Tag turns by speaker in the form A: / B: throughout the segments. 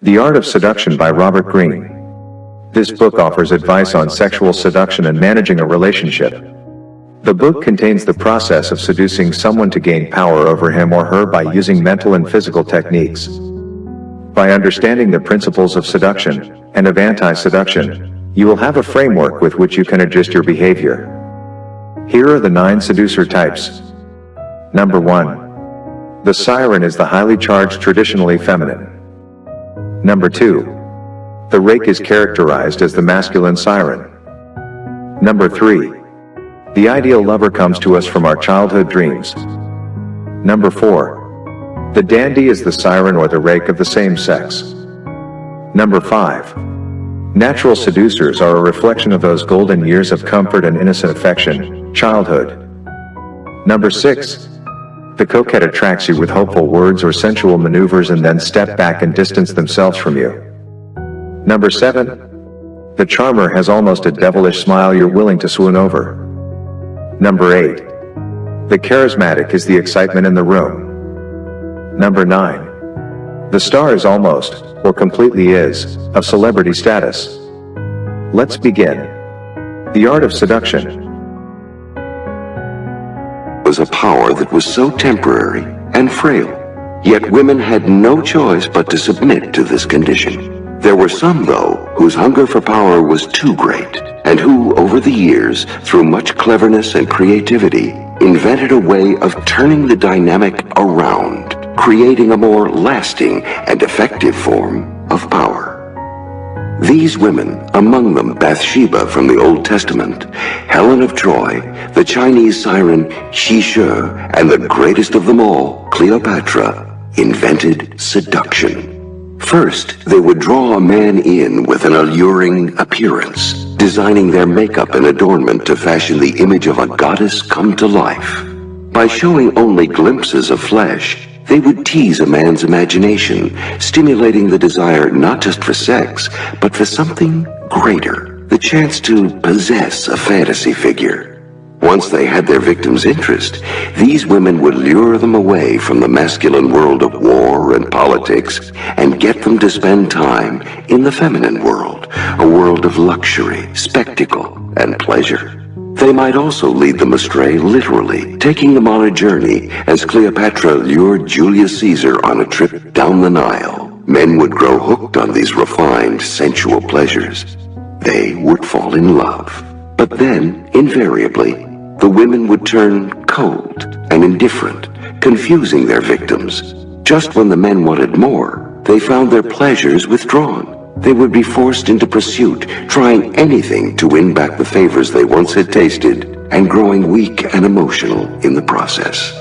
A: The Art of Seduction by Robert Greene. This book offers advice on sexual seduction and managing a relationship. The book contains the process of seducing someone to gain power over him or her by using mental and physical techniques. By understanding the principles of seduction and of anti-seduction, you will have a framework with which you can adjust your behavior. Here are the 9 seducer types. Number 1. The siren is the highly charged, traditionally feminine. Number 2. The rake is characterized as the masculine siren. Number 3. The ideal lover comes to us from our childhood dreams. Number 4. The dandy is the siren or the rake of the same sex. Number 5. Natural seducers are a reflection of those golden years of comfort and innocent affection, childhood. Number 6. The coquette attracts you with hopeful words or sensual maneuvers and then step back and distance themselves from you. Number 7. The charmer has almost a devilish smile you're willing to swoon over. Number 8. The charismatic is the excitement in the room. Number 9. The star is almost, or completely is, of celebrity status. Let's begin. The Art of Seduction
B: was a power that was so temporary and frail. Yet women had no choice but to submit to this condition. There were some, though, whose hunger for power was too great, and who, over the years, through much cleverness and creativity, invented a way of turning the dynamic around, creating a more lasting and effective form of power. These women, among them Bathsheba from the Old Testament, Helen of Troy, the Chinese siren Xi-She, and the greatest of them all, Cleopatra, invented seduction. First, they would draw a man in with an alluring appearance, designing their makeup and adornment to fashion the image of a goddess come to life. By showing only glimpses of flesh, they would tease a man's imagination, stimulating the desire not just for sex, but for something greater, the chance to possess a fantasy figure. Once they had their victim's interest, these women would lure them away from the masculine world of war and politics and get them to spend time in the feminine world, a world of luxury, spectacle, and pleasure. They might also lead them astray literally, taking them on a journey as Cleopatra lured Julius Caesar on a trip down the Nile. Men would grow hooked on these refined, sensual pleasures. They would fall in love. But then, invariably, the women would turn cold and indifferent, confusing their victims. Just when the men wanted more, they found their pleasures withdrawn. They would be forced into pursuit, trying anything to win back the favors they once had tasted, and growing weak and emotional in the process.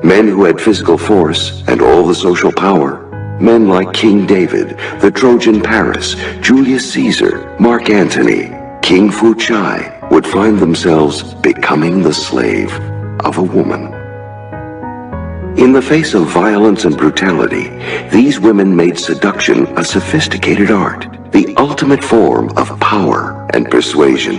B: Men who had physical force and all the social power, men like King David, the Trojan Paris, Julius Caesar, Mark Antony, King Fu Chai, would find themselves becoming the slave of a woman. In the face of violence and brutality, these women made seduction a sophisticated art, the ultimate form of power and persuasion.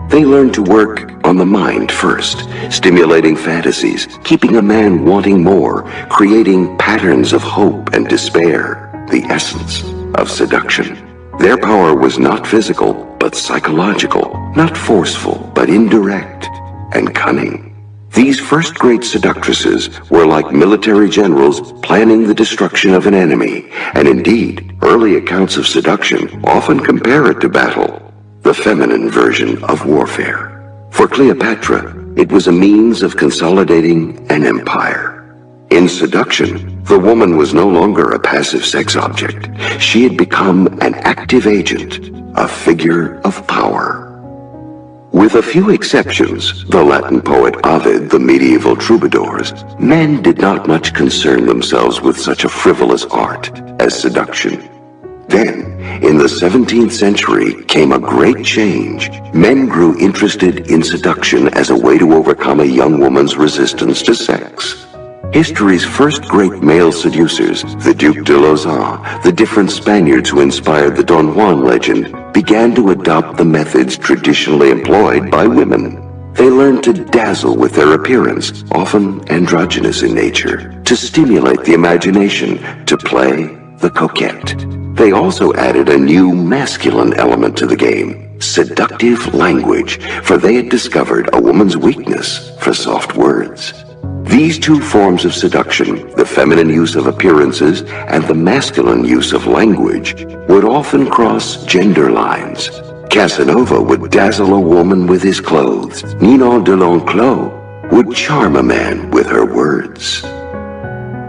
B: They learned to work on the mind first, stimulating fantasies, keeping a man wanting more, creating patterns of hope and despair, the essence of seduction. Their power was not physical, but psychological, not forceful, but indirect and cunning. These first great seductresses were like military generals planning the destruction of an enemy, and indeed, early accounts of seduction often compare it to battle, the feminine version of warfare. For Cleopatra, it was a means of consolidating an empire. In seduction, the woman was no longer a passive sex object. She had become an active agent, a figure of power. With a few exceptions, the Latin poet Ovid, the medieval troubadours, men did not much concern themselves with such a frivolous art as seduction. Then, in the 17th century, came a great change. Men grew interested in seduction as a way to overcome a young woman's resistance to sex. History's first great male seducers, the Duke de Lauzun, the different Spaniards who inspired the Don Juan legend, began to adopt the methods traditionally employed by women. They learned to dazzle with their appearance, often androgynous in nature, to stimulate the imagination, to play the coquette. They also added a new masculine element to the game, seductive language, for they had discovered a woman's weakness for soft words. These two forms of seduction, the feminine use of appearances and the masculine use of language, would often cross gender lines. Casanova would dazzle a woman with his clothes. Ninon de l'Enclos would charm a man with her words.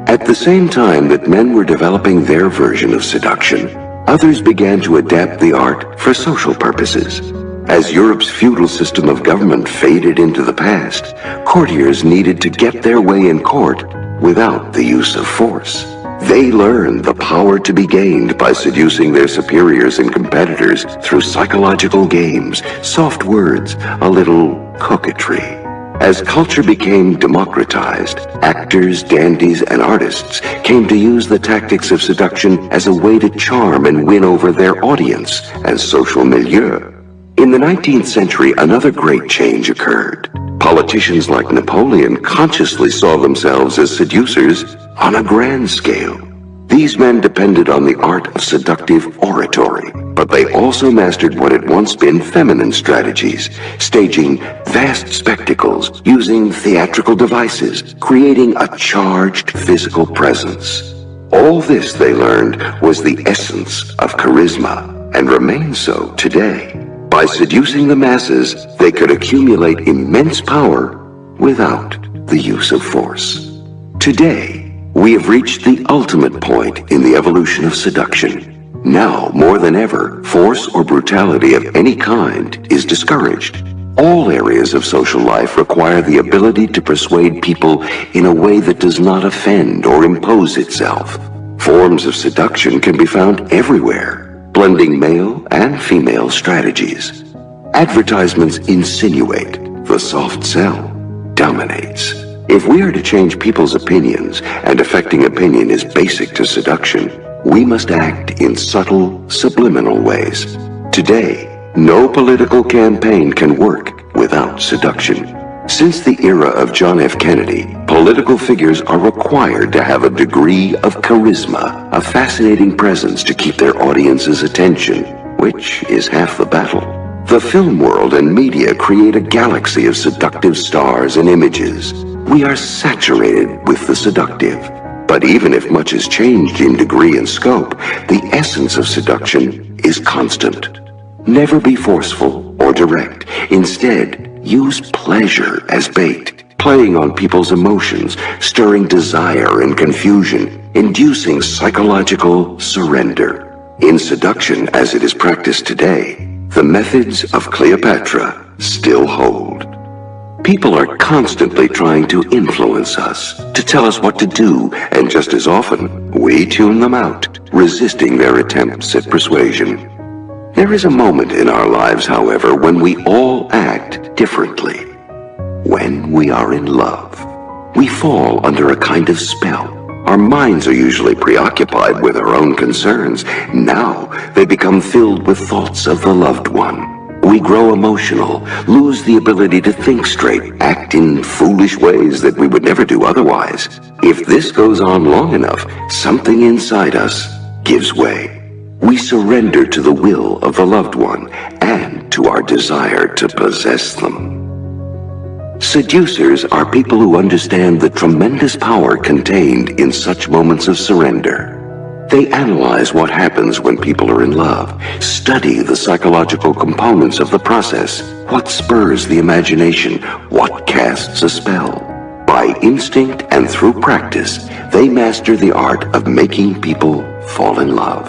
B: At the same time that men were developing their version of seduction, others began to adapt the art for social purposes. As Europe's feudal system of government faded into the past, courtiers needed to get their way in court without the use of force. They learned the power to be gained by seducing their superiors and competitors through psychological games, soft words, a little coquetry. As culture became democratized, actors, dandies, and artists came to use the tactics of seduction as a way to charm and win over their audience and social milieu. In the 19th century, another great change occurred. Politicians like Napoleon consciously saw themselves as seducers on a grand scale. These men depended on the art of seductive oratory, but they also mastered what had once been feminine strategies, staging vast spectacles, using theatrical devices, creating a charged physical presence. All this, they learned, was the essence of charisma, and remains so today. By seducing the masses, they could accumulate immense power without the use of force. Today, we have reached the ultimate point in the evolution of seduction. Now, more than ever, force or brutality of any kind is discouraged. All areas of social life require the ability to persuade people in a way that does not offend or impose itself. Forms of seduction can be found everywhere, blending male and female strategies. Advertisements insinuate, the soft sell dominates. If we are to change people's opinions, and affecting opinion is basic to seduction, we must act in subtle, subliminal ways. Today, no political campaign can work without seduction. Since the era of John F. Kennedy, political figures are required to have a degree of charisma, a fascinating presence to keep their audience's attention, which is half the battle. The film world and media create a galaxy of seductive stars and images. We are saturated with the seductive. But even if much has changed in degree and scope, the essence of seduction is constant. Never be forceful or direct. Instead, use pleasure as bait, playing on people's emotions, stirring desire and confusion, inducing psychological surrender. In seduction, as it is practiced today, the methods of Cleopatra still hold. People are constantly trying to influence us, to tell us what to do, and just as often, we tune them out, resisting their attempts at persuasion. There is a moment in our lives, however, when we all act differently. When we are in love, we fall under a kind of spell. Our minds are usually preoccupied with our own concerns. Now they become filled with thoughts of the loved one. We grow emotional, lose the ability to think straight, act in foolish ways that we would never do otherwise. If this goes on long enough, something inside us gives way. We surrender to the will of the loved one and to our desire to possess them. Seducers are people who understand the tremendous power contained in such moments of surrender. They analyze what happens when people are in love, study the psychological components of the process, what spurs the imagination, what casts a spell. By instinct and through practice, they master the art of making people fall in love.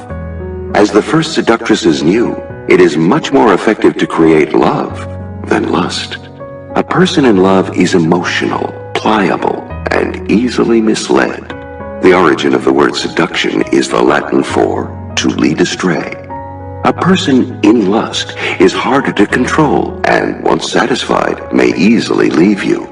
B: As the first seductresses knew, it is much more effective to create love than lust. A person in love is emotional, pliable, and easily misled. The origin of the word seduction is the Latin for to lead astray. A person in lust is harder to control and, once satisfied, may easily leave you.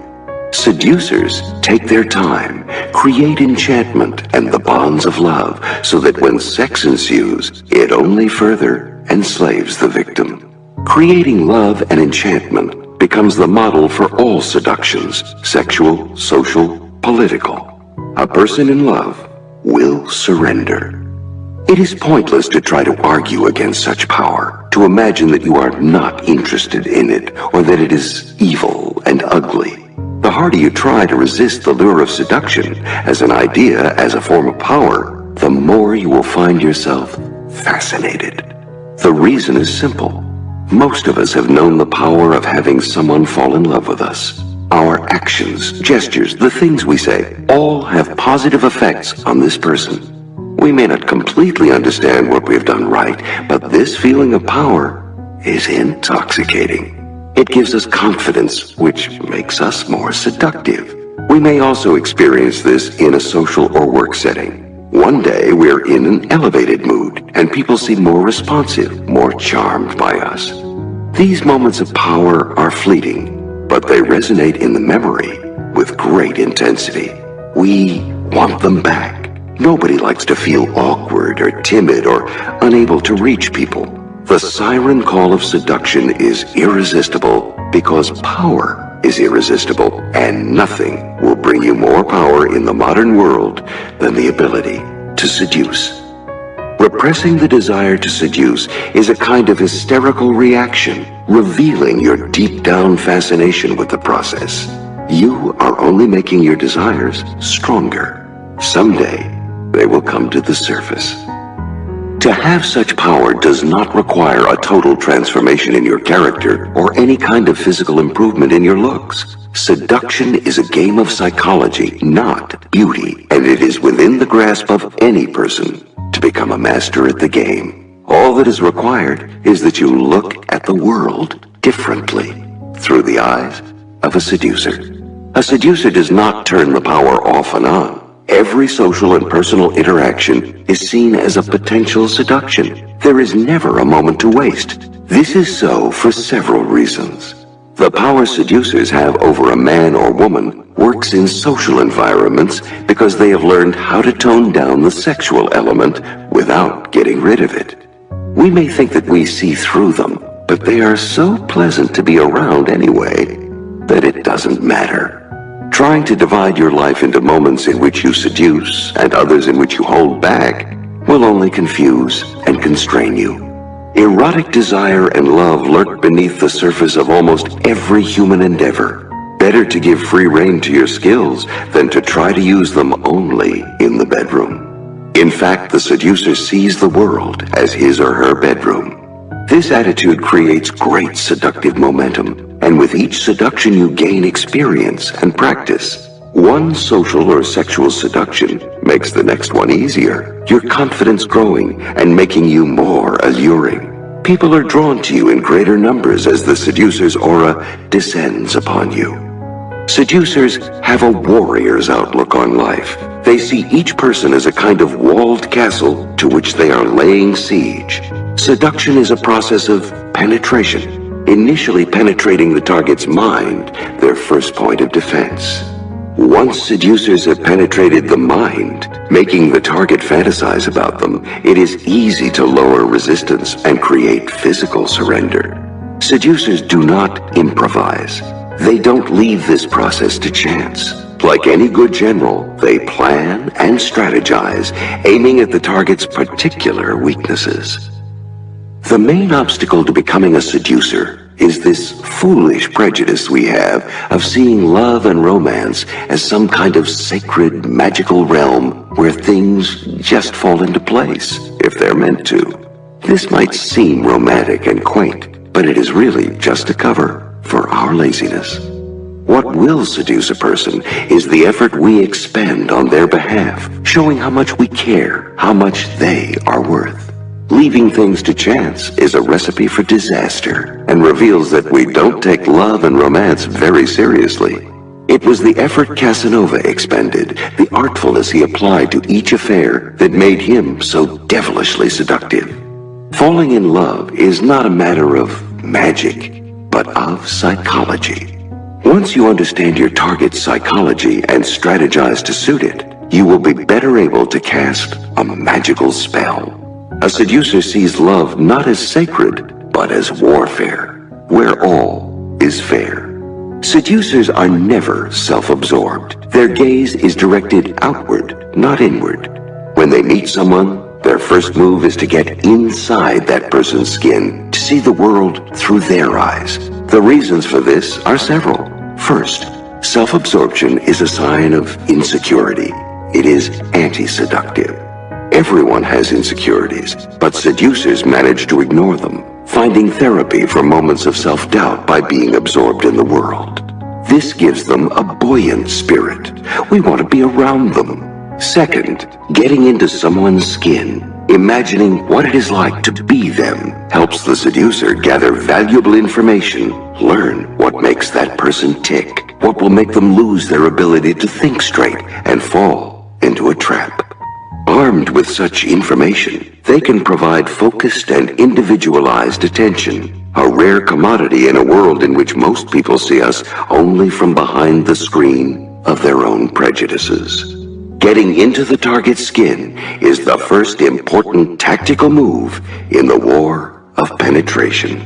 B: Seducers take their time, create enchantment and the bonds of love so that when sex ensues, it only further enslaves the victim. Creating love and enchantment becomes the model for all seductions, sexual, social, political. A person in love will surrender. It is pointless to try to argue against such power, to imagine that you are not interested in it, or that it is evil and ugly. The harder you try to resist the lure of seduction as an idea, as a form of power, the more you will find yourself fascinated. The reason is simple. Most of us have known the power of having someone fall in love with us. Our actions, gestures, the things we say, all have positive effects on this person. We may not completely understand what we have done right, but this feeling of power is intoxicating. It gives us confidence, which makes us more seductive. We may also experience this in a social or work setting. One day we're in an elevated mood, and people seem more responsive, more charmed by us. These moments of power are fleeting, but they resonate in the memory with great intensity. We want them back. Nobody likes to feel awkward or timid or unable to reach people. The siren call of seduction is irresistible because power is irresistible, and nothing will bring you more power in the modern world than the ability to seduce. Repressing the desire to seduce is a kind of hysterical reaction, revealing your deep-down fascination with the process. You are only making your desires stronger. Someday, they will come to the surface. To have such power does not require a total transformation in your character or any kind of physical improvement in your looks. Seduction is a game of psychology, not beauty, and it is within the grasp of any person to become a master at the game. All that is required is that you look at the world differently, through the eyes of a seducer. A seducer does not turn the power off and on. Every social and personal interaction is seen as a potential seduction. There is never a moment to waste. This is so for several reasons. The power seducers have over a man or woman works in social environments because they have learned how to tone down the sexual element without getting rid of it. We may think that we see through them, but they are so pleasant to be around anyway that it doesn't matter. Trying to divide your life into moments in which you seduce and others in which you hold back will only confuse and constrain you. Erotic desire and love lurk beneath the surface of almost every human endeavor. Better to give free rein to your skills than to try to use them only in the bedroom. In fact, the seducer sees the world as his or her bedroom. This attitude creates great seductive momentum, and with each seduction you gain experience and practice. One social or sexual seduction makes the next one easier, your confidence growing and making you more alluring. People are drawn to you in greater numbers as the seducer's aura descends upon you. Seducers have a warrior's outlook on life. They see each person as a kind of walled castle to which they are laying siege. Seduction is a process of penetration, initially penetrating the target's mind, their first point of defense. Once seducers have penetrated the mind, making the target fantasize about them, it is easy to lower resistance and create physical surrender. Seducers do not improvise. They don't leave this process to chance. Like any good general, they plan and strategize, aiming at the target's particular weaknesses. The main obstacle to becoming a seducer is this foolish prejudice we have of seeing love and romance as some kind of sacred, magical realm where things just fall into place, if they're meant to. This might seem romantic and quaint, but it is really just a cover for our laziness. What will seduce a person is the effort we expend on their behalf, showing how much we care, how much they are worth. Leaving things to chance is a recipe for disaster and reveals that we don't take love and romance very seriously. It was the effort Casanova expended, the artfulness he applied to each affair that made him so devilishly seductive. Falling in love is not a matter of magic, but of psychology. Once you understand your target's psychology and strategize to suit it, you will be better able to cast a magical spell. A seducer sees love not as sacred, but as warfare, where all is fair. Seducers are never self-absorbed. Their gaze is directed outward, not inward. When they meet someone, Their first move is to get inside that person's skin, to see the world through their eyes. The reasons for this are several. First, self-absorption is a sign of insecurity. It is anti-seductive. Everyone has insecurities, but seducers manage to ignore them, finding therapy for moments of self-doubt by being absorbed in the world. This gives them a buoyant spirit. We want to be around them. Second, getting into someone's skin, imagining what it is like to be them, helps the seducer gather valuable information, learn what makes that person tick, what will make them lose their ability to think straight and fall into a trap. Armed with such information, they can provide focused and individualized attention, a rare commodity in a world in which most people see us only from behind the screen of their own prejudices. Getting into the target's skin is the first important tactical move in the war of penetration.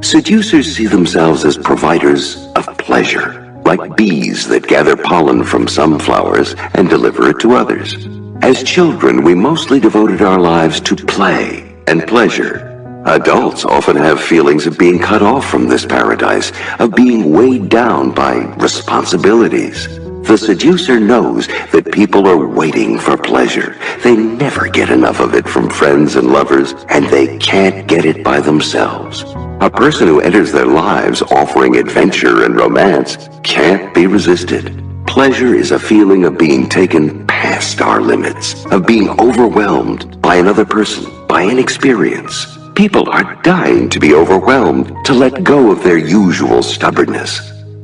B: Seducers see themselves as providers of pleasure, like bees that gather pollen from some flowers and deliver it to others. As children, we mostly devoted our lives to play and pleasure. Adults often have feelings of being cut off from this paradise, of being weighed down by responsibilities. The seducer knows that people are waiting for pleasure. They never get enough of it from friends and lovers, and they can't get it by themselves. A person who enters their lives offering adventure and romance can't be resisted. Pleasure is a feeling of being taken past our limits, of being overwhelmed by another person, by an experience. People are dying to be overwhelmed, to let go of their usual stubbornness.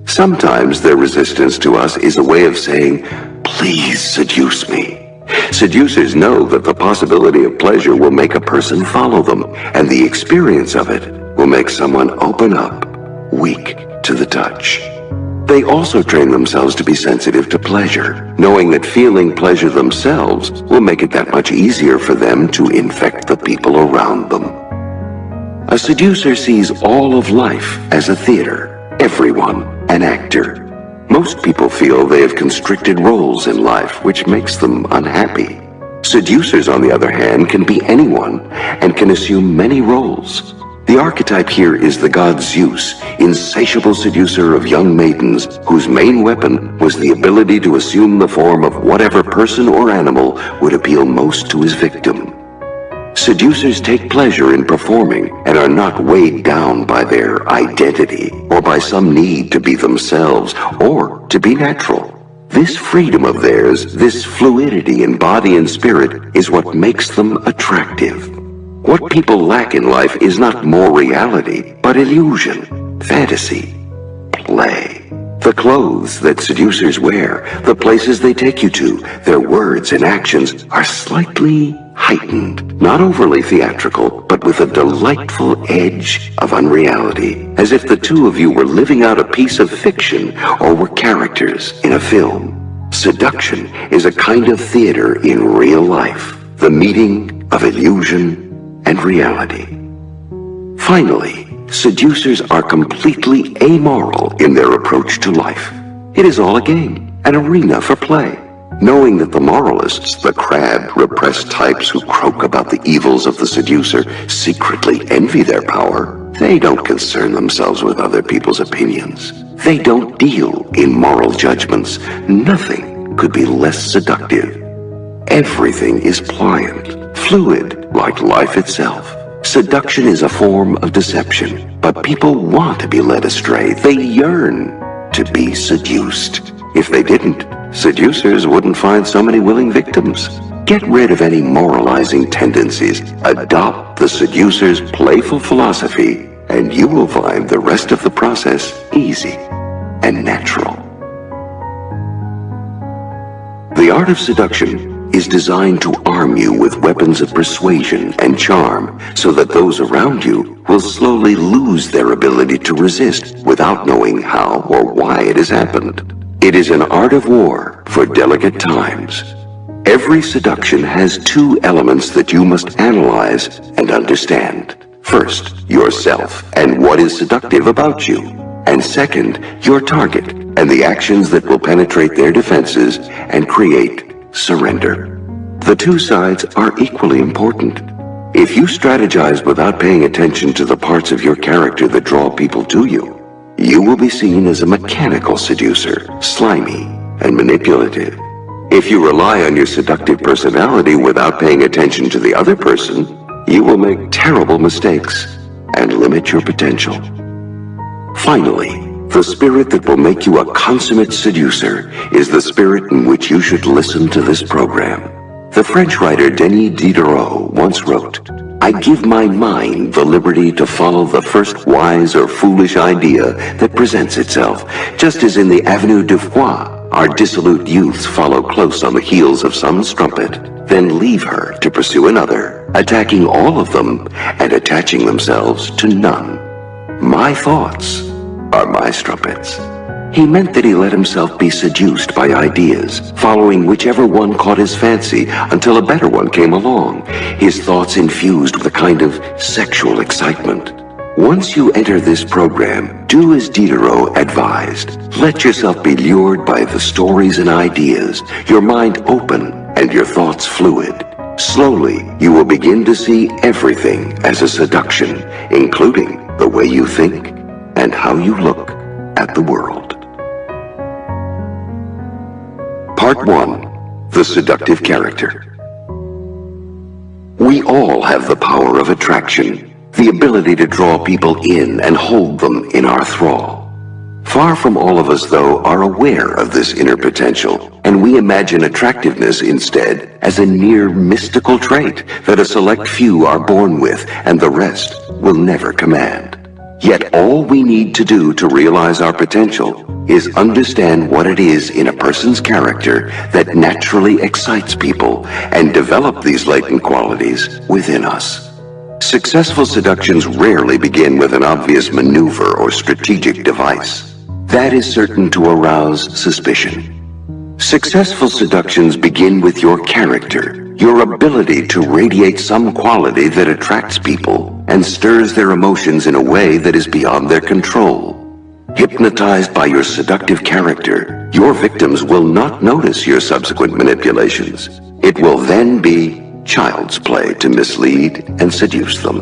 B: Sometimes their resistance to us is a way of saying, "Please seduce me." Seducers know that the possibility of pleasure will make a person follow them, and the experience of it will make someone open up, weak to the touch. They also train themselves to be sensitive to pleasure, knowing that feeling pleasure themselves will make it that much easier for them to infect the people around them. A seducer sees all of life as a theater, everyone an actor. Most people feel they have constricted roles in life, which makes them unhappy. Seducers, on the other hand, can be anyone and can assume many roles. The archetype here is the god Zeus, insatiable seducer of young maidens, whose main weapon was the ability to assume the form of whatever person or animal would appeal most to his victim. Seducers take pleasure in performing and are not weighed down by their identity or by some need to be themselves or to be natural. This freedom of theirs, this fluidity in body and spirit, is what makes them attractive. What people lack in life is not more reality, but illusion, fantasy, play. The clothes that seducers wear, the places they take you to, their words and actions are slightly heightened, not overly theatrical, but with a delightful edge of unreality, as if the two of you were living out a piece of fiction or were characters in a film. Seduction is a kind of theater in real life, the meeting of illusion and reality. Finally, seducers are completely amoral in their approach to life. It is all a game, an arena for play. Knowing that the moralists, the crabbed, repressed types who croak about the evils of the seducer, secretly envy their power, they don't concern themselves with other people's opinions. They don't deal in moral judgments. Nothing could be less seductive. Everything is pliant, fluid, like life itself. Seduction is a form of deception, but people want to be led astray. They yearn to be seduced. If they didn't, seducers wouldn't find so many willing victims. Get rid of any moralizing tendencies. Adopt the seducer's playful philosophy, and you will find the rest of the process easy and natural. The Art of Seduction is designed to arm you with weapons of persuasion and charm so that those around you will slowly lose their ability to resist without knowing how or why it has happened. It is an art of war for delicate times. Every seduction has two elements that you must analyze and understand. First, yourself and what is seductive about you. And second, your target and the actions that will penetrate their defenses and create surrender. The two sides are equally important. If you strategize without paying attention to the parts of your character that draw people to you, you will be seen as a mechanical seducer, slimy and manipulative. If you rely on your seductive personality without paying attention to the other person, you will make terrible mistakes and limit your potential. Finally, the spirit that will make you a consummate seducer is the spirit in which you should listen to this program. The French writer Denis Diderot once wrote, "I give my mind the liberty to follow the first wise or foolish idea that presents itself, just as in the Avenue du Foix, our dissolute youths follow close on the heels of some strumpet, then leave her to pursue another, attacking all of them and attaching themselves to none. My thoughts are my strumpets." He meant that he let himself be seduced by ideas, following whichever one caught his fancy until a better one came along, his thoughts infused with a kind of sexual excitement. Once you enter this program, do as Diderot advised. Let yourself be lured by the stories and ideas, your mind open and your thoughts fluid. Slowly, you will begin to see everything as a seduction, including the way you think and how you look at the world. Part 1. The Seductive Character. We all have the power of attraction, the ability to draw people in and hold them in our thrall. Far from all of us, though, are aware of this inner potential, and we imagine attractiveness instead as a near mystical trait that a select few are born with and the rest will never command. Yet all we need to do to realize our potential is understand what it is in a person's character that naturally excites people and develop these latent qualities within us. Successful seductions rarely begin with an obvious maneuver or strategic device. That is certain to arouse suspicion. Successful seductions begin with your character, your ability to radiate some quality that attracts people and stirs their emotions in a way that is beyond their control. Hypnotized by your seductive character, your victims will not notice your subsequent manipulations. It will then be child's play to mislead and seduce them.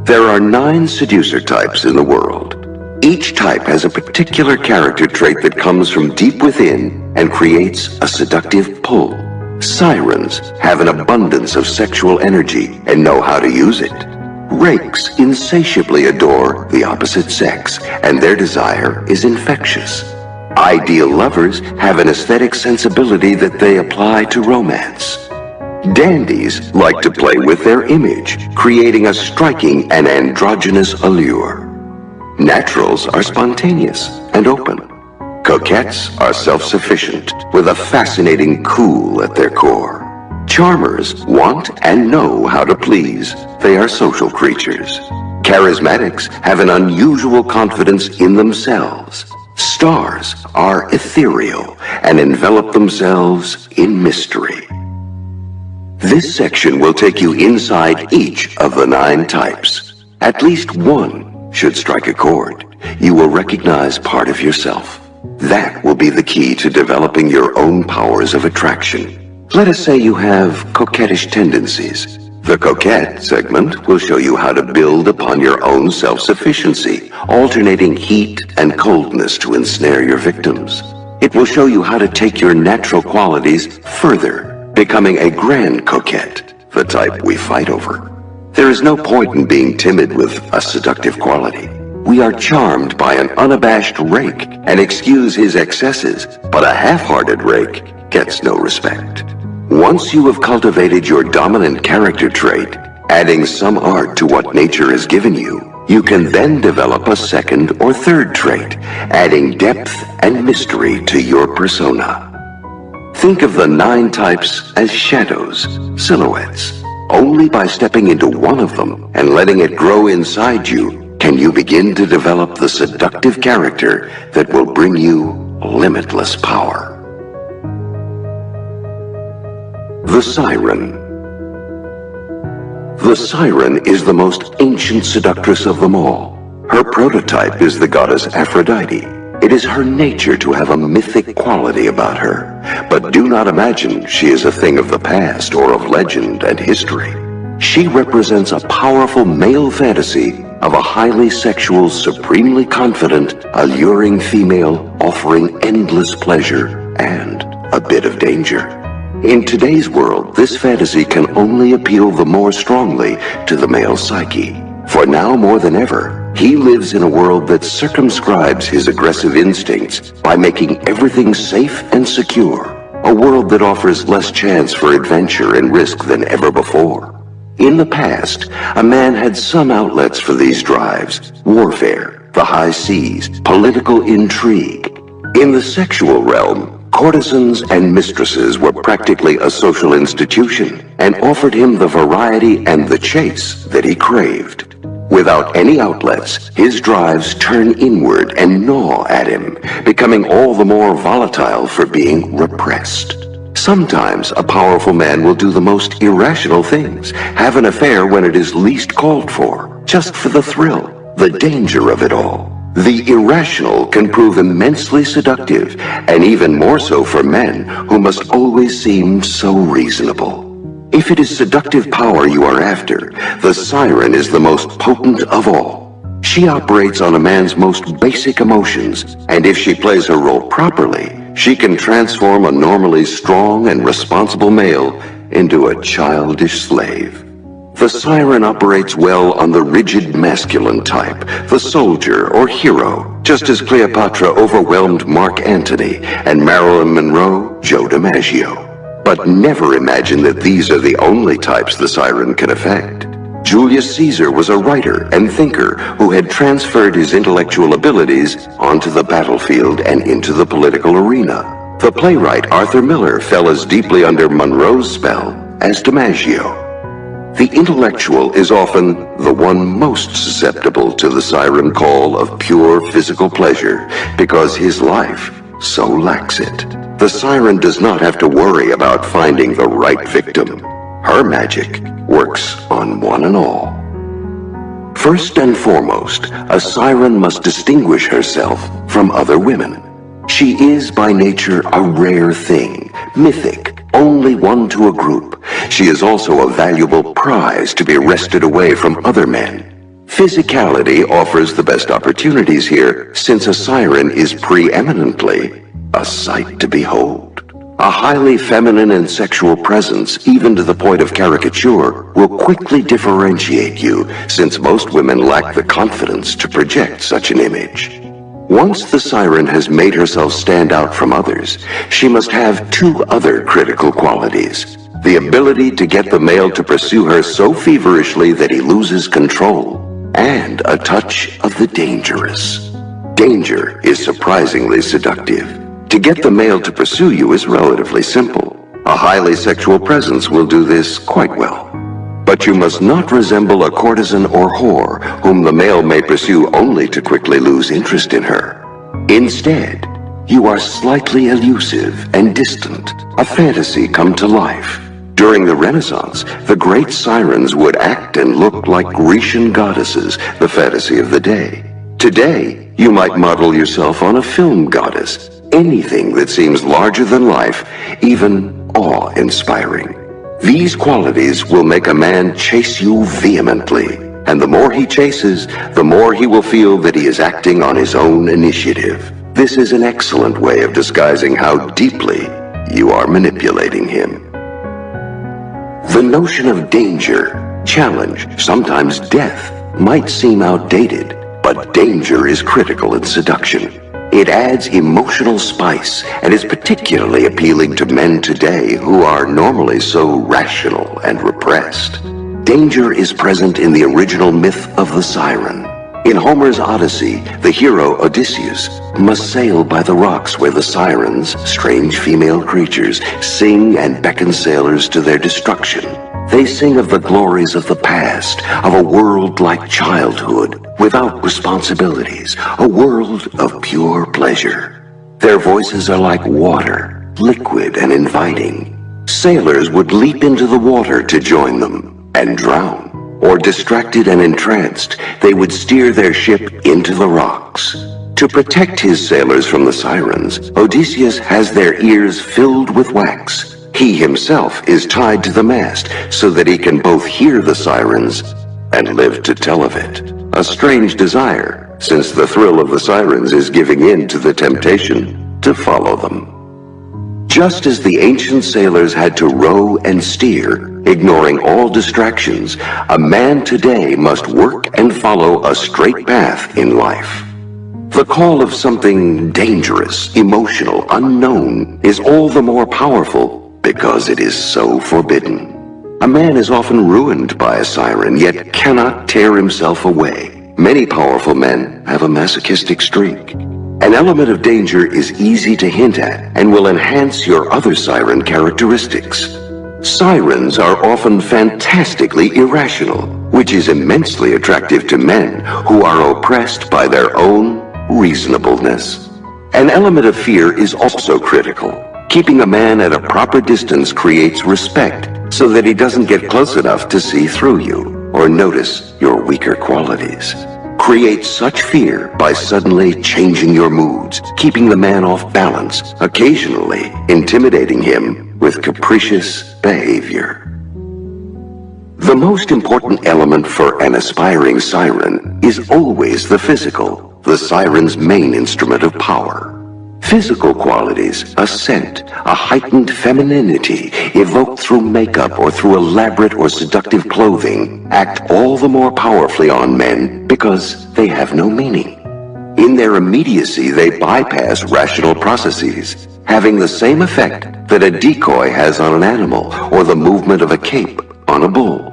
B: There are 9 seducer types in the world. Each type has a particular character trait that comes from deep within and creates a seductive pull. Sirens have an abundance of sexual energy and know how to use it. Rakes insatiably adore the opposite sex, and their desire is infectious. Ideal lovers have an aesthetic sensibility that they apply to romance. Dandies like to play with their image, creating a striking and androgynous allure. Naturals are spontaneous and open. Coquettes are self-sufficient, with a fascinating cool at their core. Charmers want and know how to please. They are social creatures. Charismatics have an unusual confidence in themselves. Stars are ethereal and envelop themselves in mystery. This section will take you inside each of the 9 types. At least one should strike a chord. You will recognize part of yourself. That will be the key to developing your own powers of attraction. Let us say you have coquettish tendencies. The coquette segment will show you how to build upon your own self-sufficiency, alternating heat and coldness to ensnare your victims. It will show you how to take your natural qualities further, becoming a grand coquette, the type we fight over. There is no point in being timid with a seductive quality. We are charmed by an unabashed rake and excuse his excesses, but a half-hearted rake gets no respect. Once you have cultivated your dominant character trait, adding some art to what nature has given you, you can then develop a second or third trait, adding depth and mystery to your persona. Think of the 9 types as shadows, silhouettes. Only by stepping into one of them and letting it grow inside you can you begin to develop the seductive character that will bring you limitless power. The Siren. The Siren is the most ancient seductress of them all. Her prototype is the goddess Aphrodite. It is her nature to have a mythic quality about her, but do not imagine she is a thing of the past or of legend and history. She represents a powerful male fantasy of a highly sexual, supremely confident, alluring female offering endless pleasure and a bit of danger. In today's world, this fantasy can only appeal the more strongly to the male psyche. For now more than ever, he lives in a world that circumscribes his aggressive instincts by making everything safe and secure. A world that offers less chance for adventure and risk than ever before. In the past, a man had some outlets for these drives: warfare, the high seas, political intrigue. In the sexual realm, courtesans and mistresses were practically a social institution and offered him the variety and the chase that he craved. Without any outlets, his drives turn inward and gnaw at him, becoming all the more volatile for being repressed. Sometimes a powerful man will do the most irrational things, have an affair when it is least called for, just for the thrill, the danger of it all. The irrational can prove immensely seductive, and even more so for men who must always seem so reasonable. If it is seductive power you are after, the siren is the most potent of all. She operates on a man's most basic emotions, and if she plays her role properly, she can transform a normally strong and responsible male into a childish slave. The siren operates well on the rigid masculine type, the soldier or hero, just as Cleopatra overwhelmed Mark Antony and Marilyn Monroe Joe DiMaggio. But never imagine that these are the only types the siren can affect. Julius Caesar was a writer and thinker who had transferred his intellectual abilities onto the battlefield and into the political arena. The playwright Arthur Miller fell as deeply under Monroe's spell as DiMaggio. The intellectual is often the one most susceptible to the siren call of pure physical pleasure because his life so lacks it. The siren does not have to worry about finding the right victim. Her magic works on one and all. First and foremost, a siren must distinguish herself from other women. She is by nature a rare thing, mythic, only one to a group. She is also a valuable prize to be wrested away from other men. Physicality offers the best opportunities here, since a siren is preeminently a sight to behold. A highly feminine and sexual presence, even to the point of caricature, will quickly differentiate you, since most women lack the confidence to project such an image. Once the siren has made herself stand out from others, she must have two other critical qualities: the ability to get the male to pursue her so feverishly that he loses control, and a touch of the dangerous. Danger is surprisingly seductive. To get the male to pursue you is relatively simple. A highly sexual presence will do this quite well. But you must not resemble a courtesan or whore whom the male may pursue only to quickly lose interest in her. Instead, you are slightly elusive and distant, a fantasy come to life. During the Renaissance, the great sirens would act and look like Grecian goddesses, the fantasy of the day. Today, you might model yourself on a film goddess, anything that seems larger than life, even awe-inspiring. These qualities will make a man chase you vehemently, and the more he chases, the more he will feel that he is acting on his own initiative. This is an excellent way of disguising how deeply you are manipulating him. The notion of danger, challenge, sometimes death, might seem outdated, but danger is critical in seduction. It adds emotional spice and is particularly appealing to men today who are normally so rational and repressed. Danger is present in the original myth of the siren. In Homer's Odyssey, the hero Odysseus must sail by the rocks where the sirens, strange female creatures, sing and beckon sailors to their destruction. They sing of the glories of the past, of a world like childhood, without responsibilities, a world of pure pleasure. Their voices are like water, liquid and inviting. Sailors would leap into the water to join them and drown, or distracted and entranced, they would steer their ship into the rocks. To protect his sailors from the sirens, Odysseus has their ears filled with wax. He himself is tied to the mast so that he can both hear the sirens and live to tell of it. A strange desire, since the thrill of the sirens is giving in to the temptation to follow them. Just as the ancient sailors had to row and steer, ignoring all distractions, a man today must work and follow a straight path in life. The call of something dangerous, emotional, unknown is all the more powerful because it is so forbidden. A man is often ruined by a siren, yet cannot tear himself away. Many powerful men have a masochistic streak. An element of danger is easy to hint at and will enhance your other siren characteristics. Sirens are often fantastically irrational, which is immensely attractive to men who are oppressed by their own reasonableness. An element of fear is also critical. Keeping a man at a proper distance creates respect so that he doesn't get close enough to see through you or notice your weaker qualities. Create such fear by suddenly changing your moods, keeping the man off balance, occasionally intimidating him with capricious behavior. The most important element for an aspiring siren is always the physical, the siren's main instrument of power. Physical qualities, a scent, a heightened femininity evoked through makeup or through elaborate or seductive clothing, act all the more powerfully on men because they have no meaning. In their immediacy, they bypass rational processes, having the same effect that a decoy has on an animal or the movement of a cape on a bull.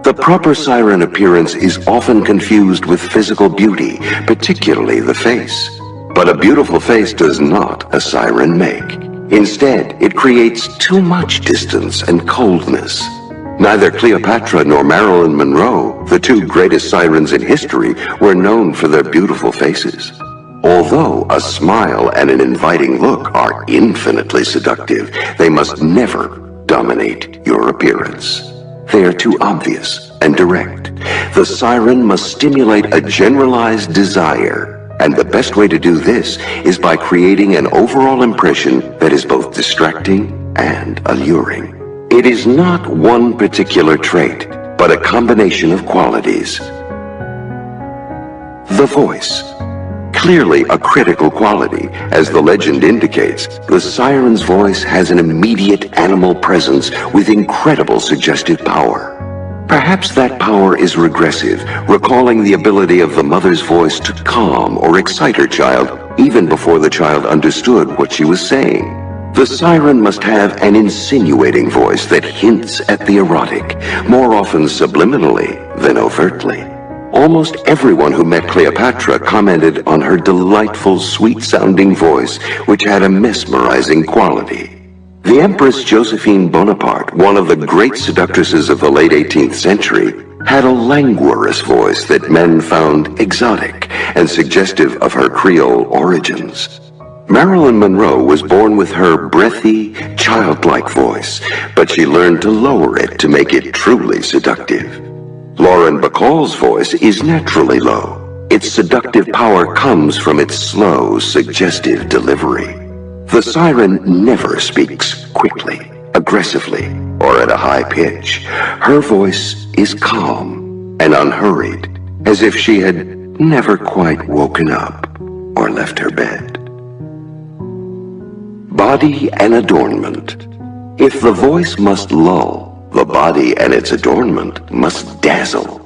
B: The proper siren appearance is often confused with physical beauty, particularly the face. But a beautiful face does not a siren make. Instead, it creates too much distance and coldness. Neither Cleopatra nor Marilyn Monroe, the two greatest sirens in history, were known for their beautiful faces. Although a smile and an inviting look are infinitely seductive, they must never dominate your appearance. They are too obvious and direct. The siren must stimulate a generalized desire. And the best way to do this is by creating an overall impression that is both distracting and alluring. It is not one particular trait, but a combination of qualities. The voice. Clearly a critical quality, as the legend indicates, the siren's voice has an immediate animal presence with incredible suggestive power. Perhaps that power is regressive, recalling the ability of the mother's voice to calm or excite her child even before the child understood what she was saying. The siren must have an insinuating voice that hints at the erotic, more often subliminally than overtly. Almost everyone who met Cleopatra commented on her delightful, sweet-sounding voice, which had a mesmerizing quality. The Empress Josephine Bonaparte, one of the great seductresses of the late 18th century, had a languorous voice that men found exotic and suggestive of her Creole origins. Marilyn Monroe was born with her breathy, childlike voice, but she learned to lower it to make it truly seductive. Lauren Bacall's voice is naturally low. Its seductive power comes from its slow, suggestive delivery. The siren never speaks quickly, aggressively, or at a high pitch. Her voice is calm and unhurried, as if she had never quite woken up or left her bed. Body and adornment. If the voice must lull, the body and its adornment must dazzle.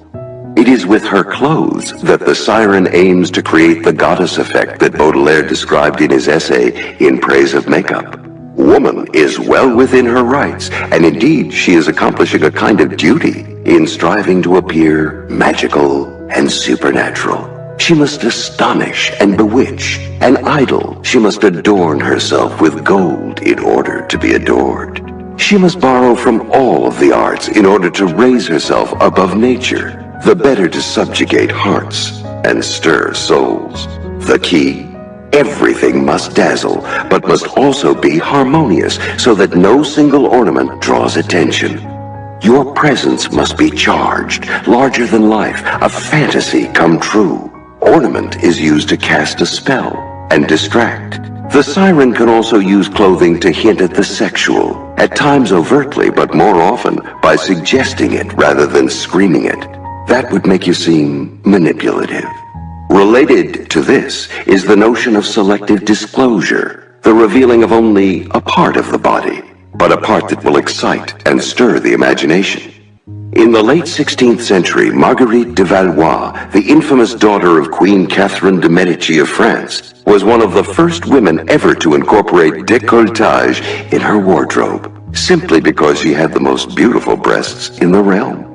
B: It is with her clothes that the siren aims to create the goddess effect that Baudelaire described in his essay In Praise of Makeup. Woman is well within her rights, and indeed she is accomplishing a kind of duty in striving to appear magical and supernatural. She must astonish and bewitch. An idol, she must adorn herself with gold in order to be adored. She must borrow from all of the arts in order to raise herself above nature, the better to subjugate hearts and stir souls. The key? Everything must dazzle, but must also be harmonious so that no single ornament draws attention. Your presence must be charged, larger than life, a fantasy come true. ornament is used to cast a spell and distract. The siren can also use clothing to hint at the sexual, at times overtly, but more often by suggesting it rather than screaming it. That would make you seem manipulative. Related to this is the notion of selective disclosure, the revealing of only a part of the body, but a part that will excite and stir the imagination. In the late 16th century, Marguerite de Valois, the infamous daughter of Queen Catherine de' Medici of France, was one of the first women ever to incorporate décolletage in her wardrobe, simply because she had the most beautiful breasts in the realm.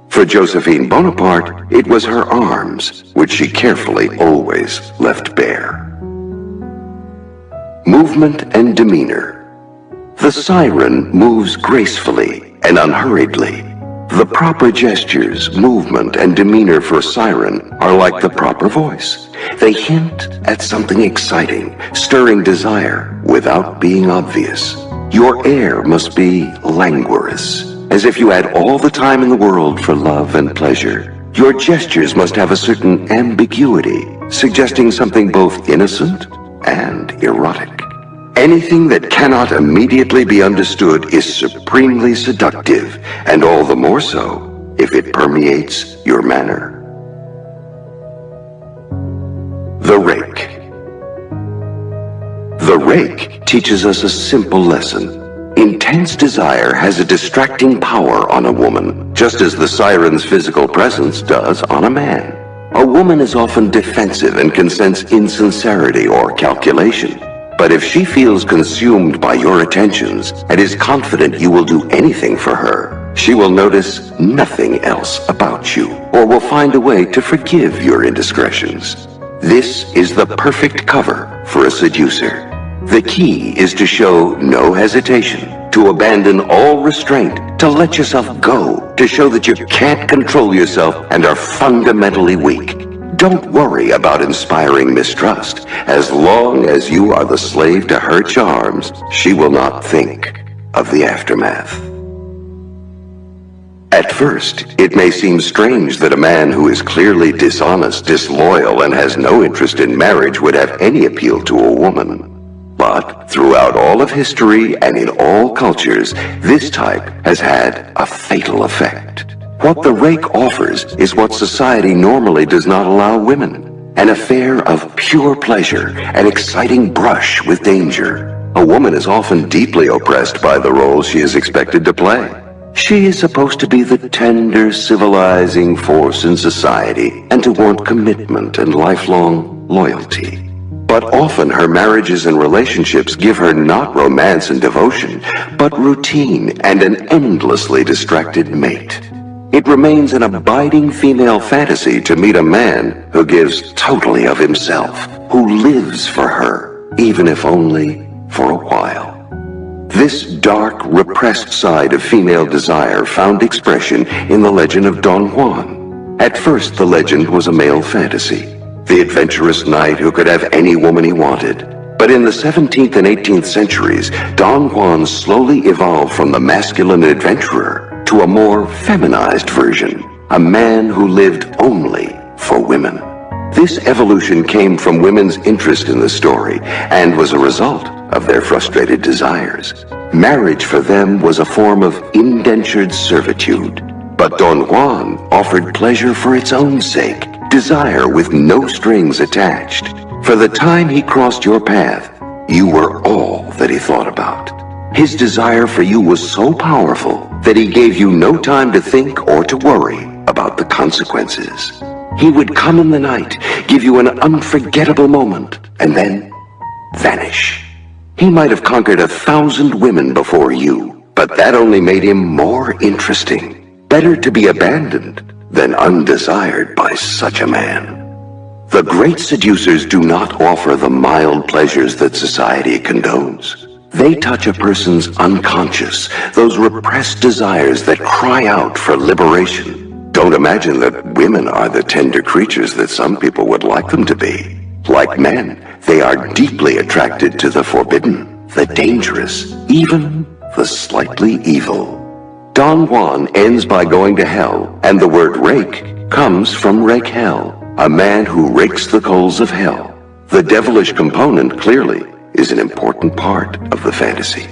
B: For Josephine Bonaparte, it was her arms, which she carefully always left bare. Movement and demeanor. The siren moves gracefully and unhurriedly. The proper gestures, movement, and demeanor for a siren are like the proper voice. They hint at something exciting, stirring desire without being obvious. Your air must be languorous, as if you had all the time in the world for love and pleasure. Your gestures must have a certain ambiguity, suggesting something both innocent and erotic. Anything that cannot immediately be understood is supremely seductive, and all the more so if it permeates your manner. The rake. The rake teaches us a simple lesson. Intense desire has a distracting power on a woman, just as the siren's physical presence does on a man. A woman is often defensive and can sense insincerity or calculation. But if she feels consumed by your attentions and is confident you will do anything for her, she will notice nothing else about you, or will find a way to forgive your indiscretions. This is the perfect cover for a seducer. The key is to show no hesitation, to abandon all restraint, to let yourself go, to show that you can't control yourself and are fundamentally weak. Don't worry about inspiring mistrust. As long as you are the slave to her charms, she will not think of the aftermath. At first, it may seem strange that a man who is clearly dishonest, disloyal, and has no interest in marriage would have any appeal to a woman. But throughout all of history and in all cultures, this type has had a fatal effect. What the rake offers is what society normally does not allow women: an affair of pure pleasure, an exciting brush with danger. A woman is often deeply oppressed by the role she is expected to play. She is supposed to be the tender, civilizing force in society and to want commitment and lifelong loyalty. But often her marriages and relationships give her not romance and devotion, but routine and an endlessly distracted mate. It remains an abiding female fantasy to meet a man who gives totally of himself, who lives for her, even if only for a while. This dark, repressed side of female desire found expression in the legend of Don Juan. At first, the legend was a male fantasy, the adventurous knight who could have any woman he wanted. But in the 17th and 18th centuries, Don Juan slowly evolved from the masculine adventurer to a more feminized version, a man who lived only for women. This evolution came from women's interest in the story and was a result of their frustrated desires. Marriage for them was a form of indentured servitude, but Don Juan offered pleasure for its own sake, desire with no strings attached. For the time he crossed your path, you were all that he thought about. His desire for you was so powerful that he gave you no time to think or to worry about the consequences. He would come in the night, give you an unforgettable moment, and then vanish. He might have conquered 1,000 women before you, but that only made him more interesting. Better to be abandoned than undesired by such a man. The great seducers do not offer the mild pleasures that society condones. They touch a person's unconscious, those repressed desires that cry out for liberation. Don't imagine that women are the tender creatures that some people would like them to be. Like men, they are deeply attracted to the forbidden, the dangerous, even the slightly evil. Don Juan ends by going to hell, and the word rake comes from rake hell, a man who rakes the coals of hell. The devilish component, clearly, is an important part of the fantasy.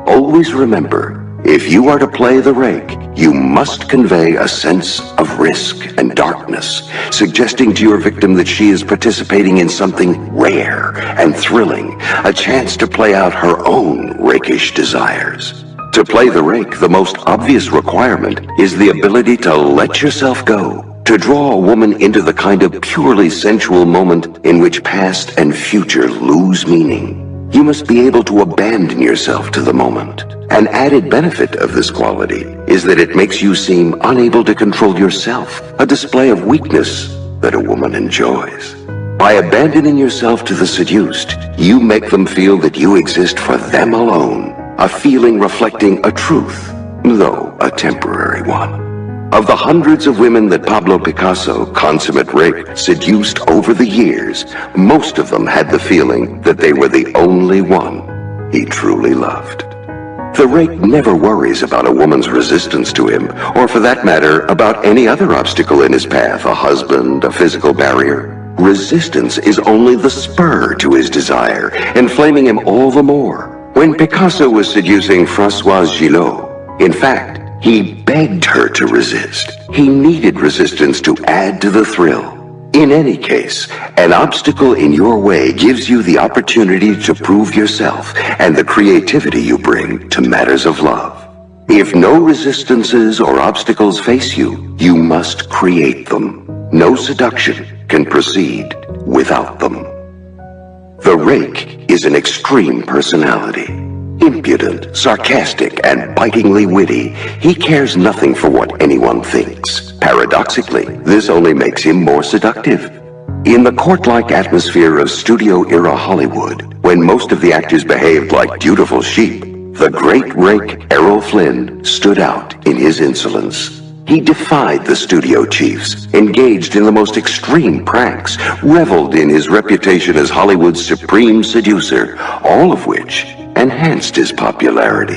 B: Always remember, if you are to play the rake, you must convey a sense of risk and darkness, suggesting to your victim that she is participating in something rare and thrilling, a chance to play out her own rakish desires. To play the rake, the most obvious requirement is the ability to let yourself go, to draw a woman into the kind of purely sensual moment in which past and future lose meaning. You must be able to abandon yourself to the moment. An added benefit of this quality is that it makes you seem unable to control yourself, a display of weakness that a woman enjoys. By abandoning yourself to the seduced, you make them feel that you exist for them alone, a feeling reflecting a truth, though a temporary one. Of the hundreds of women that Pablo Picasso, consummate rake, seduced over the years, most of them had the feeling that they were the only one he truly loved. The rake never worries about a woman's resistance to him, or for that matter, about any other obstacle in his path, a husband, a physical barrier. Resistance is only the spur to his desire, inflaming him all the more. When Picasso was seducing Françoise Gillot, in fact, he begged her to resist. He needed resistance to add to the thrill. In any case, an obstacle in your way gives you the opportunity to prove yourself and the creativity you bring to matters of love. If no resistances or obstacles face you, you must create them. No seduction can proceed without them. The rake is an extreme personality. Impudent, sarcastic, and bitingly witty, he cares nothing for what anyone thinks. Paradoxically, this only makes him more seductive. In the court-like atmosphere of studio-era Hollywood, when most of the actors behaved like dutiful sheep, the great rake Errol Flynn stood out in his insolence. He defied the studio chiefs, engaged in the most extreme pranks, reveled in his reputation as Hollywood's supreme seducer, all of which enhanced his popularity.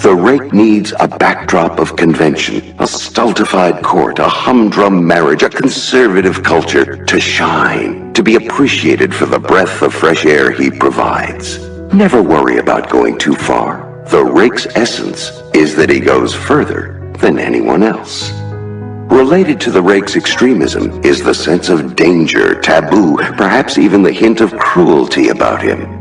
B: The rake needs a backdrop of convention, a stultified court, a humdrum marriage, a conservative culture to shine, to be appreciated for the breath of fresh air he provides. Never worry about going too far. The rake's essence is that he goes further than anyone else. Related to the rake's extremism is the sense of danger, taboo, perhaps even the hint of cruelty about him.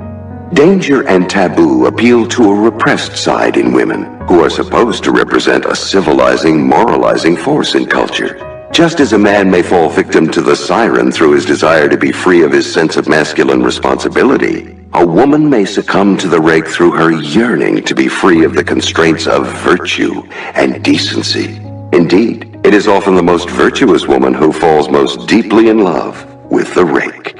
B: Danger and taboo appeal to a repressed side in women, who are supposed to represent a civilizing, moralizing force in culture. Just as a man may fall victim to the siren through his desire to be free of his sense of masculine responsibility, a woman may succumb to the rake through her yearning to be free of the constraints of virtue and decency. Indeed, it is often the most virtuous woman who falls most deeply in love with the rake.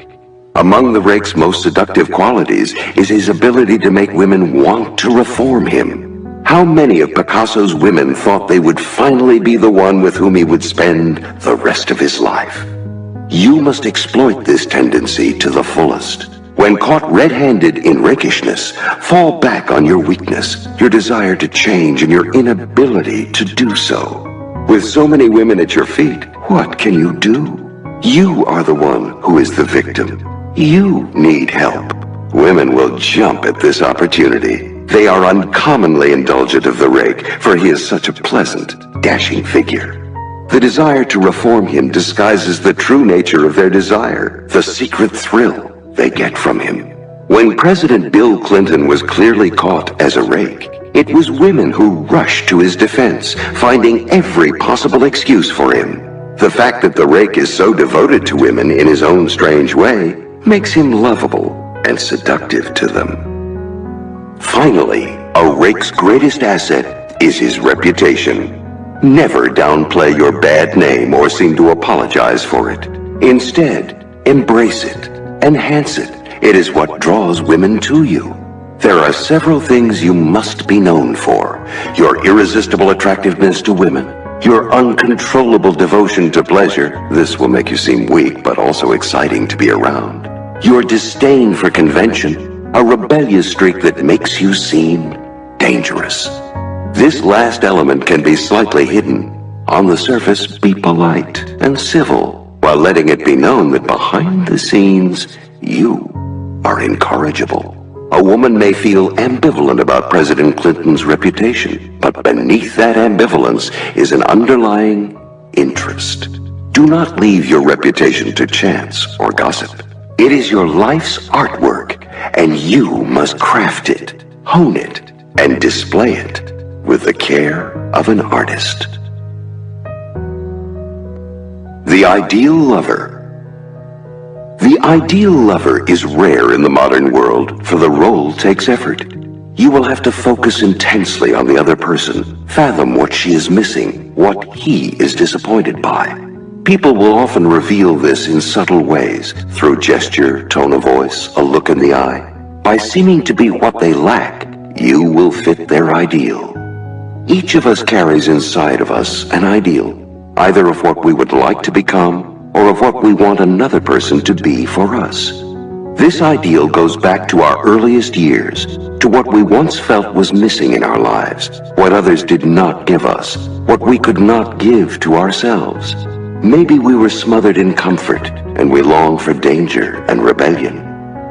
B: Among the rake's most seductive qualities is his ability to make women want to reform him. How many of Picasso's women thought they would finally be the one with whom he would spend the rest of his life? You must exploit this tendency to the fullest. When caught red-handed in rakishness, fall back on your weakness, your desire to change, and your inability to do so. With so many women at your feet, what can you do? You are the one who is the victim. You need help. Women will jump at this opportunity. They are uncommonly indulgent of the rake, for he is such a pleasant, dashing figure. The desire to reform him disguises the true nature of their desire, the secret thrill they get from him. When President Bill Clinton was clearly caught as a rake, it was women who rushed to his defense, finding every possible excuse for him. The fact that the rake is so devoted to women in his own strange way makes him lovable and seductive to them. Finally, a rake's greatest asset is his reputation. Never downplay your bad name or seem to apologize for it. Instead, embrace it, enhance it. It is what draws women to you. There are several things you must be known for: your irresistible attractiveness to women, your uncontrollable devotion to pleasure. This will make you seem weak, but also exciting to be around. Your disdain for convention, a rebellious streak that makes you seem dangerous. This last element can be slightly hidden. On the surface, be polite and civil, while letting it be known that behind the scenes, you are incorrigible. A woman may feel ambivalent about President Clinton's reputation, but beneath that ambivalence is an underlying interest. Do not leave your reputation to chance or gossip. It is your life's artwork, and you must craft it, hone it, and display it with the care of an artist. The ideal lover. The ideal lover is rare in the modern world, for the role takes effort. You will have to focus intensely on the other person, fathom what she is missing, what he is disappointed by. People will often reveal this in subtle ways, through gesture, tone of voice, a look in the eye. By seeming to be what they lack, you will fit their ideal. Each of us carries inside of us an ideal, either of what we would like to become, or of what we want another person to be for us. This ideal goes back to our earliest years, to what we once felt was missing in our lives, what others did not give us, what we could not give to ourselves. Maybe we were smothered in comfort, and we long for danger and rebellion.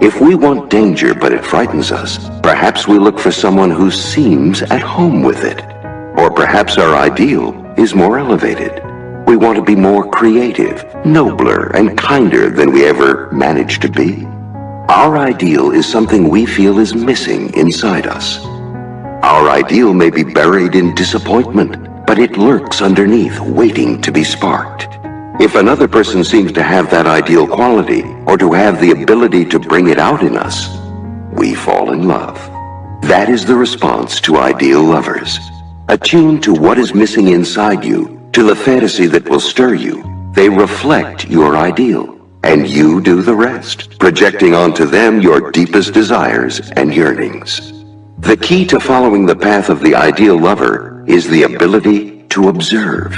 B: If we want danger but it frightens us, perhaps we look for someone who seems at home with it. Or perhaps our ideal is more elevated. We want to be more creative, nobler, and kinder than we ever managed to be. Our ideal is something we feel is missing inside us. Our ideal may be buried in disappointment, but it lurks underneath, waiting to be sparked. If another person seems to have that ideal quality, or to have the ability to bring it out in us, we fall in love. That is the response to ideal lovers. Attuned to what is missing inside you, to the fantasy that will stir you, they reflect your ideal, and you do the rest, projecting onto them your deepest desires and yearnings. The key to following the path of the ideal lover is the ability to observe.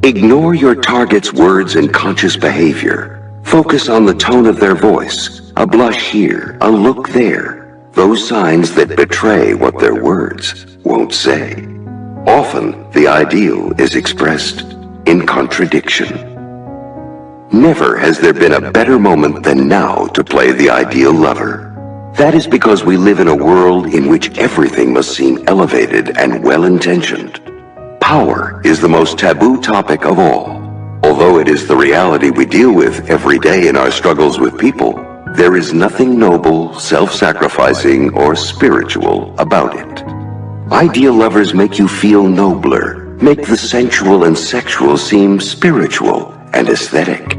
B: Ignore your target's words and conscious behavior. Focus on the tone of their voice, a blush here, a look there, those signs that betray what their words won't say. Often, the ideal is expressed in contradiction. Never has there been a better moment than now to play the ideal lover. That is because we live in a world in which everything must seem elevated and well-intentioned. Power is the most taboo topic of all. Although it is the reality we deal with every day in our struggles with people, there is nothing noble, self-sacrificing, or spiritual about it. Ideal lovers make you feel nobler, make the sensual and sexual seem spiritual and aesthetic.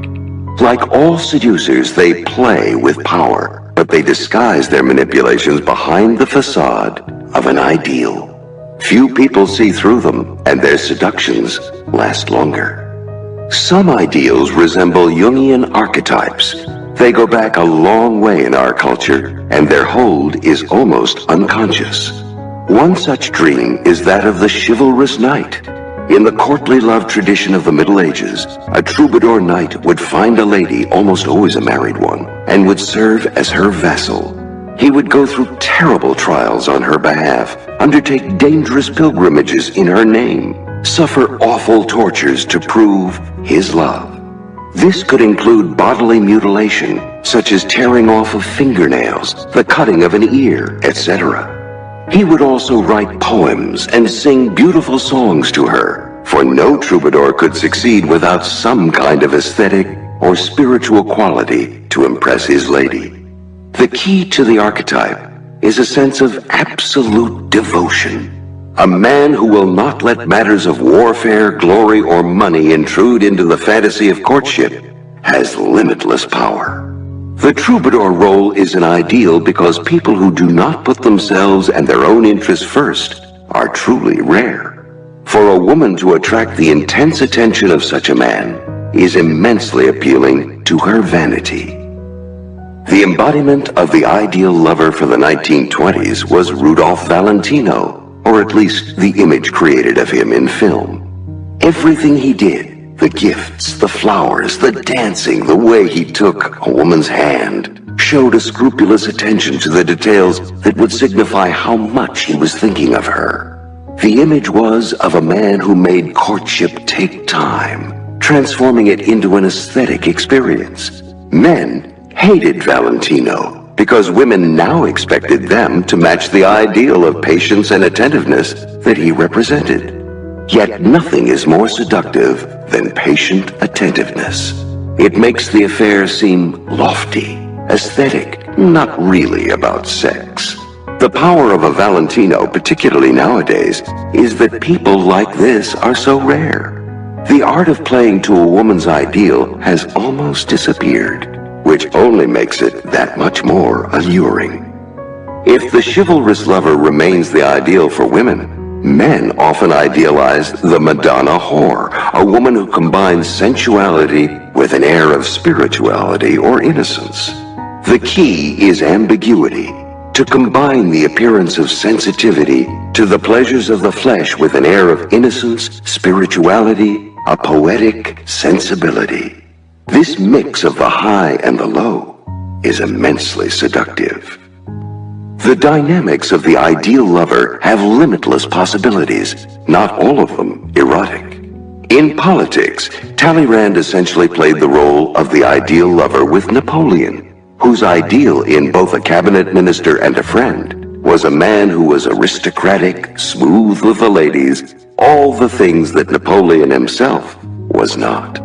B: Like all seducers, they play with power, but they disguise their manipulations behind the facade of an ideal. Few people see through them, and their seductions last longer. Some ideals resemble Jungian archetypes. They go back a long way in our culture, and their hold is almost unconscious. One such dream is that of the chivalrous knight. In the courtly love tradition of the Middle Ages, a troubadour knight would find a lady, almost always a married one, and would serve as her vassal. He would go through terrible trials on her behalf, undertake dangerous pilgrimages in her name, suffer awful tortures to prove his love. This could include bodily mutilation, such as tearing off of fingernails, the cutting of an ear, etc. He would also write poems and sing beautiful songs to her, for no troubadour could succeed without some kind of aesthetic or spiritual quality to impress his lady. The key to the archetype is a sense of absolute devotion. A man who will not let matters of warfare, glory, or money intrude into the fantasy of courtship has limitless power. The troubadour role is an ideal because people who do not put themselves and their own interests first are truly rare. For a woman to attract the intense attention of such a man is immensely appealing to her vanity. The embodiment of the ideal lover for the 1920s was Rudolph Valentino, or at least the image created of him in film. Everything he did, the gifts, the flowers, the dancing, the way he took a woman's hand, showed a scrupulous attention to the details that would signify how much he was thinking of her. The image was of a man who made courtship take time, transforming it into an aesthetic experience. Men hated Valentino because women now expected them to match the ideal of patience and attentiveness that he represented. Yet nothing is more seductive than patient attentiveness. It makes the affair seem lofty, aesthetic, not really about sex. The power of a Valentino, particularly nowadays, is that people like this are so rare. The art of playing to a woman's ideal has almost disappeared, which only makes it that much more alluring. If the chivalrous lover remains the ideal for women, men often idealize the Madonna whore, a woman who combines sensuality with an air of spirituality or innocence. The key is ambiguity, to combine the appearance of sensitivity to the pleasures of the flesh with an air of innocence, spirituality, a poetic sensibility. This mix of the high and the low is immensely seductive. The dynamics of the ideal lover have limitless possibilities, not all of them erotic. In politics, Talleyrand essentially played the role of the ideal lover with Napoleon, whose ideal in both a cabinet minister and a friend was a man who was aristocratic, smooth with the ladies, all the things that Napoleon himself was not.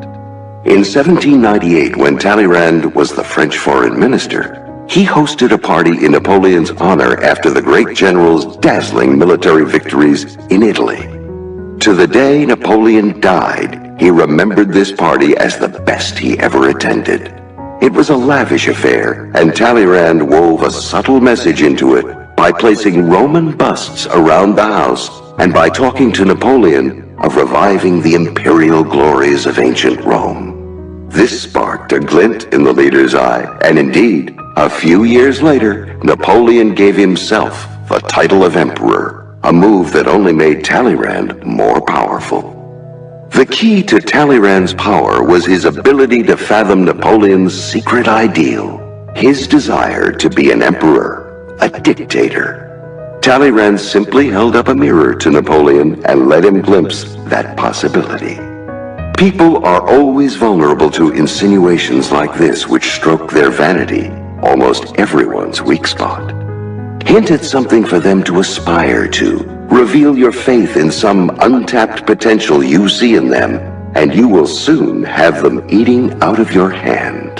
B: In 1798, when Talleyrand was the French foreign minister, he hosted a party in Napoleon's honor after the great general's dazzling military victories in Italy. To the day Napoleon died, he remembered this party as the best he ever attended. It was a lavish affair, and Talleyrand wove a subtle message into it by placing Roman busts around the house and by talking to Napoleon of reviving the imperial glories of ancient Rome. This sparked a glint in the leader's eye, and indeed, a few years later, Napoleon gave himself the title of emperor, a move that only made Talleyrand more powerful. The key to Talleyrand's power was his ability to fathom Napoleon's secret ideal, his desire to be an emperor, a dictator. Talleyrand simply held up a mirror to Napoleon and let him glimpse that possibility. People are always vulnerable to insinuations like this which stroke their vanity, almost everyone's weak spot. Hint at something for them to aspire to. Reveal your faith in some untapped potential you see in them, and you will soon have them eating out of your hand.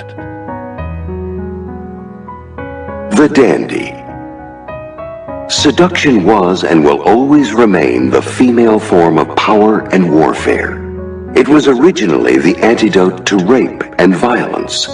B: The dandy. Seduction was and will always remain the female form of power and warfare. It was originally the antidote to rape and violence.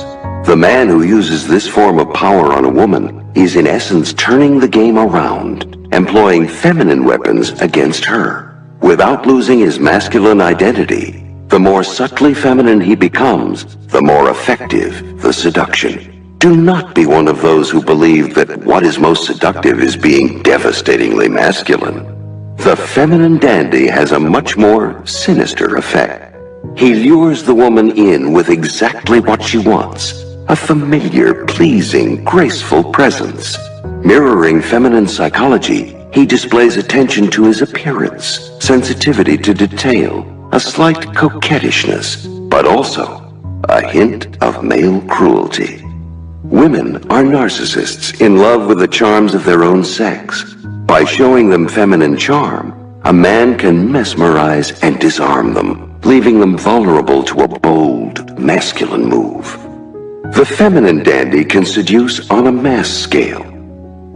B: The man who uses this form of power on a woman is in essence turning the game around, employing feminine weapons against her. Without losing his masculine identity, the more subtly feminine he becomes, the more effective the seduction. Do not be one of those who believe that what is most seductive is being devastatingly masculine. The feminine dandy has a much more sinister effect. He lures the woman in with exactly what she wants, a familiar, pleasing, graceful presence. Mirroring feminine psychology, he displays attention to his appearance, sensitivity to detail, a slight coquettishness, but also a hint of male cruelty. Women are narcissists in love with the charms of their own sex. By showing them feminine charm, a man can mesmerize and disarm them, leaving them vulnerable to a bold, masculine move. The feminine dandy can seduce on a mass scale.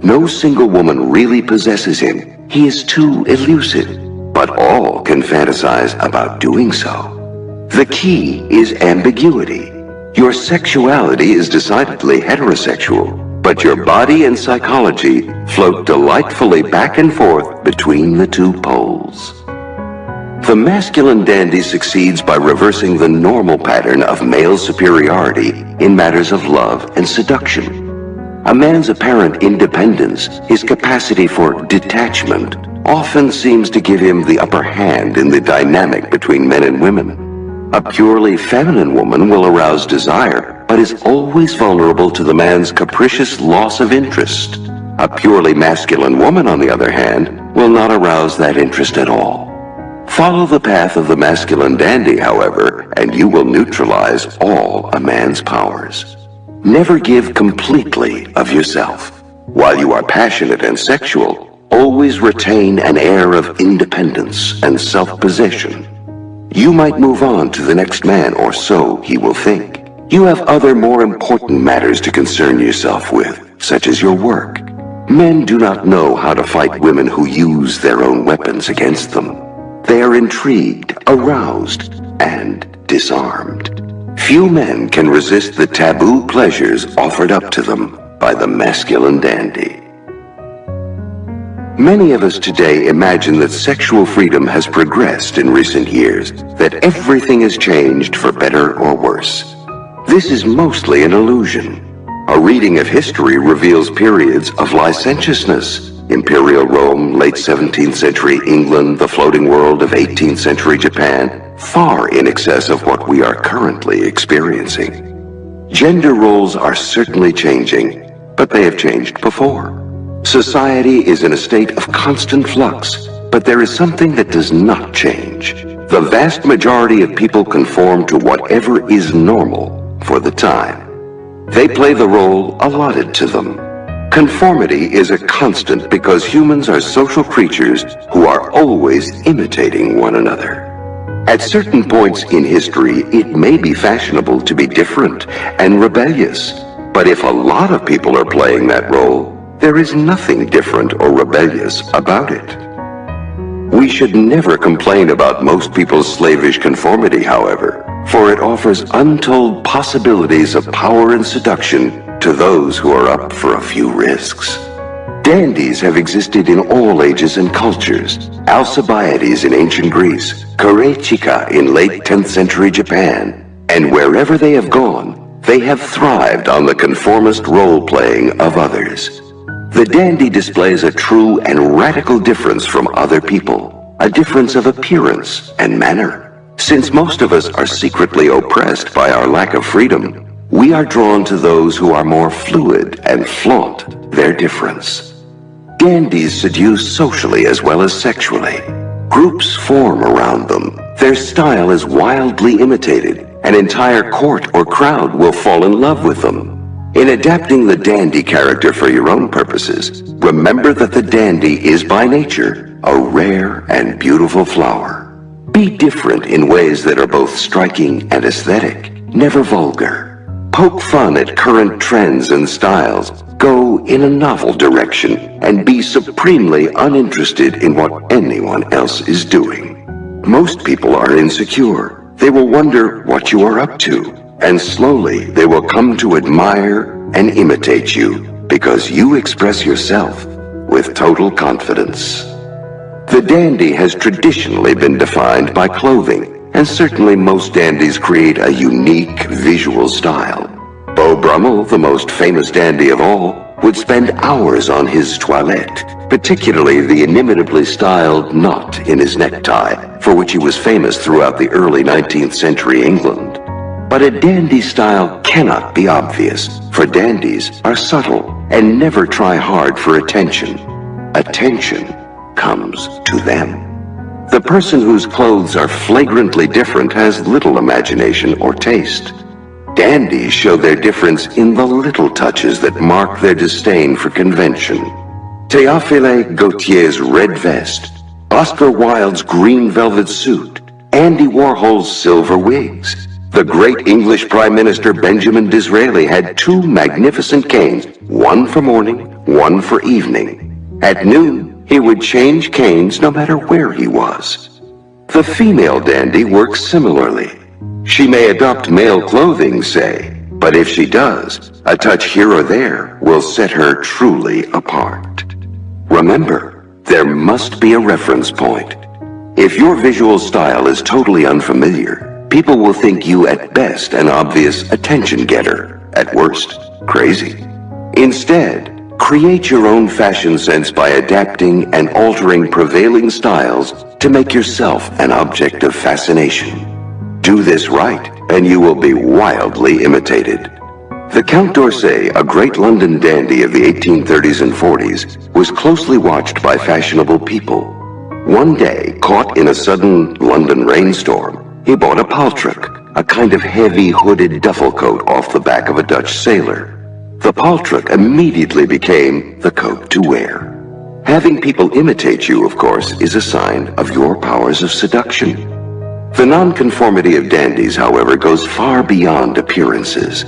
B: No single woman really possesses him. He is too elusive, but all can fantasize about doing so. The key is ambiguity. Your sexuality is decidedly heterosexual, but your body and psychology float delightfully back and forth between the two poles. The masculine dandy succeeds by reversing the normal pattern of male superiority in matters of love and seduction. A man's apparent independence, his capacity for detachment, often seems to give him the upper hand in the dynamic between men and women. A purely feminine woman will arouse desire, but is always vulnerable to the man's capricious loss of interest. A purely masculine woman, on the other hand, will not arouse that interest at all. Follow the path of the masculine dandy, however, and you will neutralize all a man's powers. Never give completely of yourself. While you are passionate and sexual, always retain an air of independence and self-possession. You might move on to the next man, or so he will think. You have other more important matters to concern yourself with, such as your work. Men do not know how to fight women who use their own weapons against them. They are intrigued, aroused, and disarmed. Few men can resist the taboo pleasures offered up to them by the masculine dandy. Many of us today imagine that sexual freedom has progressed in recent years, that everything has changed for better or worse. This is mostly an illusion. A reading of history reveals periods of licentiousness. Imperial Rome, late 17th century England, the floating world of 18th century Japan, far in excess of what we are currently experiencing. Gender roles are certainly changing, but they have changed before. Society is in a state of constant flux, but there is something that does not change. The vast majority of people conform to whatever is normal for the time. They play the role allotted to them. Conformity is a constant because humans are social creatures who are always imitating one another. At certain points in history, it may be fashionable to be different and rebellious, but if a lot of people are playing that role, there is nothing different or rebellious about it. We should never complain about most people's slavish conformity, however, for it offers untold possibilities of power and seduction to those who are up for a few risks. Dandies have existed in all ages and cultures. Alcibiades in ancient Greece, Korechika in late 10th century Japan, and wherever they have gone, they have thrived on the conformist role-playing of others. The dandy displays a true and radical difference from other people, a difference of appearance and manner. Since most of us are secretly oppressed by our lack of freedom, we are drawn to those who are more fluid and flaunt their difference. Dandies seduce socially as well as sexually. Groups form around them. Their style is wildly imitated. An entire court or crowd will fall in love with them. In adapting the dandy character for your own purposes, remember that the dandy is by nature a rare and beautiful flower. Be different in ways that are both striking and aesthetic, never vulgar. Poke fun at current trends and styles, go in a novel direction, and be supremely uninterested in what anyone else is doing. Most people are insecure. They will wonder what you are up to, and slowly they will come to admire and imitate you because you express yourself with total confidence. The dandy has traditionally been defined by clothing, and certainly most dandies create a unique visual style. Beau Brummel, the most famous dandy of all, would spend hours on his toilette, particularly the inimitably styled knot in his necktie, for which he was famous throughout the early 19th century England. But a dandy style cannot be obvious, for dandies are subtle and never try hard for attention. Attention comes to them. The person whose clothes are flagrantly different has little imagination or taste. Dandies show their difference in the little touches that mark their disdain for convention. Théophile Gautier's red vest, Oscar Wilde's green velvet suit, Andy Warhol's silver wigs. The great English Prime Minister Benjamin Disraeli had two magnificent canes, one for morning, one for evening. At noon, he would change canes no matter where he was. The female dandy works similarly. She may adopt male clothing, say, but if she does, a touch here or there will set her truly apart. Remember, there must be a reference point. If your visual style is totally unfamiliar, people will think you at best an obvious attention getter, at worst, crazy. Instead, create your own fashion sense by adapting and altering prevailing styles to make yourself an object of fascination. Do this right, and you will be wildly imitated. The Count d'Orsay, a great London dandy of the 1830s and 40s, was closely watched by fashionable people. One day, caught in a sudden London rainstorm, he bought a paltruck, a kind of heavy hooded duffel coat off the back of a Dutch sailor. The paltruck immediately became the coat to wear. Having people imitate you, of course, is a sign of your powers of seduction. The nonconformity of dandies, however, goes far beyond appearances.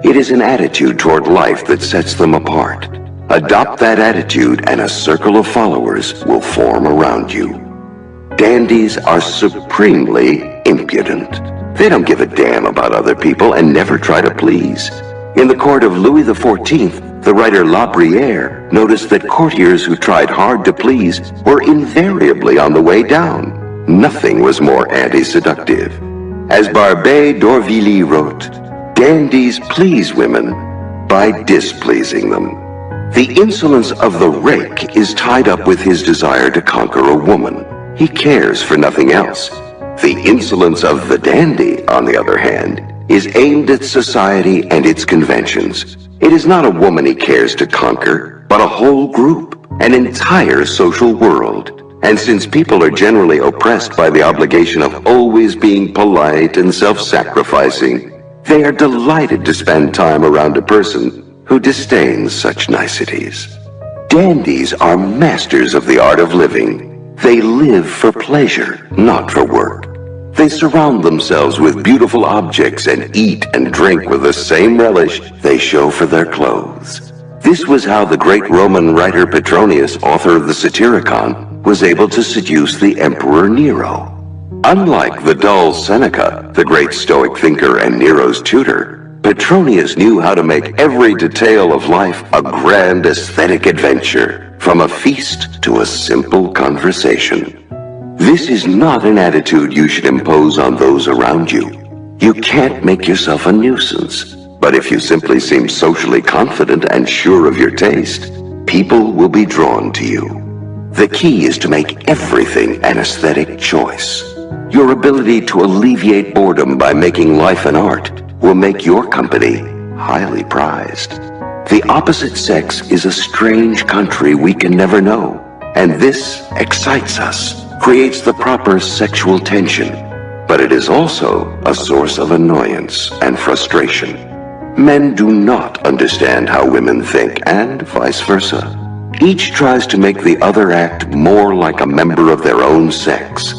B: It is an attitude toward life that sets them apart. Adopt that attitude and a circle of followers will form around you. Dandies are supremely impudent. They don't give a damn about other people and never try to please. In the court of Louis XIV, the writer La Bruyere noticed that courtiers who tried hard to please were invariably on the way down. Nothing was more anti-seductive. As Barbé d'Aurevilly wrote, dandies please women by displeasing them. The insolence of the rake is tied up with his desire to conquer a woman. He cares for nothing else. The insolence of the dandy, on the other hand, is aimed at society and its conventions. It is not a woman he cares to conquer, but a whole group, an entire social world. And since people are generally oppressed by the obligation of always being polite and self-sacrificing, they are delighted to spend time around a person who disdains such niceties. Dandies are masters of the art of living. They live for pleasure, not for work. They surround themselves with beautiful objects and eat and drink with the same relish they show for their clothes. This was how the great Roman writer Petronius, author of the Satyricon, was able to seduce the Emperor Nero. Unlike the dull Seneca, the great Stoic thinker and Nero's tutor, Petronius knew how to make every detail of life a grand aesthetic adventure, from a feast to a simple conversation. This is not an attitude you should impose on those around you. You can't make yourself a nuisance, but if you simply seem socially confident and sure of your taste, people will be drawn to you. The key is to make everything an aesthetic choice. Your ability to alleviate boredom by making life an art will make your company highly prized. The opposite sex is a strange country we can never know, and this excites us, creates the proper sexual tension, but it is also a source of annoyance and frustration. Men do not understand how women think, and vice versa. Each tries to make the other act more like a member of their own sex.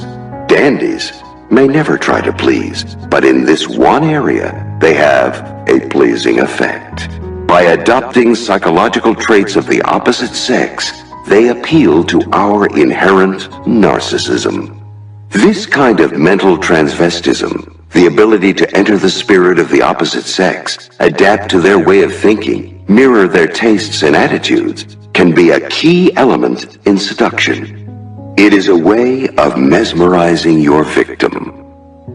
B: Dandies may never try to please, but in this one area, they have a pleasing effect. By adopting psychological traits of the opposite sex, they appeal to our inherent narcissism. This kind of mental transvestism, the ability to enter the spirit of the opposite sex, adapt to their way of thinking, mirror their tastes and attitudes, can be a key element in seduction. It is a way of mesmerizing your victim.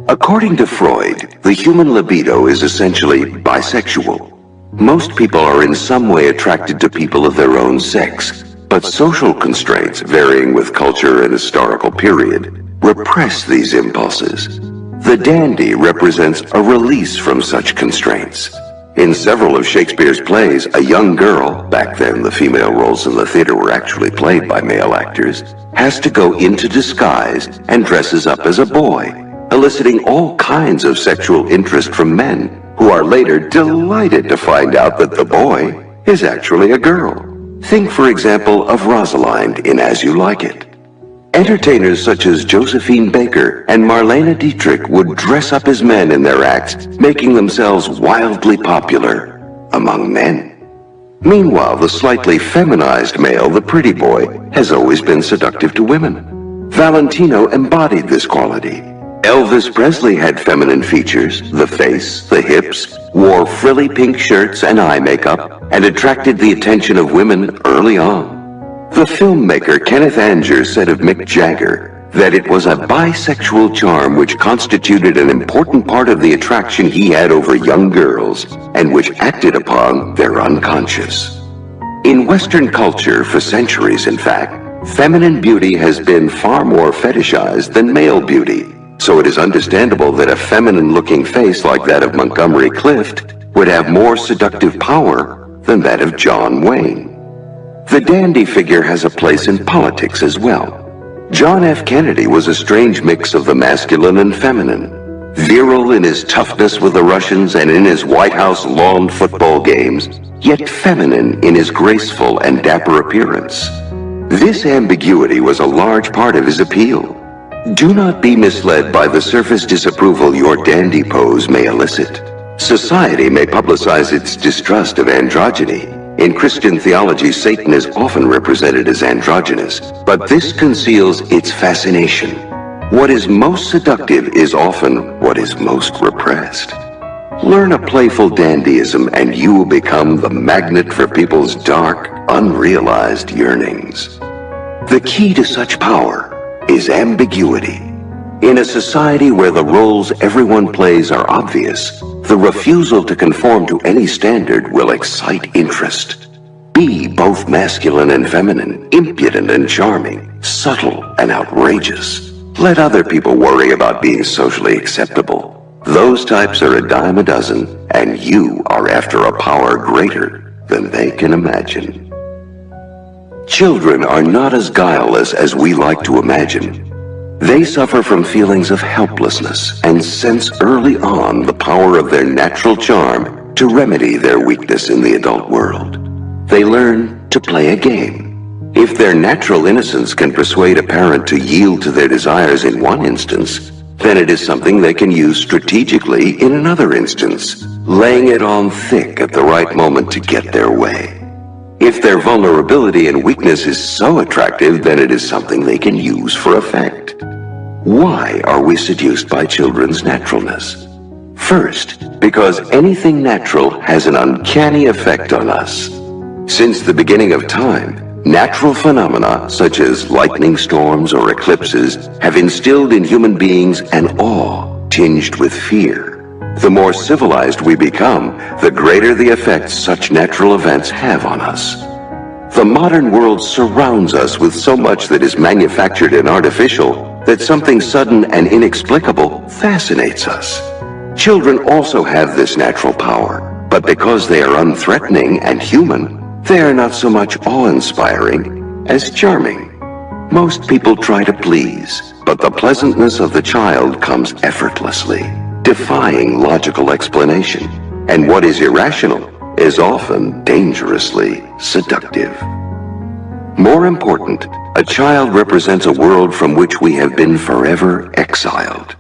B: According to Freud, the human libido is essentially bisexual. Most people are in some way attracted to people of their own sex, but social constraints, varying with culture and historical period, repress these impulses. The dandy represents a release from such constraints. In several of Shakespeare's plays, a young girl, back then the female roles in the theater were actually played by male actors, has to go into disguise and dresses up as a boy, eliciting all kinds of sexual interest from men, who are later delighted to find out that the boy is actually a girl. Think, for example, of Rosalind in As You Like It. Entertainers such as Josephine Baker and Marlene Dietrich would dress up as men in their acts, making themselves wildly popular among men. Meanwhile, the slightly feminized male, the pretty boy, has always been seductive to women. Valentino embodied this quality. Elvis Presley had feminine features, the face, the hips, wore frilly pink shirts and eye makeup, and attracted the attention of women early on. The filmmaker Kenneth Anger said of Mick Jagger that it was a bisexual charm which constituted an important part of the attraction he had over young girls, and which acted upon their unconscious. In Western culture, for centuries in fact, feminine beauty has been far more fetishized than male beauty. So it is understandable that a feminine-looking face like that of Montgomery Clift would have more seductive power than that of John Wayne. The dandy figure has a place in politics as well. John F. Kennedy was a strange mix of the masculine and feminine, virile in his toughness with the Russians and in his White House lawn football games, yet feminine in his graceful and dapper appearance. This ambiguity was a large part of his appeal. Do not be misled by the surface disapproval your dandy pose may elicit. Society may publicize its distrust of androgyny. In Christian theology, Satan is often represented as androgynous, but this conceals its fascination. What is most seductive is often what is most repressed. Learn a playful dandyism and you will become the magnet for people's dark, unrealized yearnings. The key to such power is ambiguity. In a society where the roles everyone plays are obvious, the refusal to conform to any standard will excite interest. Be both masculine and feminine, impudent and charming, subtle and outrageous. Let other people worry about being socially acceptable. Those types are a dime a dozen, and you are after a power greater than they can imagine. Children are not as guileless as we like to imagine. They suffer from feelings of helplessness and sense early on the power of their natural charm to remedy their weakness in the adult world. They learn to play a game. If their natural innocence can persuade a parent to yield to their desires in one instance, then it is something they can use strategically in another instance, laying it on thick at the right moment to get their way. If their vulnerability and weakness is so attractive, then it is something they can use for effect. Why are we seduced by children's naturalness? First, because anything natural has an uncanny effect on us. Since the beginning of time, natural phenomena such as lightning storms or eclipses have instilled in human beings an awe tinged with fear. The more civilized we become, the greater the effect such natural events have on us. The modern world surrounds us with so much that is manufactured and artificial that something sudden and inexplicable fascinates us. Children also have this natural power, but because they are unthreatening and human, they are not so much awe-inspiring as charming. Most people try to please, but the pleasantness of the child comes effortlessly, defying logical explanation, and what is irrational is often dangerously seductive. More important, a child represents a world from which we have been forever exiled.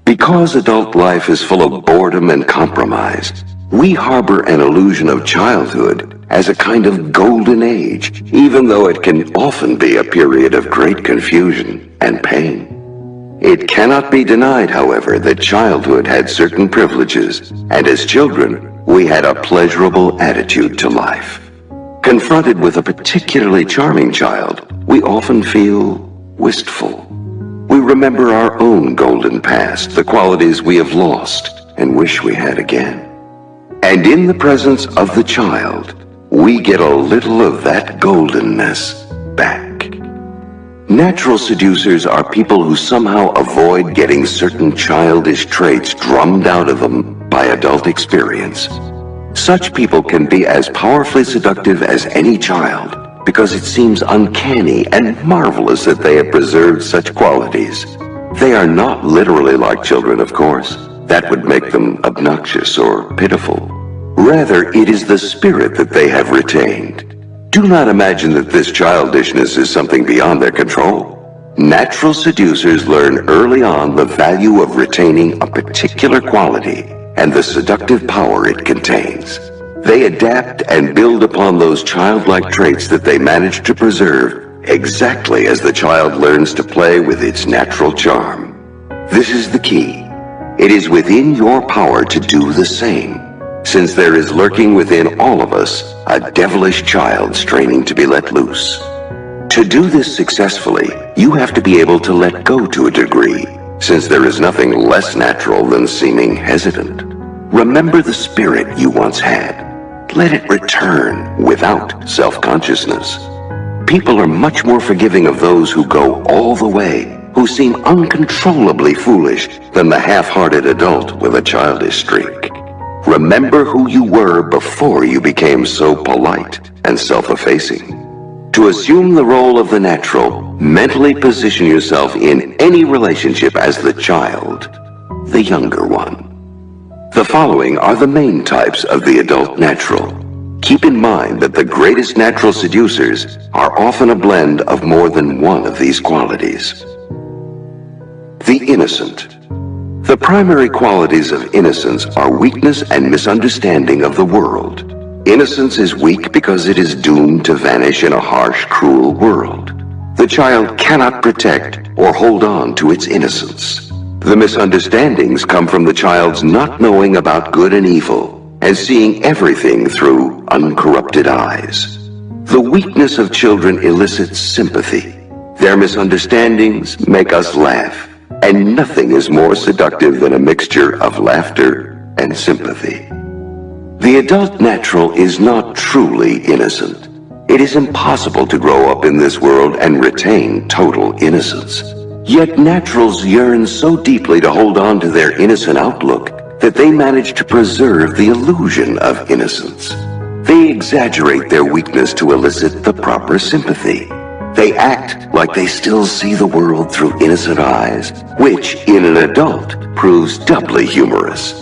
B: Because adult life is full of boredom and compromise, we harbor an illusion of childhood as a kind of golden age, even though it can often be a period of great confusion and pain. It cannot be denied, however, that childhood had certain privileges, and as children, we had a pleasurable attitude to life. Confronted with a particularly charming child, we often feel wistful. We remember our own golden past, the qualities we have lost and wish we had again. And in the presence of the child, we get a little of that goldenness back. Natural seducers are people who somehow avoid getting certain childish traits drummed out of them by adult experience. Such people can be as powerfully seductive as any child because it seems uncanny and marvelous that they have preserved such qualities. They are not literally like children, of course. That would make them obnoxious or pitiful. Rather, it is the spirit that they have retained. Do not imagine that this childishness is something beyond their control. Natural seducers learn early on the value of retaining a particular quality and the seductive power it contains. They adapt and build upon those childlike traits that they manage to preserve exactly as the child learns to play with its natural charm. This is the key. It is within your power to do the same, since there is lurking within all of us a devilish child straining to be let loose. To do this successfully, you have to be able to let go to a degree, since there is nothing less natural than seeming hesitant. Remember the spirit you once had. Let it return without self-consciousness. People are much more forgiving of those who go all the way, who seem uncontrollably foolish, than the half-hearted adult with a childish streak. Remember who you were before you became so polite and self-effacing. To assume the role of the natural, mentally position yourself in any relationship as the child, the younger one. The following are the main types of the adult natural. Keep in mind that the greatest natural seducers are often a blend of more than one of these qualities. The innocent. The primary qualities of innocence are weakness and misunderstanding of the world. Innocence is weak because it is doomed to vanish in a harsh, cruel world. The child cannot protect or hold on to its innocence. The misunderstandings come from the child's not knowing about good and evil and seeing everything through uncorrupted eyes. The weakness of children elicits sympathy. Their misunderstandings make us laugh, and nothing is more seductive than a mixture of laughter and sympathy. The adult natural is not truly innocent. It is impossible to grow up in this world and retain total innocence. Yet naturals yearn so deeply to hold on to their innocent outlook that they manage to preserve the illusion of innocence. They exaggerate their weakness to elicit the proper sympathy. They act like they still see the world through innocent eyes, which, in an adult, proves doubly humorous.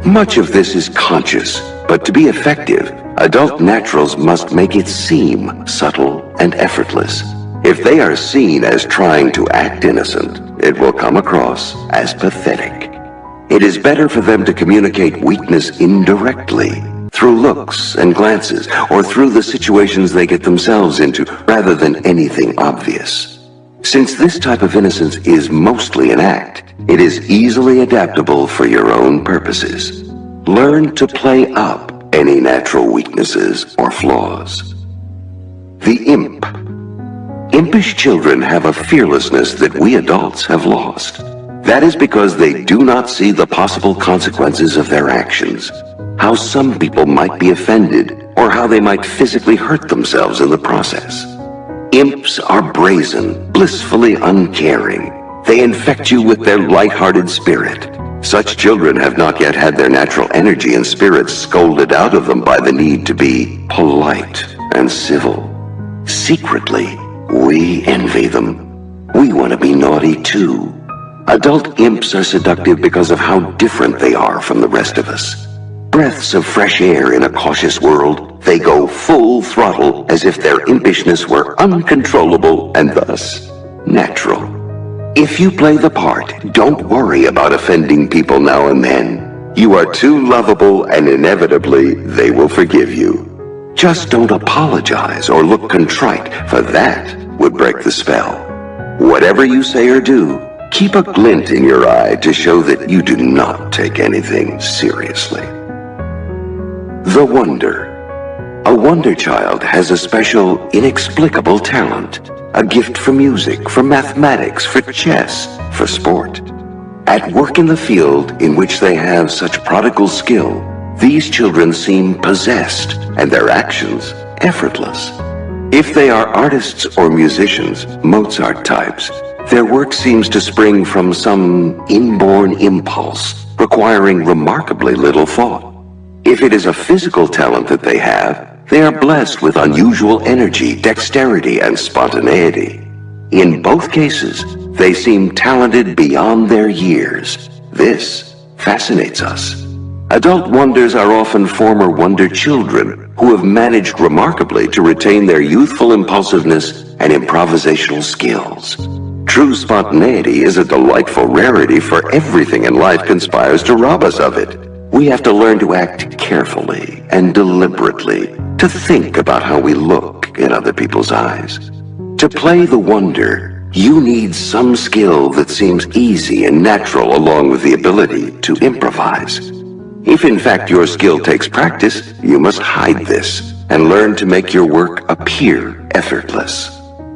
B: Much of this is conscious, but to be effective, adult naturals must make it seem subtle and effortless. If they are seen as trying to act innocent, it will come across as pathetic. It is better for them to communicate weakness indirectly, through looks and glances, or through the situations they get themselves into, rather than anything obvious. Since this type of innocence is mostly an act, it is easily adaptable for your own purposes. Learn to play up any natural weaknesses or flaws. The imp. Impish children have a fearlessness that we adults have lost. That is because they do not see the possible consequences of their actions, how some people might be offended, or how they might physically hurt themselves in the process. Imps are brazen, blissfully uncaring. They infect you with their light-hearted spirit. Such children have not yet had their natural energy and spirit scolded out of them by the need to be polite and civil. Secretly, we envy them. We want to be naughty too. Adult imps are seductive because of how different they are from the rest of us. Breaths of fresh air in a cautious world, they go full throttle as if their impishness were uncontrollable and thus natural. If you play the part, don't worry about offending people now and then. You are too lovable and inevitably they will forgive you. Just don't apologize or look contrite, for that would break the spell. Whatever you say or do, keep a glint in your eye to show that you do not take anything seriously. The wonder. A wonder child has a special, inexplicable talent. A gift for music, for mathematics, for chess, for sport. At work in the field in which they have such prodigal skill, these children seem possessed and their actions effortless. If they are artists or musicians, Mozart types, their work seems to spring from some inborn impulse, requiring remarkably little thought. If it is a physical talent that they have, they are blessed with unusual energy, dexterity, and spontaneity. In both cases, they seem talented beyond their years. This fascinates us. Adult wonders are often former wonder children who have managed remarkably to retain their youthful impulsiveness and improvisational skills. True spontaneity is a delightful rarity, for everything in life conspires to rob us of it. We have to learn to act carefully and deliberately, to think about how we look in other people's eyes. To play the wonder, you need some skill that seems easy and natural, along with the ability to improvise. If in fact your skill takes practice, you must hide this and learn to make your work appear effortless.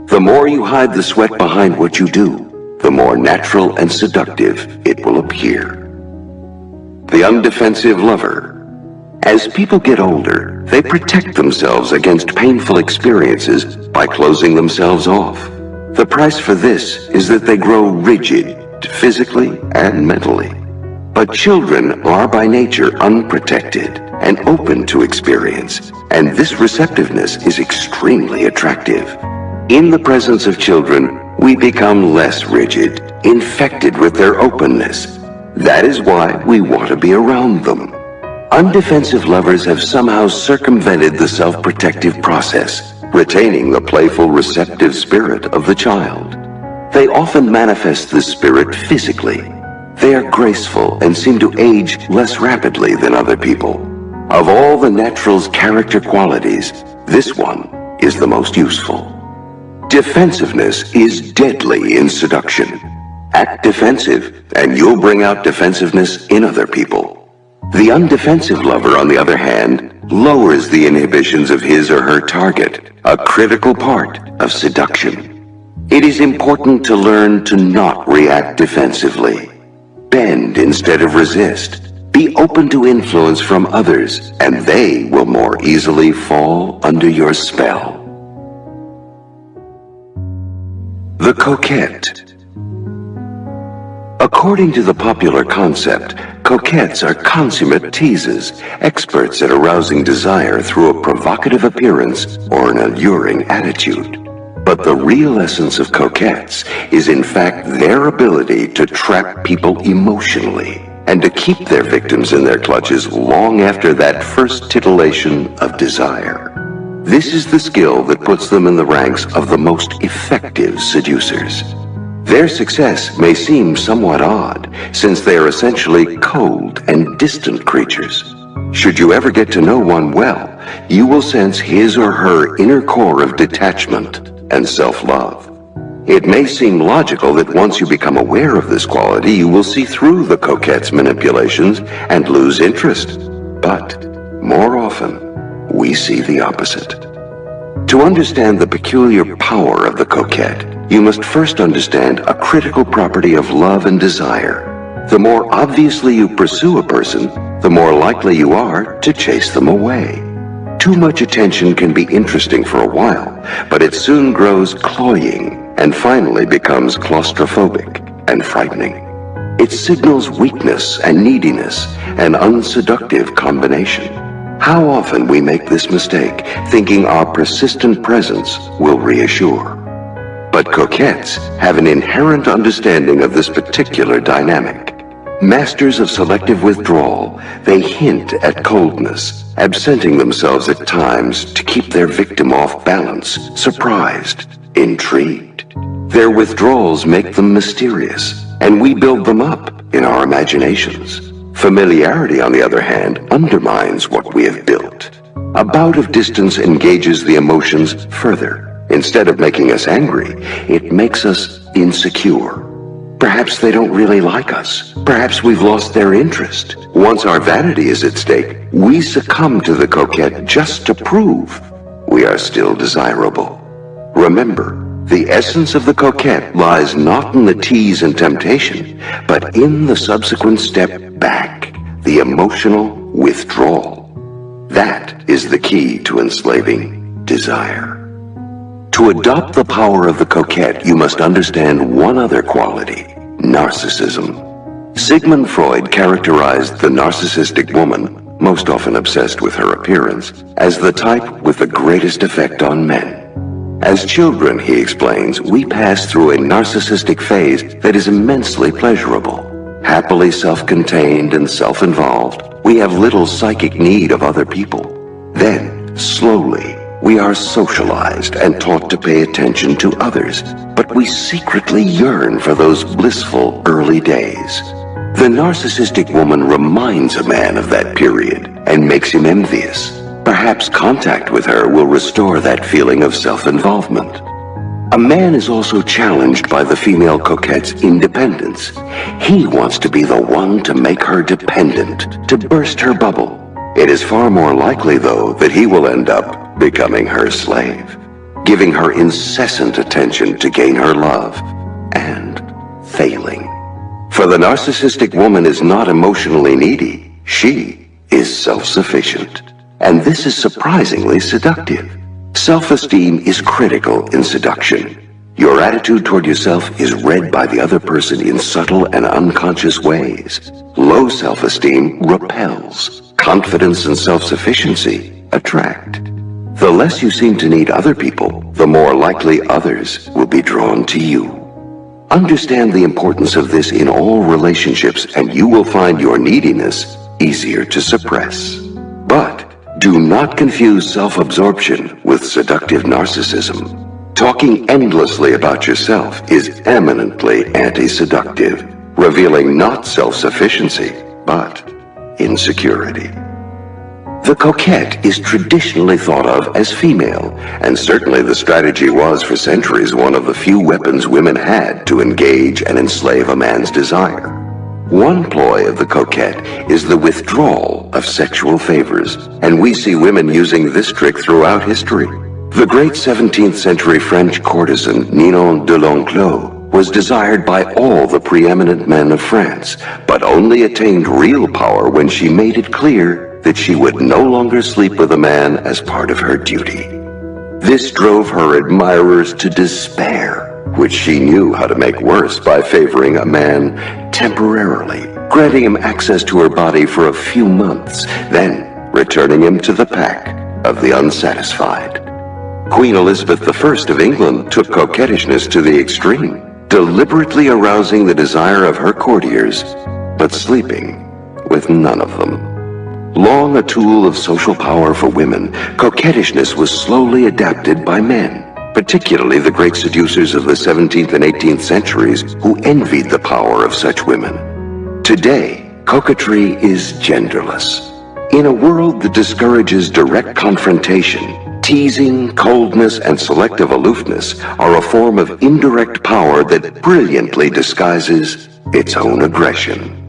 B: The more you hide the sweat behind what you do, the more natural and seductive it will appear. The undefensive lover. As people get older, they protect themselves against painful experiences by closing themselves off. The price for this is that they grow rigid, physically and mentally. But children are by nature unprotected. and open to experience, and this receptiveness is extremely attractive. In the presence of children, we become less rigid, infected with their openness. That is why we want to be around them. Undefensive lovers have somehow circumvented the self-protective process, retaining the playful, receptive spirit of the child. They often manifest this spirit physically. They are graceful and seem to age less rapidly than other people. Of all the natural's character qualities, this one is the most useful. Defensiveness is deadly in seduction. Act defensive, and you'll bring out defensiveness in other people. The undefensive lover, on the other hand, lowers the inhibitions of his or her target, a critical part of seduction. It is important to learn to not react defensively. Bend instead of resist. Be open to influence from others, and they will more easily fall under your spell. The coquette. According to the popular concept, coquettes are consummate teasers, experts at arousing desire through a provocative appearance or an alluring attitude. But the real essence of coquettes is in fact their ability to trap people emotionally and to keep their victims in their clutches long after that first titillation of desire. This is the skill that puts them in the ranks of the most effective seducers. Their success may seem somewhat odd, since they are essentially cold and distant creatures. Should you ever get to know one well, you will sense his or her inner core of detachment and self-love. It may seem logical that once you become aware of this quality, you will see through the coquette's manipulations and lose interest. But more often, we see the opposite. To understand the peculiar power of the coquette, you must first understand a critical property of love and desire. The more obviously you pursue a person, the more likely you are to chase them away. Too much attention can be interesting for a while, but it soon grows cloying and finally becomes claustrophobic and frightening. It signals weakness and neediness, an unseductive combination. How often we make this mistake, thinking our persistent presence will reassure. But coquettes have an inherent understanding of this particular dynamic. Masters of selective withdrawal, they hint at coldness, absenting themselves at times to keep their victim off balance, surprised, intrigued. Their withdrawals make them mysterious, and we build them up in our imaginations. Familiarity, on the other hand, undermines what we have built. A bout of distance engages the emotions further. Instead of making us angry, it makes us insecure. Perhaps they don't really like us. Perhaps we've lost their interest. Once our vanity is at stake, we succumb to the coquette just to prove we are still desirable. Remember, the essence of the coquette lies not in the tease and temptation, but in the subsequent step back, the emotional withdrawal. That is the key to enslaving desire. To adopt the power of the coquette, you must understand one other quality: narcissism. Sigmund Freud characterized the narcissistic woman, most often obsessed with her appearance, as the type with the greatest effect on men. As children, he explains, we pass through a narcissistic phase that is immensely pleasurable. Happily self-contained and self-involved, we have little psychic need of other people. Then, slowly, we are socialized and taught to pay attention to others, but we secretly yearn for those blissful early days. The narcissistic woman reminds a man of that period and makes him envious. Perhaps contact with her will restore that feeling of self-involvement. A man is also challenged by the female coquette's independence. He wants to be the one to make her dependent, to burst her bubble. It is far more likely, though, that he will end up becoming her slave, giving her incessant attention to gain her love, and failing. For the narcissistic woman is not emotionally needy. She is self-sufficient. And this is surprisingly seductive. Self-esteem is critical in seduction. Your attitude toward yourself is read by the other person in subtle and unconscious ways. Low self-esteem repels, confidence and self-sufficiency attract. The less you seem to need other people, the more likely others will be drawn to you. Understand the importance of this in all relationships, and you will find your neediness easier to suppress. But do not confuse self-absorption with seductive narcissism. Talking endlessly about yourself is eminently anti-seductive, revealing not self-sufficiency, but insecurity. The coquette is traditionally thought of as female, and certainly the strategy was for centuries one of the few weapons women had to engage and enslave a man's desire. One ploy of the coquette is the withdrawal of sexual favors, and we see women using this trick throughout history. The great 17th century French courtesan Ninon de L'Enclos was desired by all the preeminent men of France, but only attained real power when she made it clear that she would no longer sleep with a man as part of her duty. This drove her admirers to despair, which she knew how to make worse by favoring a man temporarily, granting him access to her body for a few months, then returning him to the pack of the unsatisfied. Queen Elizabeth I of England took coquettishness to the extreme, deliberately arousing the desire of her courtiers, but sleeping with none of them. Long a tool of social power for women, coquettishness was slowly adapted by men, particularly the great seducers of the 17th and 18th centuries who envied the power of such women. Today, coquetry is genderless. In a world that discourages direct confrontation, teasing, coldness, and selective aloofness are a form of indirect power that brilliantly disguises its own aggression.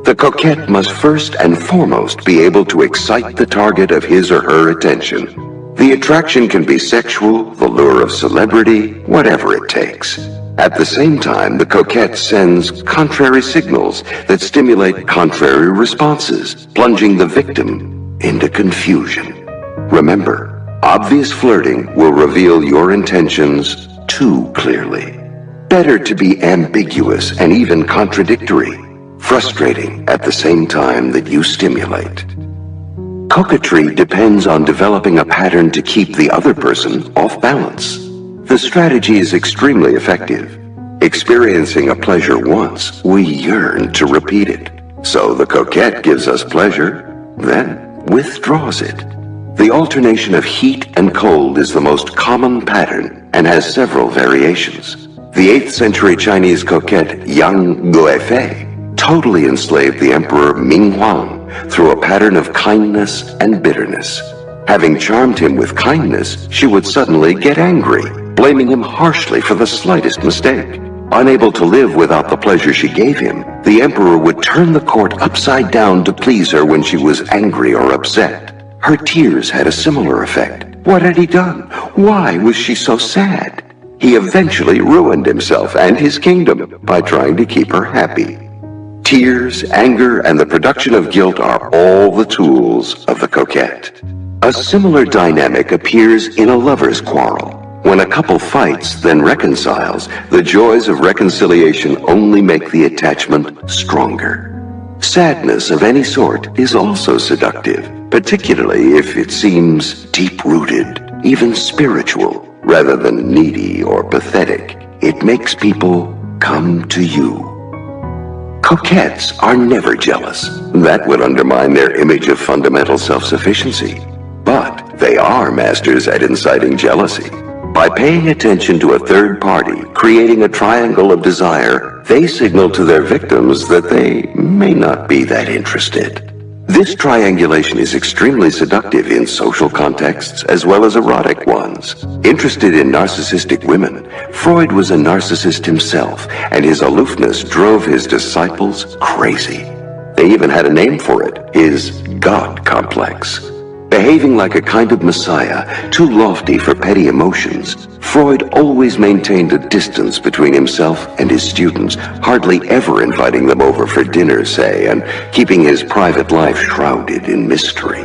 B: The coquette must first and foremost be able to excite the target of his or her attention. The attraction can be sexual, the lure of celebrity, whatever it takes. At the same time, the coquette sends contrary signals that stimulate contrary responses, plunging the victim into confusion. Remember, obvious flirting will reveal your intentions too clearly. Better to be ambiguous and even contradictory, frustrating at the same time that you stimulate. Coquetry depends on developing a pattern to keep the other person off balance. The strategy is extremely effective. Experiencing a pleasure once, we yearn to repeat it. So the coquette gives us pleasure, then withdraws it. The alternation of heat and cold is the most common pattern and has several variations. The 8th century Chinese coquette Yang Guifei totally enslaved the Emperor Ming Huang through a pattern of kindness and bitterness. Having charmed him with kindness, she would suddenly get angry, blaming him harshly for the slightest mistake. Unable to live without the pleasure she gave him, the emperor would turn the court upside down to please her when she was angry or upset. Her tears had a similar effect. What had he done? Why was she so sad? He eventually ruined himself and his kingdom by trying to keep her happy. Tears, anger, and the production of guilt are all the tools of the coquette. A similar dynamic appears in a lover's quarrel. When a couple fights, then reconciles, the joys of reconciliation only make the attachment stronger. Sadness of any sort is also seductive, particularly if it seems deep-rooted, even spiritual, rather than needy or pathetic. It makes people come to you. Coquettes are never jealous. That would undermine their image of fundamental self-sufficiency. But they are masters at inciting jealousy. By paying attention to a third party, creating a triangle of desire, they signal to their victims that they may not be that interested. This triangulation is extremely seductive in social contexts as well as erotic ones. Interested in narcissistic women, Freud was a narcissist himself, and his aloofness drove his disciples crazy. They even had a name for it, his God complex. Behaving like a kind of messiah, too lofty for petty emotions, Freud always maintained a distance between himself and his students, hardly ever inviting them over for dinner, say, and keeping his private life shrouded in mystery.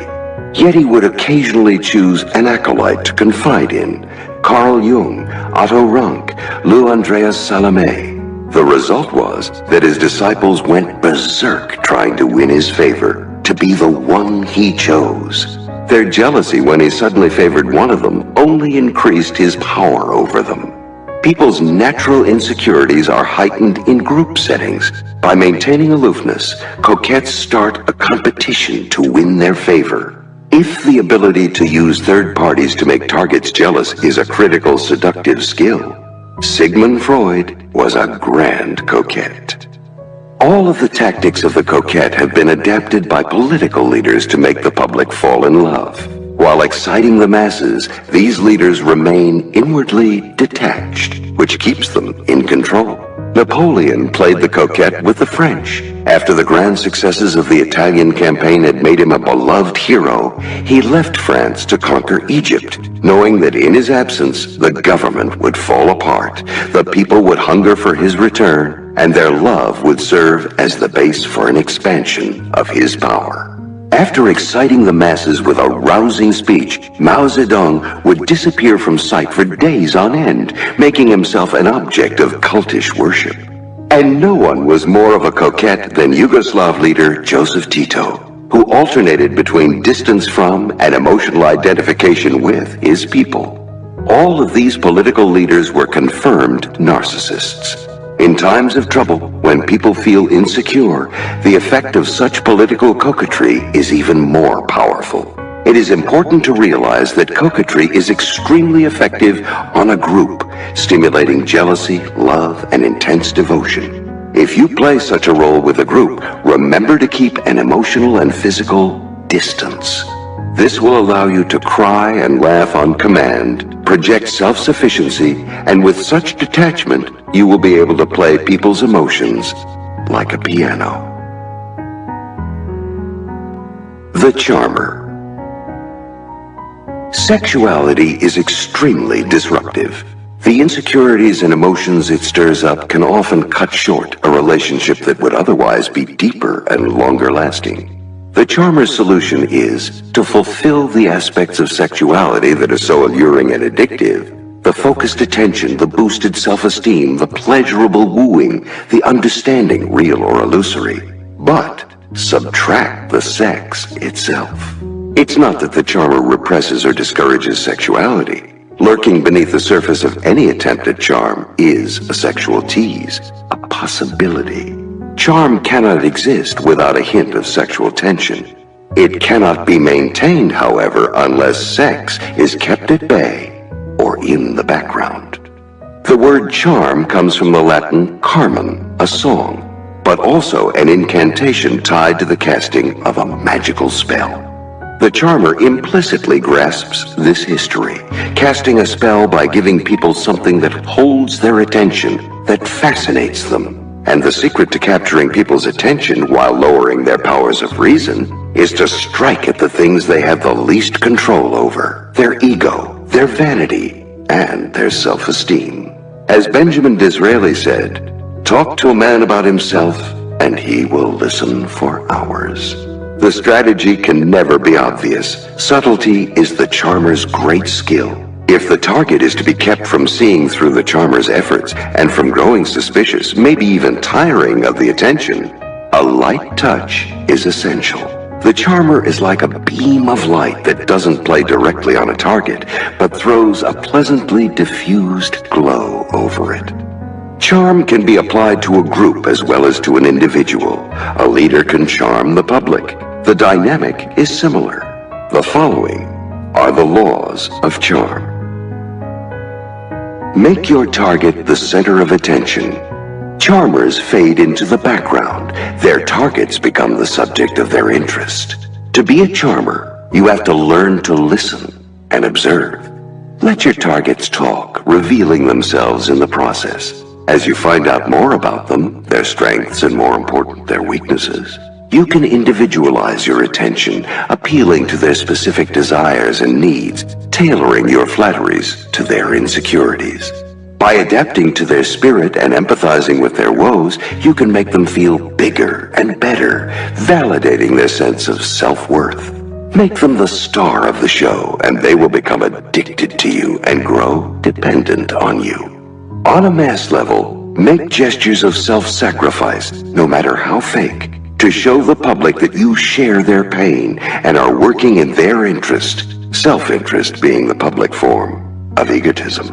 B: Yet he would occasionally choose an acolyte to confide in: Carl Jung, Otto Rank, Lou Andreas Salome. The result was that his disciples went berserk trying to win his favor, to be the one he chose. Their jealousy when he suddenly favored one of them only increased his power over them. People's natural insecurities are heightened in group settings. By maintaining aloofness, coquettes start a competition to win their favor. If the ability to use third parties to make targets jealous is a critical seductive skill, Sigmund Freud was a grand coquette. All of the tactics of the coquette have been adapted by political leaders to make the public fall in love. While exciting the masses, these leaders remain inwardly detached, which keeps them in control. Napoleon played the coquette with the French. After the grand successes of the Italian campaign had made him a beloved hero, he left France to conquer Egypt, knowing that in his absence, the government would fall apart, the people would hunger for his return, and their love would serve as the base for an expansion of his power. After exciting the masses with a rousing speech, Mao Zedong would disappear from sight for days on end, making himself an object of cultish worship. And no one was more of a coquette than Yugoslav leader Joseph Tito, who alternated between distance from and emotional identification with his people. All of these political leaders were confirmed narcissists. In times of trouble, when people feel insecure, the effect of such political coquetry is even more powerful. It is important to realize that coquetry is extremely effective on a group, stimulating jealousy, love, and intense devotion. If you play such a role with a group, remember to keep an emotional and physical distance. This will allow you to cry and laugh on command, project self-sufficiency, and with such detachment, you will be able to play people's emotions like a piano. The Charmer. Sexuality is extremely disruptive. The insecurities and emotions it stirs up can often cut short a relationship that would otherwise be deeper and longer lasting. The charmer's solution is to fulfill the aspects of sexuality that are so alluring and addictive. The focused attention, the boosted self-esteem, the pleasurable wooing, the understanding, real or illusory. But subtract the sex itself. It's not that the charmer represses or discourages sexuality. Lurking beneath the surface of any attempt at charm is a sexual tease, a possibility. Charm cannot exist without a hint of sexual tension. It cannot be maintained, however, unless sex is kept at bay or in the background. The word charm comes from the Latin carmen, a song, but also an incantation tied to the casting of a magical spell. The charmer implicitly grasps this history, casting a spell by giving people something that holds their attention, that fascinates them. And the secret to capturing people's attention while lowering their powers of reason is to strike at the things they have the least control over: their ego, their vanity, and their self-esteem. As Benjamin Disraeli said, "Talk to a man about himself, and he will listen for hours." The strategy can never be obvious. Subtlety is the charmer's great skill. If the target is to be kept from seeing through the charmer's efforts and from growing suspicious, maybe even tiring of the attention, a light touch is essential. The charmer is like a beam of light that doesn't play directly on a target, but throws a pleasantly diffused glow over it. Charm can be applied to a group as well as to an individual. A leader can charm the public. The dynamic is similar. The following are the laws of charm. Make your target the center of attention. Charmers fade into the background. Their targets become the subject of their interest. To be a charmer, you have to learn to listen and observe. Let your targets talk, revealing themselves in the process. As you find out more about them, their strengths and, more important, their weaknesses, you can individualize your attention, appealing to their specific desires and needs, tailoring your flatteries to their insecurities. By adapting to their spirit and empathizing with their woes, you can make them feel bigger and better, validating their sense of self-worth. Make them the star of the show, and they will become addicted to you and grow dependent on you. On a mass level, make gestures of self-sacrifice, no matter how fake, to show the public that you share their pain and are working in their interest, self-interest being the public form of egotism.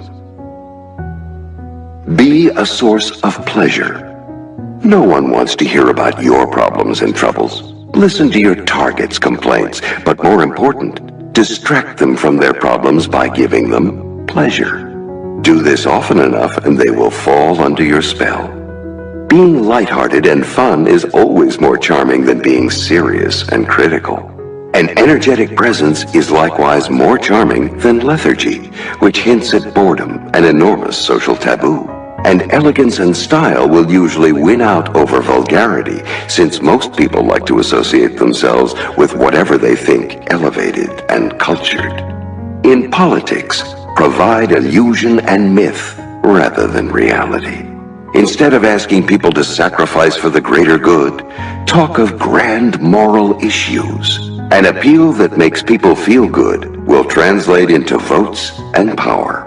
B: Be a source of pleasure. No one wants to hear about your problems and troubles. Listen to your target's complaints, but more important, distract them from their problems by giving them pleasure. Do this often enough and they will fall under your spell. Being lighthearted and fun is always more charming than being serious and critical. An energetic presence is likewise more charming than lethargy, which hints at boredom, an enormous social taboo. And elegance and style will usually win out over vulgarity, since most people like to associate themselves with whatever they think elevated and cultured. In politics, provide illusion and myth rather than reality. Instead of asking people to sacrifice for the greater good, talk of grand moral issues. An appeal that makes people feel good will translate into votes and power.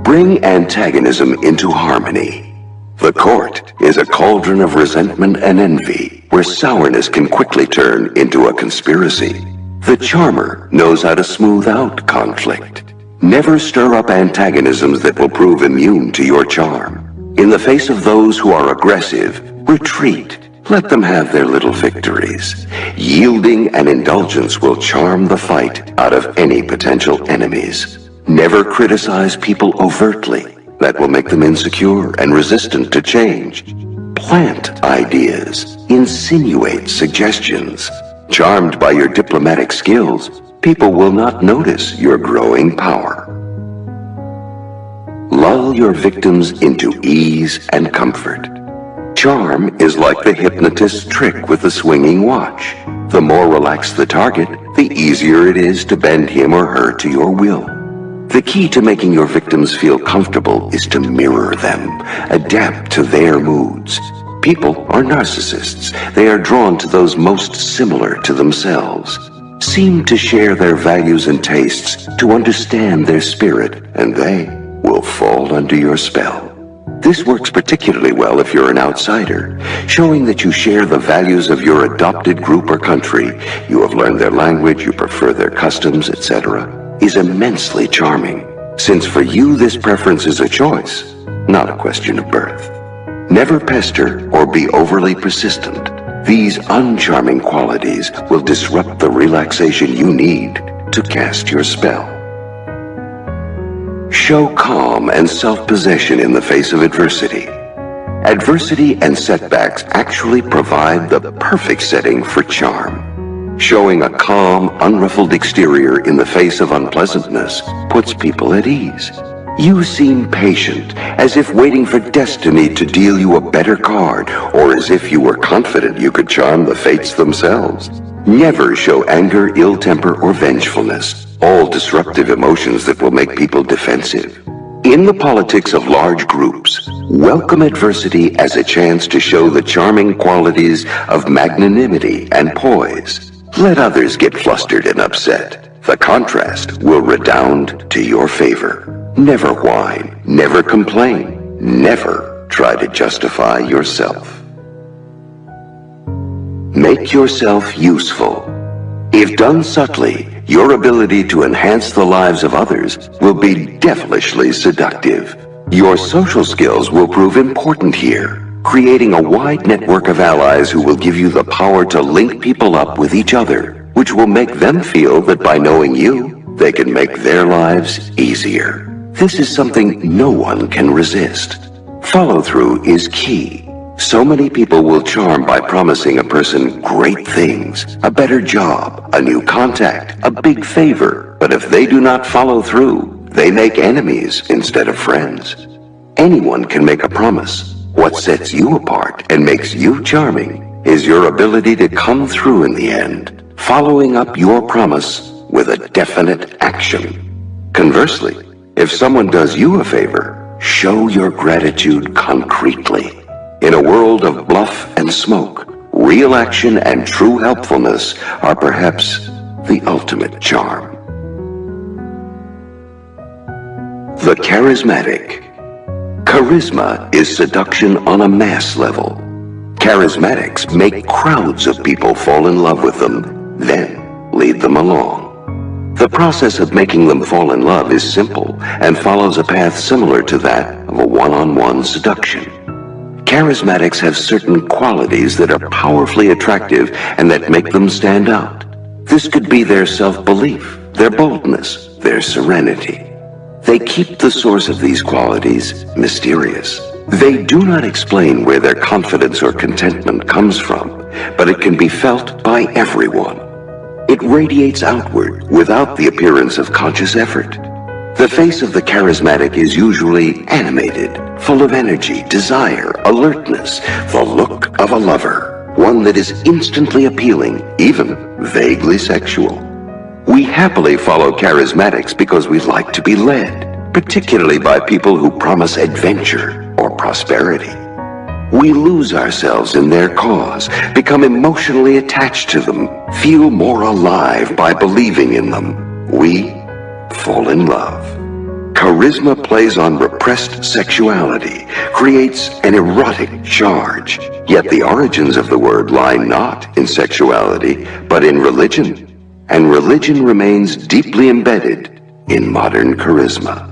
B: Bring antagonism into harmony. The court is a cauldron of resentment and envy, where sourness can quickly turn into a conspiracy. The charmer knows how to smooth out conflict. Never stir up antagonisms that will prove immune to your charm. In the face of those who are aggressive, retreat. Let them have their little victories. Yielding and indulgence will charm the fight out of any potential enemies. Never criticize people overtly. That will make them insecure and resistant to change. Plant ideas. Insinuate suggestions. Charmed by your diplomatic skills, people will not notice your growing power. Lull your victims into ease and comfort. Charm is like the hypnotist's trick with the swinging watch. The more relaxed the target, the easier it is to bend him or her to your will. The key to making your victims feel comfortable is to mirror them, adapt to their moods. People are narcissists. They are drawn to those most similar to themselves. Seem to share their values and tastes, to understand their spirit, and they will fall under your spell. This works particularly well if you're an outsider. Showing that you share the values of your adopted group or country, you have learned their language, you prefer their customs, etc., is immensely charming, since for you this preference is a choice, not a question of birth. Never pester or be overly persistent. These uncharming qualities will disrupt the relaxation you need to cast your spell. Show calm and self-possession in the face of adversity. Adversity and setbacks actually provide the perfect setting for charm. Showing a calm, unruffled exterior in the face of unpleasantness puts people at ease. You seem patient, as if waiting for destiny to deal you a better card, or as if you were confident you could charm the fates themselves. Never show anger, ill temper, or vengefulness, all disruptive emotions that will make people defensive. In the politics of large groups, welcome adversity as a chance to show the charming qualities of magnanimity and poise. Let others get flustered and upset. The contrast will redound to your favor. Never whine, never complain, never try to justify yourself. Make yourself useful. If done subtly, your ability to enhance the lives of others will be devilishly seductive. Your social skills will prove important here, creating a wide network of allies who will give you the power to link people up with each other, which will make them feel that by knowing you, they can make their lives easier. This is something no one can resist. Follow-through is key. So many people will charm by promising a person great things, a better job, a new contact, a big favor. But if they do not follow through, they make enemies instead of friends. Anyone can make a promise. What sets you apart and makes you charming is your ability to come through in the end, following up your promise with a definite action. Conversely, if someone does you a favor, show your gratitude concretely. In a world of bluff and smoke, real action and true helpfulness are perhaps the ultimate charm. The charismatic. Charisma is seduction on a mass level. Charismatics make crowds of people fall in love with them, then lead them along. The process of making them fall in love is simple and follows a path similar to that of a one-on-one seduction. Charismatics have certain qualities that are powerfully attractive and that make them stand out. This could be their self-belief, their boldness, their serenity. They keep the source of these qualities mysterious. They do not explain where their confidence or contentment comes from, but it can be felt by everyone. It radiates outward without the appearance of conscious effort. The face of the charismatic is usually animated, full of energy, desire, alertness, the look of a lover, one that is instantly appealing, even vaguely sexual. We happily follow charismatics because we like to be led, particularly by people who promise adventure or prosperity. We lose ourselves in their cause, become emotionally attached to them, feel more alive by believing in them. We fall in love. Charisma plays on repressed sexuality, creates an erotic charge, yet the origins of the word lie not in sexuality, but in religion, and religion remains deeply embedded in modern charisma.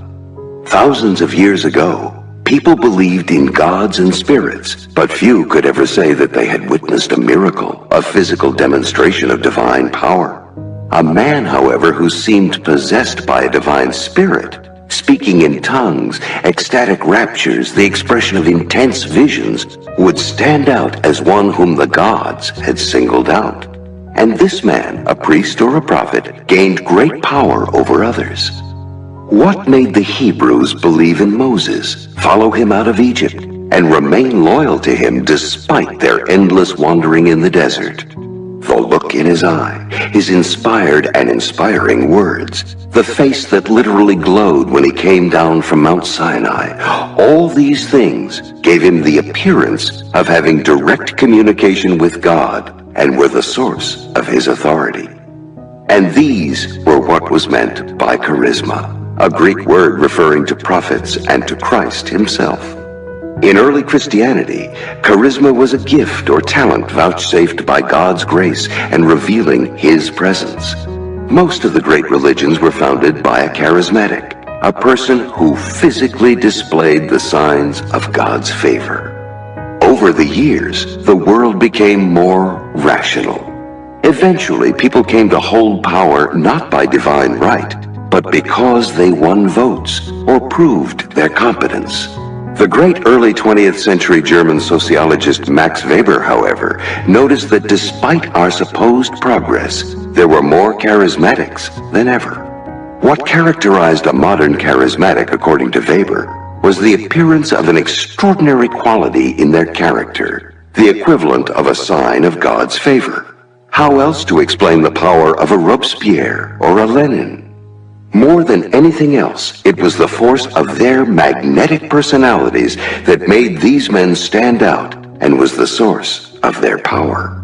B: Thousands of years ago, people believed in gods and spirits, but few could ever say that they had witnessed a miracle, a physical demonstration of divine power. A man, however, who seemed possessed by a divine spirit, speaking in tongues, ecstatic raptures, the expression of intense visions, would stand out as one whom the gods had singled out. And this man, a priest or a prophet, gained great power over others. What made the Hebrews believe in Moses, follow him out of Egypt, and remain loyal to him despite their endless wandering in the desert? The look in his eye, his inspired and inspiring words, the face that literally glowed when he came down from Mount Sinai, all these things gave him the appearance of having direct communication with God and were the source of his authority. And these were what was meant by charisma, a Greek word referring to prophets and to Christ himself. In early Christianity, charisma was a gift or talent vouchsafed by God's grace and revealing his presence. Most of the great religions were founded by a charismatic, a person who physically displayed the signs of God's favor. Over the years, the world became more rational. Eventually, people came to hold power not by divine right, but because they won votes or proved their competence. The great early 20th century German sociologist Max Weber, however, noticed that despite our supposed progress, there were more charismatics than ever. What characterized a modern charismatic, according to Weber, was the appearance of an extraordinary quality in their character, the equivalent of a sign of God's favor. How else to explain the power of a Robespierre or a Lenin? More than anything else, it was the force of their magnetic personalities that made these men stand out and was the source of their power.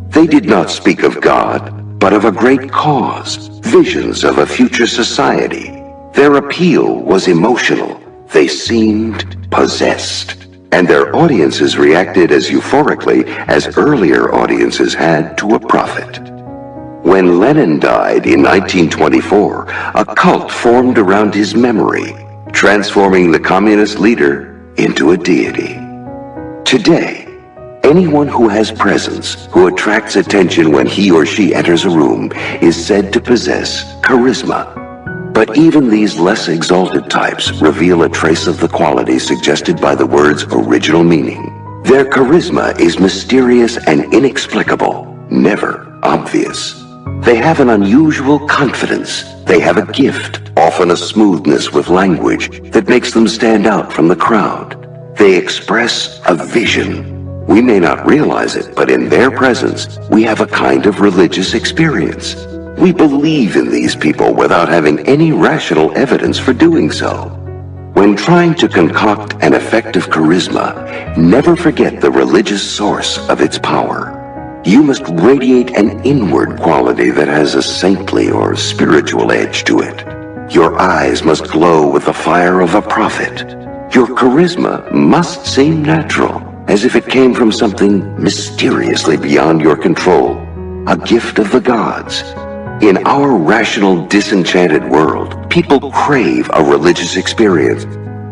B: They did not speak of God, but of a great cause, visions of a future society. Their appeal was emotional. They seemed possessed, and their audiences reacted as euphorically as earlier audiences had to a prophet. When Lenin died in 1924, a cult formed around his memory, transforming the communist leader into a deity. Today, anyone who has presence, who attracts attention when he or she enters a room, is said to possess charisma. But even these less exalted types reveal a trace of the quality suggested by the word's original meaning. Their charisma is mysterious and inexplicable, never obvious. They have an unusual confidence. They have a gift, often a smoothness with language, that makes them stand out from the crowd. They express a vision. We may not realize it, but in their presence, we have a kind of religious experience. We believe in these people without having any rational evidence for doing so. When trying to concoct an effective charisma, never forget the religious source of its power. You must radiate an inward quality that has a saintly or spiritual edge to it. Your eyes must glow with the fire of a prophet. Your charisma must seem natural, as if it came from something mysteriously beyond your control, a gift of the gods. In our rational, disenchanted world, people crave a religious experience,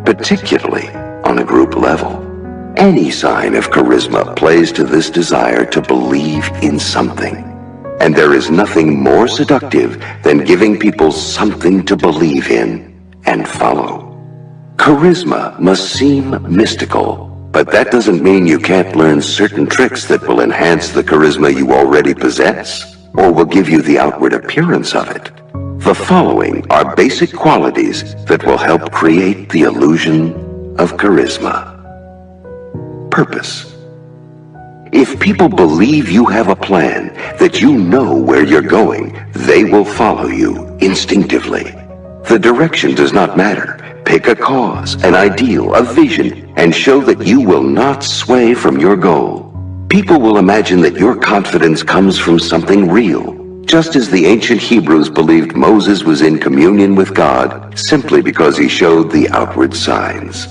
B: particularly on a group level. Any sign of charisma plays to this desire to believe in something. And there is nothing more seductive than giving people something to believe in and follow. Charisma must seem mystical, but that doesn't mean you can't learn certain tricks that will enhance the charisma you already possess, or will give you the outward appearance of it. The following are basic qualities that will help create the illusion of charisma. Purpose. If people believe you have a plan, that you know where you're going, they will follow you instinctively. The direction does not matter. Pick a cause, an ideal, a vision, and show that you will not sway from your goal. People will imagine that your confidence comes from something real, just as the ancient Hebrews believed Moses was in communion with God simply because he showed the outward signs.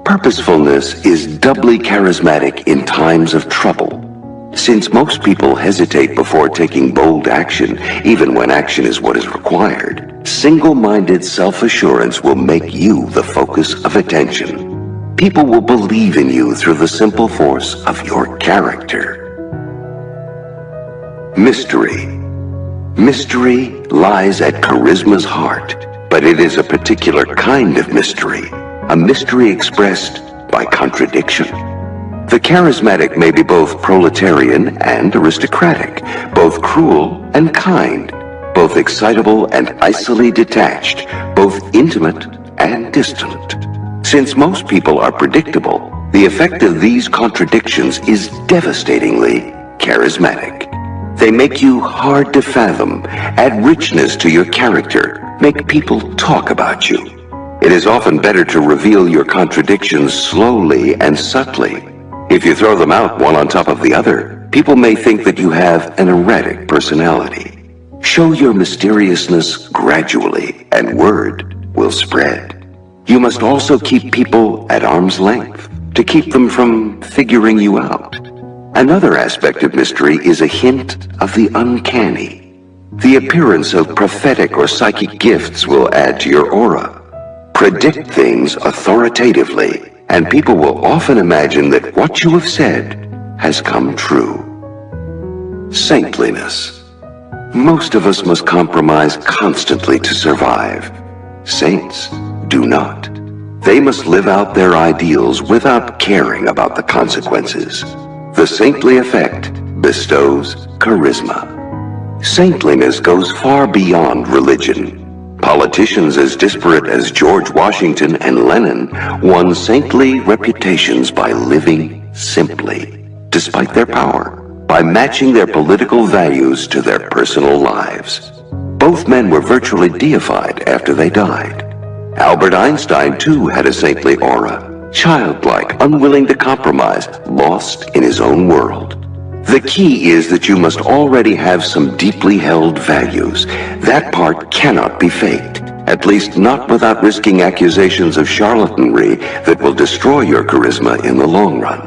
B: Purposefulness is doubly charismatic in times of trouble. Since most people hesitate before taking bold action, even when action is what is required, single-minded self-assurance will make you the focus of attention. People will believe in you through the simple force of your character. Mystery. Mystery lies at charisma's heart, but it is a particular kind of mystery, a mystery expressed by contradiction. The charismatic may be both proletarian and aristocratic, both cruel and kind, both excitable and icily detached, both intimate and distant. Since most people are predictable, the effect of these contradictions is devastatingly charismatic. They make you hard to fathom, add richness to your character, make people talk about you. It is often better to reveal your contradictions slowly and subtly. If you throw them out one on top of the other, people may think that you have an erratic personality. Show your mysteriousness gradually, and word will spread. You must also keep people at arm's length, to keep them from figuring you out. Another aspect of mystery is a hint of the uncanny. The appearance of prophetic or psychic gifts will add to your aura. Predict things authoritatively, and people will often imagine that what you have said has come true. Saintliness. Most of us must compromise constantly to survive. Saints do not. They must live out their ideals without caring about the consequences. The saintly effect bestows charisma. Saintliness goes far beyond religion. Politicians as disparate as George Washington and Lenin won saintly reputations by living simply, despite their power, by matching their political values to their personal lives. Both men were virtually deified after they died. Albert Einstein, too, had a saintly aura, childlike, unwilling to compromise, lost in his own world. The key is that you must already have some deeply held values. That part cannot be faked, at least not without risking accusations of charlatanry that will destroy your charisma in the long run.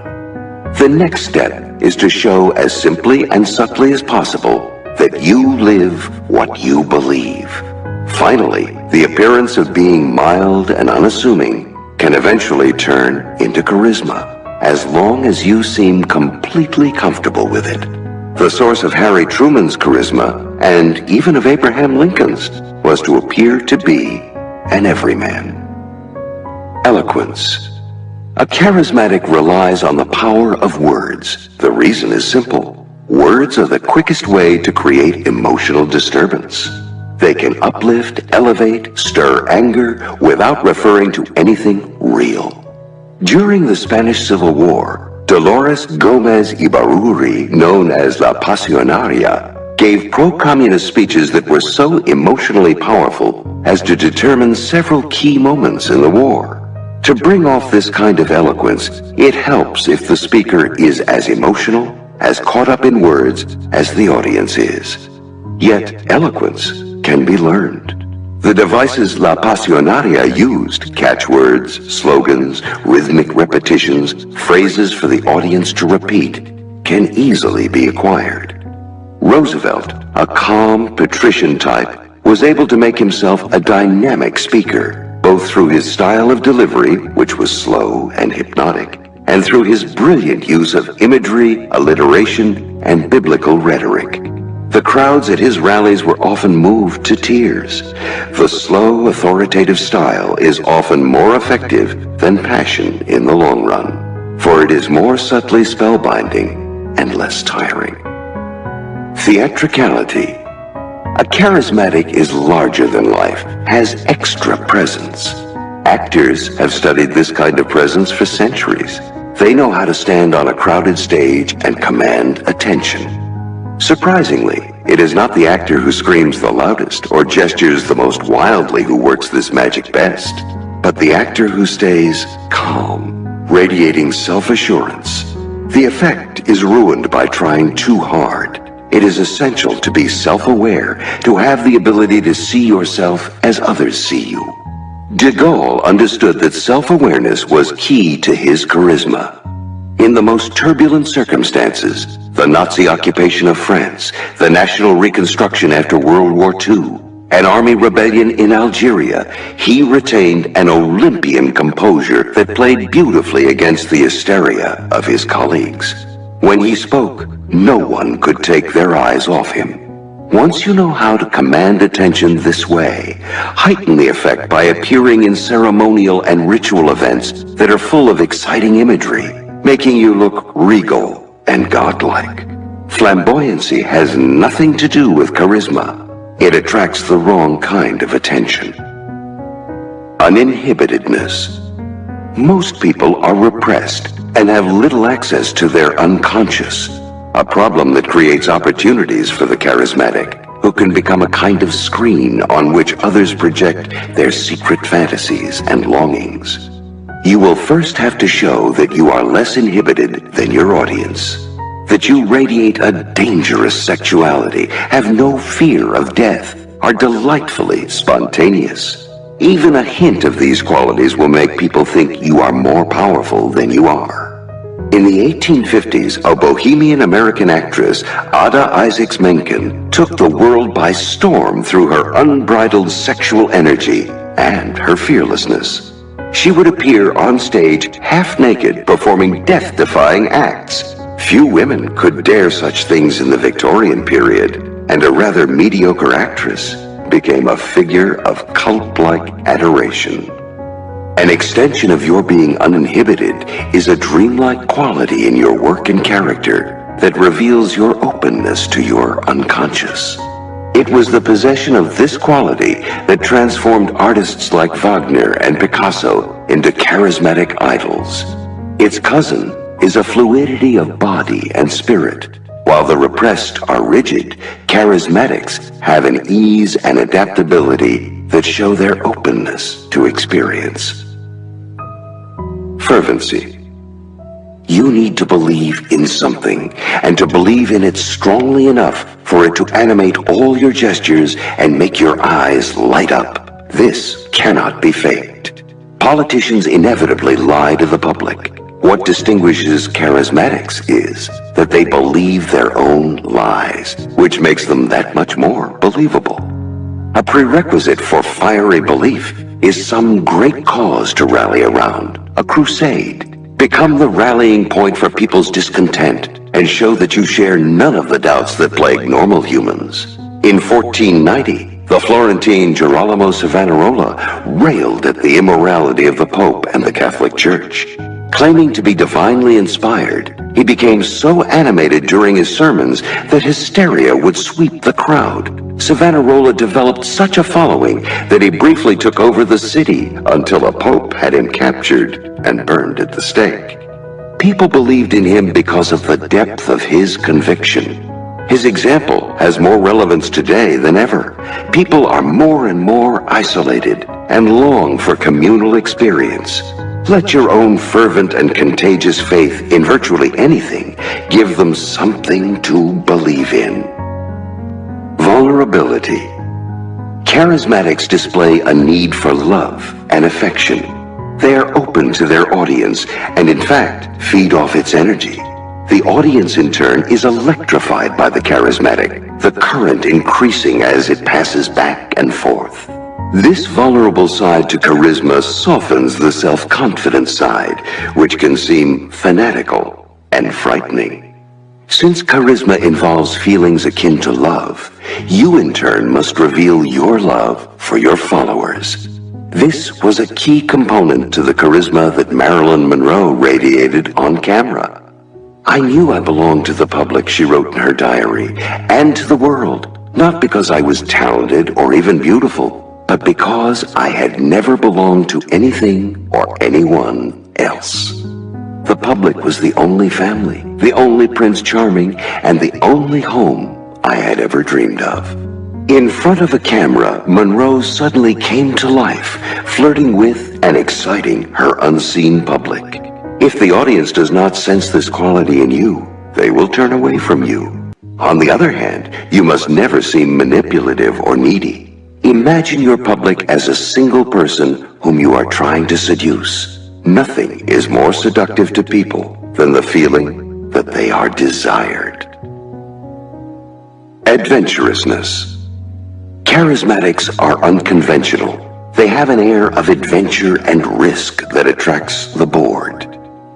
B: The next step is to show as simply and subtly as possible that you live what you believe. Finally, the appearance of being mild and unassuming can eventually turn into charisma, as long as you seem completely comfortable with it. The source of Harry Truman's charisma, and even of Abraham Lincoln's, was to appear to be an everyman. Eloquence. A charismatic relies on the power of words. The reason is simple. Words are the quickest way to create emotional disturbance. They can uplift, elevate, stir anger without referring to anything real. During the Spanish Civil War, Dolores Gomez Ibarruri, known as La Pasionaria, gave pro-communist speeches that were so emotionally powerful as to determine several key moments in the war. To bring off this kind of eloquence, it helps if the speaker is as emotional, as caught up in words as the audience is. Yet eloquence can be learned. The devices La Pasionaria used, catchwords, slogans, rhythmic repetitions, phrases for the audience to repeat, can easily be acquired. Roosevelt, a calm, patrician type, was able to make himself a dynamic speaker, both through his style of delivery, which was slow and hypnotic, and through his brilliant use of imagery, alliteration, and biblical rhetoric. The crowds at his rallies were often moved to tears. The slow, authoritative style is often more effective than passion in the long run, for it is more subtly spellbinding and less tiring. Theatricality. A charismatic is larger than life, has extra presence. Actors have studied this kind of presence for centuries. They know how to stand on a crowded stage and command attention. Surprisingly, it is not the actor who screams the loudest or gestures the most wildly who works this magic best, but the actor who stays calm, radiating self-assurance. The effect is ruined by trying too hard. It is essential to be self-aware, to have the ability to see yourself as others see you. De Gaulle understood that self-awareness was key to his charisma. In the most turbulent circumstances, the Nazi occupation of France, the national reconstruction after World War II, an army rebellion in Algeria, he retained an Olympian composure that played beautifully against the hysteria of his colleagues. When he spoke, no one could take their eyes off him. Once you know how to command attention this way, heighten the effect by appearing in ceremonial and ritual events that are full of exciting imagery, making you look regal and godlike. Flamboyancy has nothing to do with charisma. It attracts the wrong kind of attention. Uninhibitedness. Most people are repressed and have little access to their unconscious, a problem that creates opportunities for the charismatic, who can become a kind of screen on which others project their secret fantasies and longings. You will first have to show that you are less inhibited than your audience, that you radiate a dangerous sexuality, have no fear of death, are delightfully spontaneous. Even a hint of these qualities will make people think you are more powerful than you are. In the 1850s, a bohemian American actress, Ada Isaacs Menken, took the world by storm through her unbridled sexual energy and her fearlessness. She would appear on stage half-naked, performing death-defying acts. Few women could dare such things in the Victorian period, and a rather mediocre actress became a figure of cult-like adoration. An extension of your being uninhibited is a dreamlike quality in your work and character that reveals your openness to your unconscious. It was the possession of this quality that transformed artists like Wagner and Picasso into charismatic idols. Its cousin is a fluidity of body and spirit. While the repressed are rigid, charismatics have an ease and adaptability that show their openness to experience. Fervency. You need to believe in something, and to believe in it strongly enough for it to animate all your gestures and make your eyes light up. This cannot be faked. Politicians inevitably lie to the public. What distinguishes charismatics is that they believe their own lies, which makes them that much more believable. A prerequisite for fiery belief is some great cause to rally around, a crusade. Become the rallying point for people's discontent and show that you share none of the doubts that plague normal humans. In 1490, the Florentine Girolamo Savonarola railed at the immorality of the Pope and the Catholic Church. Claiming to be divinely inspired, he became so animated during his sermons that hysteria would sweep the crowd. Savonarola developed such a following that he briefly took over the city until a pope had him captured and burned at the stake. People believed in him because of the depth of his conviction. His example has more relevance today than ever. People are more and more isolated and long for communal experience. Let your own fervent and contagious faith in virtually anything give them something to believe in. Vulnerability. Charismatics display a need for love and affection. They are open to their audience and, in fact, feed off its energy. The audience, in turn, is electrified by the charismatic, the current increasing as it passes back and forth. This vulnerable side to charisma softens the self-confident side, which can seem fanatical and frightening. Since charisma involves feelings akin to love, you in turn must reveal your love for your followers. This was a key component to the charisma that Marilyn Monroe radiated on camera. "I knew I belonged to the public," she wrote in her diary, "and to the world, not because I was talented or even beautiful, but because I had never belonged to anything or anyone else. The public was the only family, the only Prince Charming, and the only home I had ever dreamed of." In front of a camera, Monroe suddenly came to life, flirting with and exciting her unseen public. If the audience does not sense this quality in you, they will turn away from you. On the other hand, you must never seem manipulative or needy. Imagine your public as a single person whom you are trying to seduce. Nothing is more seductive to people than the feeling that they are desired. Adventurousness. Charismatics are unconventional. They have an air of adventure and risk that attracts the bored.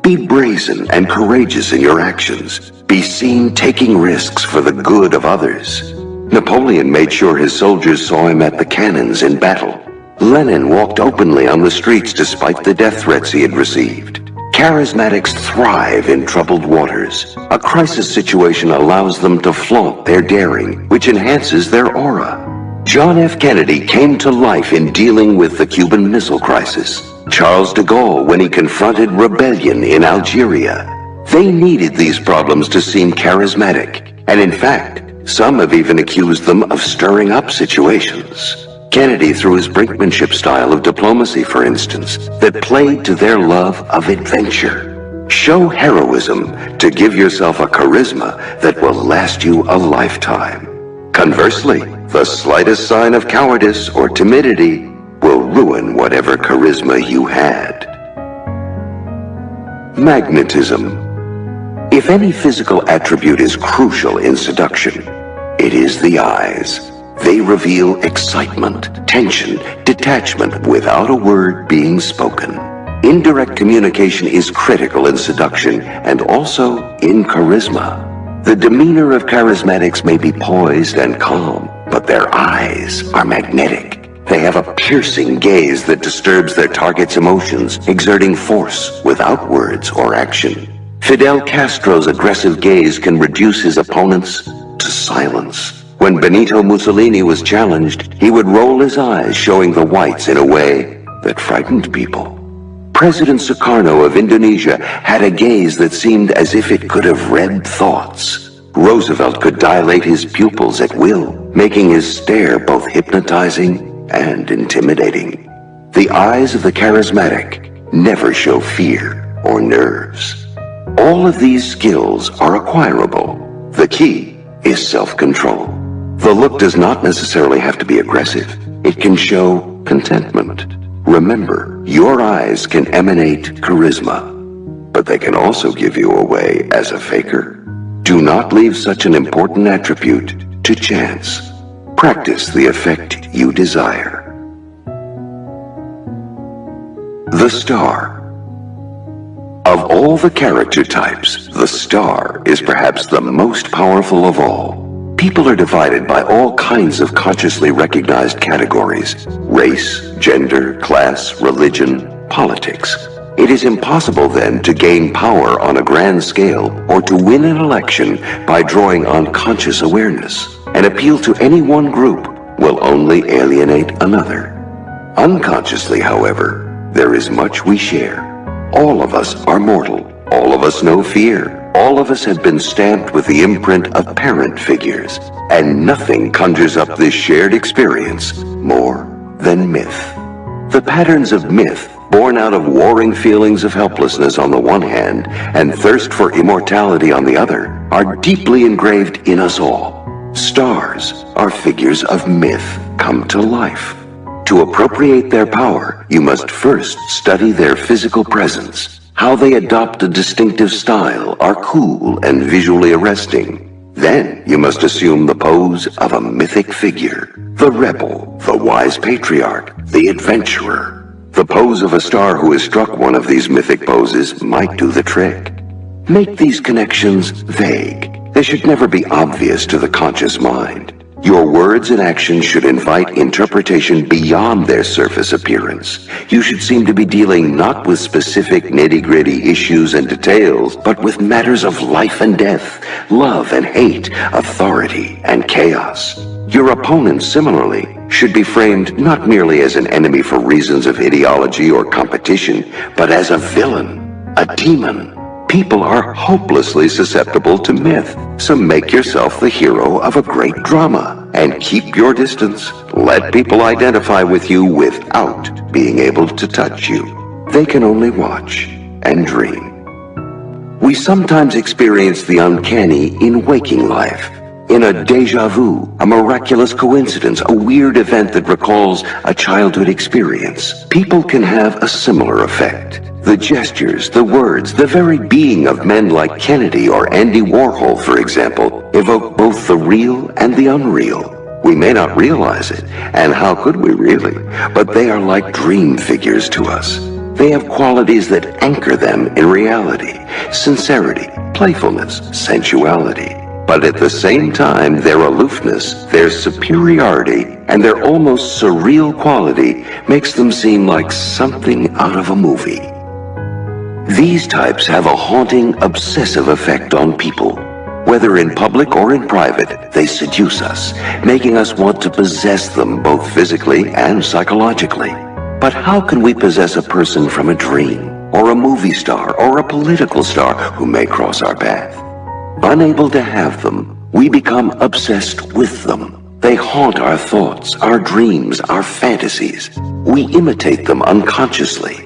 B: Be brazen and courageous in your actions. Be seen taking risks for the good of others. Napoleon made sure his soldiers saw him at the cannons in battle. Lenin walked openly on the streets despite the death threats he had received. Charismatics thrive in troubled waters. A crisis situation allows them to flaunt their daring, which enhances their aura. John F. Kennedy came to life in dealing with the Cuban Missile Crisis. Charles de Gaulle when he confronted rebellion in Algeria. They needed these problems to seem charismatic, and in fact, some have even accused them of stirring up situations. Kennedy through his brinkmanship style of diplomacy, for instance, that played to their love of adventure. Show heroism to give yourself a charisma that will last you a lifetime. Conversely, the slightest sign of cowardice or timidity will ruin whatever charisma you had. Magnetism. If any physical attribute is crucial in seduction, it is the eyes. They reveal excitement, tension, detachment without a word being spoken. Indirect communication is critical in seduction and also in charisma. The demeanor of charismatics may be poised and calm, but their eyes are magnetic. They have a piercing gaze that disturbs their target's emotions, exerting force without words or action. Fidel Castro's aggressive gaze can reduce his opponents to silence. When Benito Mussolini was challenged, he would roll his eyes, showing the whites in a way that frightened people. President Sukarno of Indonesia had a gaze that seemed as if it could have read thoughts. Roosevelt could dilate his pupils at will, making his stare both hypnotizing and intimidating. The eyes of the charismatic never show fear or nerves. All of these skills are acquirable. The key is self-control. The look does not necessarily have to be aggressive. It can show contentment. Remember, your eyes can emanate charisma, but they can also give you away as a faker. Do not leave such an important attribute to chance. Practice the effect you desire. The star. Of all the character types, the star is perhaps the most powerful of all. People are divided by all kinds of consciously recognized categories: race, gender, class, religion, politics. It is impossible then to gain power on a grand scale or to win an election by drawing on conscious awareness. An appeal to any one group will only alienate another. Unconsciously, however, there is much we share. All of us are mortal. All of us know fear. All of us have been stamped with the imprint of parent figures, and nothing conjures up this shared experience more than myth. The patterns of myth, born out of warring feelings of helplessness on the one hand and thirst for immortality on the other, are deeply engraved in us all. Stars are figures of myth come to life. To appropriate their power, you must first study their physical presence. How they adopt a distinctive style, are cool and visually arresting. Then you must assume the pose of a mythic figure. The rebel, the wise patriarch, the adventurer. The pose of a star who has struck one of these mythic poses might do the trick. Make these connections vague. They should never be obvious to the conscious mind. Your words and actions should invite interpretation beyond their surface appearance. You should seem to be dealing not with specific nitty-gritty issues and details, but with matters of life and death, love and hate, authority and chaos. Your opponent, similarly, should be framed not merely as an enemy for reasons of ideology or competition, but as a villain, a demon. People are hopelessly susceptible to myth, so make yourself the hero of a great drama and keep your distance. Let people identify with you without being able to touch you. They can only watch and dream. We sometimes experience the uncanny in waking life. In a déjà vu, a miraculous coincidence, a weird event that recalls a childhood experience, people can have a similar effect. The gestures, the words, the very being of men like Kennedy or Andy Warhol, for example, evoke both the real and the unreal. We may not realize it, and how could we really? But they are like dream figures to us. They have qualities that anchor them in reality: sincerity, playfulness, sensuality. But at the same time, their aloofness, their superiority, and their almost surreal quality makes them seem like something out of a movie. These types have a haunting, obsessive effect on people. Whether in public or in private, they seduce us, making us want to possess them both physically and psychologically. But how can we possess a person from a dream, or a movie star, or a political star who may cross our path? Unable to have them, we become obsessed with them. They haunt our thoughts, our dreams, our fantasies. We imitate them unconsciously.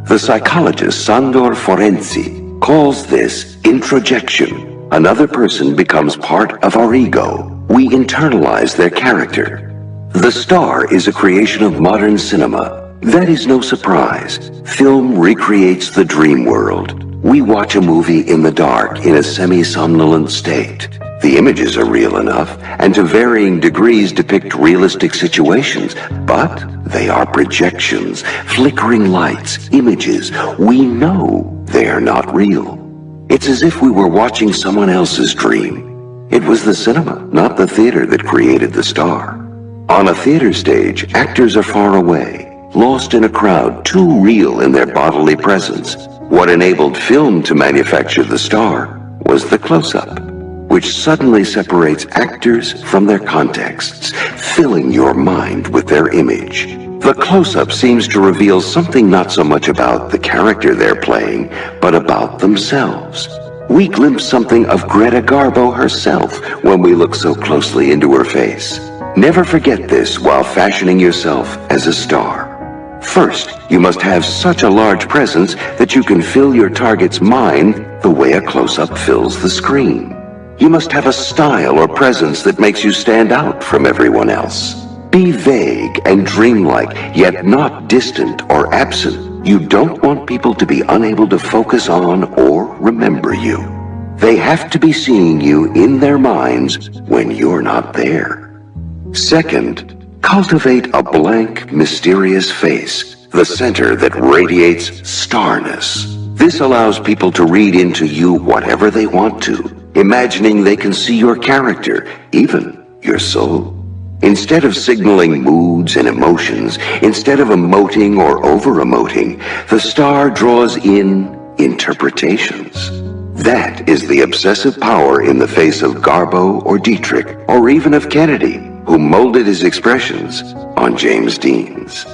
B: The psychologist Sandor Ferenczi calls this introjection. Another person becomes part of our ego. We internalize their character. The star is a creation of modern cinema. That is no surprise. Film recreates the dream world. We watch a movie in the dark in a semi-somnolent state. The images are real enough, and to varying degrees depict realistic situations, but they are projections, flickering lights, images. We know they are not real. It's as if we were watching someone else's dream. It was the cinema, not the theater, that created the star. On a theater stage, actors are far away, lost in a crowd, too real in their bodily presence. What enabled film to manufacture the star was the close-up, which suddenly separates actors from their contexts, filling your mind with their image. The close-up seems to reveal something not so much about the character they're playing, but about themselves. We glimpse something of Greta Garbo herself when we look so closely into her face. Never forget this while fashioning yourself as a star. First, you must have such a large presence that you can fill your target's mind the way a close-up fills the screen. You must have a style or presence that makes you stand out from everyone else. Be vague and dreamlike, yet not distant or absent. You don't want people to be unable to focus on or remember you. They have to be seeing you in their minds when you're not there. Second, cultivate a blank, mysterious face, the center that radiates starness. This allows people to read into you whatever they want to, imagining they can see your character, even your soul. Instead of signaling moods and emotions, instead of emoting or over-emoting, the star draws in interpretations. That is the obsessive power in the face of Garbo or Dietrich, or even of Kennedy, who molded his expressions on James Dean's.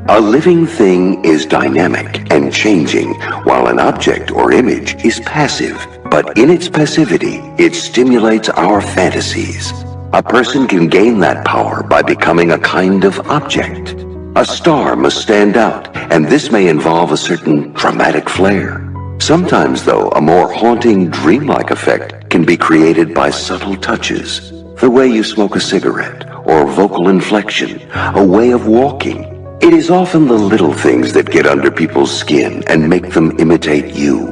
B: A living thing is dynamic and changing, while an object or image is passive. But in its passivity, it stimulates our fantasies. A person can gain that power by becoming a kind of object. A star must stand out, and this may involve a certain dramatic flair. Sometimes, though, a more haunting, dreamlike effect can be created by subtle touches. The way you smoke a cigarette, or vocal inflection, a way of walking. It is often the little things that get under people's skin and make them imitate you.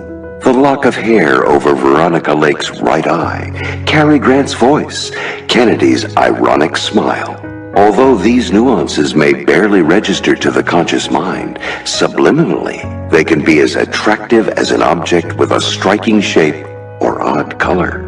B: The lock of hair over Veronica Lake's right eye, Cary Grant's voice, Kennedy's ironic smile. Although these nuances may barely register to the conscious mind, subliminally, they can be as attractive as an object with a striking shape or odd color.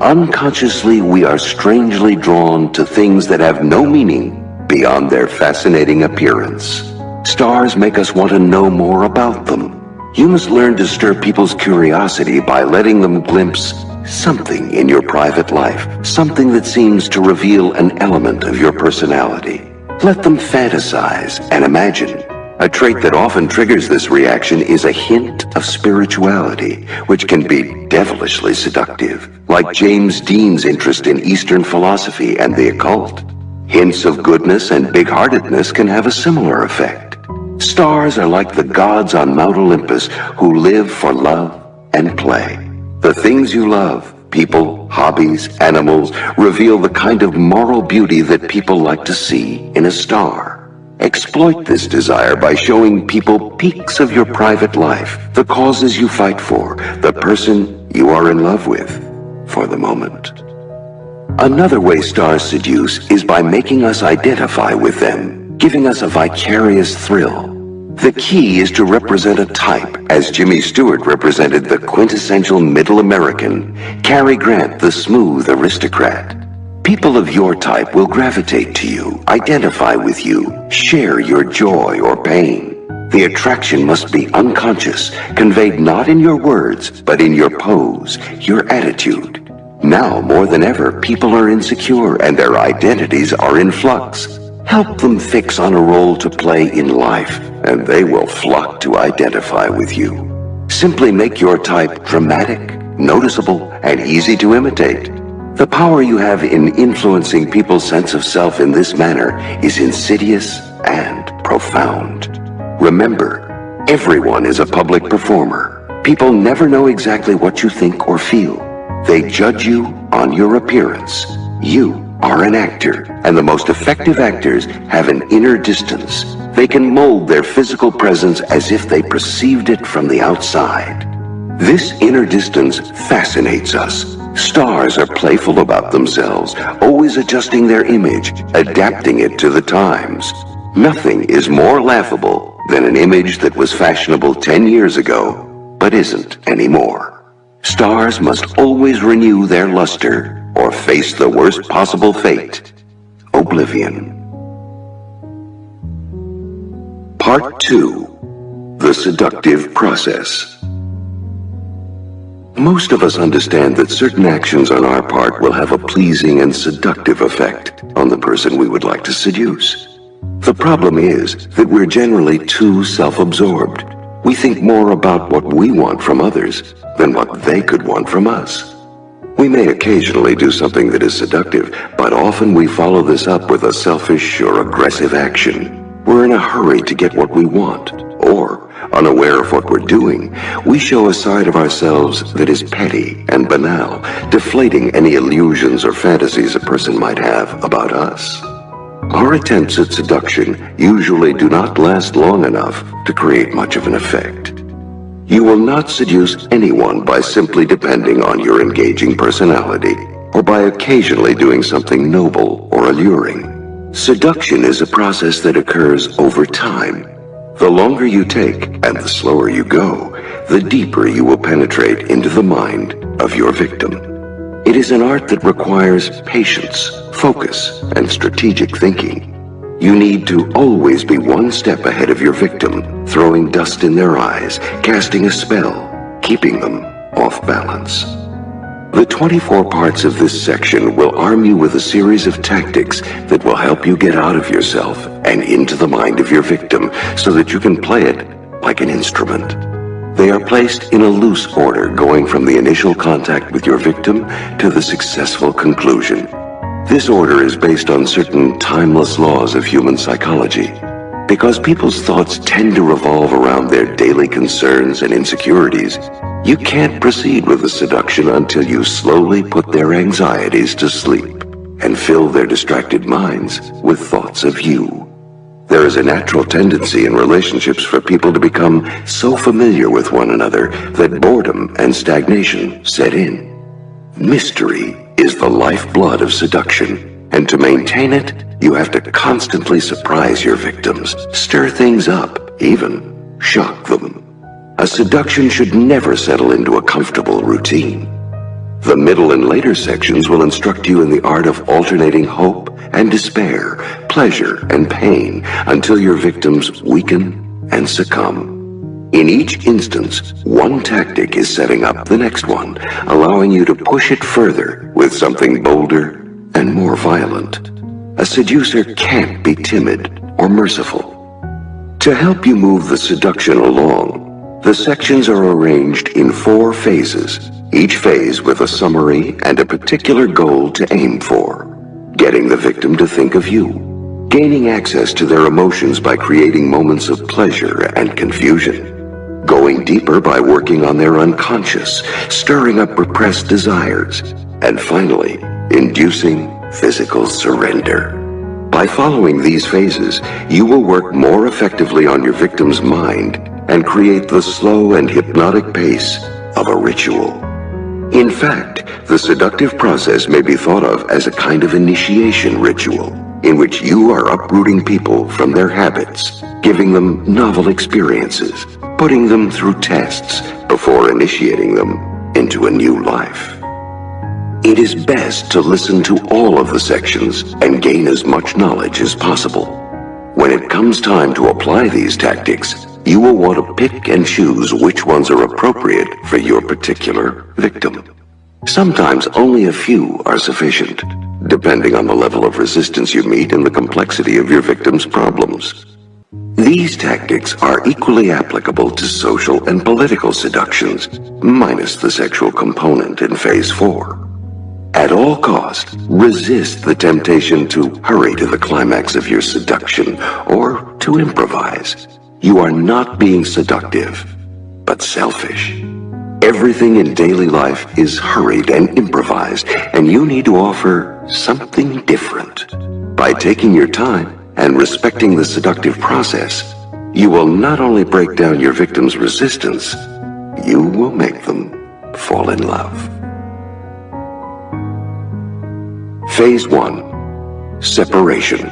B: Unconsciously, we are strangely drawn to things that have no meaning beyond their fascinating appearance. Stars make us want to know more about them. You must learn to stir people's curiosity by letting them glimpse something in your private life, something that seems to reveal an element of your personality. Let them fantasize and imagine. A trait that often triggers this reaction is a hint of spirituality, which can be devilishly seductive, like James Dean's interest in Eastern philosophy and the occult. Hints of goodness and big-heartedness can have a similar effect. Stars are like the gods on Mount Olympus who live for love and play. The things you love, people, hobbies, animals, reveal the kind of moral beauty that people like to see in a star. Exploit this desire by showing people peaks of your private life, the causes you fight for, the person you are in love with, for the moment. Another way stars seduce is by making us identify with them, giving us a vicarious thrill. The key is to represent a type, as Jimmy Stewart represented the quintessential middle American, Cary Grant the smooth aristocrat. People of your type will gravitate to you, identify with you, share your joy or pain. The attraction must be unconscious, conveyed not in your words, but in your pose, your attitude. Now, more than ever, people are insecure and their identities are in flux. Help them fix on a role to play in life, and they will flock to identify with you. Simply make your type dramatic, noticeable, and easy to imitate. The power you have in influencing people's sense of self in this manner is insidious and profound. Remember, everyone is a public performer. People never know exactly what you think or feel. They judge you on your appearance. You are an actor, and the most effective actors have an inner distance. They can mold their physical presence as if they perceived it from the outside. This inner distance fascinates us. Stars are playful about themselves, always adjusting their image, adapting it to the times. Nothing is more laughable than an image that was fashionable 10 years ago, but isn't anymore. Stars must always renew their luster or face the worst possible fate, oblivion. Part 2. The Seductive Process. Most of us understand that certain actions on our part will have a pleasing and seductive effect on the person we would like to seduce. The problem is that we're generally too self-absorbed. We think more about what we want from others than what they could want from us. We may occasionally do something that is seductive, but often we follow this up with a selfish or aggressive action. We're in a hurry to get what we want, or, unaware of what we're doing, we show a side of ourselves that is petty and banal, deflating any illusions or fantasies a person might have about us. Our attempts at seduction usually do not last long enough to create much of an effect. You will not seduce anyone by simply depending on your engaging personality, or by occasionally doing something noble or alluring. Seduction is a process that occurs over time. The longer you take and the slower you go, the deeper you will penetrate into the mind of your victim. It is an art that requires patience, focus, and strategic thinking. You need to always be one step ahead of your victim, throwing dust in their eyes, casting a spell, keeping them off balance. The 24 parts of this section will arm you with a series of tactics that will help you get out of yourself and into the mind of your victim so that you can play it like an instrument. They are placed in a loose order, going from the initial contact with your victim to the successful conclusion. This order is based on certain timeless laws of human psychology. Because people's thoughts tend to revolve around their daily concerns and insecurities, you can't proceed with the seduction until you slowly put their anxieties to sleep. and fill their distracted minds with thoughts of you. There is a natural tendency in relationships for people to become so familiar with one another that boredom and stagnation set in. Mystery is the lifeblood of seduction, and to maintain it, you have to constantly surprise your victims, stir things up, even shock them. A seduction should never settle into a comfortable routine. The middle and later sections will instruct you in the art of alternating hope and despair, pleasure and pain, until your victims weaken and succumb. In each instance, one tactic is setting up the next one, allowing you to push it further with something bolder and more violent. A seducer can't be timid or merciful. To help you move the seduction along, the sections are arranged in 4 phases, each phase with a summary and a particular goal to aim for. Getting the victim to think of you, gaining access to their emotions by creating moments of pleasure and confusion, going deeper by working on their unconscious, stirring up repressed desires, and finally, inducing physical surrender. By following these phases, you will work more effectively on your victim's mind and create the slow and hypnotic pace of a ritual. In fact, the seductive process may be thought of as a kind of initiation ritual, in which you are uprooting people from their habits, giving them novel experiences, putting them through tests before initiating them into a new life. It is best to listen to all of the sections and gain as much knowledge as possible. When it comes time to apply these tactics, you will want to pick and choose which ones are appropriate for your particular victim. Sometimes only a few are sufficient, depending on the level of resistance you meet and the complexity of your victim's problems. These tactics are equally applicable to social and political seductions, minus the sexual component in phase 4. At all costs, resist the temptation to hurry to the climax of your seduction or to improvise. You are not being seductive, but selfish. Everything in daily life is hurried and improvised, and you need to offer something different. By taking your time and respecting the seductive process, you will not only break down your victim's resistance, you will make them fall in love. Phase 1. Separation,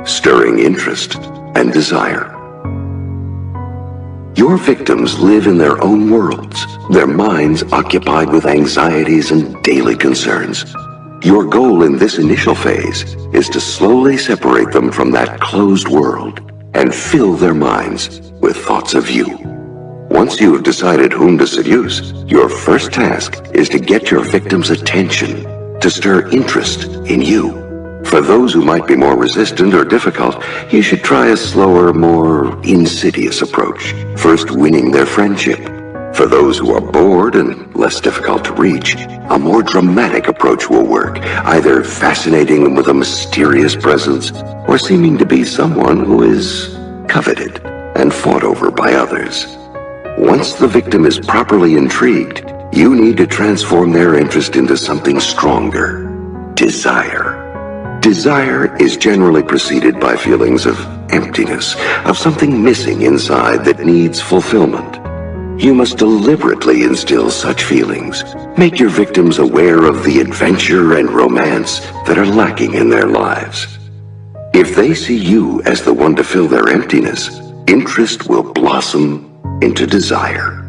B: stirring interest and desire. Your victims live in their own worlds, their minds occupied with anxieties and daily concerns. Your goal in this initial phase is to slowly separate them from that closed world and fill their minds with thoughts of you. Once you have decided whom to seduce, your first task is to get your victim's attention, to stir interest in you. For those who might be more resistant or difficult, you should try a slower, more insidious approach, first winning their friendship. For those who are bored and less difficult to reach, a more dramatic approach will work, either fascinating them with a mysterious presence or seeming to be someone who is coveted and fought over by others. Once the victim is properly intrigued, you need to transform their interest into something stronger: desire. Desire is generally preceded by feelings of emptiness, of something missing inside that needs fulfillment. You must deliberately instill such feelings. Make your victims aware of the adventure and romance that are lacking in their lives. If they see you as the one to fill their emptiness, interest will blossom into desire.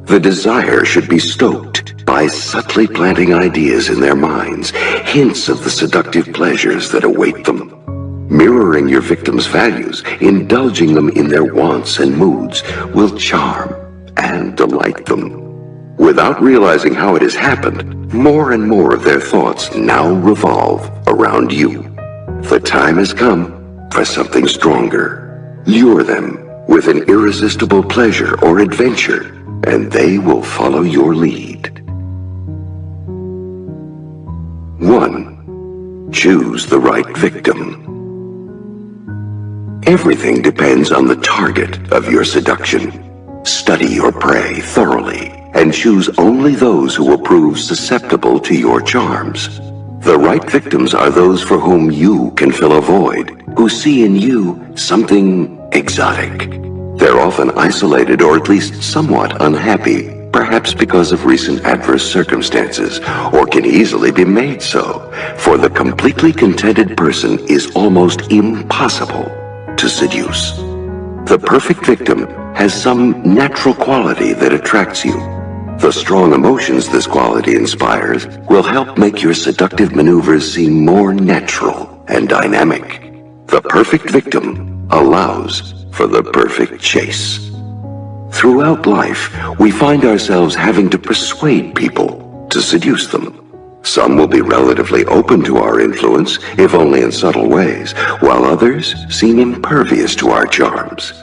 B: The desire should be stoked by subtly planting ideas in their minds, hints of the seductive pleasures that await them. Mirroring your victim's values, indulging them in their wants and moods, will charm and delight them. Without realizing how it has happened, more and more of their thoughts now revolve around you. The time has come for something stronger. Lure them with an irresistible pleasure or adventure, and they will follow your lead. 1. Choose the right victim. Everything depends on the target of your seduction. Study your prey thoroughly and choose only those who will prove susceptible to your charms. The right victims are those for whom you can fill a void, who see in you something exotic. They're often isolated or at least somewhat unhappy, perhaps because of recent adverse circumstances, or can easily be made so, for the completely contented person is almost impossible to seduce. The perfect victim has some natural quality that attracts you. The strong emotions this quality inspires will help make your seductive maneuvers seem more natural and dynamic. The perfect victim allows for the perfect chase. Throughout life, we find ourselves having to persuade people to seduce them. Some will be relatively open to our influence, if only in subtle ways, while others seem impervious to our charms.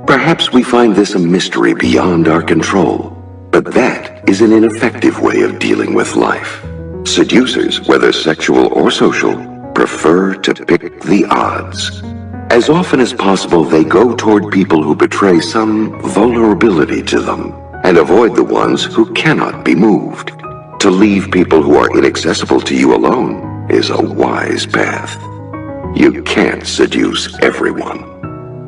B: Perhaps we find this a mystery beyond our control, but that is an ineffective way of dealing with life. Seducers, whether sexual or social, prefer to pick the odds. As often as possible, they go toward people who betray some vulnerability to them, and avoid the ones who cannot be moved. To leave people who are inaccessible to you alone is a wise path. You can't seduce everyone.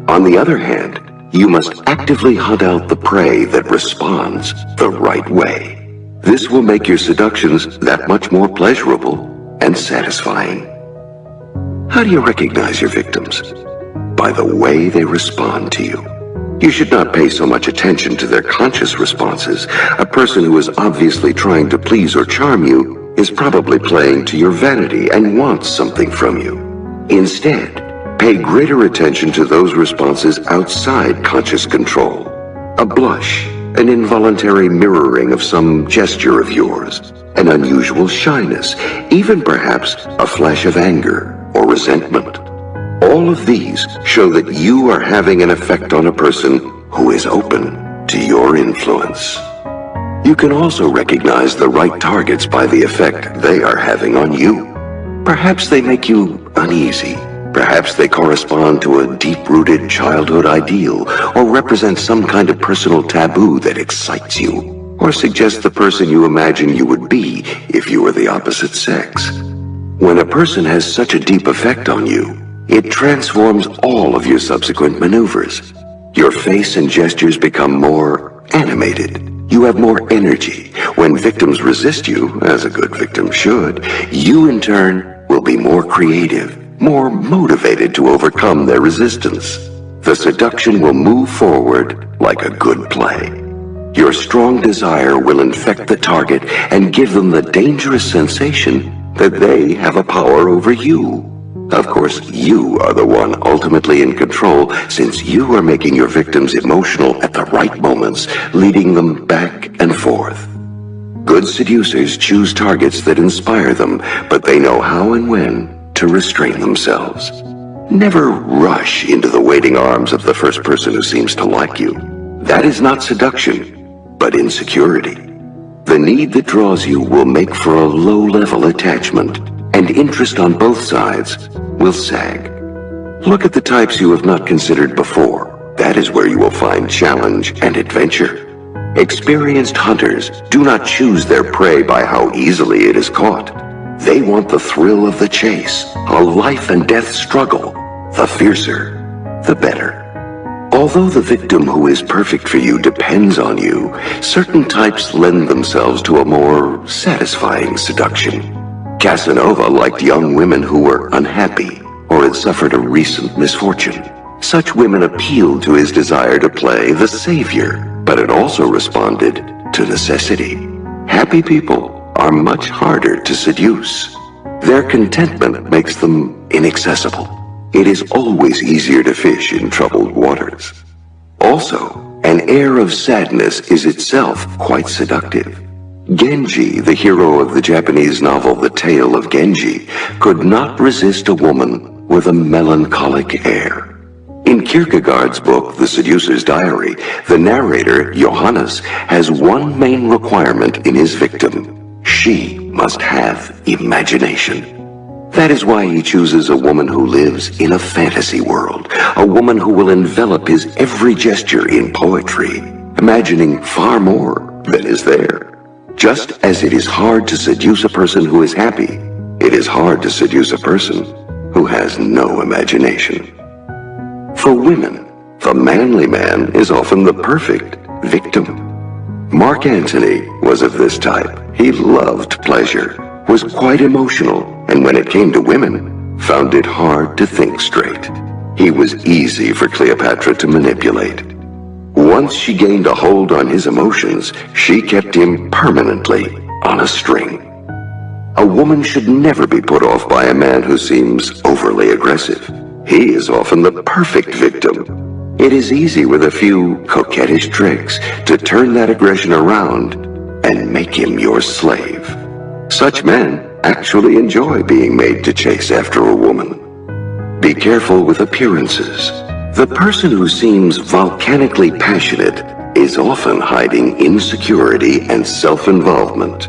B: On the other hand, you must actively hunt out the prey that responds the right way. This will make your seductions that much more pleasurable and satisfying. How do you recognize your victims? By the way they respond to you. You should not pay so much attention to their conscious responses. A person who is obviously trying to please or charm you is probably playing to your vanity and wants something from you. Instead, pay greater attention to those responses outside conscious control. A blush, an involuntary mirroring of some gesture of yours, an unusual shyness, even perhaps a flash of anger or resentment. All of these show that you are having an effect on a person who is open to your influence. You can also recognize the right targets by the effect they are having on you. Perhaps they make you uneasy. Perhaps they correspond to a deep-rooted childhood ideal, or represent some kind of personal taboo that excites you, or suggest the person you imagine you would be if you were the opposite sex. When a person has such a deep effect on you, it transforms all of your subsequent maneuvers. Your face and gestures become more animated. You have more energy. When victims resist you, as a good victim should, you in turn will be more creative, more motivated to overcome their resistance. The seduction will move forward like a good play. Your strong desire will infect the target and give them the dangerous sensation that they have a power over you. Of course, you are the one ultimately in control, since you are making your victims emotional at the right moments, leading them back and forth. Good seducers choose targets that inspire them, but they know how and when to restrain themselves. Never rush into the waiting arms of the first person who seems to like you. That is not seduction, but insecurity. The need that draws you will make for a low-level attachment, and interest on both sides will sag. Look at the types you have not considered before. That is where you will find challenge and adventure. Experienced hunters do not choose their prey by how easily it is caught. They want the thrill of the chase, a life and death struggle. The fiercer, the better. Although the victim who is perfect for you depends on you, certain types lend themselves to a more satisfying seduction. Casanova liked young women who were unhappy or had suffered a recent misfortune. Such women appealed to his desire to play the savior, but it also responded to necessity. Happy people are much harder to seduce. Their contentment makes them inaccessible. It is always easier to fish in troubled waters. Also, an air of sadness is itself quite seductive. Genji, the hero of the Japanese novel The Tale of Genji, could not resist a woman with a melancholic air. In Kierkegaard's book, The Seducer's Diary, the narrator, Johannes, has one main requirement in his victim. She must have imagination. That is why he chooses a woman who lives in a fantasy world, a woman who will envelop his every gesture in poetry, imagining far more than is there. Just as it is hard to seduce a person who is happy, It is hard to seduce a person who has no imagination. For women, the manly man is often the perfect victim. Mark Antony was of this type. He loved pleasure, was quite emotional, and when it came to women, found it hard to think straight. He was easy for Cleopatra to manipulate. Once she gained a hold on his emotions, she kept him permanently on a string. A woman should never be put off by a man who seems overly aggressive. He is often the perfect victim. It is easy with a few coquettish tricks to turn that aggression around and make him your slave. Such men actually enjoy being made to chase after a woman. Be careful with appearances. The person who seems volcanically passionate is often hiding insecurity and self-involvement.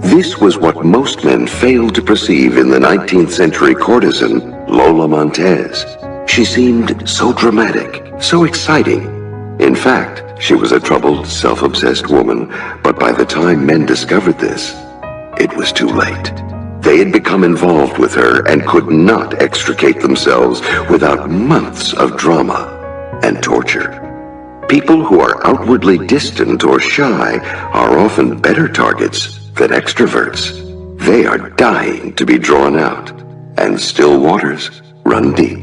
B: This was what most men failed to perceive in the 19th century courtesan, Lola Montez. She seemed so dramatic, so exciting. In fact, she was a troubled, self-obsessed woman, but by the time men discovered this, it was too late. They had become involved with her and could not extricate themselves without months of drama and torture. People who are outwardly distant or shy are often better targets than extroverts. They are dying to be drawn out, and still waters run deep.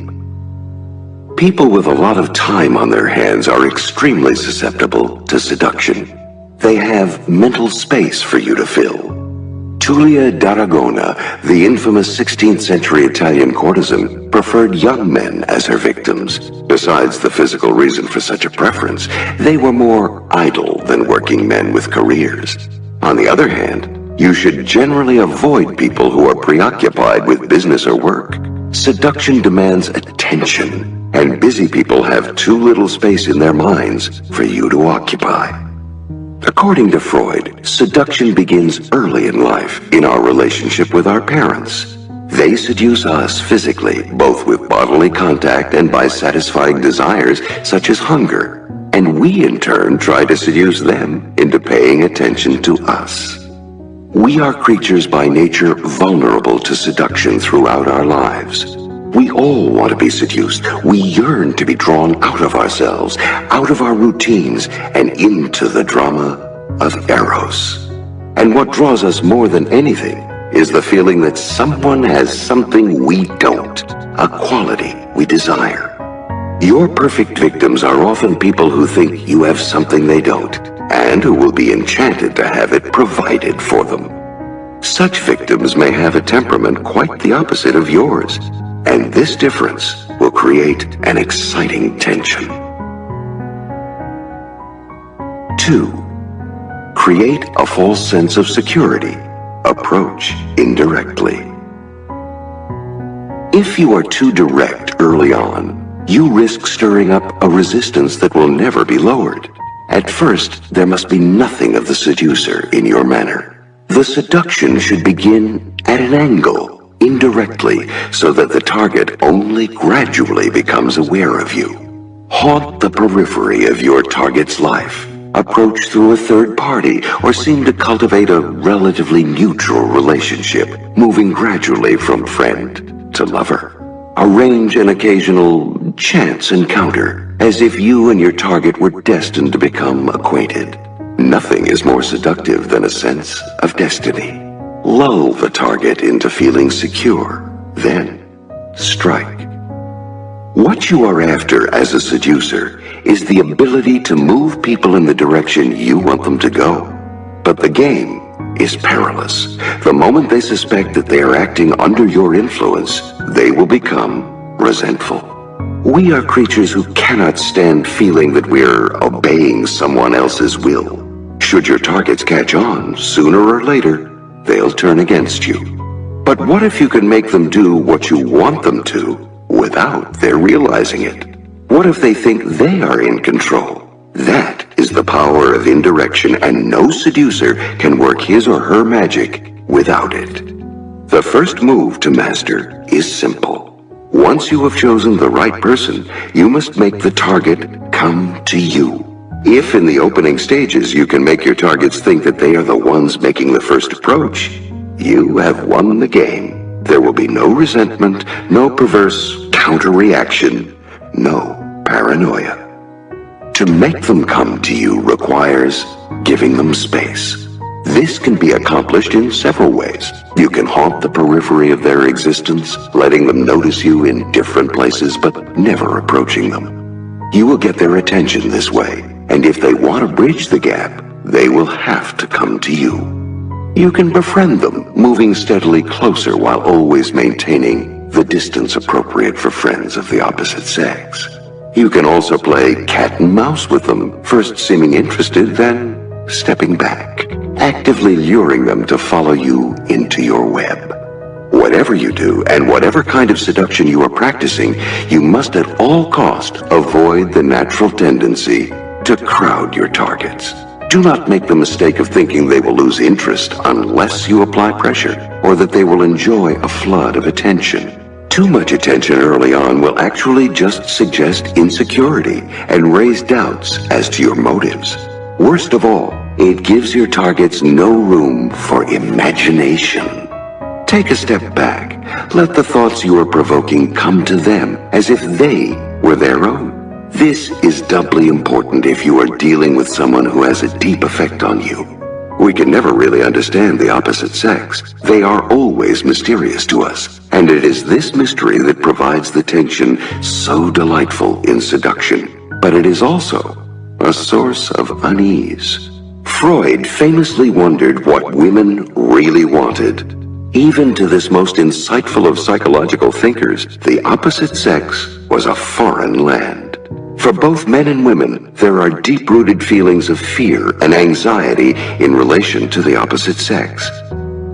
B: People with a lot of time on their hands are extremely susceptible to seduction. They have mental space for you to fill. Tulia d'Aragona, the infamous 16th century Italian courtesan, preferred young men as her victims. Besides the physical reason for such a preference, they were more idle than working men with careers. On the other hand, you should generally avoid people who are preoccupied with business or work. Seduction demands attention, and busy people have too little space in their minds for you to occupy. According to Freud, seduction begins early in life, in our relationship with our parents. They seduce us physically, both with bodily contact and by satisfying desires such as hunger. And we in turn try to seduce them into paying attention to us. We are creatures by nature vulnerable to seduction throughout our lives. We all want to be seduced. We yearn to be drawn out of ourselves, out of our routines, and into the drama of Eros. And what draws us more than anything is the feeling that someone has something we don't, a quality we desire. Your perfect victims are often people who think you have something they don't, and who will be enchanted to have it provided for them. Such victims may have a temperament quite the opposite of yours, and this difference will create an exciting tension. 2. Create a false sense of security. Approach indirectly. If you are too direct early on, you risk stirring up a resistance that will never be lowered. At first, there must be nothing of the seducer in your manner. The seduction should begin at an angle, indirectly, so that the target only gradually becomes aware of you. Haunt the periphery of your target's life. Approach through a third party, or seem to cultivate a relatively neutral relationship, moving gradually from friend to lover. Arrange an occasional chance encounter, as if you and your target were destined to become acquainted. Nothing is more seductive than a sense of destiny. Lull the target into feeling secure, then strike. What you are after as a seducer is the ability to move people in the direction you want them to go. But the game is perilous. The moment they suspect that they are acting under your influence, they will become resentful. We are creatures who cannot stand feeling that we're obeying someone else's will. Should your targets catch on, sooner or later, they'll turn against you. But what if you can make them do what you want them to without their realizing it? What if they think they are in control? That is the power of indirection, and no seducer can work his or her magic without it. The first move to master is simple. Once you have chosen the right person, you must make the target come to you. If in the opening stages you can make your targets think that they are the ones making the first approach, you have won the game. There will be no resentment, no perverse counter-reaction, no paranoia. To make them come to you requires giving them space. This can be accomplished in several ways. You can haunt the periphery of their existence, letting them notice you in different places but never approaching them. You will get their attention this way, and if they want to bridge the gap, they will have to come to you. You can befriend them, moving steadily closer while always maintaining the distance appropriate for friends of the opposite sex. You can also play cat and mouse with them, first seeming interested, then stepping back, actively luring them to follow you into your web. Whatever you do, and whatever kind of seduction you are practicing, you must at all cost avoid the natural tendency to crowd your targets. Do not make the mistake of thinking they will lose interest unless you apply pressure, or that they will enjoy a flood of attention. Too much attention early on will actually just suggest insecurity and raise doubts as to your motives. Worst of all, it gives your targets no room for imagination. Take a step back. Let the thoughts you are provoking come to them as if they were their own. This is doubly important if you are dealing with someone who has a deep effect on you. We can never really understand the opposite sex. They are always mysterious to us, and it is this mystery that provides the tension so delightful in seduction. But it is also a source of unease. Freud famously wondered what women really wanted. Even to this most insightful of psychological thinkers, the opposite sex was a foreign land. For both men and women, there are deep-rooted feelings of fear and anxiety in relation to the opposite sex.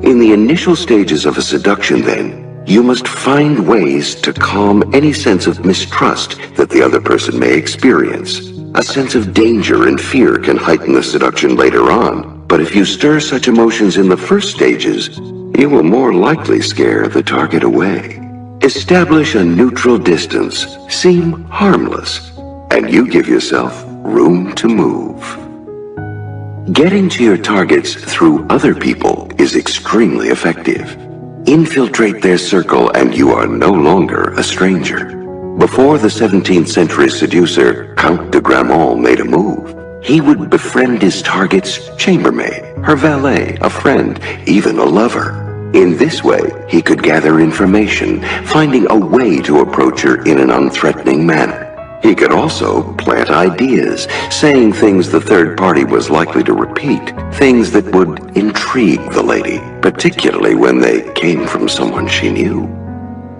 B: In the initial stages of a seduction, then, you must find ways to calm any sense of mistrust that the other person may experience. A sense of danger and fear can heighten the seduction later on, but if you stir such emotions in the first stages, you will more likely scare the target away. Establish a neutral distance, seem harmless, and you give yourself room to move. Getting to your targets through other people is extremely effective. Infiltrate their circle and you are no longer a stranger. Before the 17th century seducer, Count de Gramont, made a move, he would befriend his target's chambermaid, her valet, a friend, even a lover. In this way, he could gather information, finding a way to approach her in an unthreatening manner. He could also plant ideas, saying things the third party was likely to repeat, things that would intrigue the lady, particularly when they came from someone she knew.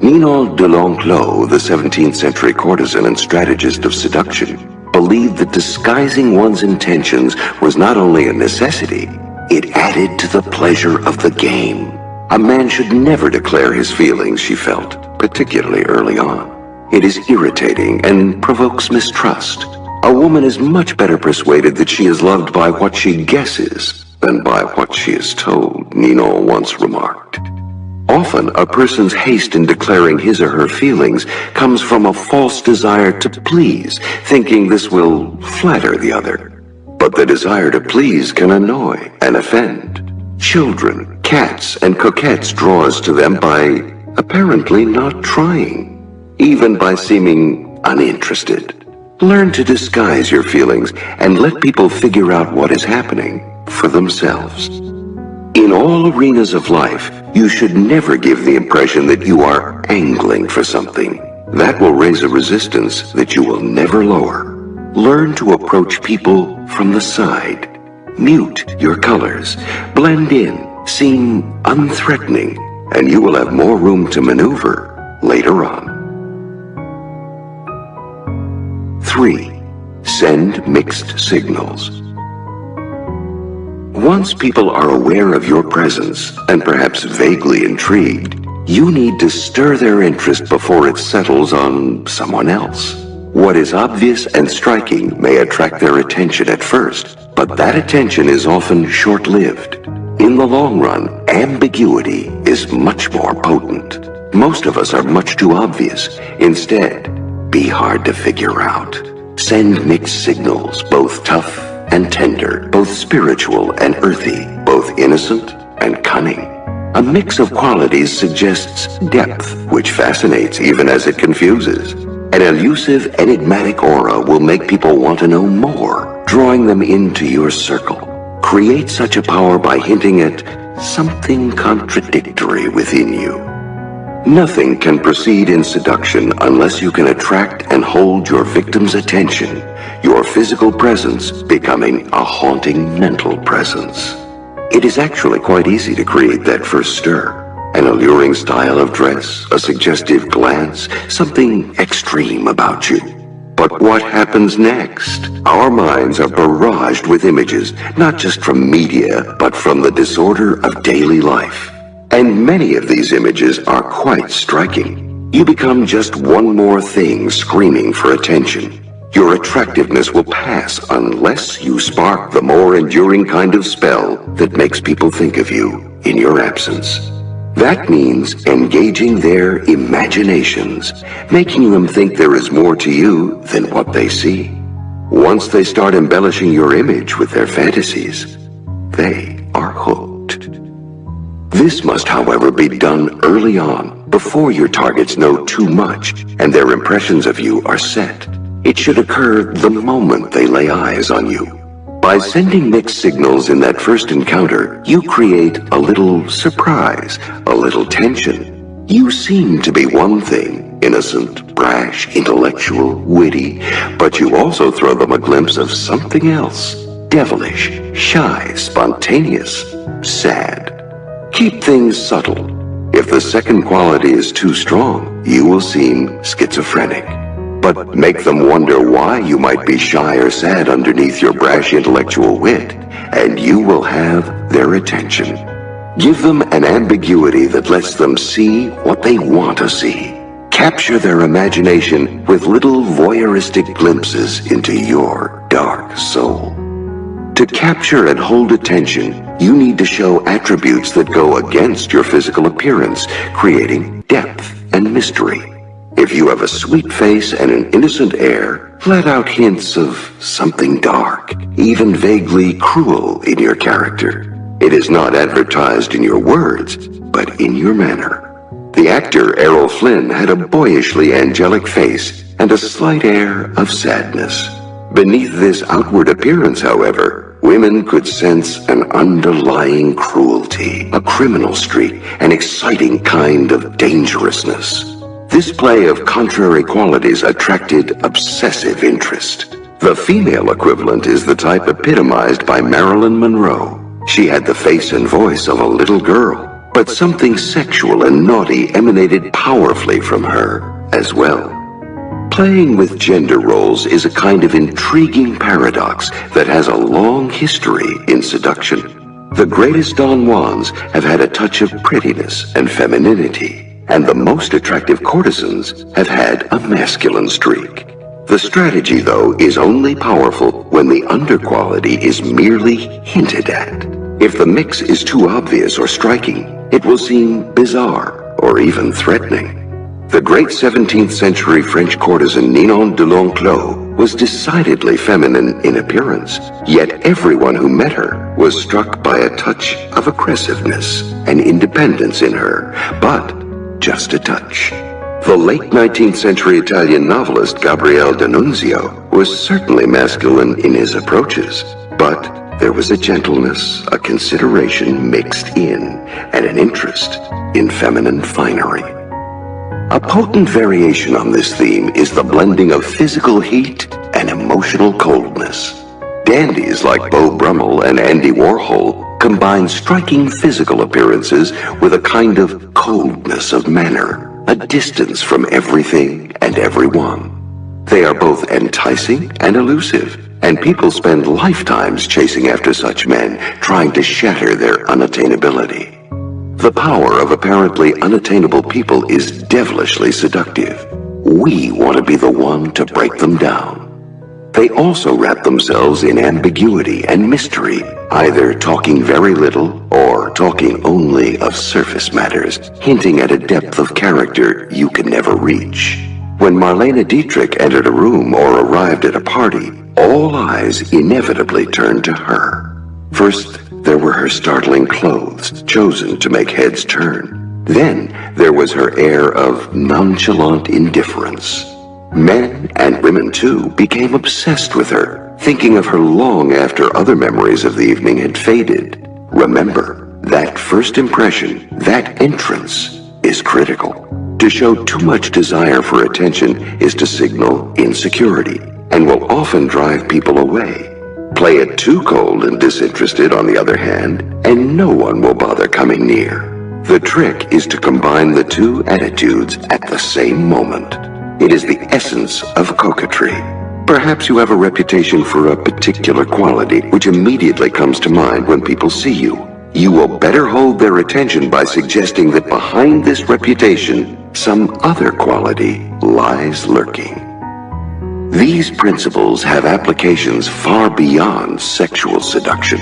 B: Ninon de L'Enclos, the 17th century courtesan and strategist of seduction, believed that disguising one's intentions was not only a necessity, it added to the pleasure of the game. A man should never declare his feelings, she felt, particularly early on. It is irritating and provokes mistrust. A woman is much better persuaded that she is loved by what she guesses than by what she is told, Ninon once remarked. Often, a person's haste in declaring his or her feelings comes from a false desire to please, thinking this will flatter the other. But the desire to please can annoy and offend. Children, cats, and coquettes draw us to them by apparently not trying, even by seeming uninterested. Learn to disguise your feelings and let people figure out what is happening for themselves. In all arenas of life, you should never give the impression that you are angling for something. That will raise a resistance that you will never lower. Learn to approach people from the side. Mute your colors. Blend in. Seem unthreatening, and you will have more room to maneuver later on. 3. Send mixed signals. Once people are aware of your presence, and perhaps vaguely intrigued, you need to stir their interest before it settles on someone else. What is obvious and striking may attract their attention at first, but that attention is often short-lived. In the long run, ambiguity is much more potent. Most of us are much too obvious. Instead, be hard to figure out. Send mixed signals, both tough and tender, both spiritual and earthy, both innocent and cunning. A mix of qualities suggests depth, which fascinates even as it confuses. An elusive, enigmatic aura will make people want to know more, drawing them into your circle. Create such a power by hinting at something contradictory within you. Nothing can proceed in seduction unless you can attract and hold your victim's attention, your physical presence becoming a haunting mental presence. It is actually quite easy to create that first stir. An alluring style of dress, a suggestive glance, something extreme about you. But what happens next? Our minds are barraged with images, not just from media, but from the disorder of daily life. And many of these images are quite striking. You become just one more thing screaming for attention. Your attractiveness will pass unless you spark the more enduring kind of spell that makes people think of you in your absence. That means engaging their imaginations, making them think there is more to you than what they see. Once they start embellishing your image with their fantasies, they are hooked. This must, however, be done early on, before your targets know too much and their impressions of you are set. It should occur the moment they lay eyes on you. By sending mixed signals in that first encounter, you create a little surprise, a little tension. You seem to be one thing, innocent, brash, intellectual, witty, but you also throw them a glimpse of something else. Devilish, shy, spontaneous, sad. Keep things subtle. If the second quality is too strong, you will seem schizophrenic. But make them wonder why you might be shy or sad underneath your brash intellectual wit, and you will have their attention. Give them an ambiguity that lets them see what they want to see. Capture their imagination with little voyeuristic glimpses into your dark soul. To capture and hold attention, you need to show attributes that go against your physical appearance, creating depth and mystery. If you have a sweet face and an innocent air, let out hints of something dark, even vaguely cruel in your character. It is not advertised in your words, but in your manner. The actor Errol Flynn had a boyishly angelic face and a slight air of sadness. Beneath this outward appearance, however, women could sense an underlying cruelty, a criminal streak, an exciting kind of dangerousness. This play of contrary qualities attracted obsessive interest. The female equivalent is the type epitomized by Marilyn Monroe. She had the face and voice of a little girl, but something sexual and naughty emanated powerfully from her as well. Playing with gender roles is a kind of intriguing paradox that has a long history in seduction. The greatest Don Juans have had a touch of prettiness and femininity, and the most attractive courtesans have had a masculine streak. The strategy, though, is only powerful when the underquality is merely hinted at. If the mix is too obvious or striking, it will seem bizarre or even threatening. The great 17th century French courtesan Ninon de L'Enclos was decidedly feminine in appearance, yet everyone who met her was struck by a touch of aggressiveness and independence in her, but just a touch. The late 19th century Italian novelist Gabriele D'Annunzio was certainly masculine in his approaches, but there was a gentleness, a consideration mixed in, and an interest in feminine finery. A potent variation on this theme is the blending of physical heat and emotional coldness. Dandies like Beau Brummel and Andy Warhol combine striking physical appearances with a kind of coldness of manner, a distance from everything and everyone. They are both enticing and elusive, and people spend lifetimes chasing after such men, trying to shatter their unattainability. The power of apparently unattainable people is devilishly seductive. We want to be the one to break them down. They also wrap themselves in ambiguity and mystery, either talking very little or talking only of surface matters, hinting at a depth of character you can never reach. When Marlene Dietrich entered a room or arrived at a party, all eyes inevitably turned to her. First, there were her startling clothes, chosen to make heads turn. Then, there was her air of nonchalant indifference. Men, and women too, became obsessed with her, thinking of her long after other memories of the evening had faded. Remember, that first impression, that entrance, is critical. To show too much desire for attention is to signal insecurity, and will often drive people away. Play it too cold and disinterested, on the other hand, and no one will bother coming near. The trick is to combine the two attitudes at the same moment. It is the essence of coquetry. Perhaps you have a reputation for a particular quality which immediately comes to mind when people see you. You will better hold their attention by suggesting that behind this reputation, some other quality lies lurking. These principles have applications far beyond sexual seduction.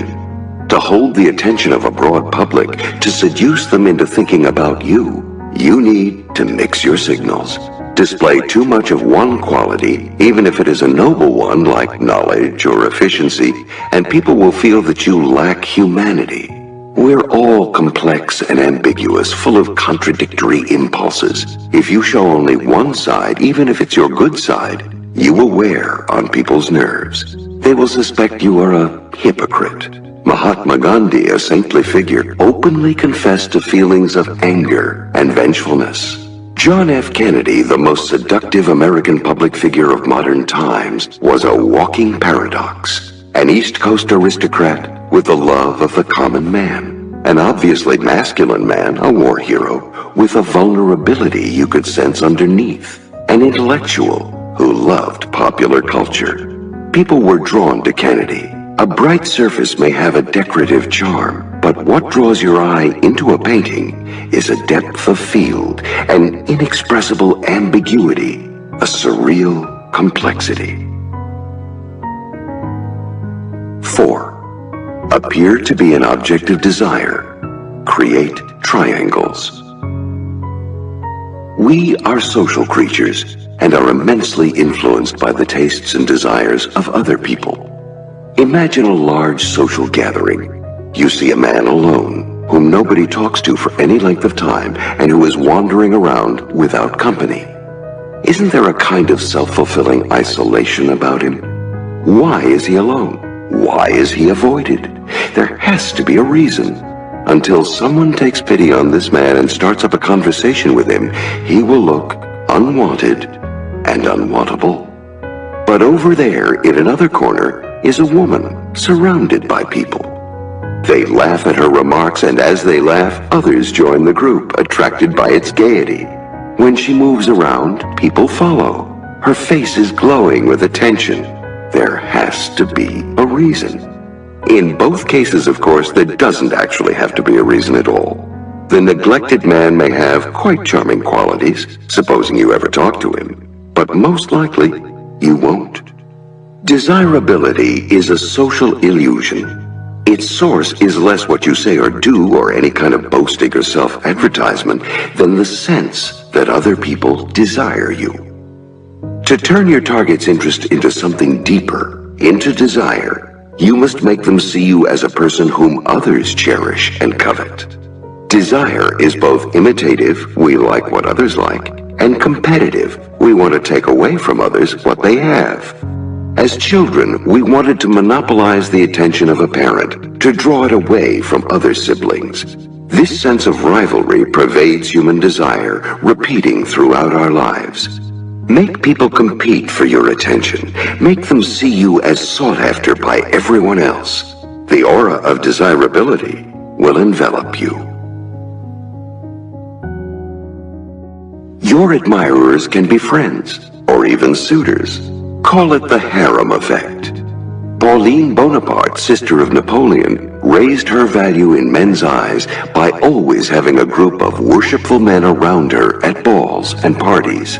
B: To hold the attention of a broad public, to seduce them into thinking about you, you need to mix your signals. Display too much of one quality, even if it is a noble one like knowledge or efficiency, and people will feel that you lack humanity. We're all complex and ambiguous, full of contradictory impulses. If you show only one side, even if it's your good side, you will wear on people's nerves. They will suspect you are a hypocrite. Mahatma Gandhi, a saintly figure, openly confessed to feelings of anger and vengefulness. John F. Kennedy, the most seductive American public figure of modern times, was a walking paradox. An East Coast aristocrat with the love of the common man. An obviously masculine man, a war hero, with a vulnerability you could sense underneath. An intellectual who loved popular culture. People were drawn to Kennedy. A bright surface may have a decorative charm, but what draws your eye into a painting is a depth of field, an inexpressible ambiguity, a surreal complexity. 4. Appear to be an object of desire. Create triangles. We are social creatures and are immensely influenced by the tastes and desires of other people. Imagine a large social gathering. You see a man alone, whom nobody talks to for any length of time, and who is wandering around without company. Isn't there a kind of self-fulfilling isolation about him? Why is he alone? Why is he avoided? There has to be a reason. Until someone takes pity on this man and starts up a conversation with him, he will look unwanted and unwantable. But over there, in another corner, is a woman surrounded by people. They laugh at her remarks, and as they laugh, others join the group, attracted by its gaiety. When she moves around, people follow. Her face is glowing with attention. There has to be a reason. In both cases, of course, there doesn't actually have to be a reason at all. The neglected man may have quite charming qualities, supposing you ever talk to him, but most likely, you won't. Desirability is a social illusion. Its source is less what you say or do or any kind of boasting or self-advertisement than the sense that other people desire you. To turn your target's interest into something deeper, into desire, you must make them see you as a person whom others cherish and covet. Desire is both imitative, we like what others like, and competitive, we want to take away from others what they have. As children, we wanted to monopolize the attention of a parent, to draw it away from other siblings. This sense of rivalry pervades human desire, repeating throughout our lives. Make people compete for your attention. Make them see you as sought after by everyone else. The aura of desirability will envelop you. Your admirers can be friends, or even suitors. Call it the harem effect. Pauline Bonaparte, sister of Napoleon, raised her value in men's eyes by always having a group of worshipful men around her at balls and parties.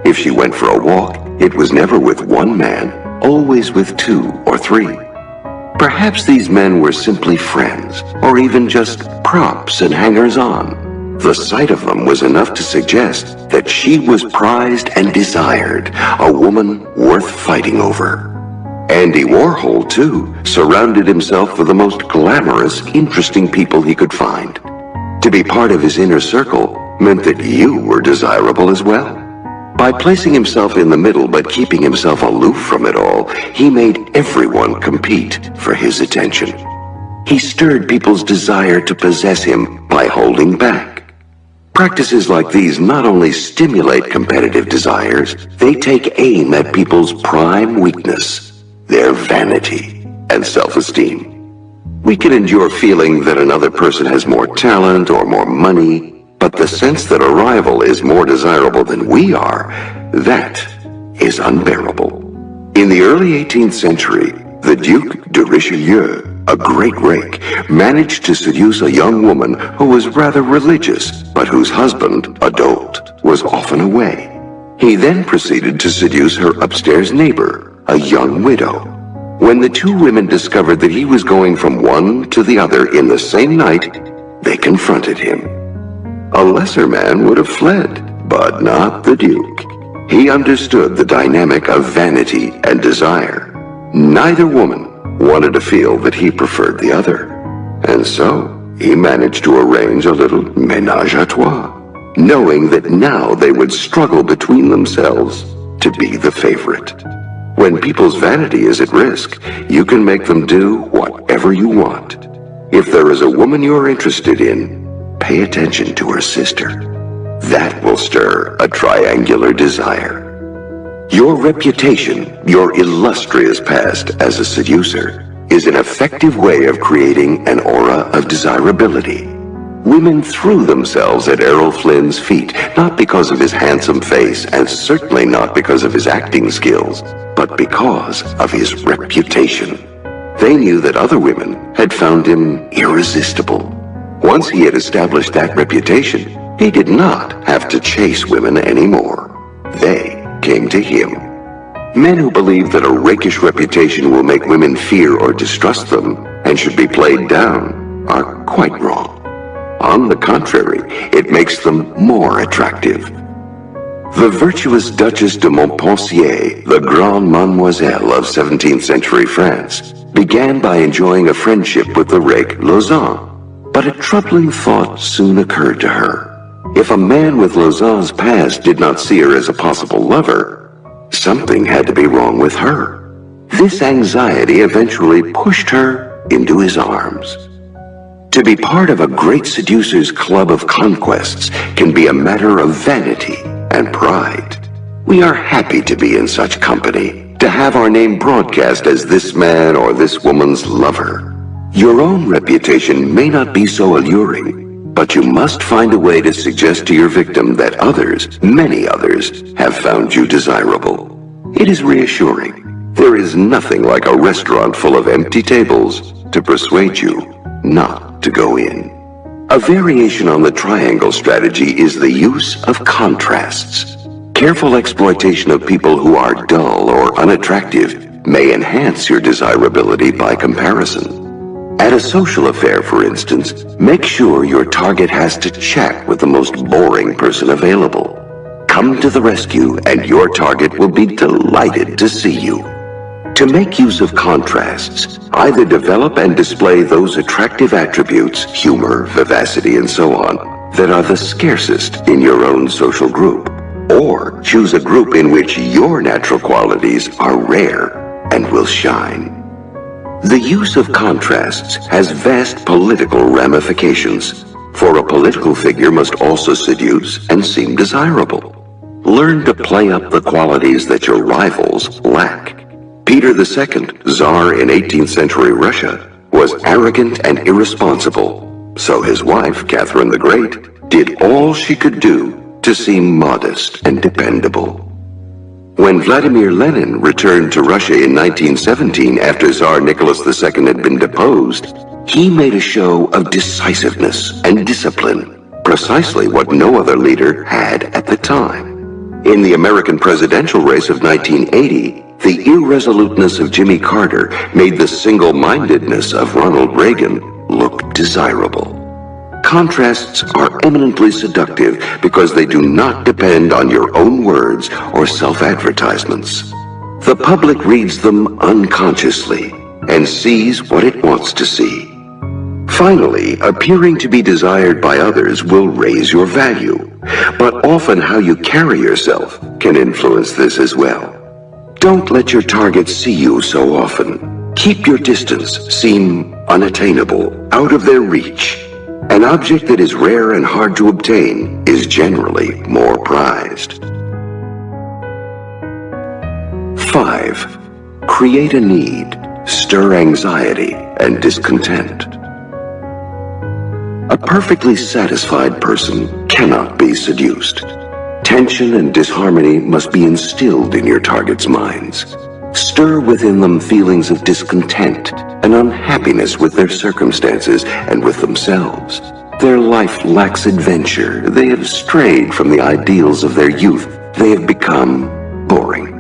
B: If she went for a walk, it was never with one man, always with 2 or 3. Perhaps these men were simply friends, or even just props and hangers-on. The sight of them was enough to suggest that she was prized and desired, a woman worth fighting over. Andy Warhol, too, surrounded himself with the most glamorous, interesting people he could find. To be part of his inner circle meant that you were desirable as well. By placing himself in the middle but keeping himself aloof from it all, he made everyone compete for his attention. He stirred people's desire to possess him by holding back. Practices like these not only stimulate competitive desires, they take aim at people's prime weakness, their vanity and self-esteem. We can endure feeling that another person has more talent or more money, but the sense that a rival is more desirable than we are, that is unbearable. In the early 18th century, the Duc de Richelieu, a great rake, managed to seduce a young woman who was rather religious, but whose husband, a dolt, was often away. He then proceeded to seduce her upstairs neighbor, a young widow. When the two women discovered that he was going from one to the other in the same night, they confronted him. A lesser man would have fled, but not the Duke. He understood the dynamic of vanity and desire. Neither woman wanted to feel that he preferred the other, and so he managed to arrange a little ménage à trois, knowing that now they would struggle between themselves to be the favorite. When people's vanity is at risk, you can make them do whatever you want. If there is a woman you're interested in, pay attention to her sister. That will stir a triangular desire. Your reputation, your illustrious past as a seducer, is an effective way of creating an aura of desirability. Women threw themselves at Errol Flynn's feet, not because of his handsome face, and certainly not because of his acting skills, but because of his reputation. They knew that other women had found him irresistible. Once he had established that reputation, he did not have to chase women anymore. They came to him. Men who believe that a rakish reputation will make women fear or distrust them and should be played down are quite wrong. On the contrary, it makes them more attractive. The virtuous Duchess de Montpensier, the grande mademoiselle of 17th century France, began by enjoying a friendship with the rake Lausanne. But a troubling thought soon occurred to her. If a man with Lausanne's past did not see her as a possible lover, something had to be wrong with her. This anxiety eventually pushed her into his arms. To be part of a great seducer's club of conquests can be a matter of vanity and pride. We are happy to be in such company, to have our name broadcast as this man or this woman's lover. Your own reputation may not be so alluring, but you must find a way to suggest to your victim that others, many others, have found you desirable. It is reassuring. There is nothing like a restaurant full of empty tables to persuade you not to go in. A variation on the triangle strategy is the use of contrasts. Careful exploitation of people who are dull or unattractive may enhance your desirability by comparison. At a social affair, for instance, make sure your target has to chat with the most boring person available. Come to the rescue and your target will be delighted to see you. To make use of contrasts, either develop and display those attractive attributes, humor, vivacity, and so on, that are the scarcest in your own social group, or choose a group in which your natural qualities are rare and will shine. The use of contrasts has vast political ramifications, for a political figure must also seduce and seem desirable. Learn to play up the qualities that your rivals lack. Peter II, Tsar in 18th century Russia, was arrogant and irresponsible, so his wife, Catherine the Great, did all she could do to seem modest and dependable. When Vladimir Lenin returned to Russia in 1917 after Tsar Nicholas II had been deposed, he made a show of decisiveness and discipline, precisely what no other leader had at the time. In the American presidential race of 1980, the irresoluteness of Jimmy Carter made the single-mindedness of Ronald Reagan look desirable. Contrasts are eminently seductive because they do not depend on your own words or self-advertisements. The public reads them unconsciously and sees what it wants to see. Finally, appearing to be desired by others will raise your value, but often how you carry yourself can influence this as well. Don't let your targets see you so often. Keep your distance seem unattainable, out of their reach. An object that is rare and hard to obtain is generally more prized. 5. Create a need, stir anxiety and discontent. A perfectly satisfied person cannot be seduced. Tension and disharmony must be instilled in your target's minds. Stir within them feelings of discontent and unhappiness with their circumstances and with themselves. Their life lacks adventure. They have strayed from the ideals of their youth. They have become boring.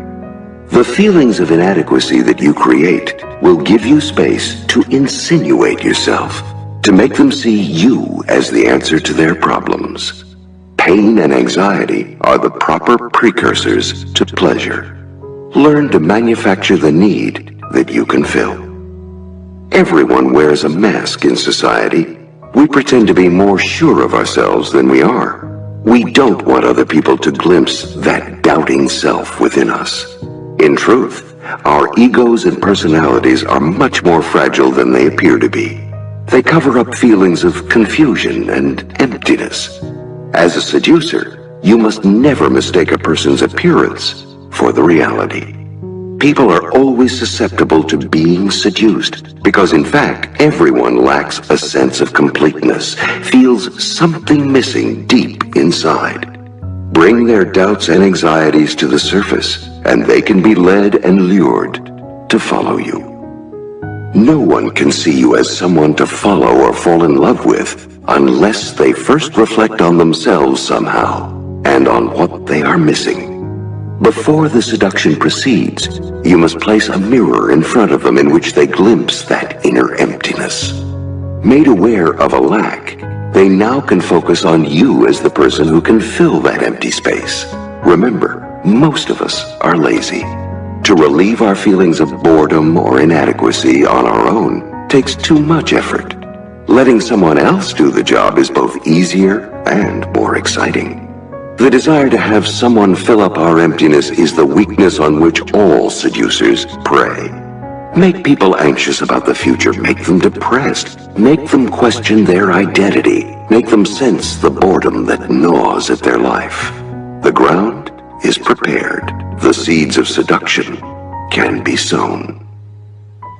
B: The feelings of inadequacy that you create will give you space to insinuate yourself, to make them see you as the answer to their problems. Pain and anxiety are the proper precursors to pleasure. Learn to manufacture the need that you can fill. Everyone wears a mask in society. We pretend to be more sure of ourselves than we are. We don't want other people to glimpse that doubting self within us. In truth, our egos and personalities are much more fragile than they appear to be. They cover up feelings of confusion and emptiness. As a seducer, you must never mistake a person's appearance for the reality. People are always susceptible to being seduced because, in fact, everyone lacks a sense of completeness, feels something missing deep inside. Bring their doubts and anxieties to the surface, and they can be led and lured to follow you. No one can see you as someone to follow or fall in love with unless they first reflect on themselves somehow and on what they are missing. Before the seduction proceeds, you must place a mirror in front of them in which they glimpse that inner emptiness. Made aware of a lack, they now can focus on you as the person who can fill that empty space. Remember, most of us are lazy. To relieve our feelings of boredom or inadequacy on our own takes too much effort. Letting someone else do the job is both easier and more exciting. The desire to have someone fill up our emptiness is the weakness on which all seducers prey. Make people anxious about the future, make them depressed, make them question their identity, make them sense the boredom that gnaws at their life. The ground is prepared. The seeds of seduction can be sown.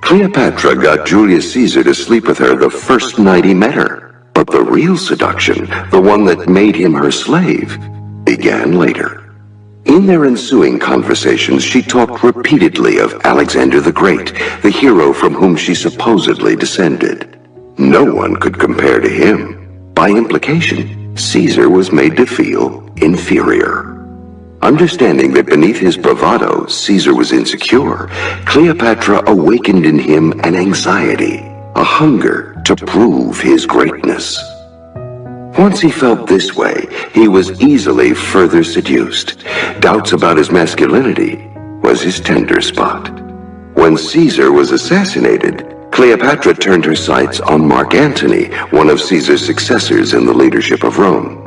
B: Cleopatra got Julius Caesar to sleep with her the first night he met her, but the real seduction, the one that made him her slave, began later. In their ensuing conversations, she talked repeatedly of Alexander the Great, the hero from whom she supposedly descended. No one could compare to him. By implication, Caesar was made to feel inferior. Understanding that beneath his bravado, Caesar was insecure, Cleopatra awakened in him an anxiety, a hunger to prove his greatness. Once he felt this way, he was easily further seduced. Doubts about his masculinity was his tender spot. When Caesar was assassinated, Cleopatra turned her sights on Mark Antony, one of Caesar's successors in the leadership of Rome.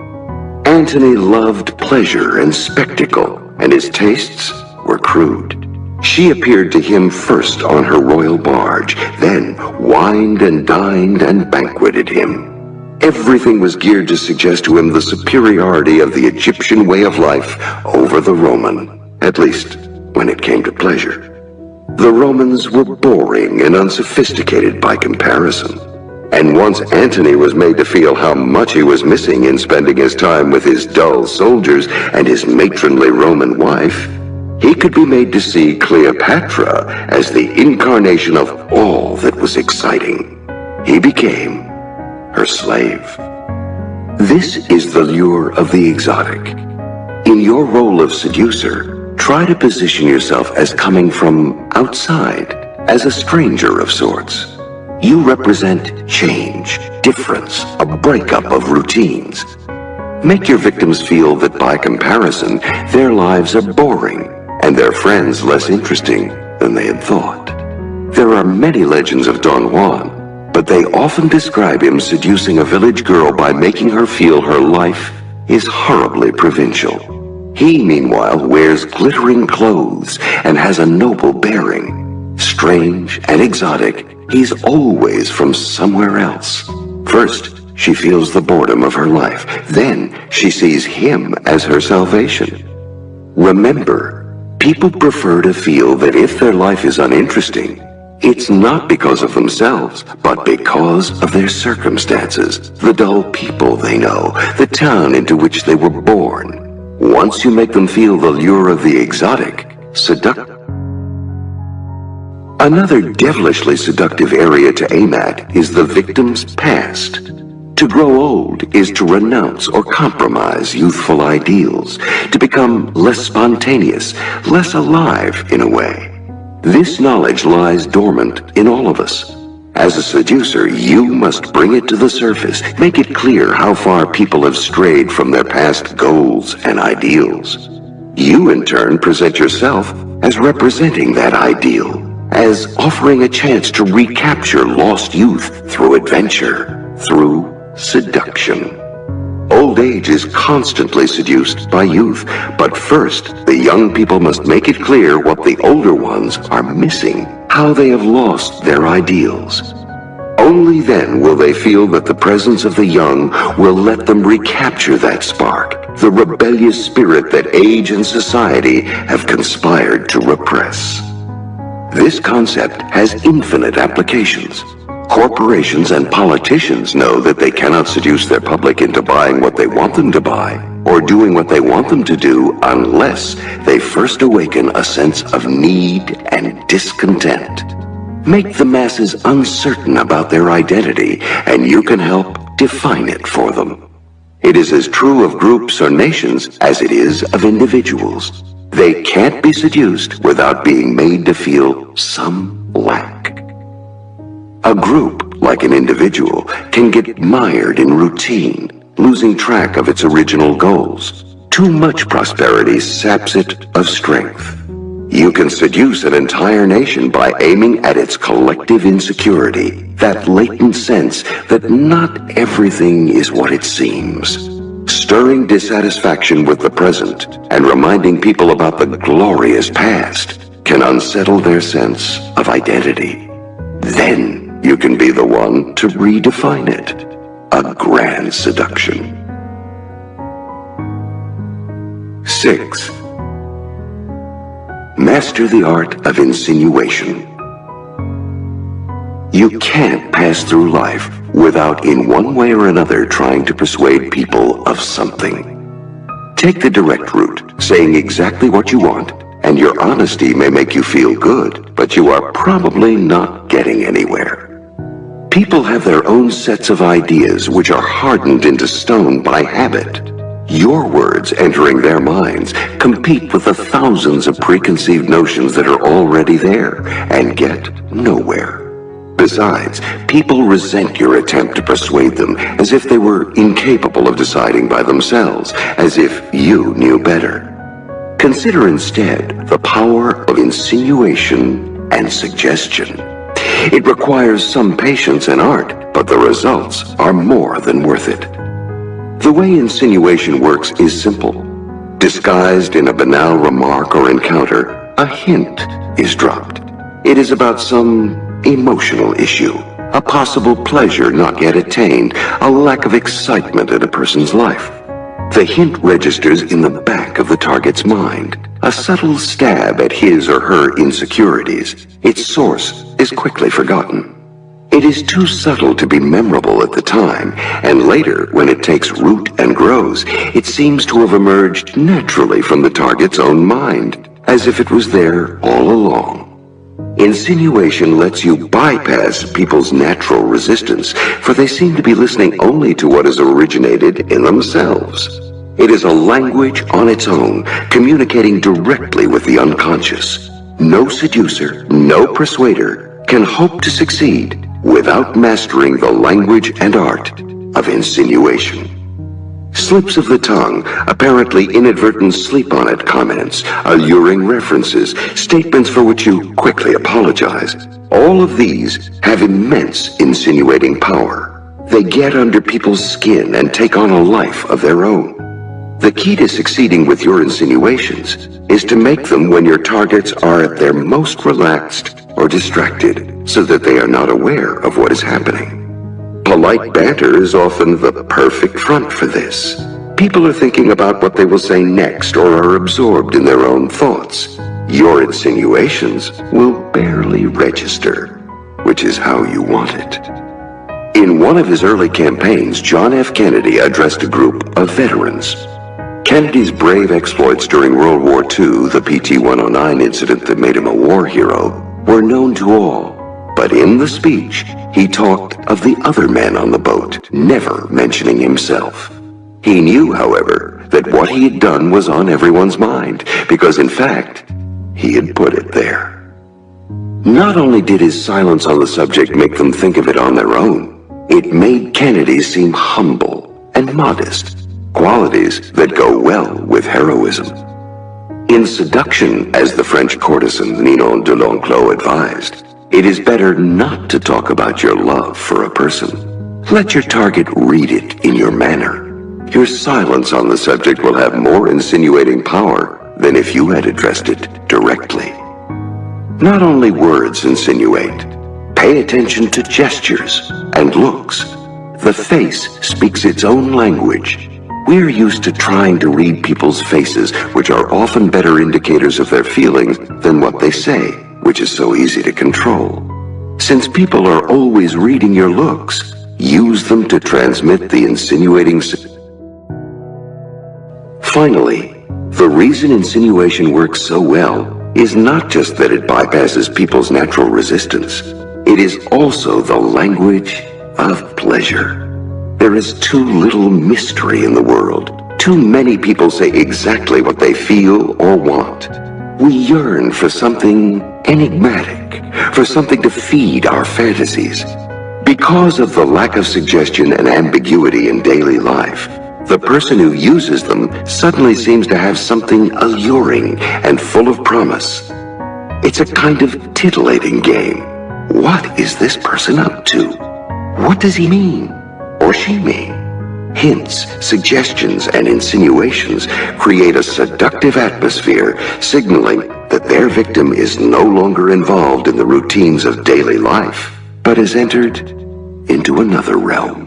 B: Antony loved pleasure and spectacle, and his tastes were crude. She appeared to him first on her royal barge, then wined and dined and banqueted him. Everything was geared to suggest to him the superiority of the Egyptian way of life over the Roman, at least when it came to pleasure. The Romans were boring and unsophisticated by comparison. And once Antony was made to feel how much he was missing in spending his time with his dull soldiers and his matronly Roman wife, he could be made to see Cleopatra as the incarnation of all that was exciting. He became her slave. This is the lure of the exotic. In your role of seducer, try to position yourself as coming from outside, as a stranger of sorts. You represent change, difference, a breakup of routines. Make your victims feel that by comparison, their lives are boring, and their friends less interesting than they had thought. There are many legends of Don Juan, but they often describe him seducing a village girl by making her feel her life is horribly provincial. He, meanwhile, wears glittering clothes and has a noble bearing. Strange and exotic, he's always from somewhere else. First, she feels the boredom of her life. Then, she sees him as her salvation. Remember, people prefer to feel that if their life is uninteresting, it's not because of themselves, but because of their circumstances, the dull people they know, the town into which they were born. Once you make them feel the lure of the exotic, Another devilishly seductive area to aim at is the victim's past. To grow old is to renounce or compromise youthful ideals, to become less spontaneous, less alive in a way. This knowledge lies dormant in all of us. As a seducer, you must bring it to the surface, make it clear how far people have strayed from their past goals and ideals. You, in turn, present yourself as representing that ideal, as offering a chance to recapture lost youth through adventure, through seduction. Old age is constantly seduced by youth, but first, the young people must make it clear what the older ones are missing, how they have lost their ideals. Only then will they feel that the presence of the young will let them recapture that spark, the rebellious spirit that age and society have conspired to repress. This concept has infinite applications. Corporations and politicians know that they cannot seduce their public into buying what they want them to buy or doing what they want them to do unless they first awaken a sense of need and discontent. Make the masses uncertain about their identity, and you can help define it for them. It is as true of groups or nations as it is of individuals. They can't be seduced without being made to feel some lack. A group, like an individual, can get mired in routine, losing track of its original goals. Too much prosperity saps it of strength. You can seduce an entire nation by aiming at its collective insecurity, that latent sense that not everything is what it seems. Stirring dissatisfaction with the present and reminding people about the glorious past can unsettle their sense of identity. Then you can be the one to redefine it. A grand seduction. 6. Master the art of insinuation. You can't pass through life without in one way or another trying to persuade people of something. Take the direct route, saying exactly what you want, and your honesty may make you feel good, but you are probably not getting anywhere. People have their own sets of ideas which are hardened into stone by habit. Your words entering their minds compete with the thousands of preconceived notions that are already there and get nowhere. Besides, people resent your attempt to persuade them as if they were incapable of deciding by themselves, as if you knew better. Consider instead the power of insinuation and suggestion. It requires some patience and art, but the results are more than worth it. The way insinuation works is simple. Disguised in a banal remark or encounter, a hint is dropped. It is about some emotional issue, a possible pleasure not yet attained, a lack of excitement in a person's life. The hint registers in the back of the target's mind, a subtle stab at his or her insecurities. Its source is quickly forgotten. It is too subtle to be memorable at the time, and later, when it takes root and grows, it seems to have emerged naturally from the target's own mind, as if it was there all along. Insinuation lets you bypass people's natural resistance, for they seem to be listening only to what has originated in themselves. It is a language on its own, communicating directly with the unconscious. No seducer, no persuader can hope to succeed without mastering the language and art of insinuation. Slips of the tongue, apparently inadvertent sleep-on-it comments, alluring references, statements for which you quickly apologize. All of these have immense insinuating power. They get under people's skin and take on a life of their own. The key to succeeding with your insinuations is to make them when your targets are at their most relaxed or distracted, so that they are not aware of what is happening. Polite banter is often the perfect front for this. People are thinking about what they will say next or are absorbed in their own thoughts. Your insinuations will barely register, which is how you want it. In one of his early campaigns, John F. Kennedy addressed a group of veterans. Kennedy's brave exploits during World War II, the PT-109 incident that made him a war hero, were known to all. But in the speech, he talked of the other men on the boat, never mentioning himself. He knew, however, that what he had done was on everyone's mind, because in fact, he had put it there. Not only did his silence on the subject make them think of it on their own, it made Kennedy seem humble and modest, qualities that go well with heroism. In Seduction, as the French courtesan Ninon de L'Enclos advised, it is better not to talk about your love for a person. Let your target read it in your manner. Your silence on the subject will have more insinuating power than if you had addressed it directly. Not only words insinuate, pay attention to gestures and looks. The face speaks its own language. We're used to trying to read people's faces, which are often better indicators of their feelings than what they say, which is so easy to control. Since people are always reading your looks, use them to transmit the insinuating. Finally, the reason insinuation works so well is not just that it bypasses people's natural resistance. It is also the language of pleasure. There is too little mystery in the world. Too many people say exactly what they feel or want. We yearn for something enigmatic, for something to feed our fantasies. Because of the lack of suggestion and ambiguity in daily life, the person who uses them suddenly seems to have something alluring and full of promise. It's a kind of titillating game. What is this person up to? What does he mean? Or she mean? Hints, suggestions, and insinuations create a seductive atmosphere, signaling that their victim is no longer involved in the routines of daily life, but has entered into another realm.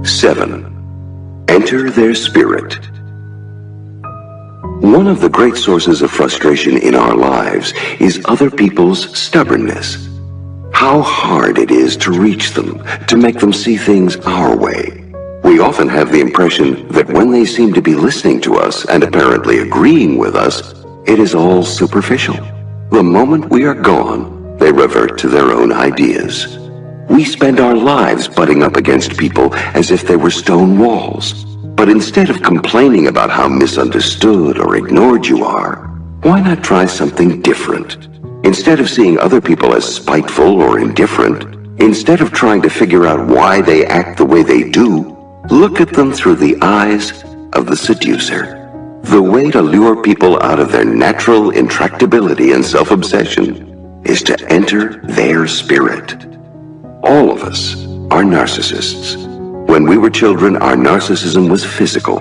B: 7. Enter their spirit. One of the great sources of frustration in our lives is other people's stubbornness. How hard it is to reach them, to make them see things our way. We often have the impression that when they seem to be listening to us and apparently agreeing with us, it is all superficial. The moment we are gone, they revert to their own ideas. We spend our lives butting up against people as if they were stone walls. But instead of complaining about how misunderstood or ignored you are, why not try something different? Instead of seeing other people as spiteful or indifferent, instead of trying to figure out why they act the way they do, look at them through the eyes of the seducer. The way to lure people out of their natural intractability and self-obsession is to enter their spirit. All of us are narcissists. When we were children, our narcissism was physical.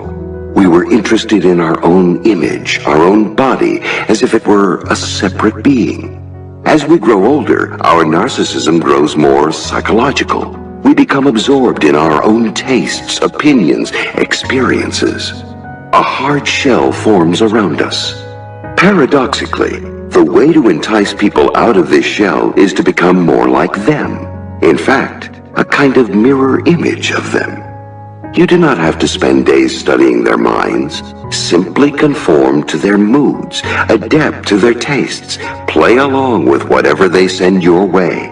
B: We were interested in our own image, our own body, as if it were a separate being. As we grow older, our narcissism grows more psychological. We become absorbed in our own tastes, opinions, experiences. A hard shell forms around us. Paradoxically, the way to entice people out of this shell is to become more like them. In fact, a kind of mirror image of them. You do not have to spend days studying their minds. Simply conform to their moods, adapt to their tastes, play along with whatever they send your way.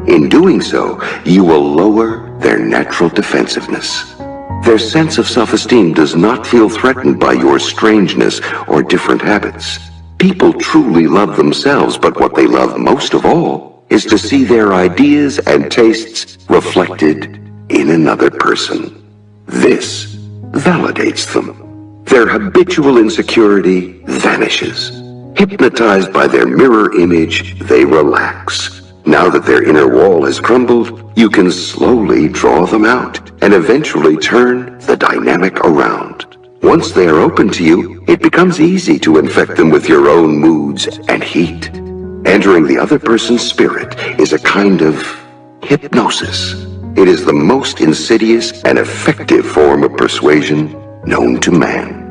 B: In doing so, you will lower their natural defensiveness. Their sense of self-esteem does not feel threatened by your strangeness or different habits. People truly love themselves, but what they love most of all is to see their ideas and tastes reflected in another person. This validates them. Their habitual insecurity vanishes. Hypnotized by their mirror image, they relax. Now that their inner wall has crumbled, you can slowly draw them out and eventually turn the dynamic around. Once they are open to you, it becomes easy to infect them with your own moods and heat. Entering the other person's spirit is a kind of hypnosis. It is the most insidious and effective form of persuasion known to man.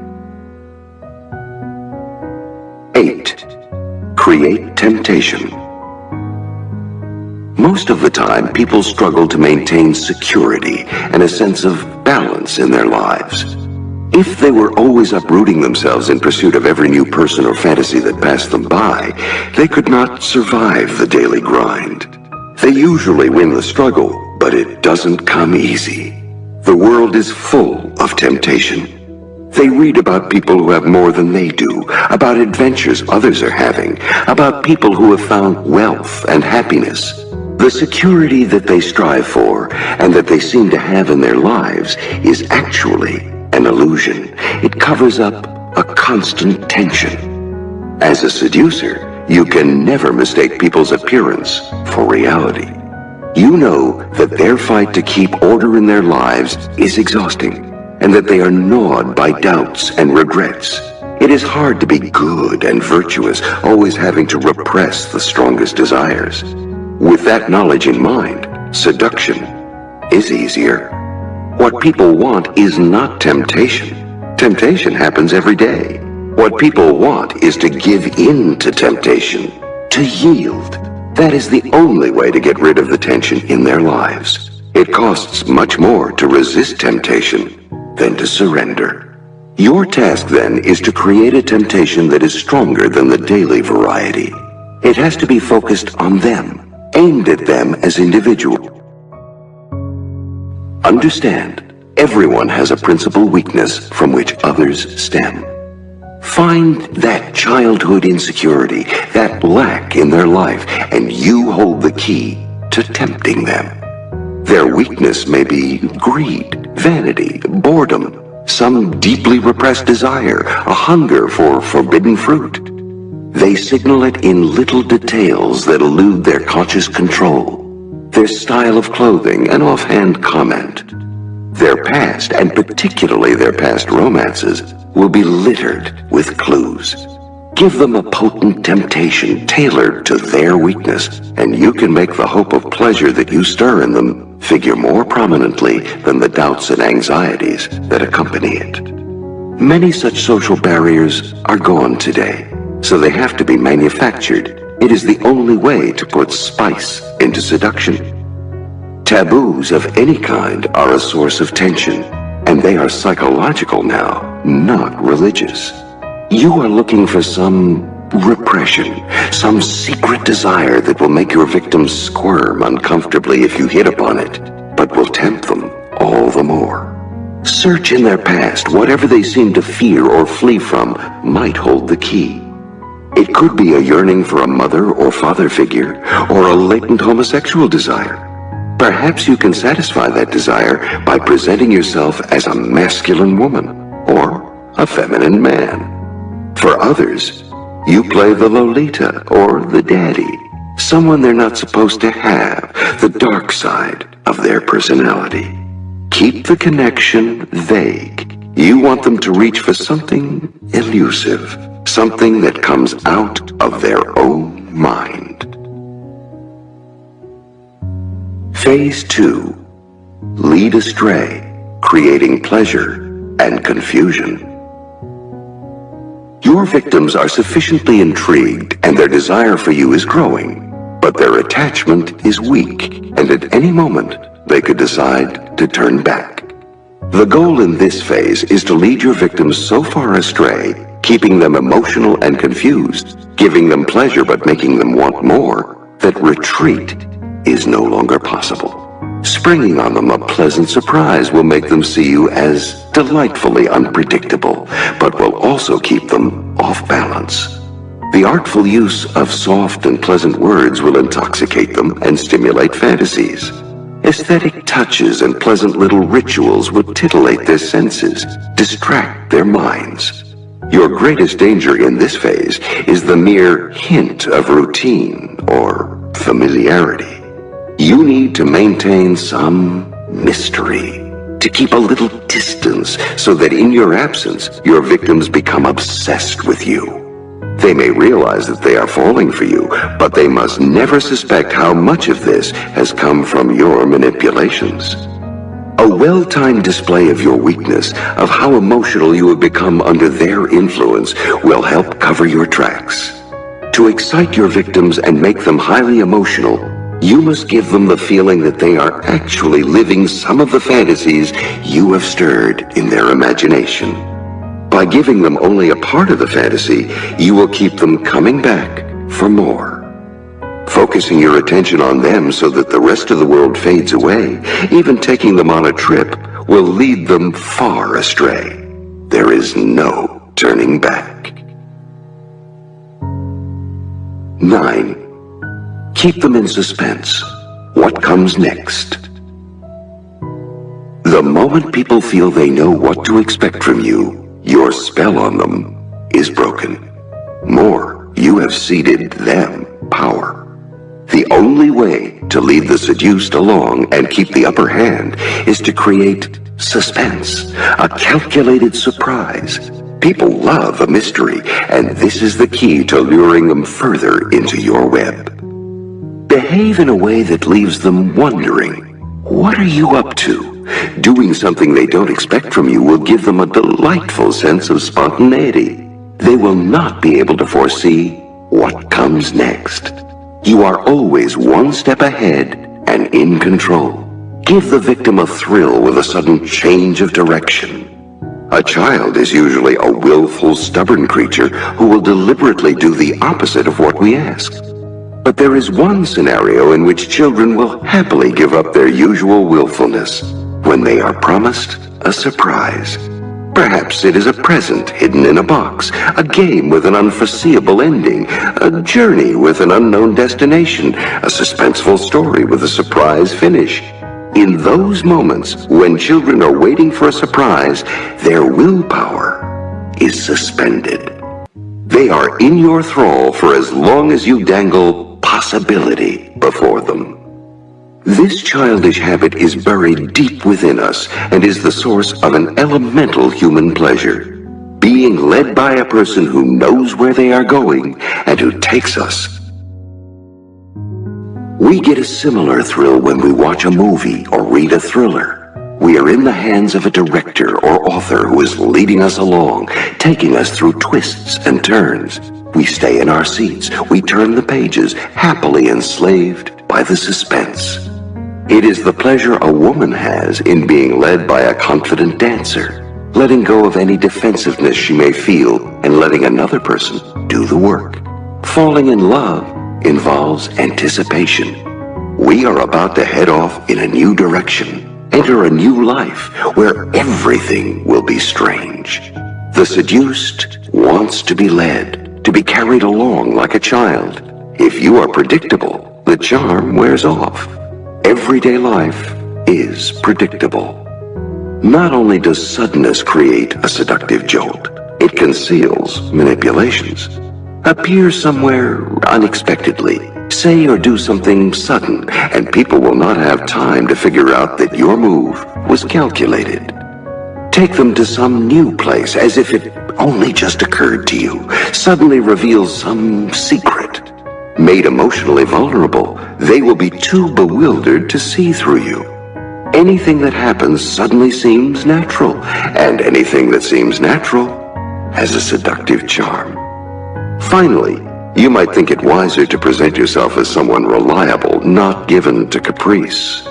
B: 8. Create temptation. Most of the time, people struggle to maintain security and a sense of balance in their lives. If they were always uprooting themselves in pursuit of every new person or fantasy that passed them by, they could not survive the daily grind. They usually win the struggle, but it doesn't come easy. The world is full of temptation. They read about people who have more than they do, about adventures others are having, about people who have found wealth and happiness. The security that they strive for and that they seem to have in their lives is actually an illusion. It covers up a constant tension. As a seducer, you can never mistake people's appearance for reality. You know that their fight to keep order in their lives is exhausting, and that they are gnawed by doubts and regrets. It is hard to be good and virtuous, always having to repress the strongest desires. With that knowledge in mind, seduction is easier. What people want is not temptation. Temptation happens every day. What people want is to give in to temptation, to yield. That is the only way to get rid of the tension in their lives. It costs much more to resist temptation than to surrender. Your task then is to create a temptation that is stronger than the daily variety. It has to be focused on them, aimed at them as individuals. Understand, everyone has a principal weakness from which others stem. Find that childhood insecurity, that lack in their life, and you hold the key to tempting them. Their weakness may be greed, vanity, boredom, some deeply repressed desire, a hunger for forbidden fruit. They signal it in little details that elude their conscious control. Their style of clothing, an offhand comment. Their past, and particularly their past romances, will be littered with clues. Give them a potent temptation tailored to their weakness, and you can make the hope of pleasure that you stir in them figure more prominently than the doubts and anxieties that accompany it. Many such social barriers are gone today, so they have to be manufactured. It is the only way to put spice into seduction. Taboos of any kind are a source of tension, and they are psychological now, not religious. You are looking for some repression, some secret desire that will make your victims squirm uncomfortably if you hit upon it, but will tempt them all the more. Search in their past. Whatever they seem to fear or flee from might hold the key. It could be a yearning for a mother or father figure, or a latent homosexual desire. Perhaps you can satisfy that desire by presenting yourself as a masculine woman or a feminine man. For others, you play the Lolita or the daddy, someone they're not supposed to have, the dark side of their personality. Keep the connection vague. You want them to reach for something elusive, something that comes out of their own mind. Phase 2. Lead astray, creating pleasure and confusion. Your victims are sufficiently intrigued and their desire for you is growing, but their attachment is weak, and at any moment they could decide to turn back. The goal in this phase is to lead your victims so far astray, keeping them emotional and confused, giving them pleasure but making them want more, that retreat is no longer possible. Springing on them a pleasant surprise will make them see you as delightfully unpredictable, but will also keep them off balance. The artful use of soft and pleasant words will intoxicate them and stimulate fantasies. Aesthetic touches and pleasant little rituals will titillate their senses, distract their minds. Your greatest danger in this phase is the mere hint of routine or familiarity. You need to maintain some mystery, to keep a little distance so that in your absence, your victims become obsessed with you. They may realize that they are falling for you, but they must never suspect how much of this has come from your manipulations. A well-timed display of your weakness, of how emotional you have become under their influence, will help cover your tracks. To excite your victims and make them highly emotional, you must give them the feeling that they are actually living some of the fantasies you have stirred in their imagination. By giving them only a part of the fantasy, you will keep them coming back for more. Focusing your attention on them so that the rest of the world fades away, even taking them on a trip, will lead them far astray. There is no turning back. 9. Keep them in suspense. What comes next? The moment people feel they know what to expect from you, your spell on them is broken. More, you have ceded them power. The only way to lead the seduced along and keep the upper hand is to create suspense, a calculated surprise. People love a mystery, and this is the key to luring them further into your web. Behave in a way that leaves them wondering, what are you up to? Doing something they don't expect from you will give them a delightful sense of spontaneity. They will not be able to foresee what comes next. You are always one step ahead and in control. Give the victim a thrill with a sudden change of direction. A child is usually a willful, stubborn creature who will deliberately do the opposite of what we ask. But there is one scenario in which children will happily give up their usual willfulness when they are promised a surprise. Perhaps it is a present hidden in a box, a game with an unforeseeable ending, a journey with an unknown destination, a suspenseful story with a surprise finish. In those moments when children are waiting for a surprise, their willpower is suspended. They are in your thrall for as long as you dangle possibility before them. This childish habit is buried deep within us and is the source of an elemental human pleasure. Being led by a person who knows where they are going and who takes us. We get a similar thrill when we watch a movie or read a thriller. We are in the hands of a director or author who is leading us along, taking us through twists and turns. We stay in our seats. We turn the pages, happily enslaved by the suspense. It is the pleasure a woman has in being led by a confident dancer, letting go of any defensiveness she may feel and letting another person do the work. Falling in love involves anticipation. We are about to head off in a new direction, enter a new life where everything will be strange. The seduced wants to be led, to be carried along like a child. If you are predictable, the charm wears off. Everyday life is predictable. Not only does suddenness create a seductive jolt, it conceals manipulations. Appear somewhere unexpectedly. Say or do something sudden, and people will not have time to figure out that your move was calculated. Take them to some new place as if it only just occurred to you. Suddenly reveals some secret. Made emotionally vulnerable, they will be too bewildered to see through you. Anything that happens suddenly seems natural, and anything that seems natural has a seductive charm. Finally, you might think it wiser to present yourself as someone reliable, not given to caprice.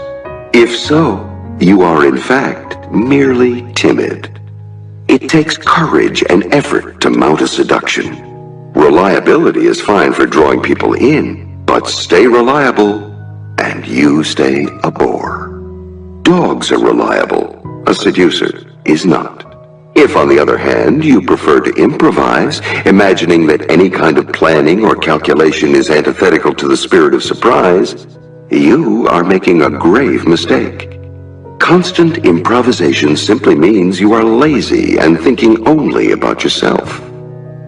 B: If so, you are in fact merely timid. It takes courage and effort to mount a seduction. Reliability is fine for drawing people in, but stay reliable and you stay a bore. Dogs are reliable, a seducer is not. If, on the other hand, you prefer to improvise, imagining that any kind of planning or calculation is antithetical to the spirit of surprise, you are making a grave mistake. Constant improvisation simply means you are lazy and thinking only about yourself.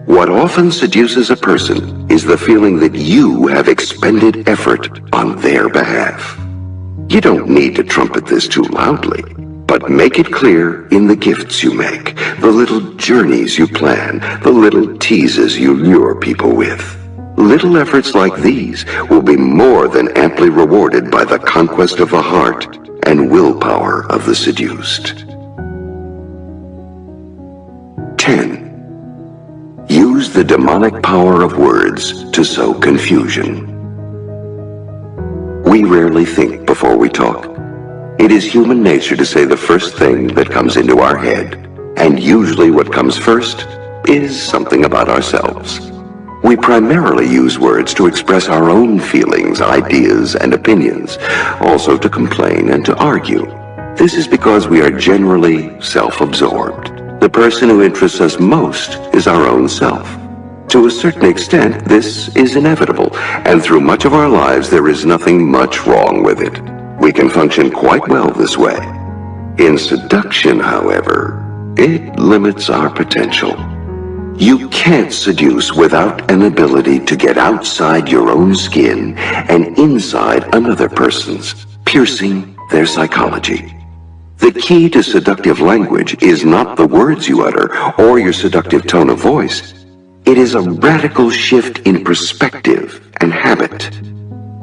B: What often seduces a person is the feeling that you have expended effort on their behalf. You don't need to trumpet this too loudly, but make it clear in the gifts you make, the little journeys you plan, the little teases you lure people with. Little efforts like these will be more than amply rewarded by the conquest of the heart and willpower of the seduced. 10. Use the demonic power of words to sow confusion. We rarely think before we talk. It is human nature to say the first thing that comes into our head, and usually what comes first is something about ourselves. We primarily use words to express our own feelings, ideas, and opinions, also to complain and to argue. This is because we are generally self-absorbed. The person who interests us most is our own self. To a certain extent, this is inevitable, and through much of our lives there is nothing much wrong with it. We can function quite well this way. In seduction, however, it limits our potential. You can't seduce without an ability to get outside your own skin and inside another person's, piercing their psychology. The key to seductive language is not the words you utter or your seductive tone of voice. It is a radical shift in perspective and habit.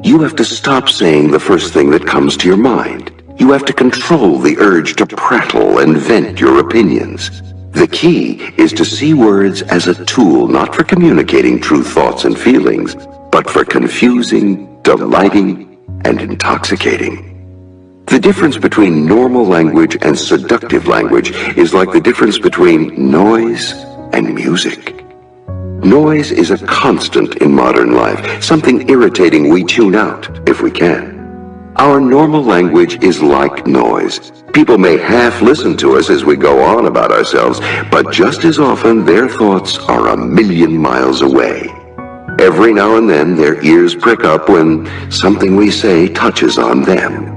B: You have to stop saying the first thing that comes to your mind. You have to control the urge to prattle and vent your opinions. The key is to see words as a tool not for communicating true thoughts and feelings, but for confusing, delighting, and intoxicating. The difference between normal language and seductive language is like the difference between noise and music. Noise is a constant in modern life, something irritating we tune out if we can. Our normal language is like noise. People may half listen to us as we go on about ourselves, but just as often their thoughts are a million miles away. Every now and then their ears prick up when something we say touches on them.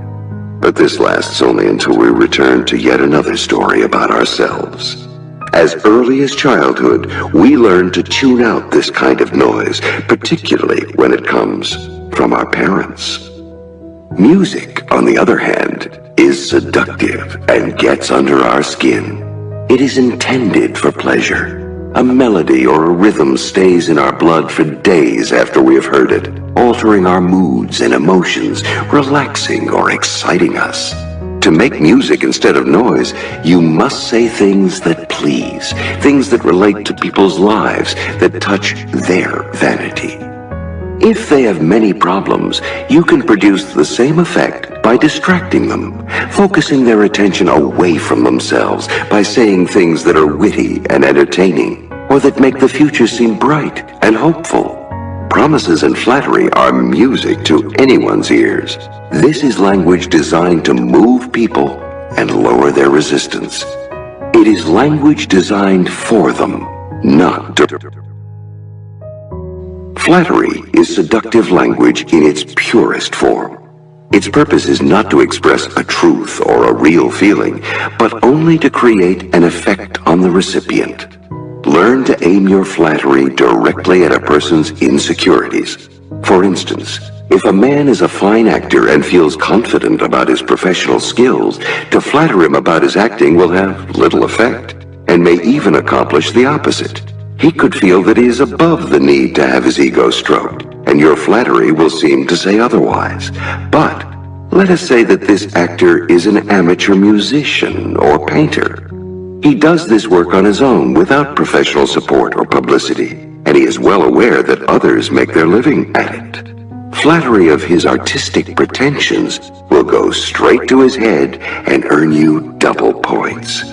B: But this lasts only until we return to yet another story about ourselves. As early as childhood, we learn to tune out this kind of noise, particularly when it comes from our parents. Music, on the other hand, is seductive and gets under our skin. It is intended for pleasure. A melody or a rhythm stays in our blood for days after we have heard it, altering our moods and emotions, relaxing or exciting us. To make music instead of noise, you must say things that please, things that relate to people's lives, that touch their vanity. If they have many problems, you can produce the same effect by distracting them, focusing their attention away from themselves by saying things that are witty and entertaining, or that make the future seem bright and hopeful. Promises and flattery are music to anyone's ears. This is language designed to move people and lower their resistance. It is language designed for them, not to. Flattery is seductive language in its purest form. Its purpose is not to express a truth or a real feeling, but only to create an effect on the recipient. Learn to aim your flattery directly at a person's insecurities. For instance, if a man is a fine actor and feels confident about his professional skills, to flatter him about his acting will have little effect, and may even accomplish the opposite. He could feel that he is above the need to have his ego stroked, and your flattery will seem to say otherwise. But let us say that this actor is an amateur musician or painter. He does this work on his own without professional support or publicity, and he is well aware that others make their living at it. Flattery of his artistic pretensions will go straight to his head and earn you double points.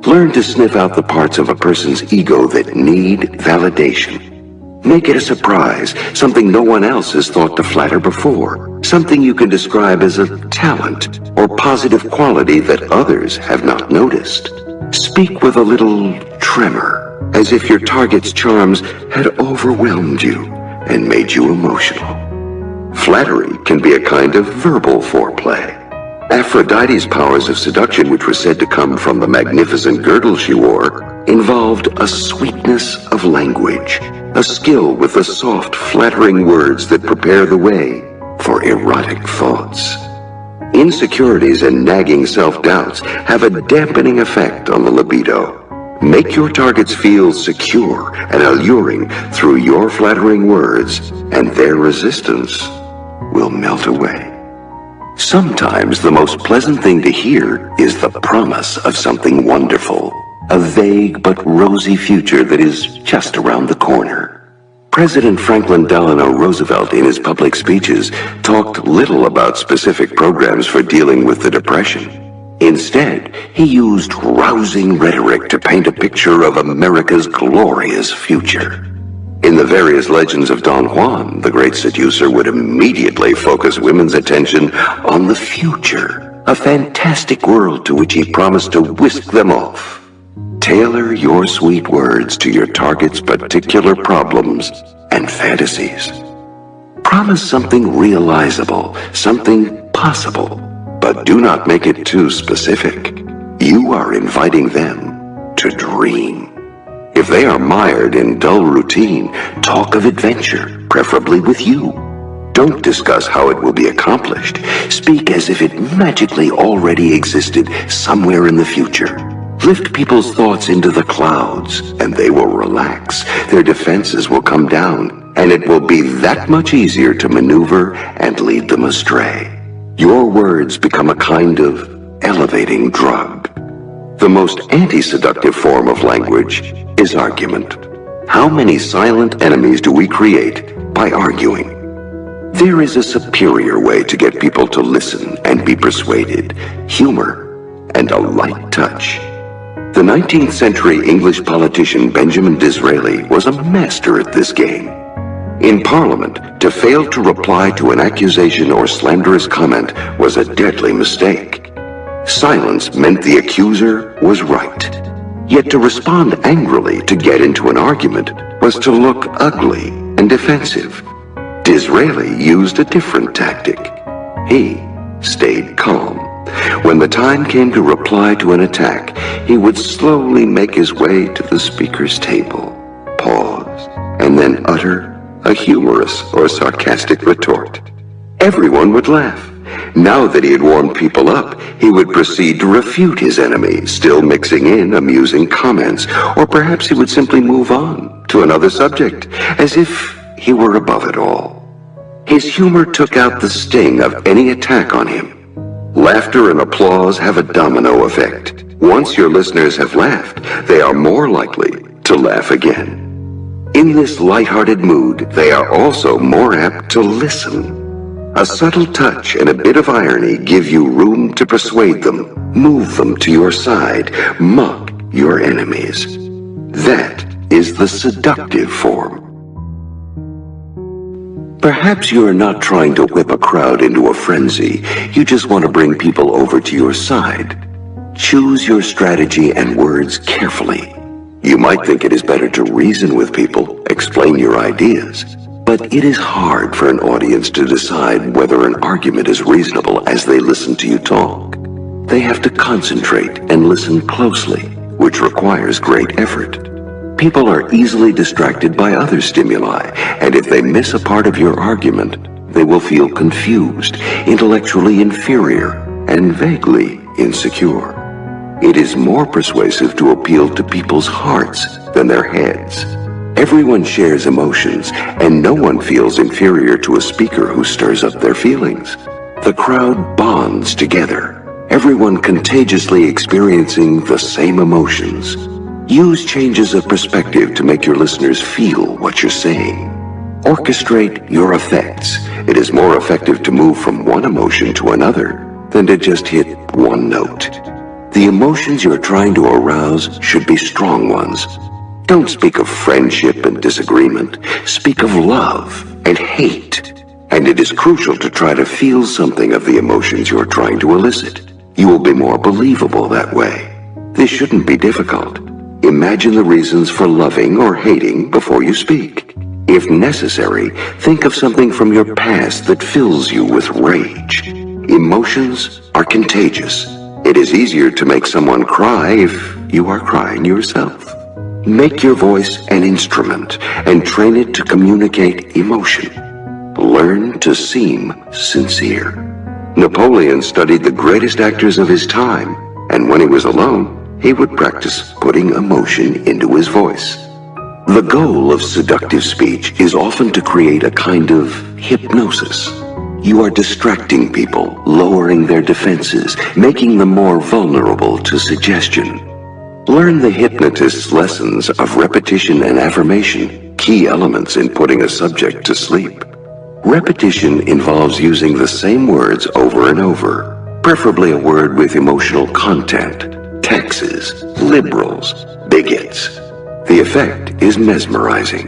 B: Learn to sniff out the parts of a person's ego that need validation. Make it a surprise, something no one else has thought to flatter before, something you can describe as a talent or positive quality that others have not noticed. Speak with a little tremor, as if your target's charms had overwhelmed you and made you emotional. Flattery can be a kind of verbal foreplay. Aphrodite's powers of seduction, which were said to come from the magnificent girdle she wore, involved a sweetness of language, a skill with the soft, flattering words that prepare the way for erotic thoughts. Insecurities and nagging self-doubts have a dampening effect on the libido. Make your targets feel secure and alluring through your flattering words, and their resistance will melt away. Sometimes the most pleasant thing to hear is the promise of something wonderful, a vague but rosy future that is just around the corner. President Franklin Delano Roosevelt, in his public speeches, talked little about specific programs for dealing with the Depression. Instead, he used rousing rhetoric to paint a picture of America's glorious future. In the various legends of Don Juan, the great seducer would immediately focus women's attention on the future, a fantastic world to which he promised to whisk them off. Tailor your sweet words to your target's particular problems and fantasies. Promise something realizable, something possible, but do not make it too specific. You are inviting them to dream. If they are mired in dull routine, talk of adventure, preferably with you. Don't discuss how it will be accomplished. Speak as if it magically already existed somewhere in the future. Lift people's thoughts into the clouds, and they will relax. Their defenses will come down, and it will be that much easier to maneuver and lead them astray. Your words become a kind of elevating drug. The most anti-seductive form of language is argument. How many silent enemies do we create by arguing? There is a superior way to get people to listen and be persuaded: humor and a light touch. The 19th century English politician Benjamin Disraeli was a master at this game. In Parliament, to fail to reply to an accusation or slanderous comment was a deadly mistake. Silence meant the accuser was right. Yet to respond angrily to get into an argument was to look ugly and defensive. Disraeli used a different tactic. He stayed calm. When the time came to reply to an attack, he would slowly make his way to the speaker's table, pause, and then utter a humorous or sarcastic retort. Everyone would laugh. Now that he had warmed people up, he would proceed to refute his enemy, still mixing in amusing comments, or perhaps he would simply move on to another subject, as if he were above it all. His humor took out the sting of any attack on him. Laughter and applause have a domino effect. Once your listeners have laughed, they are more likely to laugh again. In this light-hearted mood, they are also more apt to listen. A subtle touch and a bit of irony give you room to persuade them, move them to your side, mock your enemies. That is the seductive form. Perhaps you are not trying to whip a crowd into a frenzy. You just want to bring people over to your side. Choose your strategy and words carefully. You might think it is better to reason with people, explain your ideas. But it is hard for an audience to decide whether an argument is reasonable as they listen to you talk. They have to concentrate and listen closely, which requires great effort. People are easily distracted by other stimuli, and if they miss a part of your argument, they will feel confused, intellectually inferior, and vaguely insecure. It is more persuasive to appeal to people's hearts than their heads. Everyone shares emotions, and no one feels inferior to a speaker who stirs up their feelings. The crowd bonds together, everyone contagiously experiencing the same emotions. Use changes of perspective to make your listeners feel what you're saying. Orchestrate your effects. It is more effective to move from one emotion to another than to just hit one note. The emotions you're trying to arouse should be strong ones. Don't speak of friendship and disagreement. Speak of love and hate. And it is crucial to try to feel something of the emotions you're trying to elicit. You will be more believable that way. This shouldn't be difficult. Imagine the reasons for loving or hating before you speak. If necessary, think of something from your past that fills you with rage. Emotions are contagious. It is easier to make someone cry if you are crying yourself. Make your voice an instrument and train it to communicate emotion. Learn to seem sincere. Napoleon studied the greatest actors of his time, and when he was alone, he would practice putting emotion into his voice. The goal of seductive speech is often to create a kind of hypnosis. You are distracting people, lowering their defenses, making them more vulnerable to suggestion. Learn the hypnotist's lessons of repetition and affirmation, key elements in putting a subject to sleep. Repetition involves using the same words over and over, preferably a word with emotional content. Texas, liberals, bigots. The effect is mesmerizing.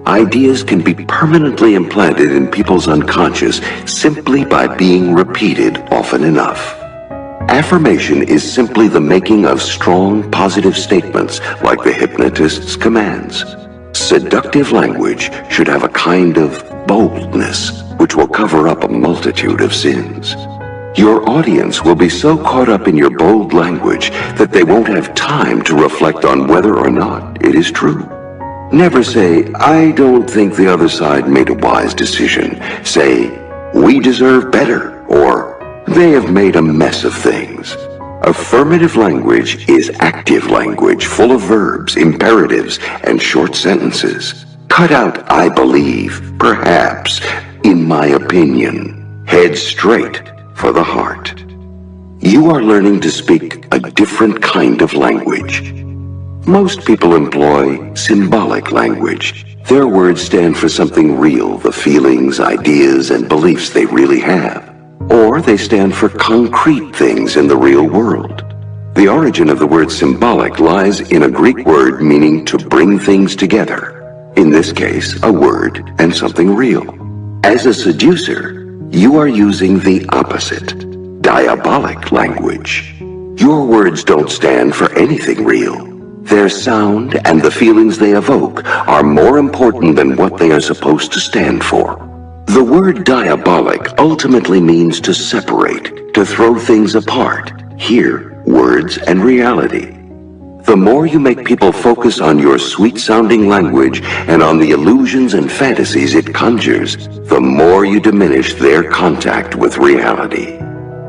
B: Ideas can be permanently implanted in people's unconscious simply by being repeated often enough. Affirmation is simply the making of strong, positive statements like the hypnotist's commands. Seductive language should have a kind of boldness which will cover up a multitude of sins. Your audience will be so caught up in your bold language that they won't have time to reflect on whether or not it is true. Never say, "I don't think the other side made a wise decision." Say, "We deserve better," or "They have made a mess of things." Affirmative language is active language full of verbs, imperatives, and short sentences. Cut out "I believe," "perhaps," "in my opinion." Head straight for the heart. You are learning to speak a different kind of language. Most people employ symbolic language. Their words stand for something real, the feelings, ideas, and beliefs they really have. Or they stand for concrete things in the real world. The origin of the word symbolic lies in a Greek word meaning to bring things together. In this case, a word and something real. As a seducer, you are using the opposite, diabolic language. Your words don't stand for anything real. Their sound and the feelings they evoke are more important than what they are supposed to stand for. The word diabolic ultimately means to separate, to throw things apart. Here, words and reality. The more you make people focus on your sweet-sounding language and on the illusions and fantasies it conjures, the more you diminish their contact with reality.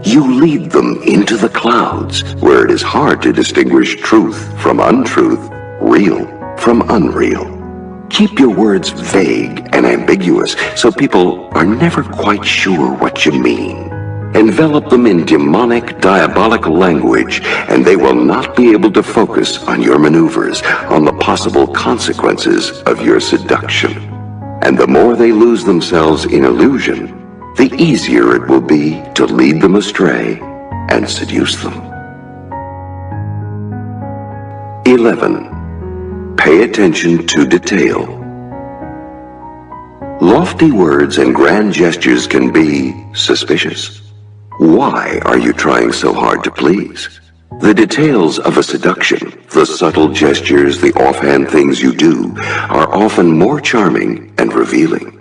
B: You lead them into the clouds, where it is hard to distinguish truth from untruth, real from unreal. Keep your words vague and ambiguous so people are never quite sure what you mean. Envelop them in demonic, diabolical language, and they will not be able to focus on your maneuvers, on the possible consequences of your seduction. And the more they lose themselves in illusion, the easier it will be to lead them astray and seduce them. 11. Pay attention to detail. Lofty words and grand gestures can be suspicious. Why are you trying so hard to please? The details of a seduction, the subtle gestures, the offhand things you do, are often more charming and revealing.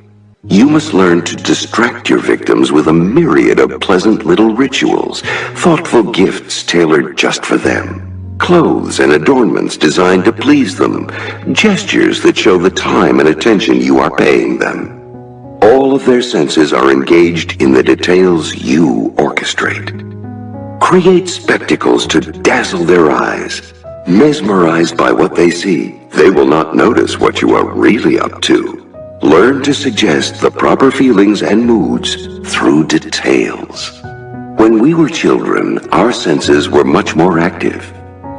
B: You must learn to distract your victims with a myriad of pleasant little rituals, thoughtful gifts tailored just for them, clothes and adornments designed to please them, gestures that show the time and attention you are paying them. All of their senses are engaged in the details you orchestrate. Create spectacles to dazzle their eyes. Mesmerized by what they see, they will not notice what you are really up to. Learn to suggest the proper feelings and moods through details. When we were children, our senses were much more active.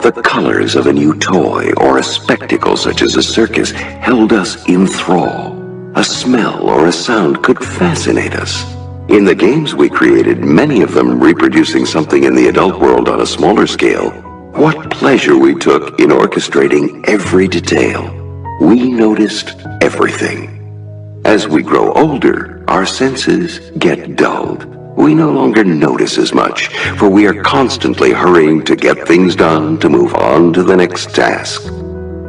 B: The colors of a new toy or a spectacle such as a circus held us in thrall. A smell or a sound could fascinate us. In the games we created, many of them reproducing something in the adult world on a smaller scale, what pleasure we took in orchestrating every detail. We noticed everything. As we grow older, our senses get dulled. We no longer notice as much, for we are constantly hurrying to get things done to move on to the next task.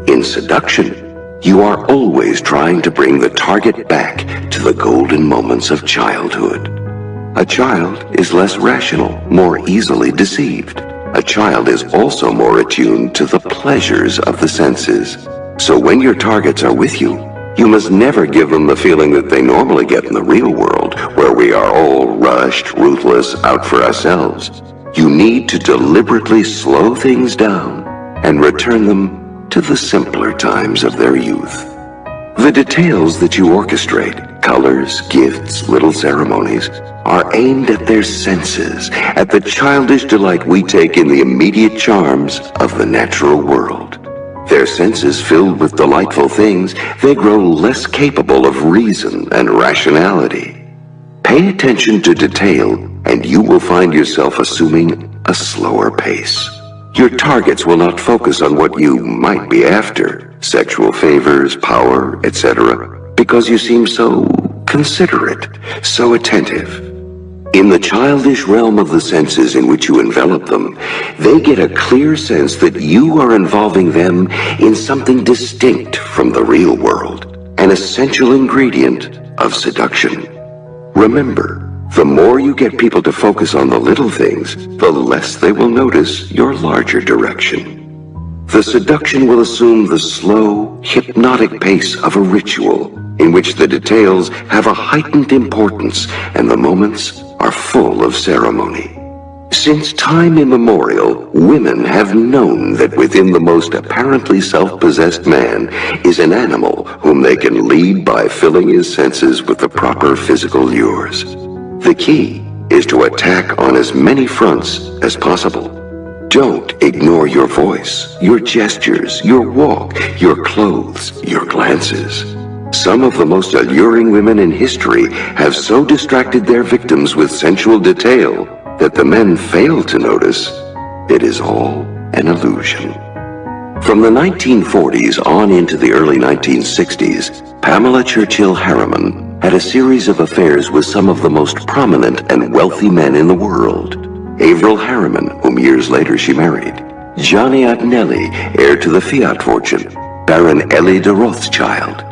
B: In seduction, You are always trying to bring the target back to the golden moments of childhood. A child is less rational, more easily deceived. A child is also more attuned to the pleasures of the senses. So when your targets are with you, you must never give them the feeling that they normally get in the real world, where we are all rushed, ruthless, out for ourselves. You need to deliberately slow things down and return them to the simpler times of their youth. The details that you orchestrate, colors, gifts, little ceremonies, are aimed at their senses, at the childish delight we take in the immediate charms of the natural world. Their senses filled with delightful things, they grow less capable of reason and rationality. Pay attention to detail, and you will find yourself assuming a slower pace. Your targets will not focus on what you might be after, sexual favors, power, etc., because you seem so considerate, so attentive. In the childish realm of the senses in which you envelop them, they get a clear sense that you are involving them in something distinct from the real world, an essential ingredient of seduction. Remember, the more you get people to focus on the little things, the less they will notice your larger direction. The seduction will assume the slow, hypnotic pace of a ritual, in which the details have a heightened importance and the moments are full of ceremony. Since time immemorial, women have known that within the most apparently self-possessed man is an animal whom they can lead by filling his senses with the proper physical lures. The key is to attack on as many fronts as possible. Don't ignore your voice, your gestures, your walk, your clothes, your glances. Some of the most alluring women in history have so distracted their victims with sensual detail that the men fail to notice it is all an illusion. From the 1940s on into the early 1960s, Pamela Churchill Harriman had a series of affairs with some of the most prominent and wealthy men in the world. Averil Harriman, whom years later she married. Gianni Agnelli, heir to the Fiat fortune. Baron Elie de Rothschild.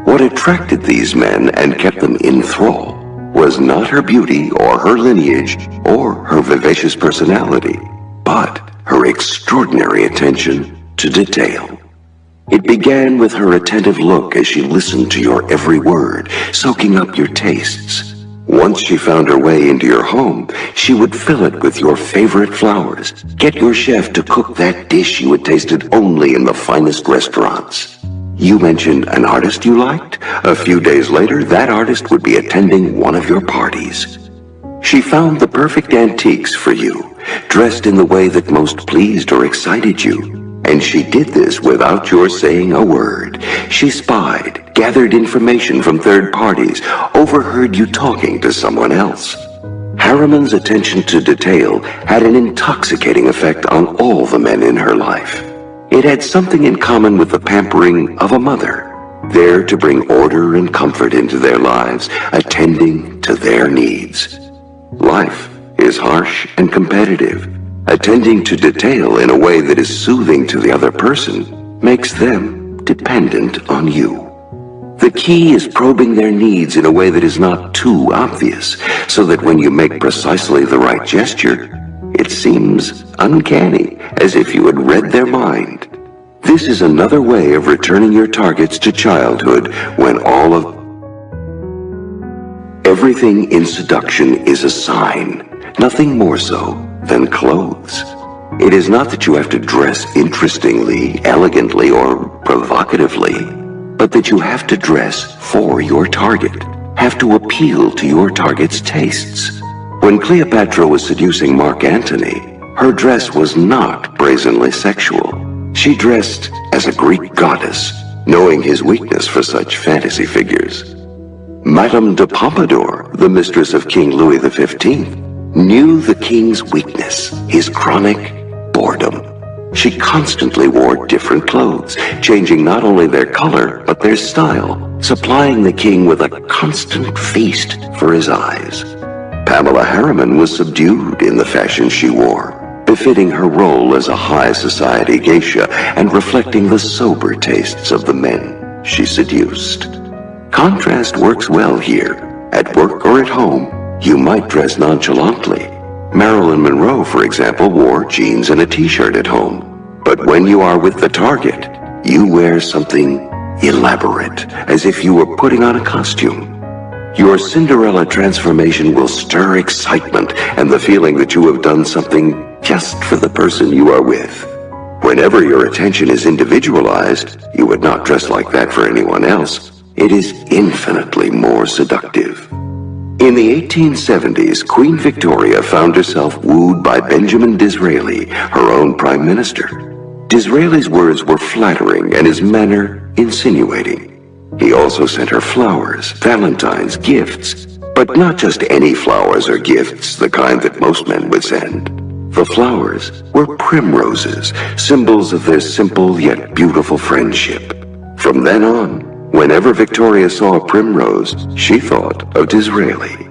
B: What attracted these men and kept them in thrall was not her beauty or her lineage or her vivacious personality, but her extraordinary attention to detail. It began with her attentive look as she listened to your every word, soaking up your tastes. Once she found her way into your home, she would fill it with your favorite flowers, get your chef to cook that dish you had tasted only in the finest restaurants. You mentioned an artist you liked. A few days later, that artist would be attending one of your parties. She found the perfect antiques for you, dressed in the way that most pleased or excited you. And she did this without your saying a word. She spied, gathered information from third parties, overheard you talking to someone else. Harriman's attention to detail had an intoxicating effect on all the men in her life. It had something in common with the pampering of a mother, there to bring order and comfort into their lives, attending to their needs. Life is harsh and competitive. Attending to detail in a way that is soothing to the other person makes them dependent on you. The key is probing their needs in a way that is not too obvious, so that when you make precisely the right gesture, it seems uncanny, as if you had read their mind. This is another way of returning your targets to childhood when all of everything in seduction is a sign, nothing more so than clothes. It is not that you have to dress interestingly, elegantly, or provocatively, but that you have to dress for your target, have to appeal to your target's tastes. When Cleopatra was seducing Mark Antony, her dress was not brazenly sexual. She dressed as a Greek goddess, knowing his weakness for such fantasy figures. Madame de Pompadour, the mistress of King Louis XV, knew the king's weakness, his chronic boredom. She constantly wore different clothes, changing not only their color, but their style, supplying the king with a constant feast for his eyes. Pamela Harriman was subdued in the fashion she wore, befitting her role as a high society geisha and reflecting the sober tastes of the men. she seduced. Contrast works well here. At work or at home, you might dress nonchalantly. Marilyn Monroe, for example, wore jeans and a t-shirt at home. But when you are with the target, you wear something elaborate, as if you were putting on a costume. Your Cinderella transformation will stir excitement and the feeling that you have done something just for the person you are with. Whenever your attention is individualized, you would not dress like that for anyone else. It is infinitely more seductive. In the 1870s, Queen Victoria found herself wooed by Benjamin Disraeli, her own prime minister. Disraeli's words were flattering and his manner insinuating. He also sent her flowers, valentines, gifts, but not just any flowers or gifts, the kind that most men would send. The flowers were primroses, symbols of their simple yet beautiful friendship. From then on, whenever Victoria saw a primrose, she thought of Disraeli.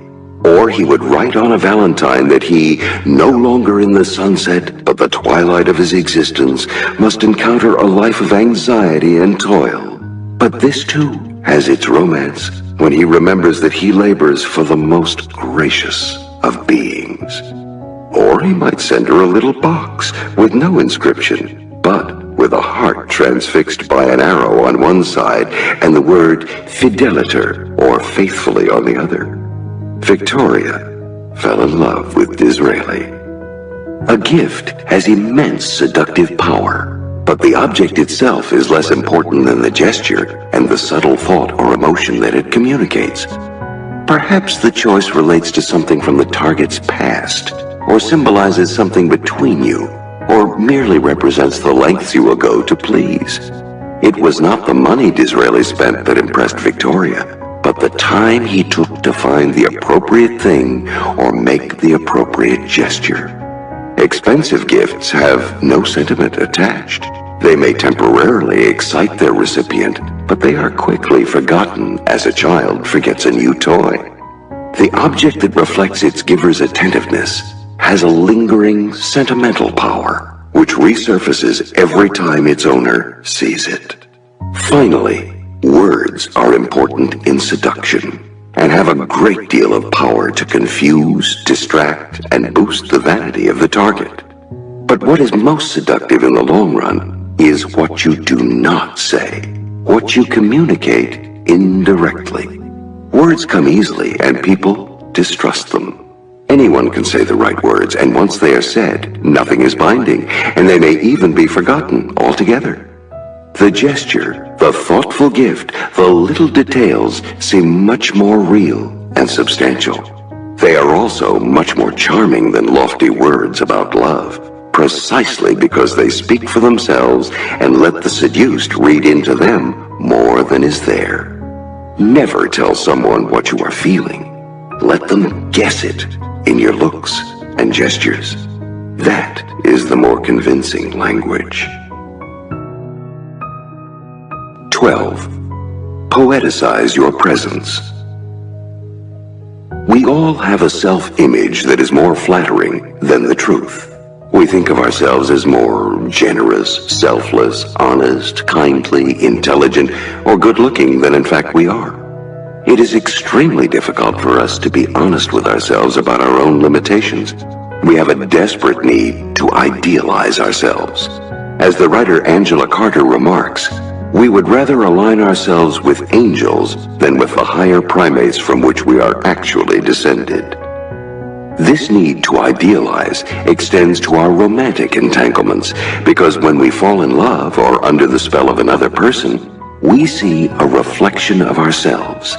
B: Or he would write on a valentine that he, no longer in the sunset but the twilight of his existence, must encounter a life of anxiety and toil. But this too has its romance when he remembers that he labors for the most gracious of beings. Or he might send her a little box with no inscription, but with a heart transfixed by an arrow on one side and the word fideliter, or faithfully, on the other. Victoria fell in love with Disraeli. A gift has immense seductive power, but the object itself is less important than the gesture and the subtle thought or emotion that it communicates. Perhaps the choice relates to something from the target's past, or symbolizes something between you, or merely represents the lengths you will go to please. It was not the money Disraeli spent that impressed Victoria, but the time he took to find the appropriate thing or make the appropriate gesture. Expensive gifts have no sentiment attached. They may temporarily excite their recipient, but they are quickly forgotten as a child forgets a new toy. The object that reflects its giver's attentiveness has a lingering, sentimental power, which resurfaces every time its owner sees it. Finally, words are important in seduction and have a great deal of power to confuse, distract, and boost the vanity of the target. But what is most seductive in the long run is what you do not say, what you communicate indirectly. Words come easily and people distrust them. Anyone can say the right words, and once they are said, nothing is binding, and they may even be forgotten altogether. The gesture, the thoughtful gift, the little details seem much more real and substantial. They are also much more charming than lofty words about love, precisely because they speak for themselves and let the seduced read into them more than is there. Never tell someone what you are feeling. Let them guess it in your looks and gestures. That is the more convincing language. 12. Poeticize your presence. We all have a self-image that is more flattering than the truth. We think of ourselves as more generous, selfless, honest, kindly, intelligent, or good-looking than in fact we are. It is extremely difficult for us to be honest with ourselves about our own limitations. We have a desperate need to idealize ourselves. As the writer Angela Carter remarks, we would rather align ourselves with angels than with the higher primates from which we are actually descended. This need to idealize extends to our romantic entanglements, because when we fall in love or under the spell of another person, we see a reflection of ourselves.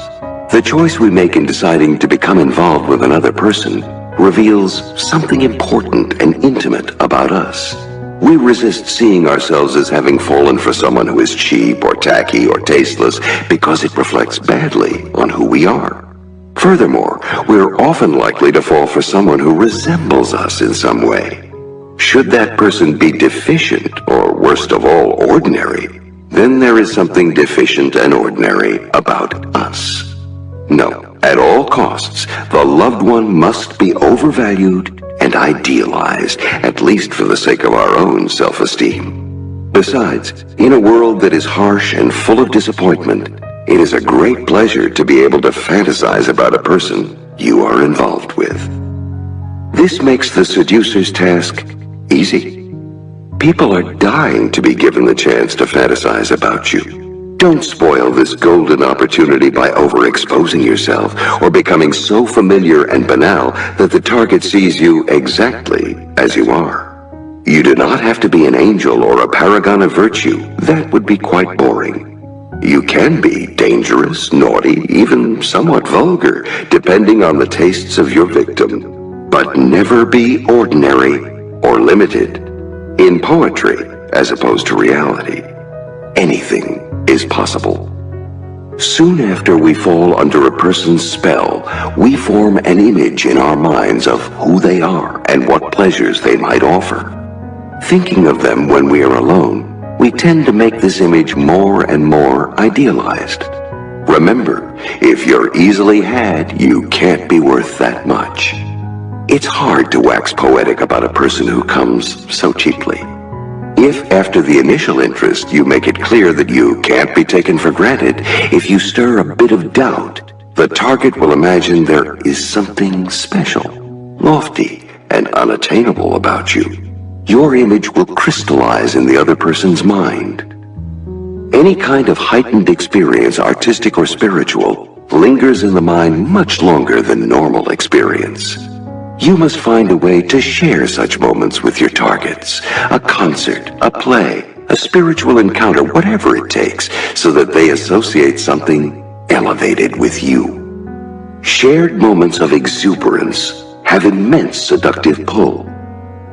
B: The choice we make in deciding to become involved with another person reveals something important and intimate about us. We resist seeing ourselves as having fallen for someone who is cheap or tacky or tasteless because it reflects badly on who we are. Furthermore, we're often likely to fall for someone who resembles us in some way. Should that person be deficient, or worst of all, ordinary, then there is something deficient and ordinary about us. No, at all costs, the loved one must be overvalued and idealized, at least for the sake of our own self-esteem. Besides, in a world that is harsh and full of disappointment, it is a great pleasure to be able to fantasize about a person you are involved with. This makes the seducer's task easy. People are dying to be given the chance to fantasize about you. Don't spoil this golden opportunity by overexposing yourself or becoming so familiar and banal that the target sees you exactly as you are. You do not have to be an angel or a paragon of virtue. That would be quite boring. You can be dangerous, naughty, even somewhat vulgar, depending on the tastes of your victim. But never be ordinary or limited. In poetry, as opposed to reality, anything is possible. Soon after we fall under a person's spell, we form an image in our minds of who they are and what pleasures they might offer. Thinking of them when we are alone, we tend to make this image more and more idealized. Remember, if you're easily had, you can't be worth that much. It's hard to wax poetic about a person who comes so cheaply. If after the initial interest you make it clear that you can't be taken for granted, if you stir a bit of doubt, the target will imagine there is something special, lofty, and unattainable about you. Your image will crystallize in the other person's mind. Any kind of heightened experience, artistic or spiritual, lingers in the mind much longer than normal experience. You must find a way to share such moments with your targets. A concert, a play, a spiritual encounter, whatever it takes, so that they associate something elevated with you. Shared moments of exuberance have immense seductive pull.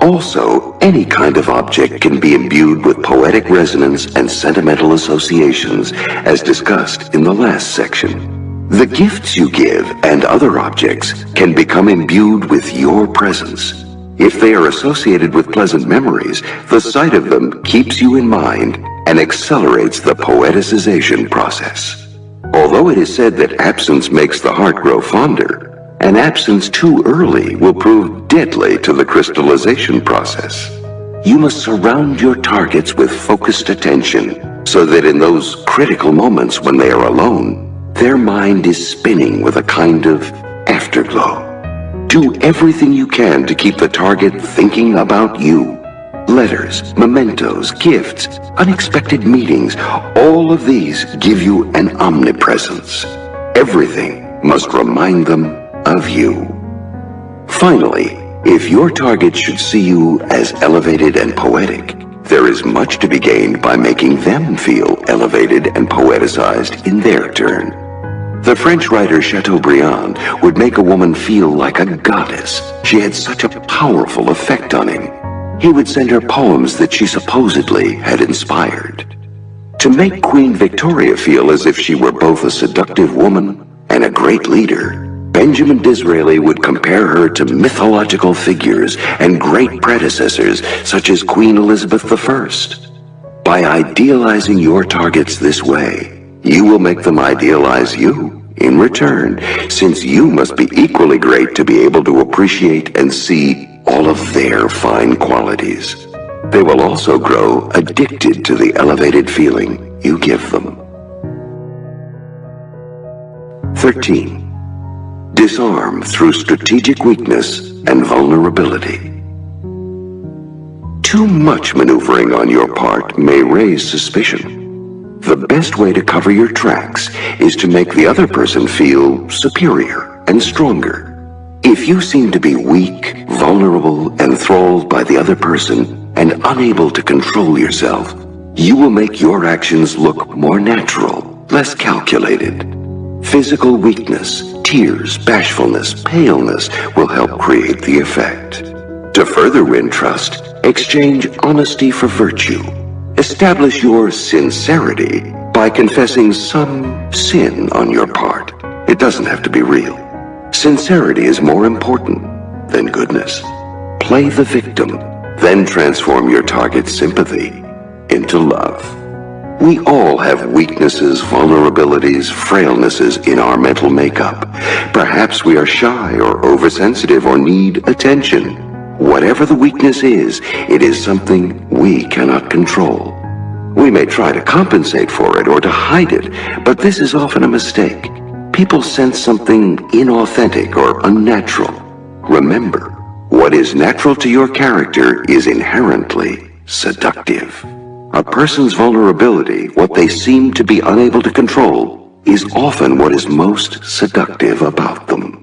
B: Also, any kind of object can be imbued with poetic resonance and sentimental associations, as discussed in the last section. The gifts you give and other objects can become imbued with your presence. If they are associated with pleasant memories, the sight of them keeps you in mind and accelerates the poeticization process. Although it is said that absence makes the heart grow fonder, an absence too early will prove deadly to the crystallization process. You must surround your targets with focused attention so that in those critical moments when they are alone, their mind is spinning with a kind of afterglow. Do everything you can to keep the target thinking about you. Letters, mementos, gifts, unexpected meetings, all of these give you an omnipresence. Everything must remind them of you. Finally, if your target should see you as elevated and poetic, there is much to be gained by making them feel elevated and poeticized in their turn. The French writer Chateaubriand would make a woman feel like a goddess. She had such a powerful effect on him. He would send her poems that she supposedly had inspired. To make Queen Victoria feel as if she were both a seductive woman and a great leader, Benjamin Disraeli would compare her to mythological figures and great predecessors such as Queen Elizabeth I. By idealizing your targets this way, you will make them idealize you in return, since you must be equally great to be able to appreciate and see all of their fine qualities. They will also grow addicted to the elevated feeling you give them. 13. Disarm through strategic weakness and vulnerability. Too much maneuvering on your part may raise suspicion. The best way to cover your tracks is to make the other person feel superior and stronger. If you seem to be weak, vulnerable, enthralled by the other person, and unable to control yourself, you will make your actions look more natural, less calculated. Physical weakness, tears, bashfulness, paleness will help create the effect. To further win trust, exchange honesty for virtue. Establish your sincerity by confessing some sin on your part. It doesn't have to be real. Sincerity is more important than goodness. Play the victim, then transform your target's sympathy into love. We all have weaknesses, vulnerabilities, frailnesses in our mental makeup. Perhaps we are shy or oversensitive or need attention. Whatever the weakness is, it is something we cannot control. We may try to compensate for it or to hide it, but this is often a mistake. People sense something inauthentic or unnatural. Remember, what is natural to your character is inherently seductive. A person's vulnerability, what they seem to be unable to control, is often what is most seductive about them.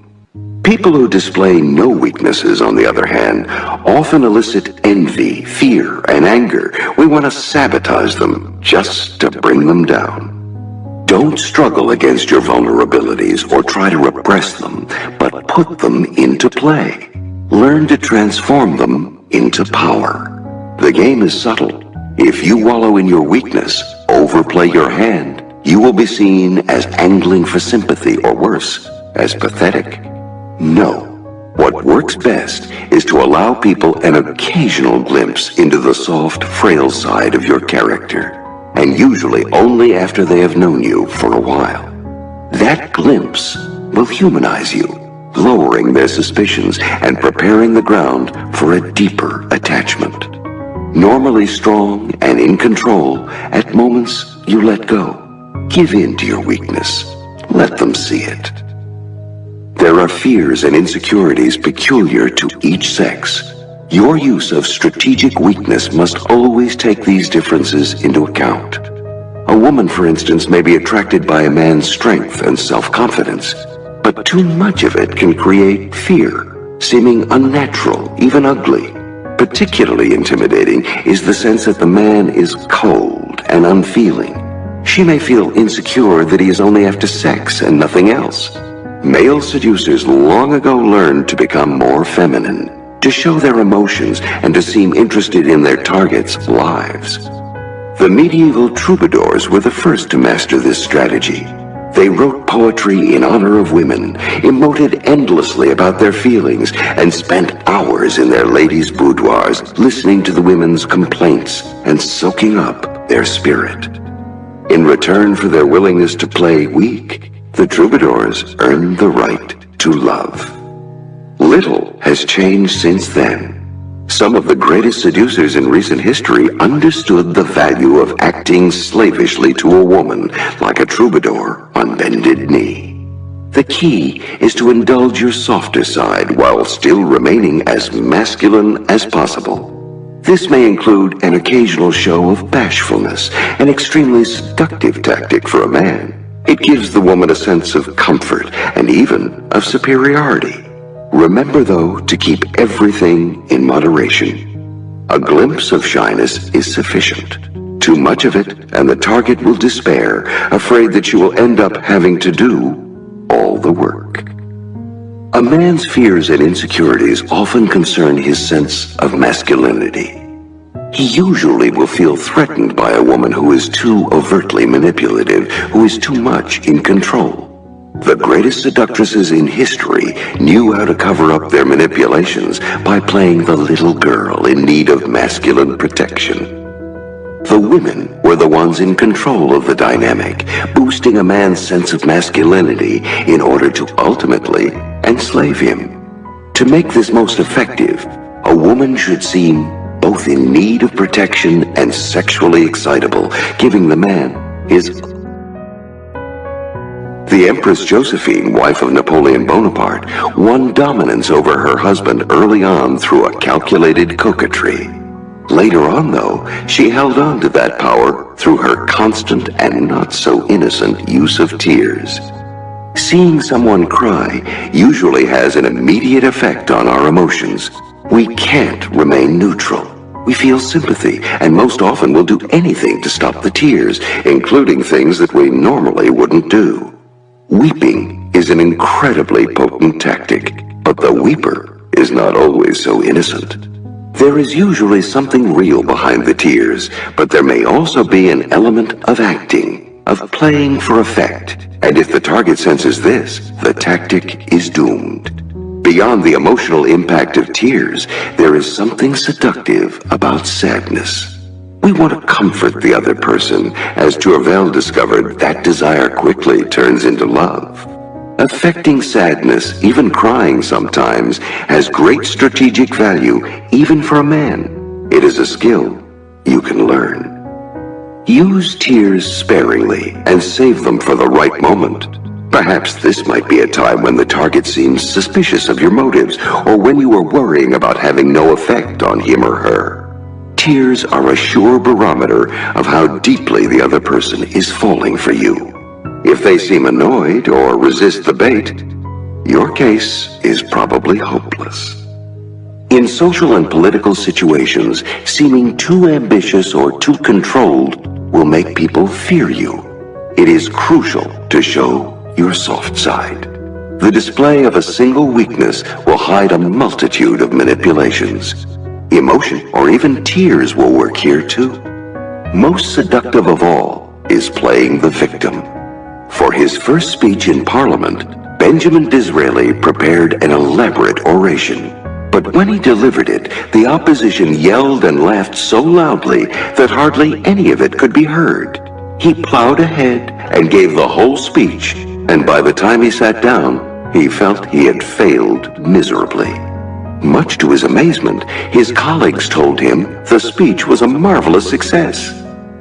B: People who display no weaknesses, on the other hand, often elicit envy, fear, and anger. We want to sabotage them just to bring them down. Don't struggle against your vulnerabilities or try to repress them, but put them into play. Learn to transform them into power. The game is subtle. If you wallow in your weakness, overplay your hand, you will be seen as angling for sympathy, or worse, as pathetic. No. What works best is to allow people an occasional glimpse into the soft, frail side of your character, and usually only after they have known you for a while. That glimpse will humanize you, lowering their suspicions and preparing the ground for a deeper attachment. Normally strong and in control, at moments you let go. Give in to your weakness. Let them see it. There are fears and insecurities peculiar to each sex. Your use of strategic weakness must always take these differences into account. A woman, for instance, may be attracted by a man's strength and self-confidence, but too much of it can create fear, seeming unnatural, even ugly. Particularly intimidating is the sense that the man is cold and unfeeling. She may feel insecure that he is only after sex and nothing else. Male seducers long ago learned to become more feminine, to show their emotions and to seem interested in their targets' lives. The medieval troubadours were the first to master this strategy. They wrote poetry in honor of women, emoted endlessly about their feelings, and spent hours in their ladies' boudoirs listening to the women's complaints and soaking up their spirit. In return for their willingness to play weak, the troubadours earned the right to love. Little has changed since then. Some of the greatest seducers in recent history understood the value of acting slavishly to a woman like a troubadour on bended knee. The key is to indulge your softer side while still remaining as masculine as possible. This may include an occasional show of bashfulness, an extremely seductive tactic for a man. It gives the woman a sense of comfort and even of superiority. Remember, though, to keep everything in moderation. A glimpse of shyness is sufficient. Too much of it, and the target will despair, afraid that you will end up having to do all the work. A man's fears and insecurities often concern his sense of masculinity. He usually will feel threatened by a woman who is too overtly manipulative, who is too much in control. The greatest seductresses in history knew how to cover up their manipulations by playing the little girl in need of masculine protection. The women were the ones in control of the dynamic, boosting a man's sense of masculinity in order to ultimately enslave him. To make this most effective, a woman should seem both in need of protection and sexually excitable, giving the man his... The Empress Josephine, wife of Napoleon Bonaparte, won dominance over her husband early on through a calculated coquetry. Later on, though, she held on to that power through her constant and not so innocent use of tears. Seeing someone cry usually has an immediate effect on our emotions. We can't remain neutral. We feel sympathy, and most often will do anything to stop the tears, including things that we normally wouldn't do. Weeping is an incredibly potent tactic, but the weeper is not always so innocent. There is usually something real behind the tears, but there may also be an element of acting, of playing for effect, and if the target senses this, the tactic is doomed. Beyond the emotional impact of tears, there is something seductive about sadness. We want to comfort the other person, as Tourvel discovered that desire quickly turns into love. Affecting sadness, even crying sometimes, has great strategic value, even for a man. It is a skill you can learn. Use tears sparingly and save them for the right moment. Perhaps this might be a time when the target seems suspicious of your motives, or when you are worrying about having no effect on him or her. Tears are a sure barometer of how deeply the other person is falling for you. If they seem annoyed or resist the bait, your case is probably hopeless. In social and political situations, seeming too ambitious or too controlled will make people fear you. It is crucial to show your soft side. The display of a single weakness will hide a multitude of manipulations. Emotion or even tears will work here too. Most seductive of all is playing the victim. For his first speech in Parliament, Benjamin Disraeli prepared an elaborate oration. But when he delivered it, the opposition yelled and laughed so loudly that hardly any of it could be heard. He plowed ahead and gave the whole speech, and by the time he sat down, he felt he had failed miserably. Much to his amazement, his colleagues told him the speech was a marvelous success.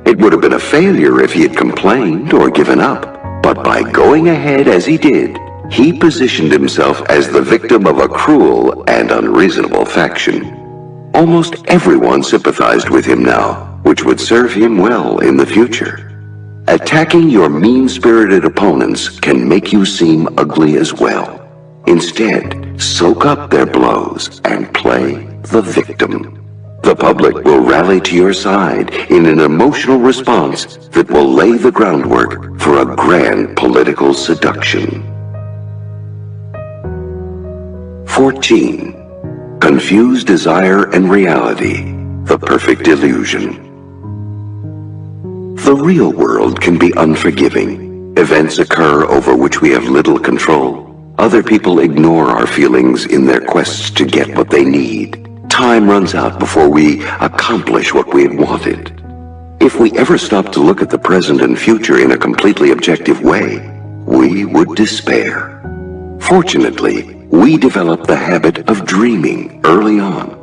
B: It would have been a failure if he had complained or given up, but by going ahead as he did, he positioned himself as the victim of a cruel and unreasonable faction. Almost everyone sympathized with him now, which would serve him well in the future. Attacking your mean-spirited opponents can make you seem ugly as well. Instead, soak up their blows and play the victim. The public will rally to your side in an emotional response that will lay the groundwork for a grand political seduction. 14. Confuse desire and reality, the perfect illusion. The real world can be unforgiving. Events occur over which we have little control. Other people ignore our feelings in their quests to get what they need. Time runs out before we accomplish what we had wanted. If we ever stopped to look at the present and future in a completely objective way, we would despair. Fortunately, we develop the habit of dreaming early on.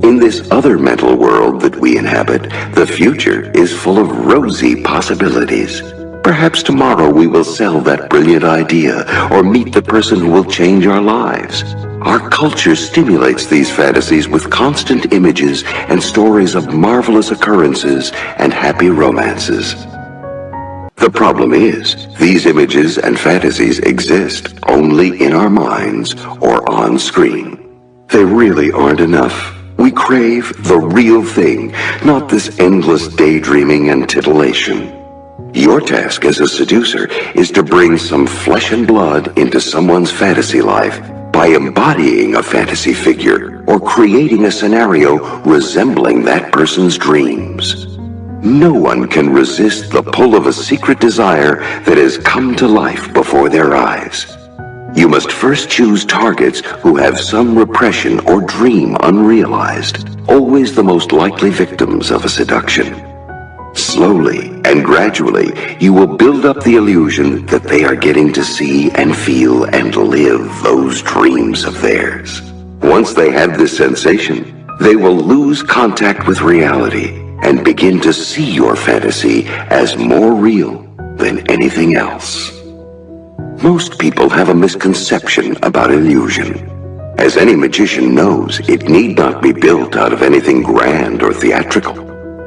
B: In this other mental world that we inhabit, the future is full of rosy possibilities. Perhaps tomorrow we will sell that brilliant idea or meet the person who will change our lives. Our culture stimulates these fantasies with constant images and stories of marvelous occurrences and happy romances. The problem is, these images and fantasies exist only in our minds or on screen. They really aren't enough. We crave the real thing, not this endless daydreaming and titillation. Your task as a seducer is to bring some flesh and blood into someone's fantasy life by embodying a fantasy figure or creating a scenario resembling that person's dreams. No one can resist the pull of a secret desire that has come to life before their eyes. You must first choose targets who have some repression or dream unrealized, always the most likely victims of a seduction. Slowly and gradually, you will build up the illusion that they are getting to see and feel and live those dreams of theirs. Once they have this sensation, they will lose contact with reality and begin to see your fantasy as more real than anything else. Most people have a misconception about illusion. As any magician knows, it need not be built out of anything grand or theatrical.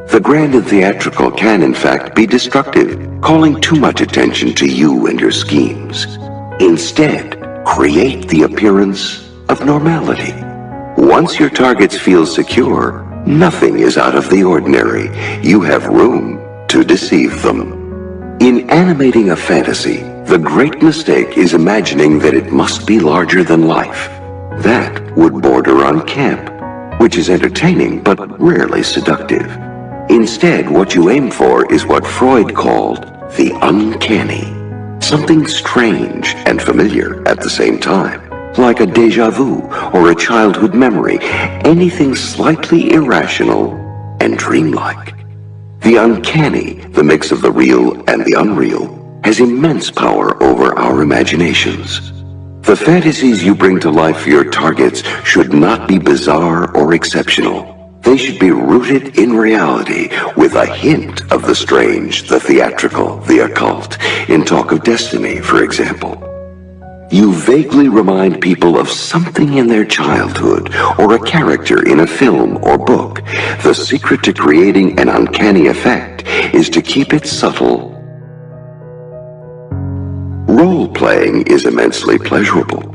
B: The grand and theatrical can, in fact, be destructive, calling too much attention to you and your schemes. Instead, create the appearance of normality. Once your targets feel secure, nothing is out of the ordinary. You have room to deceive them. In animating a fantasy, the great mistake is imagining that it must be larger than life. That would border on camp, which is entertaining but rarely seductive. Instead, what you aim for is what Freud called the uncanny. Something strange and familiar at the same time, like a déjà vu or a childhood memory, anything slightly irrational and dreamlike. The uncanny, the mix of the real and the unreal, has immense power over our imaginations. The fantasies you bring to life for your targets should not be bizarre or exceptional. They should be rooted in reality, with a hint of the strange, the theatrical, the occult, in Talk of Destiny, for example. You vaguely remind people of something in their childhood, or a character in a film or book. The secret to creating an uncanny effect is to keep it subtle. Role-playing is immensely pleasurable.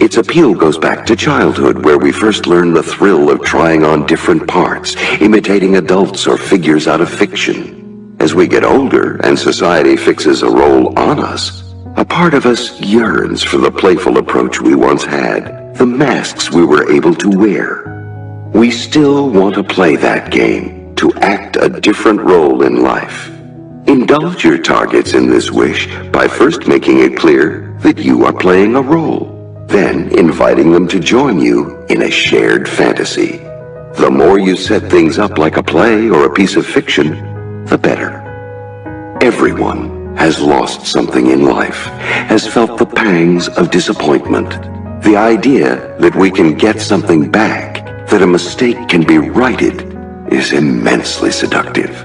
B: Its appeal goes back to childhood, where we first learn the thrill of trying on different parts, imitating adults or figures out of fiction. As we get older and society fixes a role on us, a part of us yearns for the playful approach we once had, the masks we were able to wear. We still want to play that game, to act a different role in life. Indulge your targets in this wish by first making it clear that you are playing a role, then inviting them to join you in a shared fantasy. The more you set things up like a play or a piece of fiction, the better. Everyone has lost something in life, has felt the pangs of disappointment. The idea that we can get something back, that a mistake can be righted, is immensely seductive.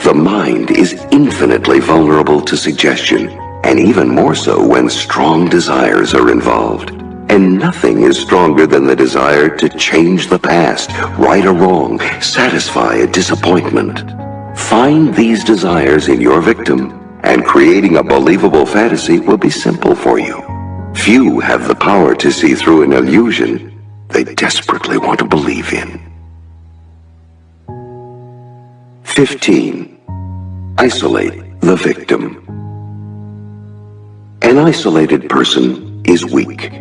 B: The mind is infinitely vulnerable to suggestion, and even more so when strong desires are involved. And nothing is stronger than the desire to change the past, right a wrong, satisfy a disappointment. Find these desires in your victim, and creating a believable fantasy will be simple for you. Few have the power to see through an illusion they desperately want to believe in. 15. Isolate the victim. An isolated person is weak.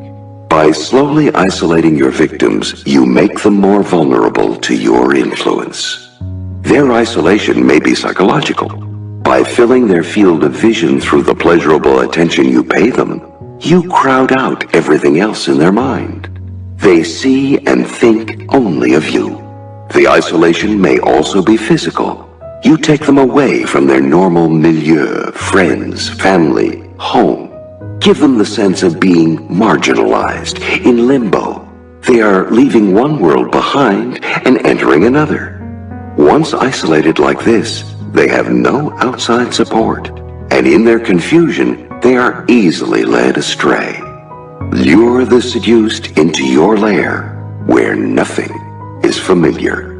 B: By slowly isolating your victims, you make them more vulnerable to your influence. Their isolation may be psychological. By filling their field of vision through the pleasurable attention you pay them, you crowd out everything else in their mind. They see and think only of you. The isolation may also be physical. You take them away from their normal milieu, friends, family, home. Give them the sense of being marginalized, in limbo. They are leaving one world behind and entering another. Once isolated like this, they have no outside support, and in their confusion, they are easily led astray. Lure the seduced into your lair, where nothing is familiar.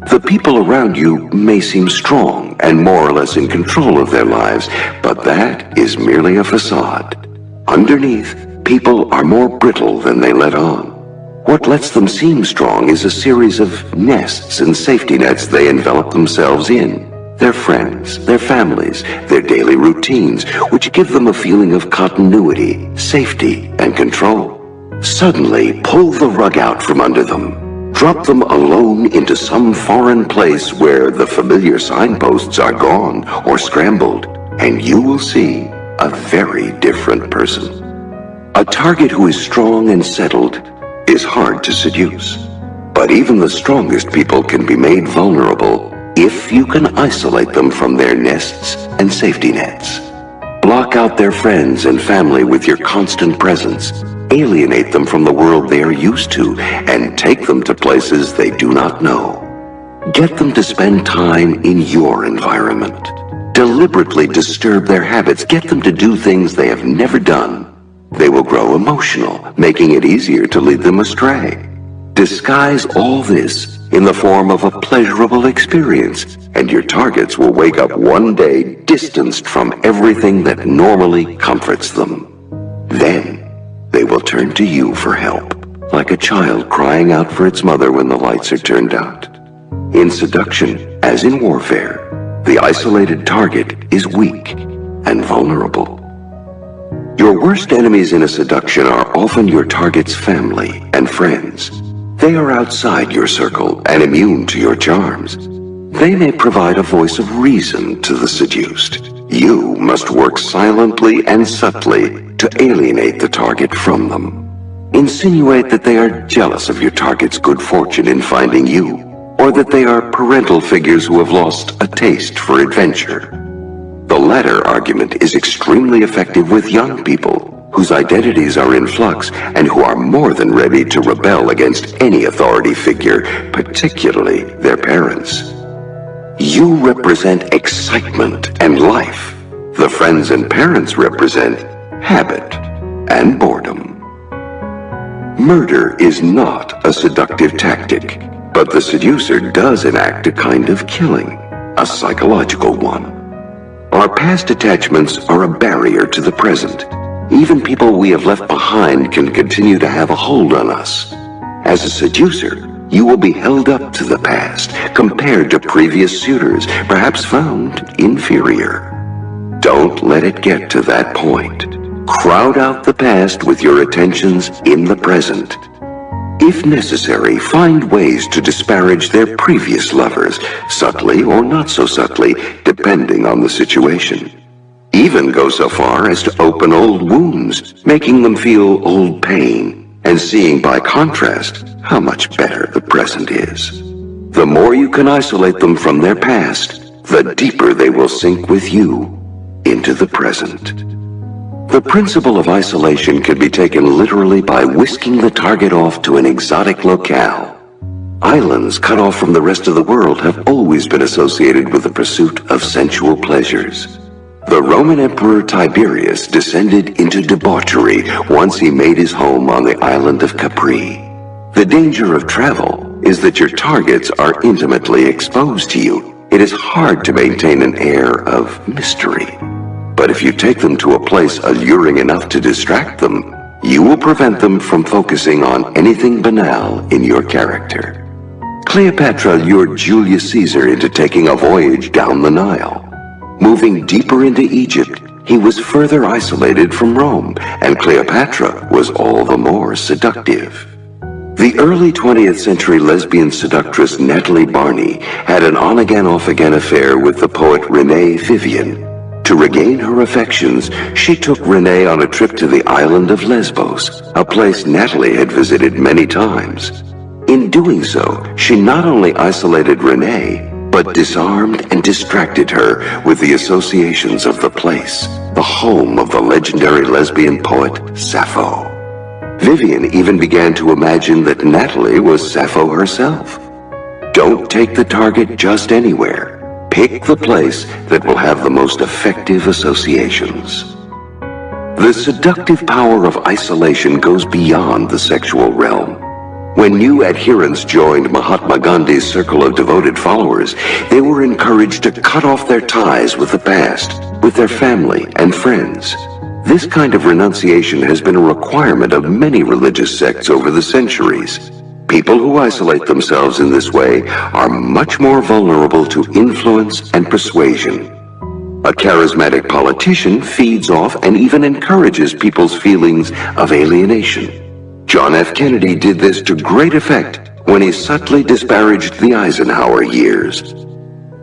B: The people around you may seem strong and more or less in control of their lives, but that is merely a facade. Underneath, people are more brittle than they let on. What lets them seem strong is a series of nests and safety nets they envelop themselves in. Their friends, their families, their daily routines, which give them a feeling of continuity, safety, and control. Suddenly, pull the rug out from under them. Drop them alone into some foreign place where the familiar signposts are gone or scrambled, and you will see a very different person. A target who is strong and settled is hard to seduce. But even the strongest people can be made vulnerable if you can isolate them from their nests and safety nets. Block out their friends and family with your constant presence. Alienate them from the world they are used to and take them to places they do not know. Get them to spend time in your environment. Deliberately disturb their habits. Get them to do things they have never done. They will grow emotional, making it easier to lead them astray. Disguise all this in the form of a pleasurable experience, and your targets will wake up one day distanced from everything that normally comforts them. Then, they will turn to you for help, like a child crying out for its mother when the lights are turned out. In seduction, as in warfare, the isolated target is weak and vulnerable. Your worst enemies in a seduction are often your target's family and friends. They are outside your circle and immune to your charms. They may provide a voice of reason to the seduced. You must work silently and subtly to alienate the target from them. Insinuate that they are jealous of your target's good fortune in finding you, or that they are parental figures who have lost a taste for adventure. The latter argument is extremely effective with young people. whose identities are in flux, and who are more than ready to rebel against any authority figure, particularly their parents. You represent excitement and life. The friends and parents represent habit and boredom. Murder is not a seductive tactic, but the seducer does enact a kind of killing, a psychological one. Our past attachments are a barrier to the present. Even people we have left behind can continue to have a hold on us. As a seducer, you will be held up to the past, compared to previous suitors, perhaps found inferior. Don't let it get to that point. Crowd out the past with your attentions in the present. If necessary, find ways to disparage their previous lovers, subtly or not so subtly, depending on the situation. Even go so far as to open old wounds, making them feel old pain, and seeing by contrast how much better the present is. The more you can isolate them from their past, the deeper they will sink with you into the present. The principle of isolation can be taken literally by whisking the target off to an exotic locale. Islands cut off from the rest of the world have always been associated with the pursuit of sensual pleasures. The Roman Emperor Tiberius descended into debauchery once he made his home on the island of Capri. The danger of travel is that your targets are intimately exposed to you. It is hard to maintain an air of mystery. But if you take them to a place alluring enough to distract them, you will prevent them from focusing on anything banal in your character. Cleopatra lured Julius Caesar into taking a voyage down the Nile. Moving deeper into Egypt, he was further isolated from Rome, and Cleopatra was all the more seductive. The early 20th century lesbian seductress Natalie Barney had an on-again, off-again affair with the poet Renee Vivian. To regain her affections, she took Renee on a trip to the island of Lesbos, a place Natalie had visited many times. In doing so, she not only isolated Renee, but disarmed and distracted her with the associations of the place, the home of the legendary lesbian poet Sappho. Vivian even began to imagine that Natalie was Sappho herself. Don't take the target just anywhere. Pick the place that will have the most effective associations. The seductive power of isolation goes beyond the sexual realm. When new adherents joined Mahatma Gandhi's circle of devoted followers, they were encouraged to cut off their ties with the past, with their family and friends. This kind of renunciation has been a requirement of many religious sects over the centuries. People who isolate themselves in this way are much more vulnerable to influence and persuasion. A charismatic politician feeds off and even encourages people's feelings of alienation. John F. Kennedy did this to great effect when he subtly disparaged the Eisenhower years.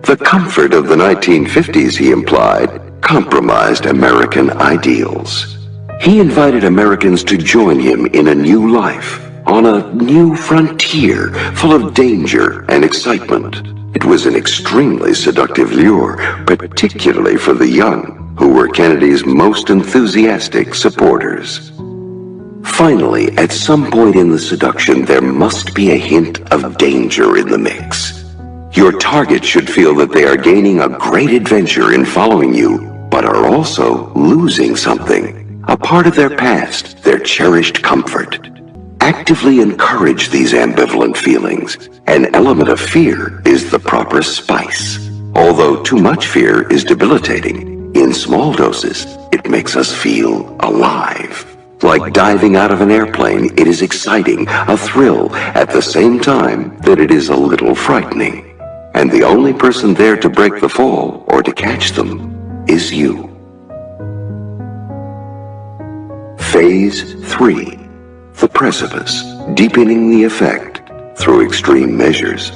B: The comfort of the 1950s, he implied, compromised American ideals. He invited Americans to join him in a new life, on a new frontier full of danger and excitement. It was an extremely seductive lure, particularly for the young, who were Kennedy's most enthusiastic supporters. Finally, at some point in the seduction, there must be a hint of danger in the mix. Your target should feel that they are gaining a great adventure in following you, but are also losing something, a part of their past, their cherished comfort. Actively encourage these ambivalent feelings. An element of fear is the proper spice. Although too much fear is debilitating, in small doses, it makes us feel alive. Like diving out of an airplane, it is exciting, a thrill, at the same time that it is a little frightening. And the only person there to break the fall, or to catch them, is you. Phase 3. The precipice, deepening the effect through extreme measures.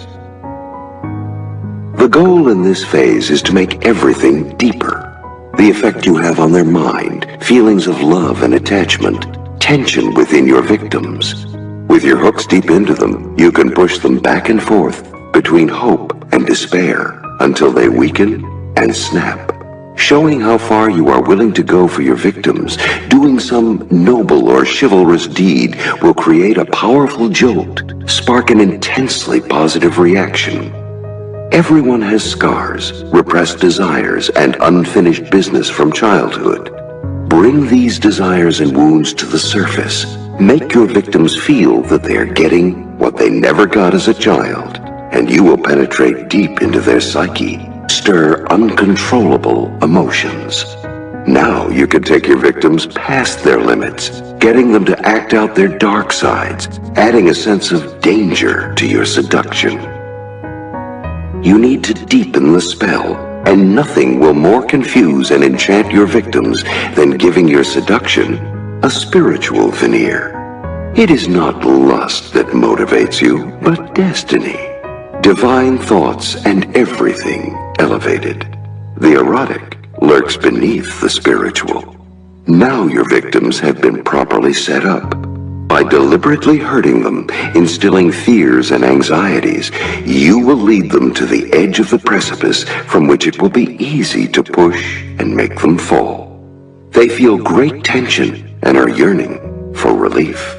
B: The goal in this phase is to make everything deeper. The effect you have on their mind, feelings of love and attachment, tension within your victims. With your hooks deep into them, you can push them back and forth between hope and despair until they weaken and snap. Showing how far you are willing to go for your victims, doing some noble or chivalrous deed will create a powerful jolt, spark an intensely positive reaction. Everyone has scars, repressed desires, and unfinished business from childhood. Bring these desires and wounds to the surface. Make your victims feel that they are getting what they never got as a child, and you will penetrate deep into their psyche, stir uncontrollable emotions. Now you can take your victims past their limits, getting them to act out their dark sides, adding a sense of danger to your seduction. You need to deepen the spell, and nothing will more confuse and enchant your victims than giving your seduction a spiritual veneer. It is not lust that motivates you, but destiny. Divine thoughts and everything elevated. The erotic lurks beneath the spiritual. Now your victims have been properly set up. By deliberately hurting them, instilling fears and anxieties, you will lead them to the edge of the precipice from which it will be easy to push and make them fall. They feel great tension and are yearning for relief.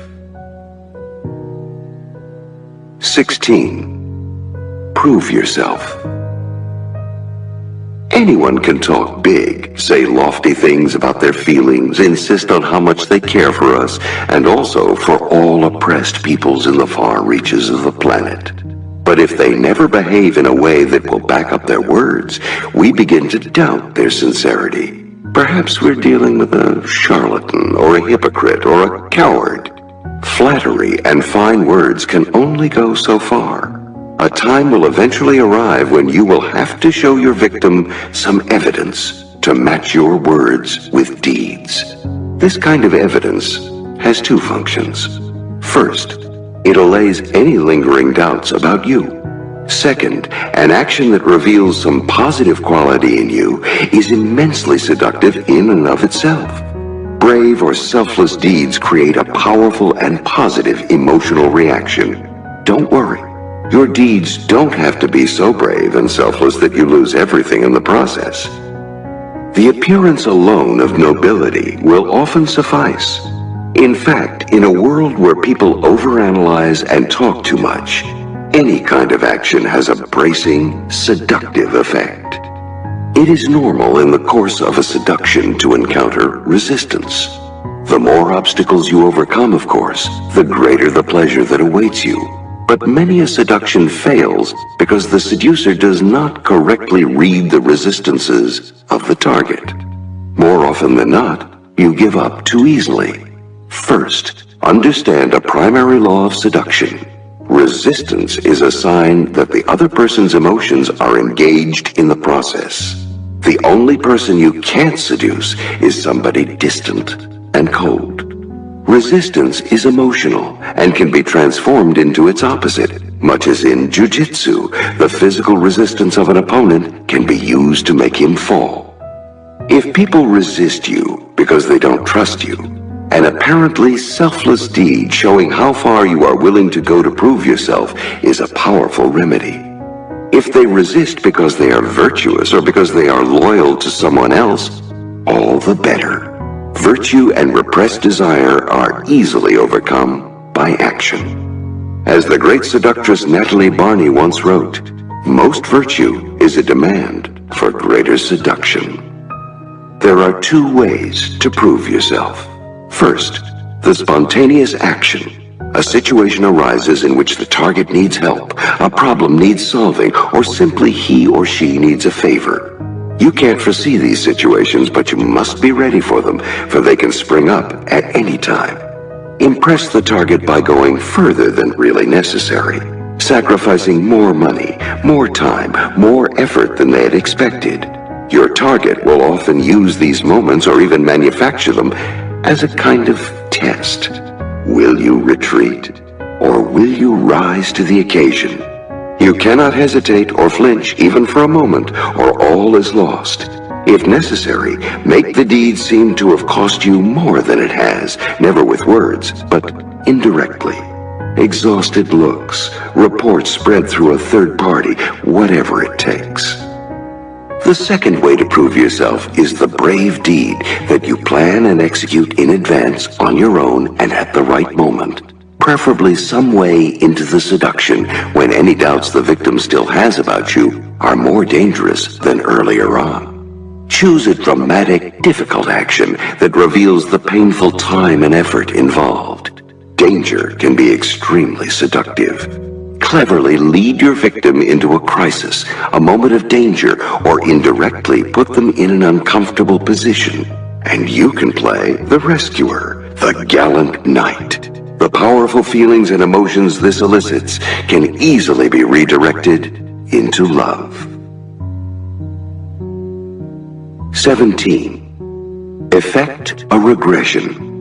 B: 16. Prove yourself. Anyone can talk big, say lofty things about their feelings, insist on how much they care for us, and also for all oppressed peoples in the far reaches of the planet. But if they never behave in a way that will back up their words, we begin to doubt their sincerity. Perhaps we're dealing with a charlatan, or a hypocrite, or a coward. Flattery and fine words can only go so far. A time will eventually arrive when you will have to show your victim some evidence to match your words with deeds. This kind of evidence has two functions. First, it allays any lingering doubts about you. Second, an action that reveals some positive quality in you is immensely seductive in and of itself. Brave or selfless deeds create a powerful and positive emotional reaction. Don't worry. Your deeds don't have to be so brave and selfless that you lose everything in the process. The appearance alone of nobility will often suffice. In fact, in a world where people overanalyze and talk too much, any kind of action has a bracing, seductive effect. It is normal in the course of a seduction to encounter resistance. The more obstacles you overcome, of course, the greater the pleasure that awaits you. But many a seduction fails because the seducer does not correctly read the resistances of the target. More often than not, you give up too easily. First, understand a primary law of seduction. Resistance is a sign that the other person's emotions are engaged in the process. The only person you can't seduce is somebody distant and cold. Resistance is emotional and can be transformed into its opposite, much as in jiu-jitsu, the physical resistance of an opponent can be used to make him fall. If people resist you because they don't trust you, an apparently selfless deed showing how far you are willing to go to prove yourself is a powerful remedy. If they resist because they are virtuous or because they are loyal to someone else, all the better. Virtue and repressed desire are easily overcome by action. As the great seductress Natalie Barney once wrote, most virtue is a demand for greater seduction. There are two ways to prove yourself. First, the spontaneous action. A situation arises in which the target needs help, a problem needs solving, or simply he or she needs a favor. You can't foresee these situations, but you must be ready for them, for they can spring up at any time. Impress the target by going further than really necessary, sacrificing more money, more time, more effort than they had expected. Your target will often use these moments or even manufacture them as a kind of test. Will you retreat, or will you rise to the occasion? You cannot hesitate or flinch even for a moment, or all is lost. If necessary, make the deed seem to have cost you more than it has, never with words, but indirectly. Exhausted looks, reports spread through a third party, whatever it takes. The second way to prove yourself is the brave deed that you plan and execute in advance on your own and at the right moment, preferably some way into the seduction when any doubts the victim still has about you are more dangerous than earlier on. Choose a dramatic, difficult action that reveals the painful time and effort involved. Danger can be extremely seductive. Cleverly lead your victim into a crisis, a moment of danger, or indirectly put them in an uncomfortable position. And you can play the rescuer, the gallant knight. The powerful feelings and emotions this elicits can easily be redirected into love. 17. Effect a regression.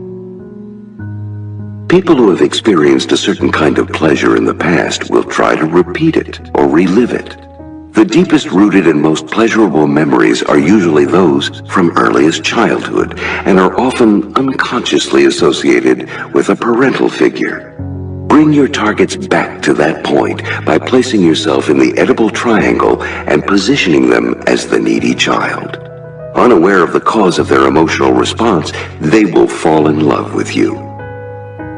B: People who have experienced a certain kind of pleasure in the past will try to repeat it or relive it. The deepest rooted and most pleasurable memories are usually those from earliest childhood and are often unconsciously associated with a parental figure. Bring your targets back to that point by placing yourself in the edible triangle and positioning them as the needy child. Unaware of the cause of their emotional response, they will fall in love with you.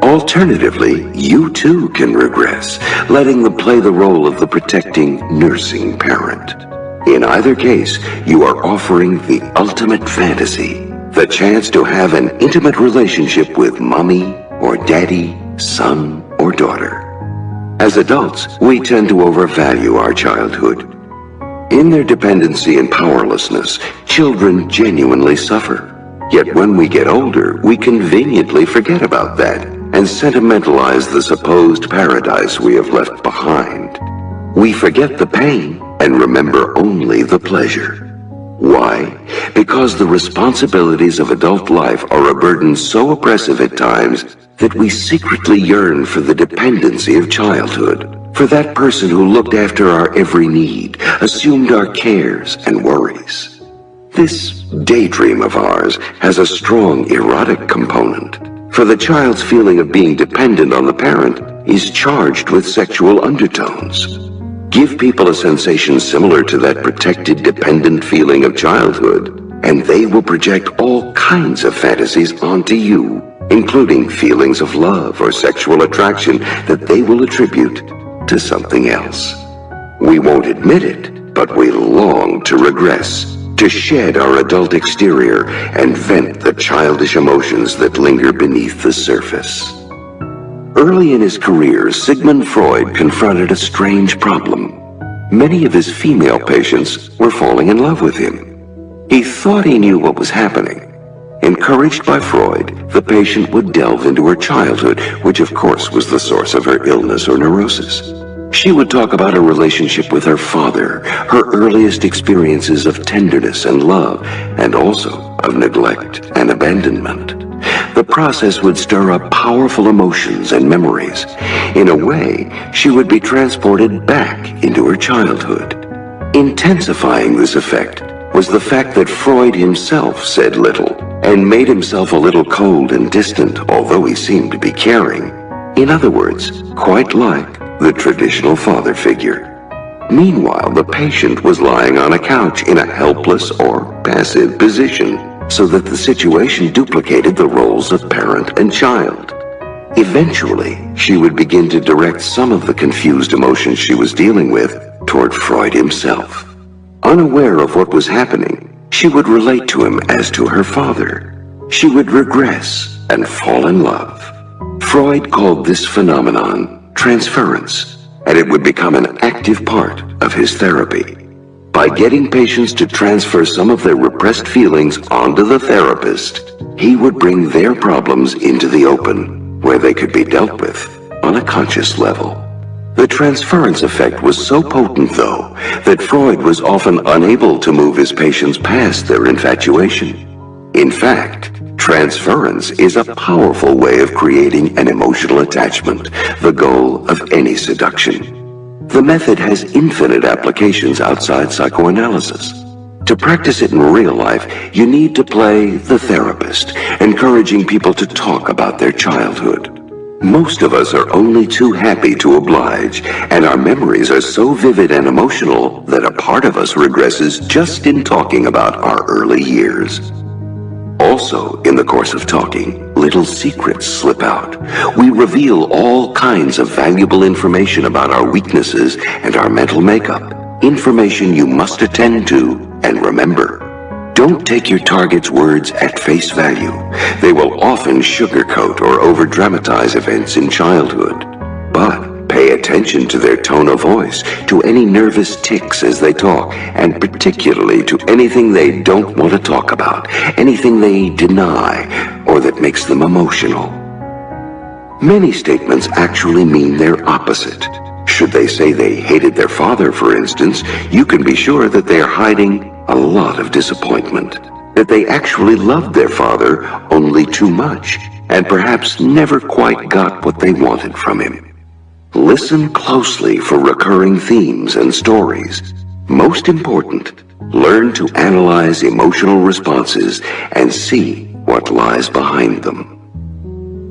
B: Alternatively, you too can regress, letting them play the role of the protecting, nursing parent. In either case, you are offering the ultimate fantasy, the chance to have an intimate relationship with mommy or daddy, son or daughter. As adults, we tend to overvalue our childhood. In their dependency and powerlessness, children genuinely suffer. Yet when we get older, we conveniently forget about that and sentimentalize the supposed paradise we have left behind. We forget the pain and remember only the pleasure. Why? Because the responsibilities of adult life are a burden so oppressive at times that we secretly yearn for the dependency of childhood, for that person who looked after our every need, assumed our cares and worries. This daydream of ours has a strong erotic component, for the child's feeling of being dependent on the parent is charged with sexual undertones. Give people a sensation similar to that protected, dependent feeling of childhood, and they will project all kinds of fantasies onto you, including feelings of love or sexual attraction that they will attribute to something else. We won't admit it, but we long to regress, to shed our adult exterior and vent the childish emotions that linger beneath the surface. Early in his career, Sigmund Freud confronted a strange problem. Many of his female patients were falling in love with him. He thought he knew what was happening. Encouraged by Freud, the patient would delve into her childhood, which of course was the source of her illness or neurosis. She would talk about her relationship with her father, her earliest experiences of tenderness and love, and also of neglect and abandonment. The process would stir up powerful emotions and memories. In a way, she would be transported back into her childhood. Intensifying this effect was the fact that Freud himself said little and made himself a little cold and distant, although he seemed to be caring. In other words, quite like the traditional father figure. Meanwhile, the patient was lying on a couch in a helpless or passive position, so that the situation duplicated the roles of parent and child. Eventually, she would begin to direct some of the confused emotions she was dealing with toward Freud himself. Unaware of what was happening, she would relate to him as to her father. She would regress and fall in love. Freud called this phenomenon transference, and it would become an active part of his therapy. By getting patients to transfer some of their repressed feelings onto the therapist, he would bring their problems into the open, where they could be dealt with on a conscious level. The transference effect was so potent, though, that Freud was often unable to move his patients past their infatuation. In fact, transference is a powerful way of creating an emotional attachment, the goal of any seduction. The method has infinite applications outside psychoanalysis. To practice it in real life, you need to play the therapist, encouraging people to talk about their childhood. Most of us are only too happy to oblige, and our memories are so vivid and emotional that a part of us regresses just in talking about our early years. Also, in the course of talking, little secrets slip out. We reveal all kinds of valuable information about our weaknesses and our mental makeup. Information you must attend to and remember. Don't take your target's words at face value. They will often sugarcoat or over-dramatize events in childhood. But pay attention to their tone of voice, to any nervous tics as they talk, and particularly to anything they don't want to talk about, anything they deny, or that makes them emotional. Many statements actually mean their opposite. Should they say they hated their father, for instance, you can be sure that they are hiding a lot of disappointment, that they actually loved their father only too much, and perhaps never quite got what they wanted from him. Listen closely for recurring themes and stories. Most important, learn to analyze emotional responses and see what lies behind them.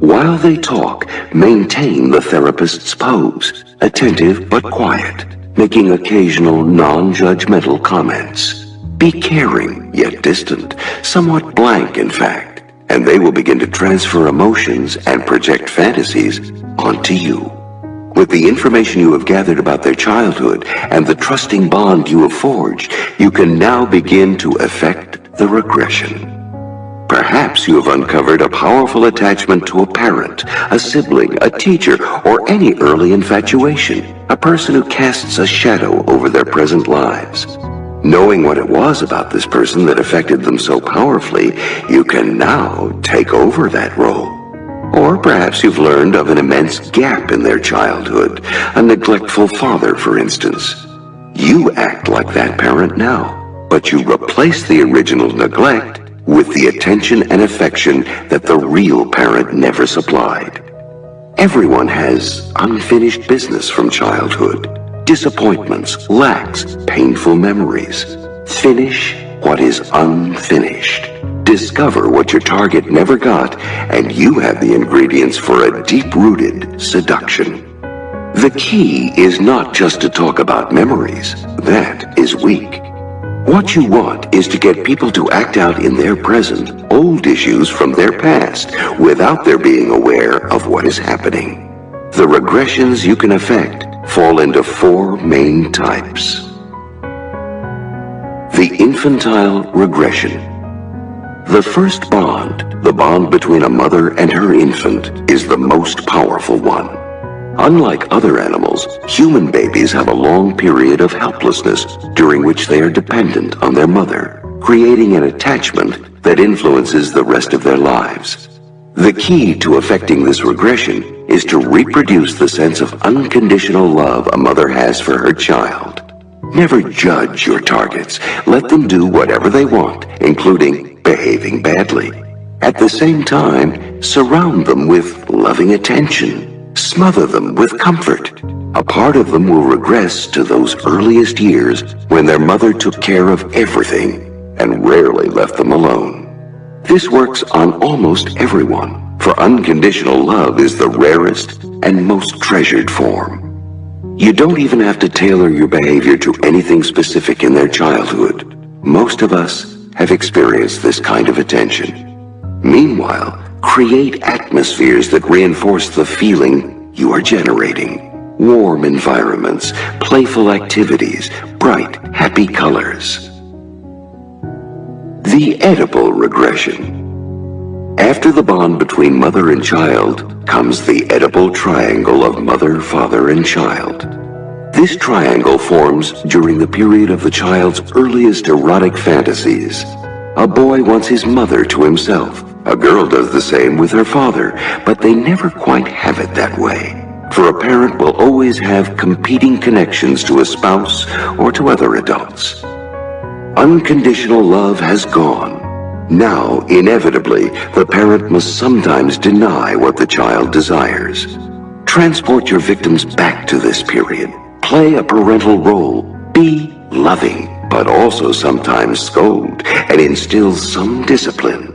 B: While they talk, maintain the therapist's pose, attentive but quiet, making occasional non-judgmental comments. Be caring, yet distant, somewhat blank in fact, and they will begin to transfer emotions and project fantasies onto you. With the information you have gathered about their childhood and the trusting bond you have forged, you can now begin to effect the regression. Perhaps you have uncovered a powerful attachment to a parent, a sibling, a teacher, or any early infatuation, a person who casts a shadow over their present lives. Knowing what it was about this person that affected them so powerfully, you can now take over that role. Or perhaps you've learned of an immense gap in their childhood, a neglectful father, for instance. You act like that parent now, but you replace the original neglect with the attention and affection that the real parent never supplied. Everyone has unfinished business from childhood. Disappointments, lacks, painful memories. Finish what is unfinished. Discover what your target never got, and you have the ingredients for a deep-rooted seduction. The key is not just to talk about memories. That is weak. What you want is to get people to act out in their present old issues from their past without their being aware of what is happening. The regressions you can effect fall into 4 main types. The infantile regression. The first bond, the bond between a mother and her infant, is the most powerful one. Unlike other animals, human babies have a long period of helplessness during which they are dependent on their mother, creating an attachment that influences the rest of their lives. The key to effecting this regression is to reproduce the sense of unconditional love a mother has for her child. Never judge your targets. Let them do whatever they want, including behaving badly. At the same time, surround them with loving attention. Smother them with comfort. A part of them will regress to those earliest years when their mother took care of everything and rarely left them alone. This works on almost everyone, for unconditional love is the rarest and most treasured form. You don't even have to tailor your behavior to anything specific in their childhood. Most of us have experienced this kind of attention. Meanwhile, create atmospheres that reinforce the feeling you are generating. Warm environments, playful activities, bright, happy colors. The edible regression. After the bond between mother and child comes the edible triangle of mother, father, and child. This triangle forms during the period of the child's earliest erotic fantasies. A boy wants his mother to himself. A girl does the same with her father, but they never quite have it that way. For a parent will always have competing connections to a spouse or to other adults. Unconditional love has gone. Now, inevitably, the parent must sometimes deny what the child desires. Transport your victims back to this period. Play a parental role. Be loving, but also sometimes scold and instill some discipline.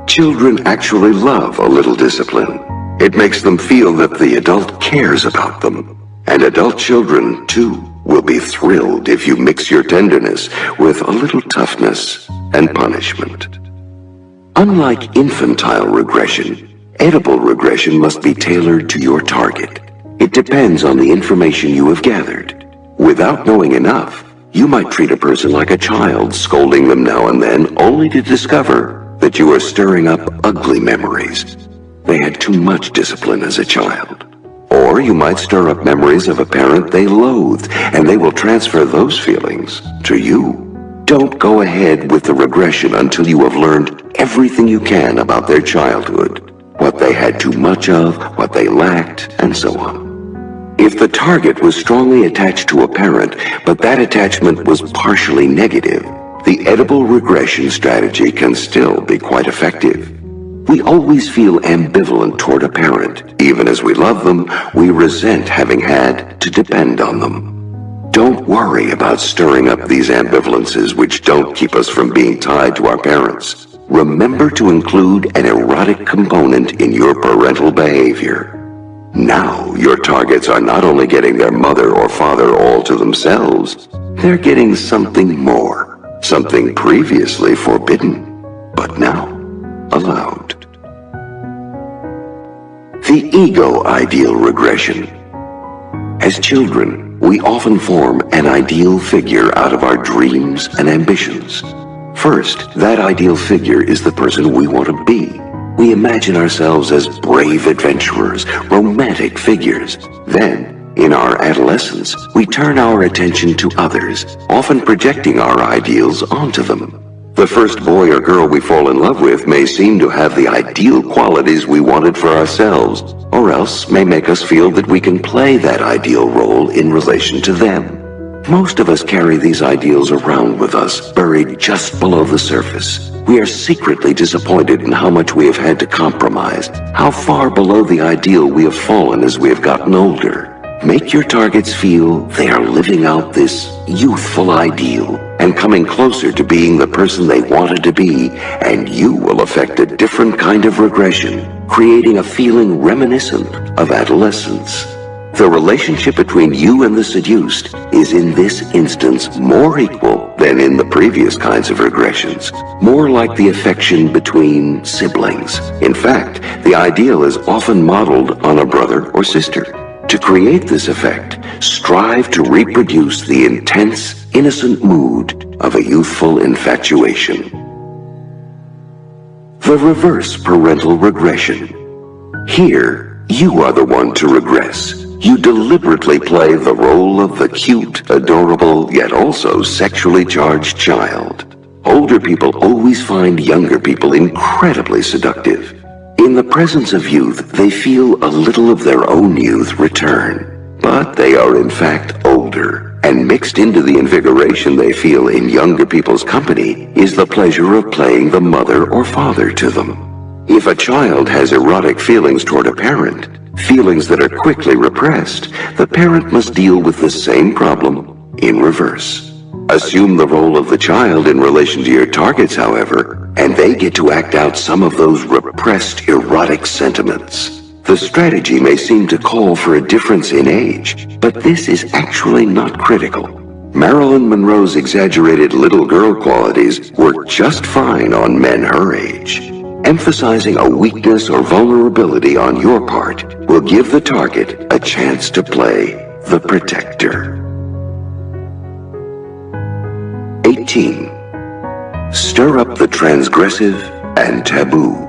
B: Children actually love a little discipline. It makes them feel that the adult cares about them. And adult children, too, will be thrilled if you mix your tenderness with a little toughness and punishment. Unlike infantile regression, edible regression must be tailored to your target. It depends on the information you have gathered. Without knowing enough, you might treat a person like a child, scolding them now and then, only to discover that you are stirring up ugly memories. They had too much discipline as a child. Or you might stir up memories of a parent they loathed, and they will transfer those feelings to you. Don't go ahead with the regression until you have learned everything you can about their childhood, what they had too much of, what they lacked, and so on. If the target was strongly attached to a parent, but that attachment was partially negative, the edible regression strategy can still be quite effective. We always feel ambivalent toward a parent. Even as we love them, we resent having had to depend on them. Don't worry about stirring up these ambivalences which don't keep us from being tied to our parents. Remember to include an erotic component in your parental behavior. Now your targets are not only getting their mother or father all to themselves, they're getting something more, something previously forbidden, but now allowed. The ego ideal regression. As children, we often form an ideal figure out of our dreams and ambitions. First, that ideal figure is the person we want to be. We imagine ourselves as brave adventurers, romantic figures. Then, in our adolescence, we turn our attention to others, often projecting our ideals onto them. The first boy or girl we fall in love with may seem to have the ideal qualities we wanted for ourselves, or else may make us feel that we can play that ideal role in relation to them. Most of us carry these ideals around with us, buried just below the surface. We are secretly disappointed in how much we have had to compromise, how far below the ideal we have fallen as we have gotten older. Make your targets feel they are living out this youthful ideal and coming closer to being the person they wanted to be, and you will affect a different kind of regression, creating a feeling reminiscent of adolescence. The relationship between you and the seduced is in this instance more equal than in the previous kinds of regressions, more like the affection between siblings. In fact, the ideal is often modeled on a brother or sister. To create this effect, strive to reproduce the intense, innocent mood of a youthful infatuation. The reverse parental regression. Here, you are the one to regress. You deliberately play the role of the cute, adorable, yet also sexually charged child. Older people always find younger people incredibly seductive. In the presence of youth, they feel a little of their own youth return. But they are in fact older, and mixed into the invigoration they feel in younger people's company is the pleasure of playing the mother or father to them. If a child has erotic feelings toward a parent, feelings that are quickly repressed, the parent must deal with the same problem in reverse. Assume the role of the child in relation to your targets, however, and they get to act out some of those repressed erotic sentiments. The strategy may seem to call for a difference in age, but this is actually not critical. Marilyn Monroe's exaggerated little girl qualities work just fine on men her age. Emphasizing a weakness or vulnerability on your part will give the target a chance to play the protector. 18. Stir up the transgressive and taboo.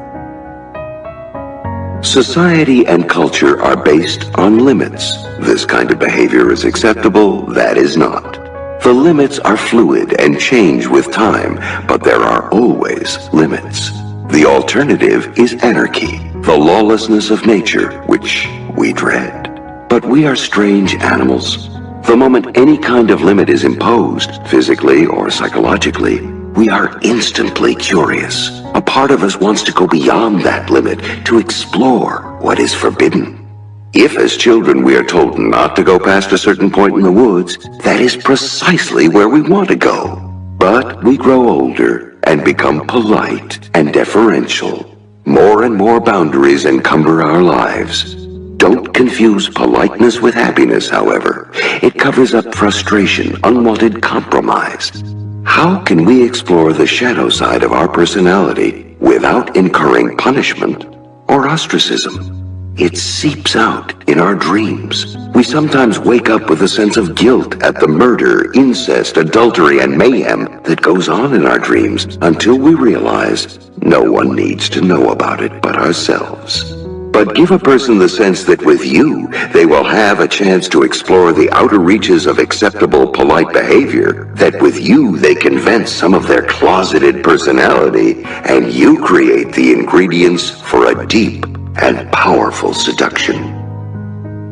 B: Society and culture are based on limits. This kind of behavior is acceptable, that is not. The limits are fluid and change with time, but there are always limits. The alternative is anarchy, the lawlessness of nature, which we dread. But we are strange animals. The moment any kind of limit is imposed, physically or psychologically, we are instantly curious. A part of us wants to go beyond that limit, to explore what is forbidden. If as children we are told not to go past a certain point in the woods, that is precisely where we want to go. But we grow older and become polite and deferential. More and more boundaries encumber our lives. Don't confuse politeness with happiness, however. It covers up frustration, unwanted compromise. How can we explore the shadow side of our personality without incurring punishment or ostracism? It seeps out in our dreams. We sometimes wake up with a sense of guilt at the murder, incest, adultery, and mayhem that goes on in our dreams until we realize no one needs to know about it but ourselves. But give a person the sense that with you, they will have a chance to explore the outer reaches of acceptable, polite behavior, that with you they can vent some of their closeted personality, and you create the ingredients for a deep and powerful seduction.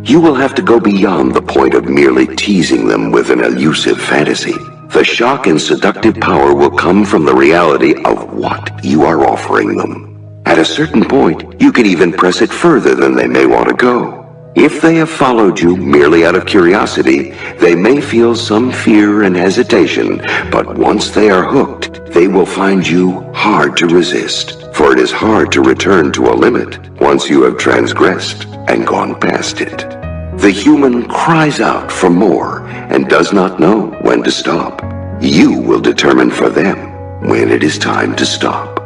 B: You will have to go beyond the point of merely teasing them with an elusive fantasy. The shock and seductive power will come from the reality of what you are offering them. At a certain point, you can even press it further than they may want to go. If they have followed you merely out of curiosity, they may feel some fear and hesitation, but once they are hooked, they will find you hard to resist, for it is hard to return to a limit once you have transgressed and gone past it. The human cries out for more and does not know when to stop. You will determine for them when it is time to stop.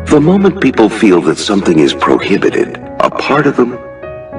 B: The moment people feel that something is prohibited, a part of them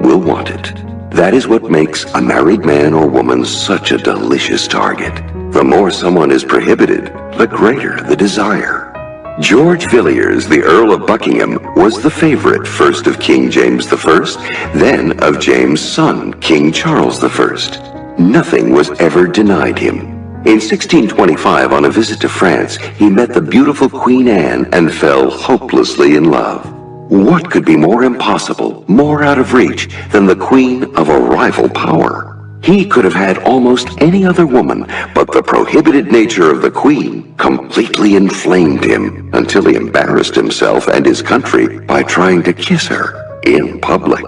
B: will want it. That is what makes a married man or woman such a delicious target. The more someone is prohibited, the greater the desire. George Villiers, the Earl of Buckingham, was the favorite first of King James I, then of James' son, King Charles I. Nothing was ever denied him. In 1625, on a visit to France, he met the beautiful Queen Anne and fell hopelessly in love. What could be more impossible, more out of reach, than the queen of a rival power? He could have had almost any other woman, but the prohibited nature of the queen completely inflamed him until he embarrassed himself and his country by trying to kiss her in public.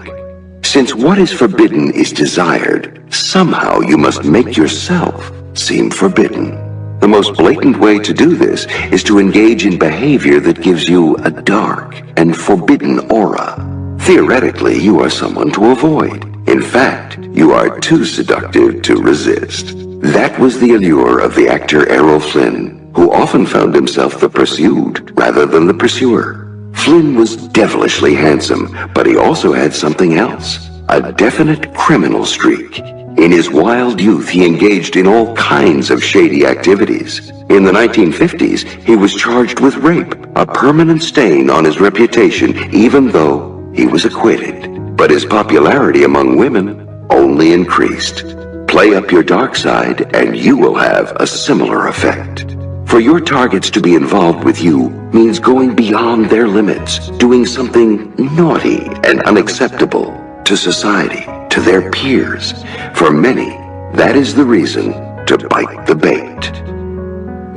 B: Since what is forbidden is desired, somehow you must make yourself seem forbidden. The most blatant way to do this is to engage in behavior that gives you a dark and forbidden aura. Theoretically, you are someone to avoid. In fact, you are too seductive to resist. That was the allure of the actor Errol Flynn, who often found himself the pursued rather than the pursuer. Flynn was devilishly handsome, but he also had something else, a definite criminal streak. In his wild youth, he engaged in all kinds of shady activities. In the 1950s, he was charged with rape, a permanent stain on his reputation, even though he was acquitted. But his popularity among women only increased. Play up your dark side, and you will have a similar effect. For your targets to be involved with you means going beyond their limits, doing something naughty and unacceptable to society, to their peers. For many, that is the reason to bite the bait.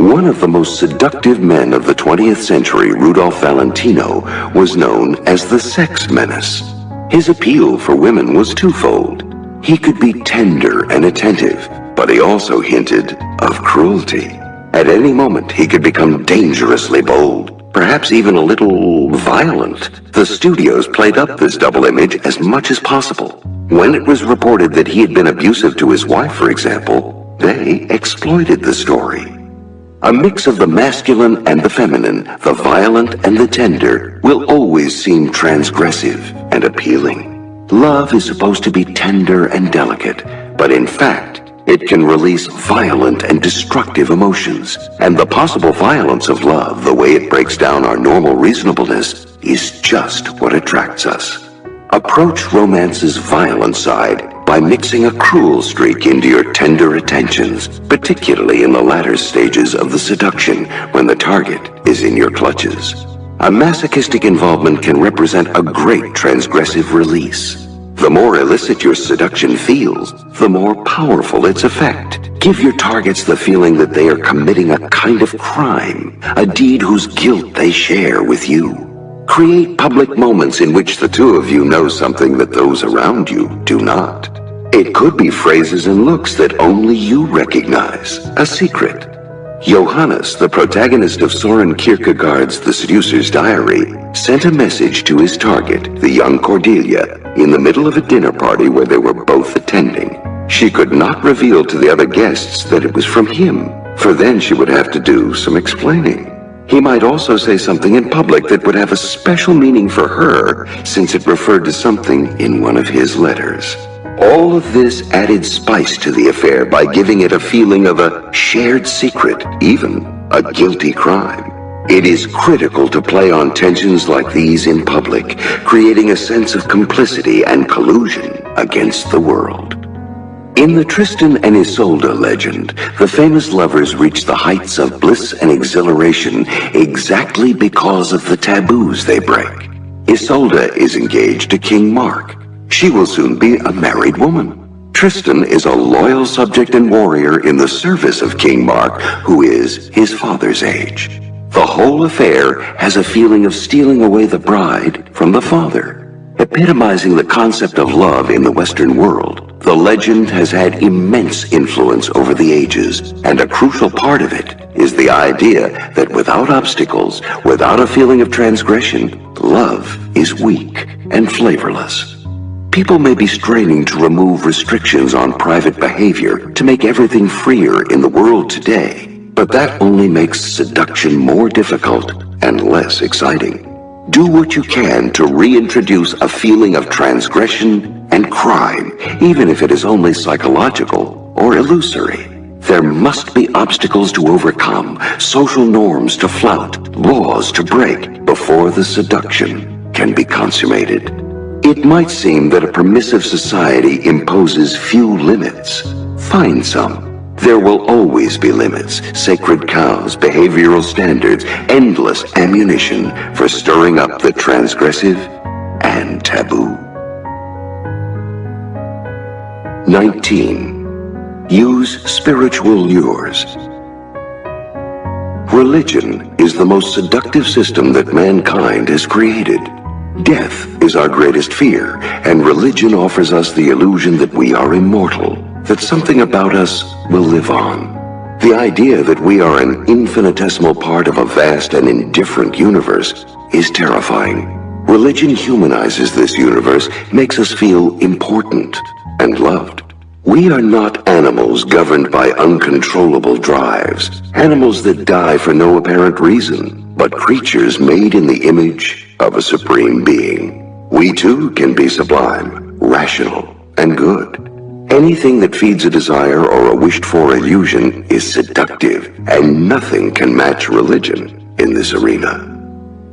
B: One of the most seductive men of the 20th century, Rudolph Valentino, was known as the sex menace. His appeal for women was twofold. He could be tender and attentive, but he also hinted of cruelty. At any moment, he could become dangerously bold, perhaps even a little violent. The studios played up this double image as much as possible. When it was reported that he had been abusive to his wife, for example, they exploited the story. A mix of the masculine and the feminine, the violent and the tender, will always seem transgressive and appealing. Love is supposed to be tender and delicate, but in fact, it can release violent and destructive emotions. And the possible violence of love, the way it breaks down our normal reasonableness, is just what attracts us. Approach romance's violent side by mixing a cruel streak into your tender attentions, particularly in the latter stages of the seduction when the target is in your clutches. A masochistic involvement can represent a great transgressive release. The more illicit your seduction feels, the more powerful its effect. Give your targets the feeling that they are committing a kind of crime, a deed whose guilt they share with you. Create public moments in which the two of you know something that those around you do not. It could be phrases and looks that only you recognize, a secret. Johannes, the protagonist of Soren Kierkegaard's The Seducer's Diary, sent a message to his target, the young Cordelia, in the middle of a dinner party where they were both attending. She could not reveal to the other guests that it was from him, for then she would have to do some explaining. He might also say something in public that would have a special meaning for her, since it referred to something in one of his letters. All of this added spice to the affair by giving it a feeling of a shared secret, even a guilty crime. It is critical to play on tensions like these in public, creating a sense of complicity and collusion against the world. In the Tristan and Isolde legend, the famous lovers reach the heights of bliss and exhilaration exactly because of the taboos they break. Isolde is engaged to King Mark. She will soon be a married woman. Tristan is a loyal subject and warrior in the service of King Mark, who is his father's age. The whole affair has a feeling of stealing away the bride from the father. Epitomizing the concept of love in the Western world, the legend has had immense influence over the ages, and a crucial part of it is the idea that without obstacles, without a feeling of transgression, love is weak and flavorless. People may be straining to remove restrictions on private behavior to make everything freer in the world today, but that only makes seduction more difficult and less exciting. Do what you can to reintroduce a feeling of transgression and crime, even if it is only psychological or illusory. There must be obstacles to overcome, social norms to flout, laws to break, before the seduction can be consummated. It might seem that a permissive society imposes few limits. Find some. There will always be limits, sacred cows, behavioral standards, endless ammunition for stirring up the transgressive and taboo. 19. Use spiritual lures. Religion is the most seductive system that mankind has created. Death is our greatest fear, and religion offers us the illusion that we are immortal, that something about us will live on. The idea that we are an infinitesimal part of a vast and indifferent universe is terrifying. Religion humanizes this universe, makes us feel important and loved. We are not animals governed by uncontrollable drives, animals that die for no apparent reason, but creatures made in the image of a supreme being. We too can be sublime, rational, and good. Anything that feeds a desire or a wished-for illusion is seductive, and nothing can match religion in this arena.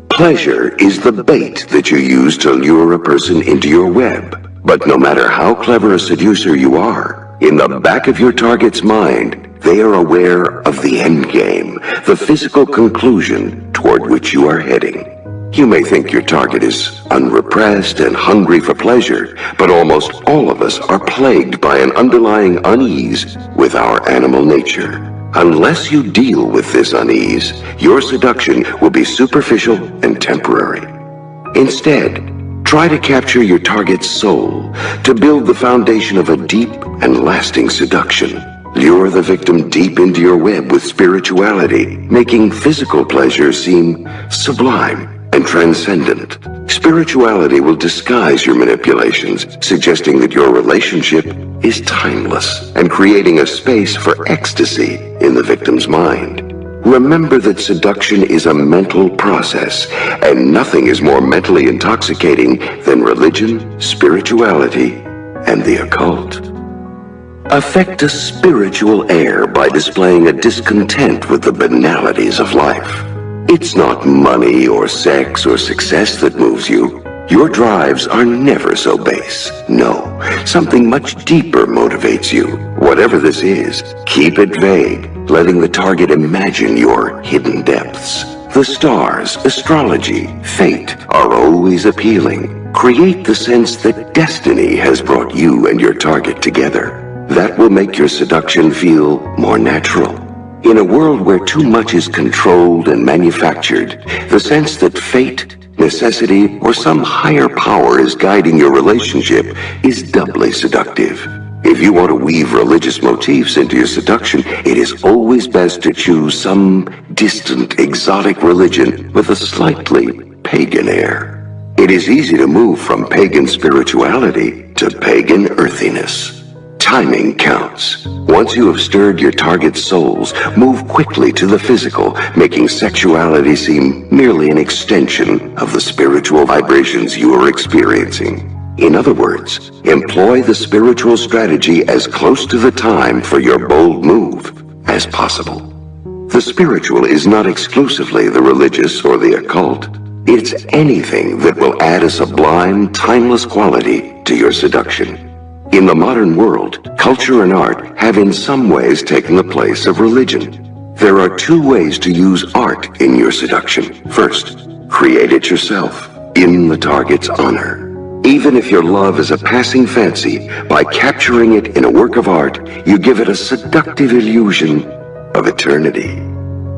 B: Pleasure is the bait that you use to lure a person into your web. But no matter how clever a seducer you are, in the back of your target's mind, they are aware of the end game, the physical conclusion toward which you are heading. You may think your target is unrepressed and hungry for pleasure, but almost all of us are plagued by an underlying unease with our animal nature. Unless you deal with this unease, your seduction will be superficial and temporary. Instead, try to capture your target's soul to build the foundation of a deep and lasting seduction. Lure the victim deep into your web with spirituality, making physical pleasure seem sublime and transcendent. Spirituality will disguise your manipulations, suggesting that your relationship is timeless and creating a space for ecstasy in the victim's mind. Remember that seduction is a mental process, and nothing is more mentally intoxicating than religion, spirituality, and the occult. Affect a spiritual air by displaying a discontent with the banalities of life. It's not money or sex or success that moves you. Your drives are never so base. No, something much deeper motivates you. Whatever this is, keep it vague, letting the target imagine your hidden depths. The stars, astrology, fate are always appealing. Create the sense that destiny has brought you and your target together. That will make your seduction feel more natural. In a world where too much is controlled and manufactured, the sense that fate, necessity, or some higher power is guiding your relationship is doubly seductive. If you want to weave religious motifs into your seduction, it is always best to choose some distant, exotic religion with a slightly pagan air. It is easy to move from pagan spirituality to pagan earthiness. Timing counts. Once you have stirred your target's souls, move quickly to the physical, making sexuality seem merely an extension of the spiritual vibrations you are experiencing. In other words, employ the spiritual strategy as close to the time for your bold move as possible. The spiritual is not exclusively the religious or the occult. It's anything that will add a sublime, timeless quality to your seduction. In the modern world, culture and art have in some ways taken the place of religion. There are two ways to use art in your seduction. First, create it yourself, in the target's honor. Even if your love is a passing fancy, by capturing it in a work of art, you give it a seductive illusion of eternity.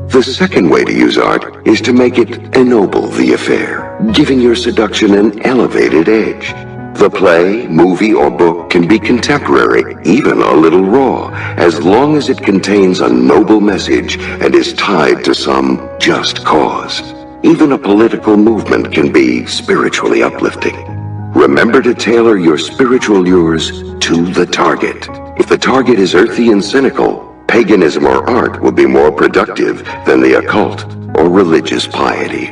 B: The second way to use art is to make it ennoble the affair, giving your seduction an elevated edge. The play, movie, or book can be contemporary, even a little raw, as long as it contains a noble message and is tied to some just cause. Even a political movement can be spiritually uplifting. Remember to tailor your spiritual lures to the target. If the target is earthy and cynical, paganism or art will be more productive than the occult or religious piety.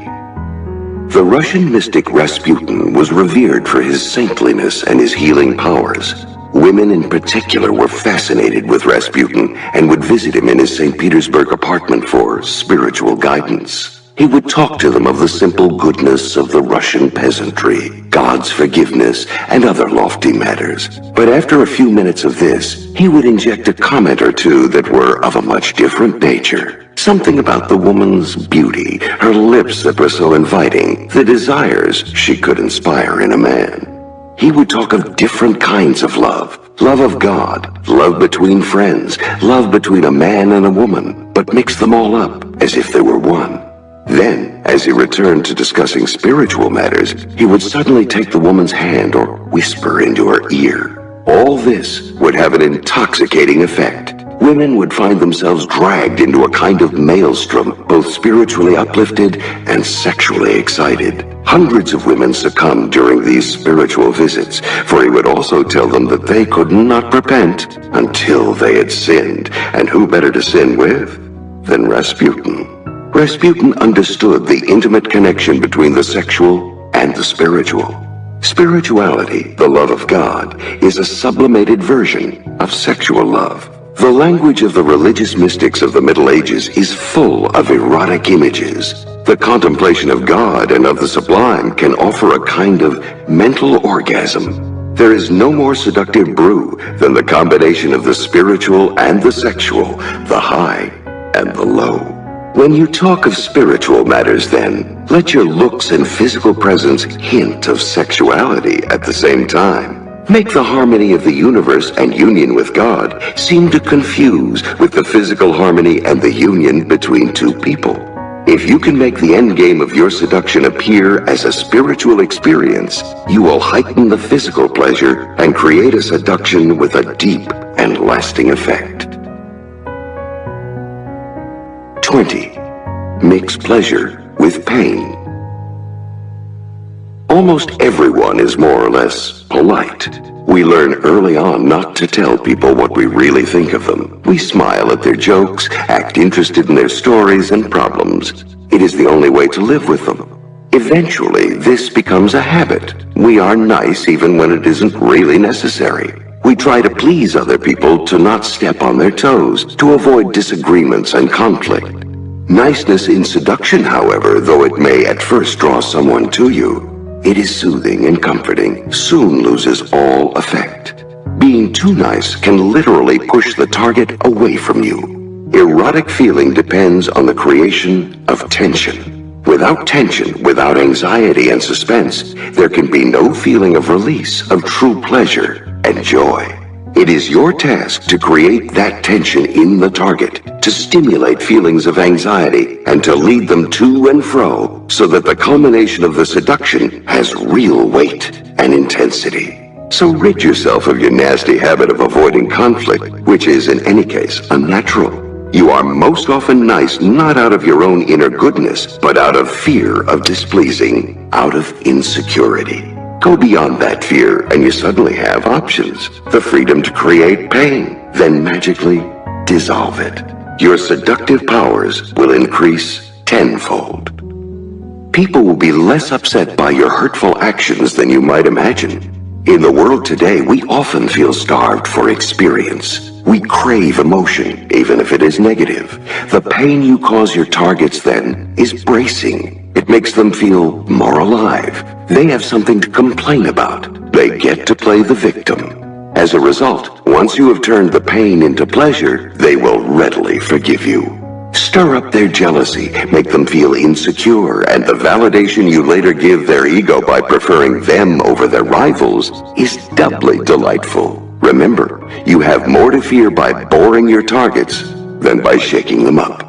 B: The Russian mystic Rasputin was revered for his saintliness and his healing powers. Women in particular were fascinated with Rasputin and would visit him in his St. Petersburg apartment for spiritual guidance. He would talk to them of the simple goodness of the Russian peasantry, God's forgiveness, and other lofty matters. But after a few minutes of this, he would inject a comment or two that were of a much different nature. Something about the woman's beauty, her lips that were so inviting, the desires she could inspire in a man. He would talk of different kinds of love. Love of God, love between friends, love between a man and a woman, but mix them all up as if they were one. Then, as he returned to discussing spiritual matters, he would suddenly take the woman's hand or whisper into her ear. All this would have an intoxicating effect. Women would find themselves dragged into a kind of maelstrom, both spiritually uplifted and sexually excited. Hundreds of women succumbed during these spiritual visits, for he would also tell them that they could not repent until they had sinned, and who better to sin with than Rasputin? Rasputin understood the intimate connection between the sexual and the spiritual. Spirituality, the love of God, is a sublimated version of sexual love. The language of the religious mystics of the Middle Ages is full of erotic images. The contemplation of God and of the sublime can offer a kind of mental orgasm. There is no more seductive brew than the combination of the spiritual and the sexual, the high and the low. When you talk of spiritual matters, then, let your looks and physical presence hint of sexuality at the same time. Make the harmony of the universe and union with God seem to confuse with the physical harmony and the union between two people. If you can make the end game of your seduction appear as a spiritual experience, you will heighten the physical pleasure and create a seduction with a deep and lasting effect. 20. Mix pleasure with pain. Almost everyone is more or less polite. We learn early on not to tell people what we really think of them. We smile at their jokes, act interested in their stories and problems. It is the only way to live with them. Eventually, this becomes a habit. We are nice even when it isn't really necessary. We try to please other people, to not step on their toes, to avoid disagreements and conflict. Niceness in seduction, however, though it may at first draw someone to you, it is soothing and comforting, soon loses all effect. Being too nice can literally push the target away from you. Erotic feeling depends on the creation of tension. Without tension, without anxiety and suspense, there can be no feeling of release, of true pleasure and joy. It is your task to create that tension in the target, to stimulate feelings of anxiety, and to lead them to and fro so that the culmination of the seduction has real weight and intensity. So rid yourself of your nasty habit of avoiding conflict, which is, in any case, unnatural. You are most often nice not out of your own inner goodness, but out of fear of displeasing, out of insecurity. Go beyond that fear and you suddenly have options. The freedom to create pain, then magically dissolve it. Your seductive powers will increase tenfold. People will be less upset by your hurtful actions than you might imagine. In the world today, we often feel starved for experience. We crave emotion, even if it is negative. The pain you cause your targets then is bracing. It makes them feel more alive. They have something to complain about. They get to play the victim. As a result, once you have turned the pain into pleasure, they will readily forgive you. Stir up their jealousy, make them feel insecure, and the validation you later give their ego by preferring them over their rivals is doubly delightful. Remember, you have more to fear by boring your targets than by shaking them up.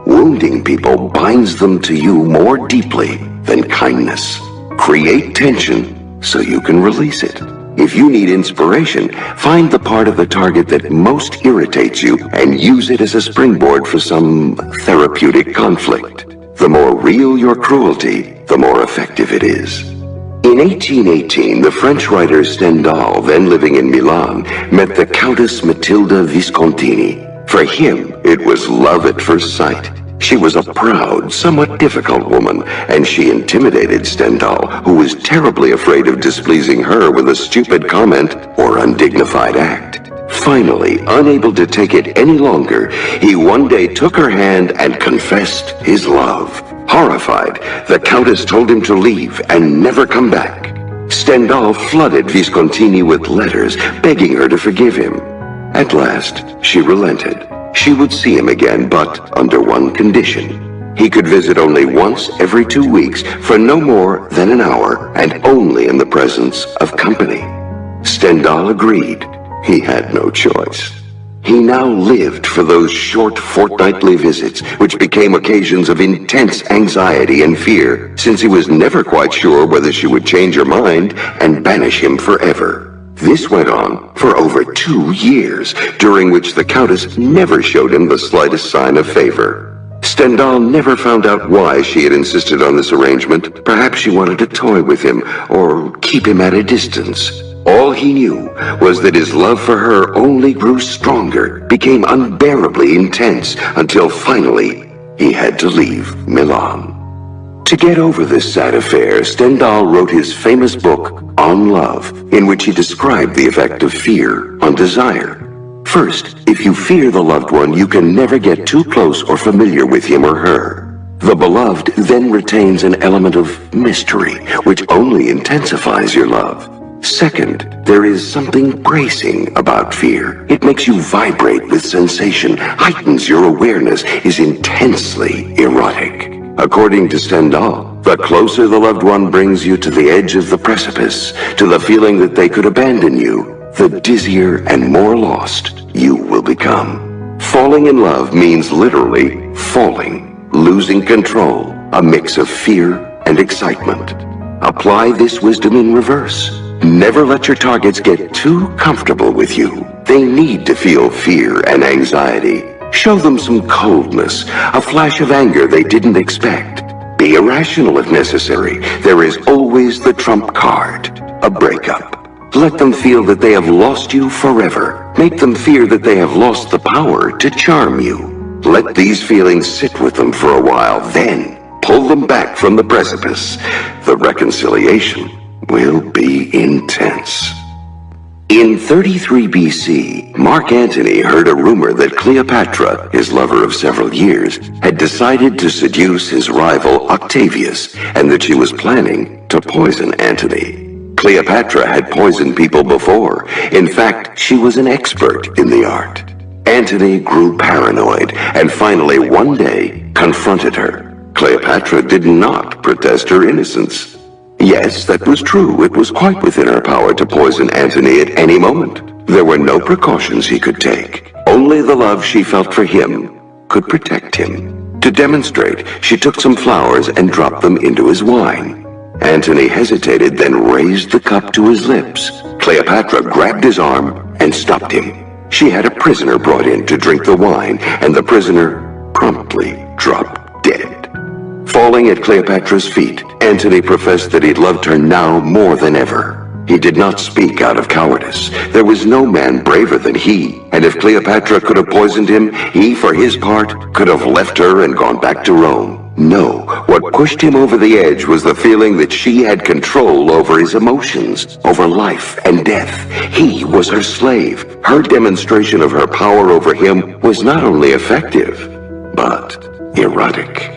B: Wounding people binds them to you more deeply than kindness. Create tension so you can release it. If you need inspiration, find the part of the target that most irritates you and use it as a springboard for some therapeutic conflict. The more real your cruelty, the more effective it is. In 1818, the French writer Stendhal, then living in Milan, met the Countess Matilda Viscontini. For him, it was love at first sight. She was a proud, somewhat difficult woman, and she intimidated Stendhal, who was terribly afraid of displeasing her with a stupid comment or undignified act. Finally, unable to take it any longer, he one day took her hand and confessed his love. Horrified, the Countess told him to leave and never come back. Stendhal flooded Viscontini with letters, begging her to forgive him. At last, she relented. She would see him again, but under one condition. He could visit only once every 2 weeks for no more than an hour, and only in the presence of company. Stendhal agreed. He had no choice. He now lived for those short fortnightly visits, which became occasions of intense anxiety and fear, since he was never quite sure whether she would change her mind and banish him forever. This went on for over 2 years, during which the Countess never showed him the slightest sign of favor. Stendhal never found out why she had insisted on this arrangement. Perhaps she wanted to toy with him or keep him at a distance. All he knew was that his love for her only grew stronger, became unbearably intense, until finally he had to leave Milan. To get over this sad affair, Stendhal wrote his famous book, On Love, in which he described the effect of fear on desire. First, if you fear the loved one, you can never get too close or familiar with him or her. The beloved then retains an element of mystery, which only intensifies your love. Second, there is something bracing about fear. It makes you vibrate with sensation, heightens your awareness, is intensely erotic. According to Stendhal, the closer the loved one brings you to the edge of the precipice, to the feeling that they could abandon you, the dizzier and more lost you will become. Falling in love means literally falling, losing control, a mix of fear and excitement. Apply this wisdom in reverse. Never let your targets get too comfortable with you. They need to feel fear and anxiety. Show them some coldness, a flash of anger they didn't expect. Be irrational if necessary. There is always the trump card, a breakup. Let them feel that they have lost you forever. Make them fear that they have lost the power to charm you. Let these feelings sit with them for a while, then pull them back from the precipice. The reconciliation will be intense. In 33 BC, Mark Antony heard a rumor that Cleopatra, his lover of several years, had decided to seduce his rival Octavius, and that she was planning to poison Antony. Cleopatra had poisoned people before. In fact, she was an expert in the art. Antony grew paranoid, and finally one day confronted her. Cleopatra did not protest her innocence. Yes, that was true. It was quite within her power to poison Antony at any moment. There were no precautions he could take. Only the love she felt for him could protect him. To demonstrate, she took some flowers and dropped them into his wine. Antony hesitated, then raised the cup to his lips. Cleopatra grabbed his arm and stopped him. She had a prisoner brought in to drink the wine, and the prisoner promptly dropped dead. Falling at Cleopatra's feet, Antony professed that he loved her now more than ever. He did not speak out of cowardice. There was no man braver than he, and if Cleopatra could have poisoned him, he, for his part, could have left her and gone back to Rome. No, what pushed him over the edge was the feeling that she had control over his emotions, over life and death. He was her slave. Her demonstration of her power over him was not only effective, but erotic.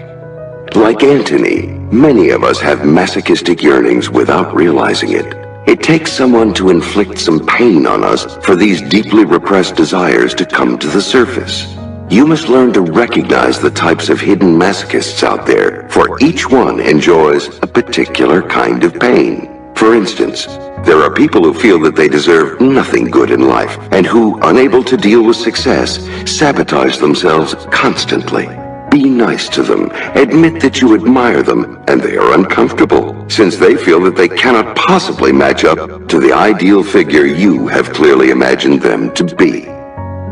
B: Like Antony, many of us have masochistic yearnings without realizing it. It takes someone to inflict some pain on us for these deeply repressed desires to come to the surface. You must learn to recognize the types of hidden masochists out there, for each one enjoys a particular kind of pain. For instance, there are people who feel that they deserve nothing good in life, and who, unable to deal with success, sabotage themselves constantly. Be nice to them, admit that you admire them, and they are uncomfortable, since they feel that they cannot possibly match up to the ideal figure you have clearly imagined them to be.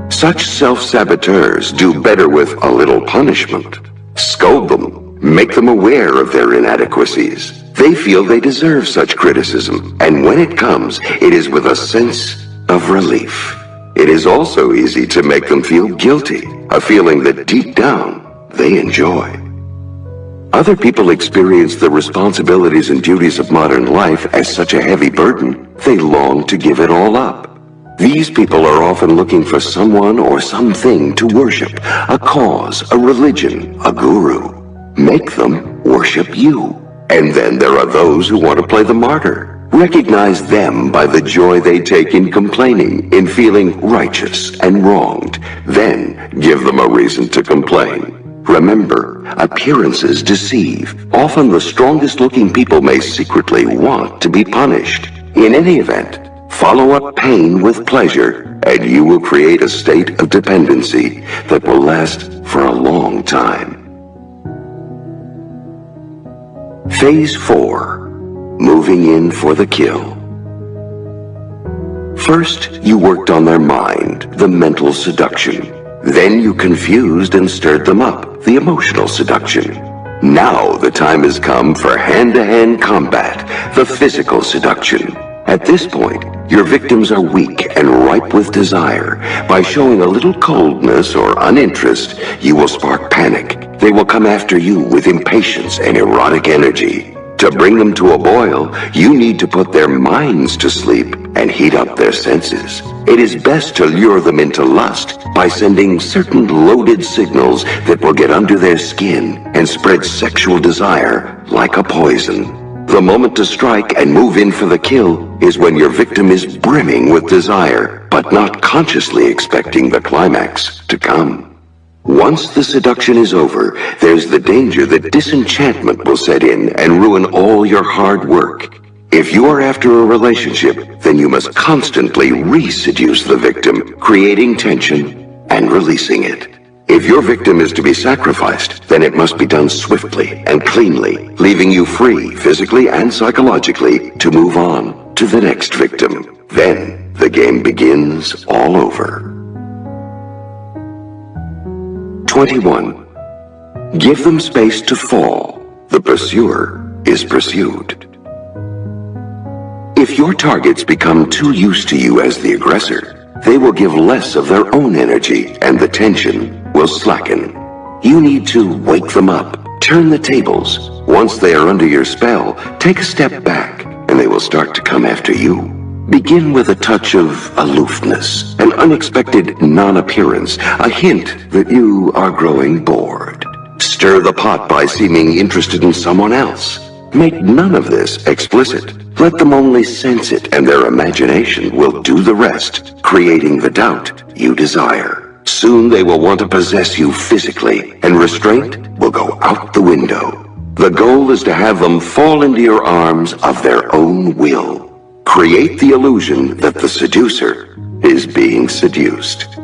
B: Such self-saboteurs do better with a little punishment. Scold them, make them aware of their inadequacies. They feel they deserve such criticism, and when it comes, it is with a sense of relief. It is also easy to make them feel guilty, a feeling that deep down they enjoy. Other people experience the responsibilities and duties of modern life as such a heavy burden, they long to give it all up. These people are often looking for someone or something to worship, a cause, a religion, a guru. Make them worship you. And then there are those who want to play the martyr. Recognize them by the joy they take in complaining, in feeling righteous and wronged. Then give them a reason to complain. Remember, appearances deceive. Often the strongest looking people may secretly want to be punished. In any event, follow up pain with pleasure, and you will create a state of dependency that will last for a long time. Phase 4. Moving in for the kill. First, you worked on their mind, the mental seduction. Then you confused and stirred them up, the emotional seduction. Now the time has come for hand-to-hand combat, the physical seduction. At this point, your victims are weak and ripe with desire. By showing a little coldness or uninterest, you will spark panic. They will come after you with impatience and erotic energy. To bring them to a boil, you need to put their minds to sleep and heat up their senses. It is best to lure them into lust by sending certain loaded signals that will get under their skin and spread sexual desire like a poison. The moment to strike and move in for the kill is when your victim is brimming with desire, but not consciously expecting the climax to come. Once the seduction is over, there's the danger that disenchantment will set in and ruin all your hard work. If you are after a relationship, then you must constantly re-seduce the victim, creating tension and releasing it. If your victim is to be sacrificed, then it must be done swiftly and cleanly, leaving you free, physically and psychologically, to move on to the next victim. Then the game begins all over. 21. Give them space to fall. The pursuer is pursued. If your targets become too used to you as the aggressor, they will give less of their own energy and the tension will slacken. You need to wake them up, turn the tables. Once they are under your spell, take a step back and they will start to come after you. Begin with a touch of aloofness, an unexpected non-appearance, a hint that you are growing bored. Stir the pot by seeming interested in someone else. Make none of this explicit. Let them only sense it, and their imagination will do the rest, creating the doubt you desire. Soon they will want to possess you physically, and restraint will go out the window. The goal is to have them fall into your arms of their own will. Create the illusion that the seducer is being seduced.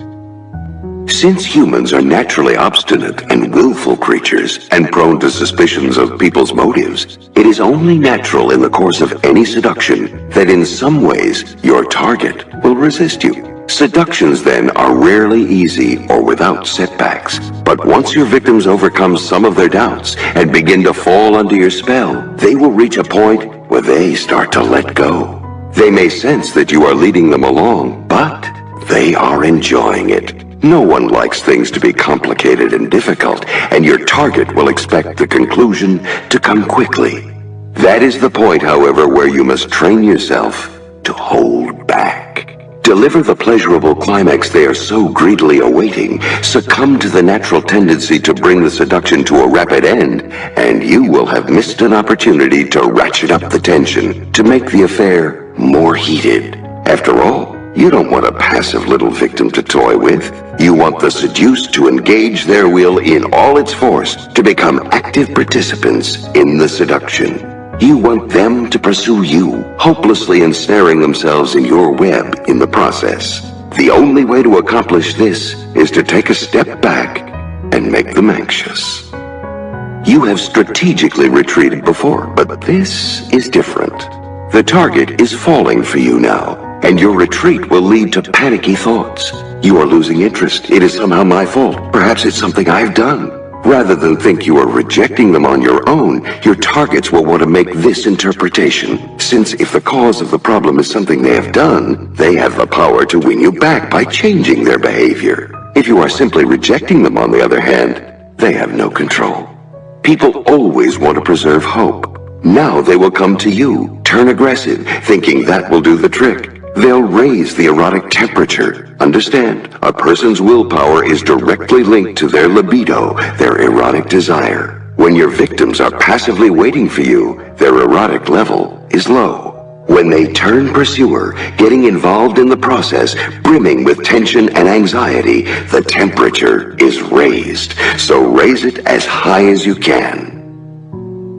B: Since humans are naturally obstinate and willful creatures and prone to suspicions of people's motives, it is only natural in the course of any seduction that in some ways your target will resist you. Seductions then are rarely easy or without setbacks, but once your victims overcome some of their doubts and begin to fall under your spell, they will reach a point where they start to let go. They may sense that you are leading them along, but they are enjoying it. No one likes things to be complicated and difficult, and your target will expect the conclusion to come quickly. That is the point, however, where you must train yourself to hold back. Deliver the pleasurable climax they are so greedily awaiting, succumb to the natural tendency to bring the seduction to a rapid end, and you will have missed an opportunity to ratchet up the tension, to make the affair more heated. After all, you don't want a passive little victim to toy with. You want the seduced to engage their will in all its force, to become active participants in the seduction. You want them to pursue you, hopelessly ensnaring themselves in your web in the process. The only way to accomplish this is to take a step back and make them anxious. You have strategically retreated before, but this is different. The target is falling for you now, and your retreat will lead to panicky thoughts. You are losing interest. It is somehow my fault. Perhaps it's something I've done. Rather than think you are rejecting them on your own, your targets will want to make this interpretation, since if the cause of the problem is something they have done, they have the power to win you back by changing their behavior. If you are simply rejecting them, on the other hand, they have no control. People always want to preserve hope. Now they will come to you, turn aggressive, thinking that will do the trick. They'll raise the erotic temperature. Understand, a person's willpower is directly linked to their libido, their erotic desire. When your victims are passively waiting for you, their erotic level is low. When they turn pursuer, getting involved in the process, brimming with tension and anxiety, the temperature is raised. So raise it as high as you can.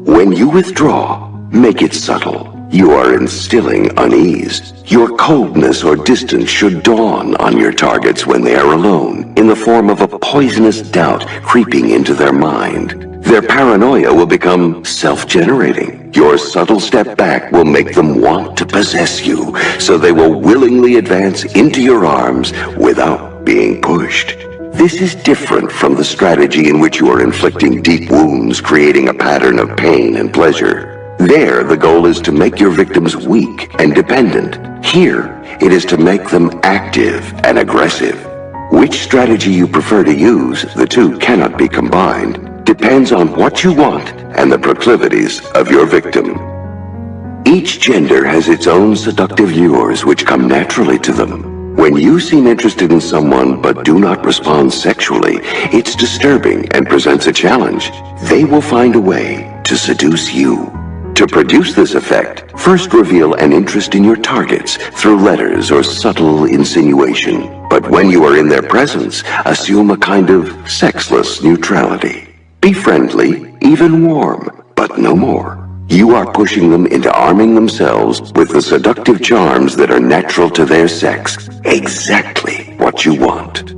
B: When you withdraw, make it subtle. You are instilling unease. Your coldness or distance should dawn on your targets when they are alone, in the form of a poisonous doubt creeping into their mind. Their paranoia will become self-generating. Your subtle step back will make them want to possess you, so they will willingly advance into your arms without being pushed. This is different from the strategy in which you are inflicting deep wounds, creating a pattern of pain and pleasure. There, the goal is to make your victims weak and dependent. Here, it is to make them active and aggressive. Which strategy you prefer to use, the two cannot be combined, depends on what you want and the proclivities of your victim. Each gender has its own seductive lures which come naturally to them. When you seem interested in someone but do not respond sexually, it's disturbing and presents a challenge. They will find a way to seduce you. To produce this effect, first reveal an interest in your targets through letters or subtle insinuation. But when you are in their presence, assume a kind of sexless neutrality. Be friendly, even warm, but no more. You are pushing them into arming themselves with the seductive charms that are natural to their sex. Exactly what you want.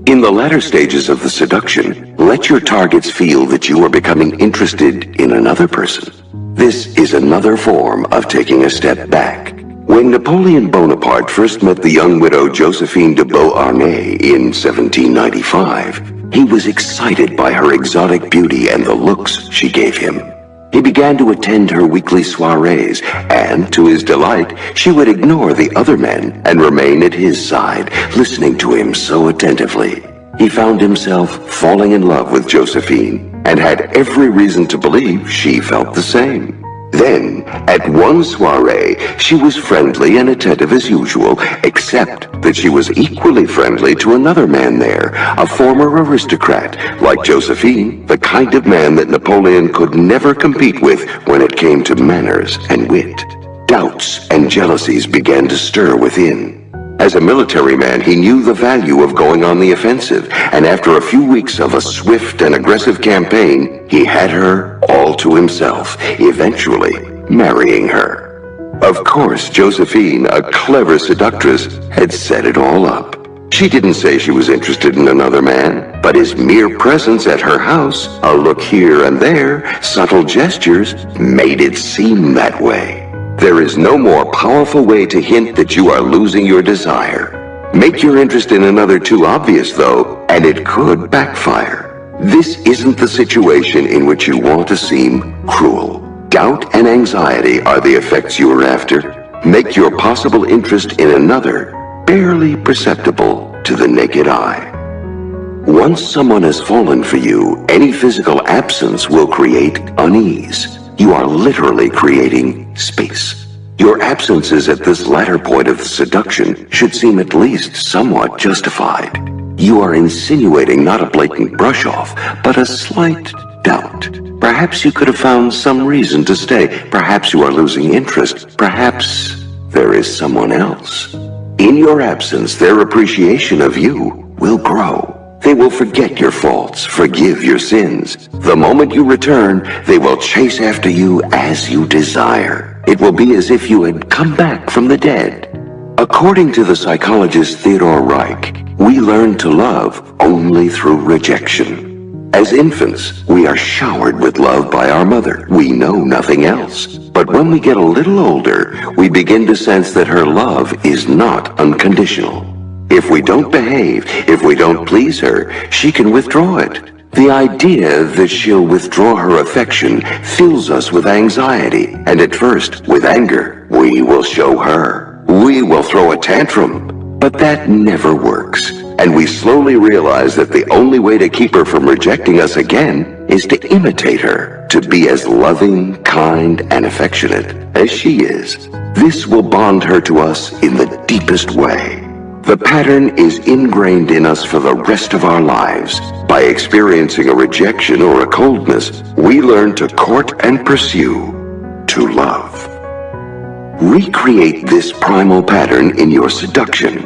B: In the latter stages of the seduction, let your targets feel that you are becoming interested in another person. This is another form of taking a step back. When Napoleon Bonaparte first met the young widow Josephine de Beauharnais in 1795, he was excited by her exotic beauty and the looks she gave him. He began to attend her weekly soirees, and to his delight, she would ignore the other men and remain at his side, listening to him so attentively. He found himself falling in love with Josephine, and had every reason to believe she felt the same. Then, at one soiree, she was friendly and attentive as usual, except that she was equally friendly to another man there, a former aristocrat, like Josephine, the kind of man that Napoleon could never compete with when it came to manners and wit. Doubts and jealousies began to stir within. As a military man, he knew the value of going on the offensive, and after a few weeks of a swift and aggressive campaign, he had her all to himself, eventually marrying her. Of course, Josephine, a clever seductress, had set it all up. She didn't say she was interested in another man, but his mere presence at her house, a look here and there, subtle gestures, made it seem that way. There is no more powerful way to hint that you are losing your desire. Make your interest in another too obvious, though, and it could backfire. This isn't the situation in which you want to seem cruel. Doubt and anxiety are the effects you are after. Make your possible interest in another barely perceptible to the naked eye. Once someone has fallen for you, any physical absence will create unease. You are literally creating space. Your absences at this latter point of seduction should seem at least somewhat justified. You are insinuating not a blatant brush-off, but a slight doubt. Perhaps you could have found some reason to stay. Perhaps you are losing interest. Perhaps there is someone else. In your absence, their appreciation of you will grow. They will forget your faults, forgive your sins. The moment you return, they will chase after you as you desire. It will be as if you had come back from the dead. According to the psychologist Theodore Reich, we learn to love only through rejection. As infants, we are showered with love by our mother. We know nothing else. But when we get a little older, we begin to sense that her love is not unconditional. If we don't behave, if we don't please her, she can withdraw it. The idea that she'll withdraw her affection fills us with anxiety, and at first, with anger. We will show her. We will throw a tantrum. But that never works. And we slowly realize that the only way to keep her from rejecting us again is to imitate her, to be as loving, kind, and affectionate as she is. This will bond her to us in the deepest way. The pattern is ingrained in us for the rest of our lives. By experiencing a rejection or a coldness, we learn to court and pursue, to love. Recreate this primal pattern in your seduction.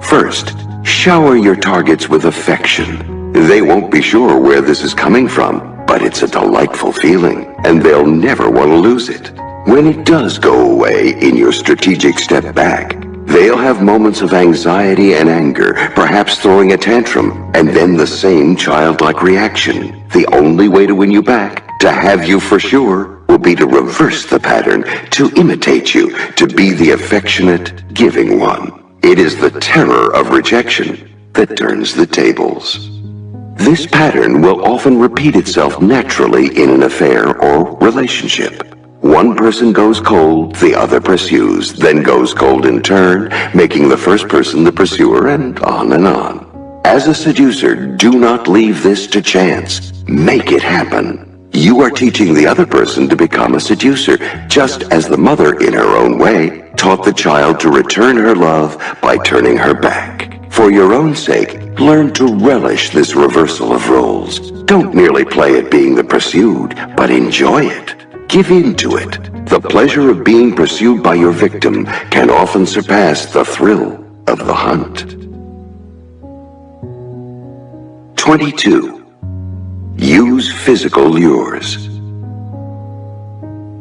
B: First, shower your targets with affection. They won't be sure where this is coming from, but it's a delightful feeling, and they'll never want to lose it. When it does go away in your strategic step back, they'll have moments of anxiety and anger, perhaps throwing a tantrum, and then the same childlike reaction. The only way to win you back, to have you for sure, will be to reverse the pattern, to imitate you, to be the affectionate, giving one. It is the terror of rejection that turns the tables. This pattern will often repeat itself naturally in an affair or relationship. One person goes cold, the other pursues, then goes cold in turn, making the first person the pursuer, and on and on. As a seducer, do not leave this to chance. Make it happen. You are teaching the other person to become a seducer, just as the mother, in her own way, taught the child to return her love by turning her back. For your own sake, learn to relish this reversal of roles. Don't merely play at being the pursued, but enjoy it. Give in to it. The pleasure of being pursued by your victim can often surpass the thrill of the hunt. 22. Use physical lures.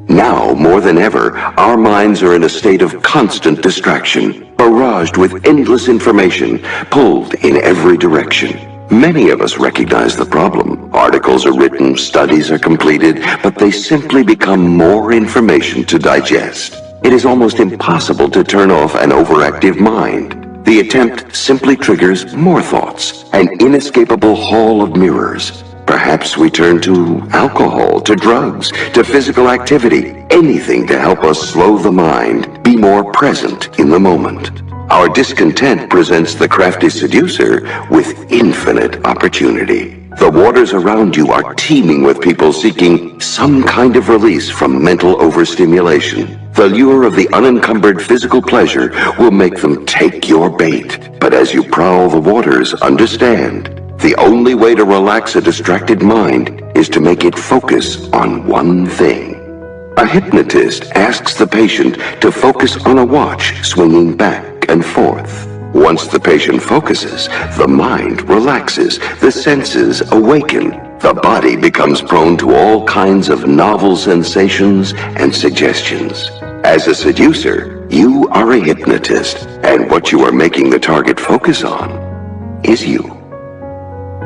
B: Now, more than ever, our minds are in a state of constant distraction, barraged with endless information, pulled in every direction. Many of us recognize the problem. Articles are written, studies are completed, but they simply become more information to digest. It is almost impossible to turn off an overactive mind. The attempt simply triggers more thoughts, an inescapable hall of mirrors. Perhaps we turn to alcohol, to drugs, to physical activity, anything to help us slow the mind, be more present in the moment. Our discontent presents the crafty seducer with infinite opportunity. The waters around you are teeming with people seeking some kind of release from mental overstimulation. The lure of the unencumbered physical pleasure will make them take your bait. But as you prowl the waters, understand, the only way to relax a distracted mind is to make it focus on one thing. A hypnotist asks the patient to focus on a watch swinging back and forth. Once the patient focuses, the mind relaxes, the senses awaken, the body becomes prone to all kinds of novel sensations and suggestions. As a seducer, you are a hypnotist, and what you are making the target focus on is you.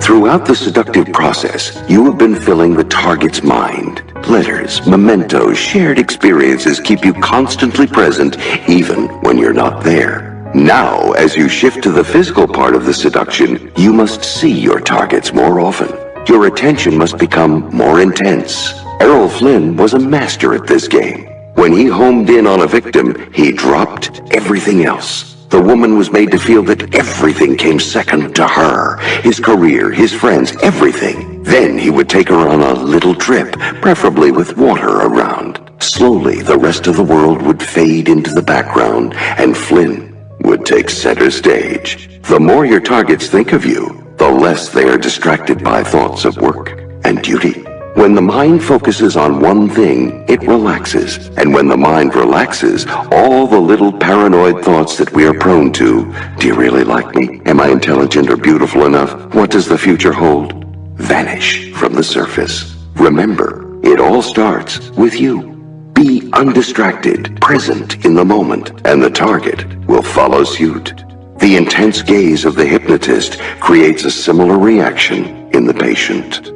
B: Throughout the seductive process, you have been filling the target's mind. Letters, mementos, shared experiences keep you constantly present even when you're not there. Now, as you shift to the physical part of the seduction, you must see your targets more often. Your attention must become more intense. Errol Flynn was a master at this game. When he homed in on a victim, he dropped everything else. The woman was made to feel that everything came second to her. His career, his friends, everything. Then he would take her on a little trip, preferably with water around. Slowly, the rest of the world would fade into the background, and Flynn would take center stage. The more your targets think of you, the less they are distracted by thoughts of work and duty. When the mind focuses on one thing, it relaxes. And when the mind relaxes, all the little paranoid thoughts that we are prone to, do you really like me? Am I intelligent or beautiful enough? What does the future hold? Vanish from the surface. Remember, it all starts with you. Be undistracted, present in the moment, and the target will follow suit. The intense gaze of the hypnotist creates a similar reaction in the patient.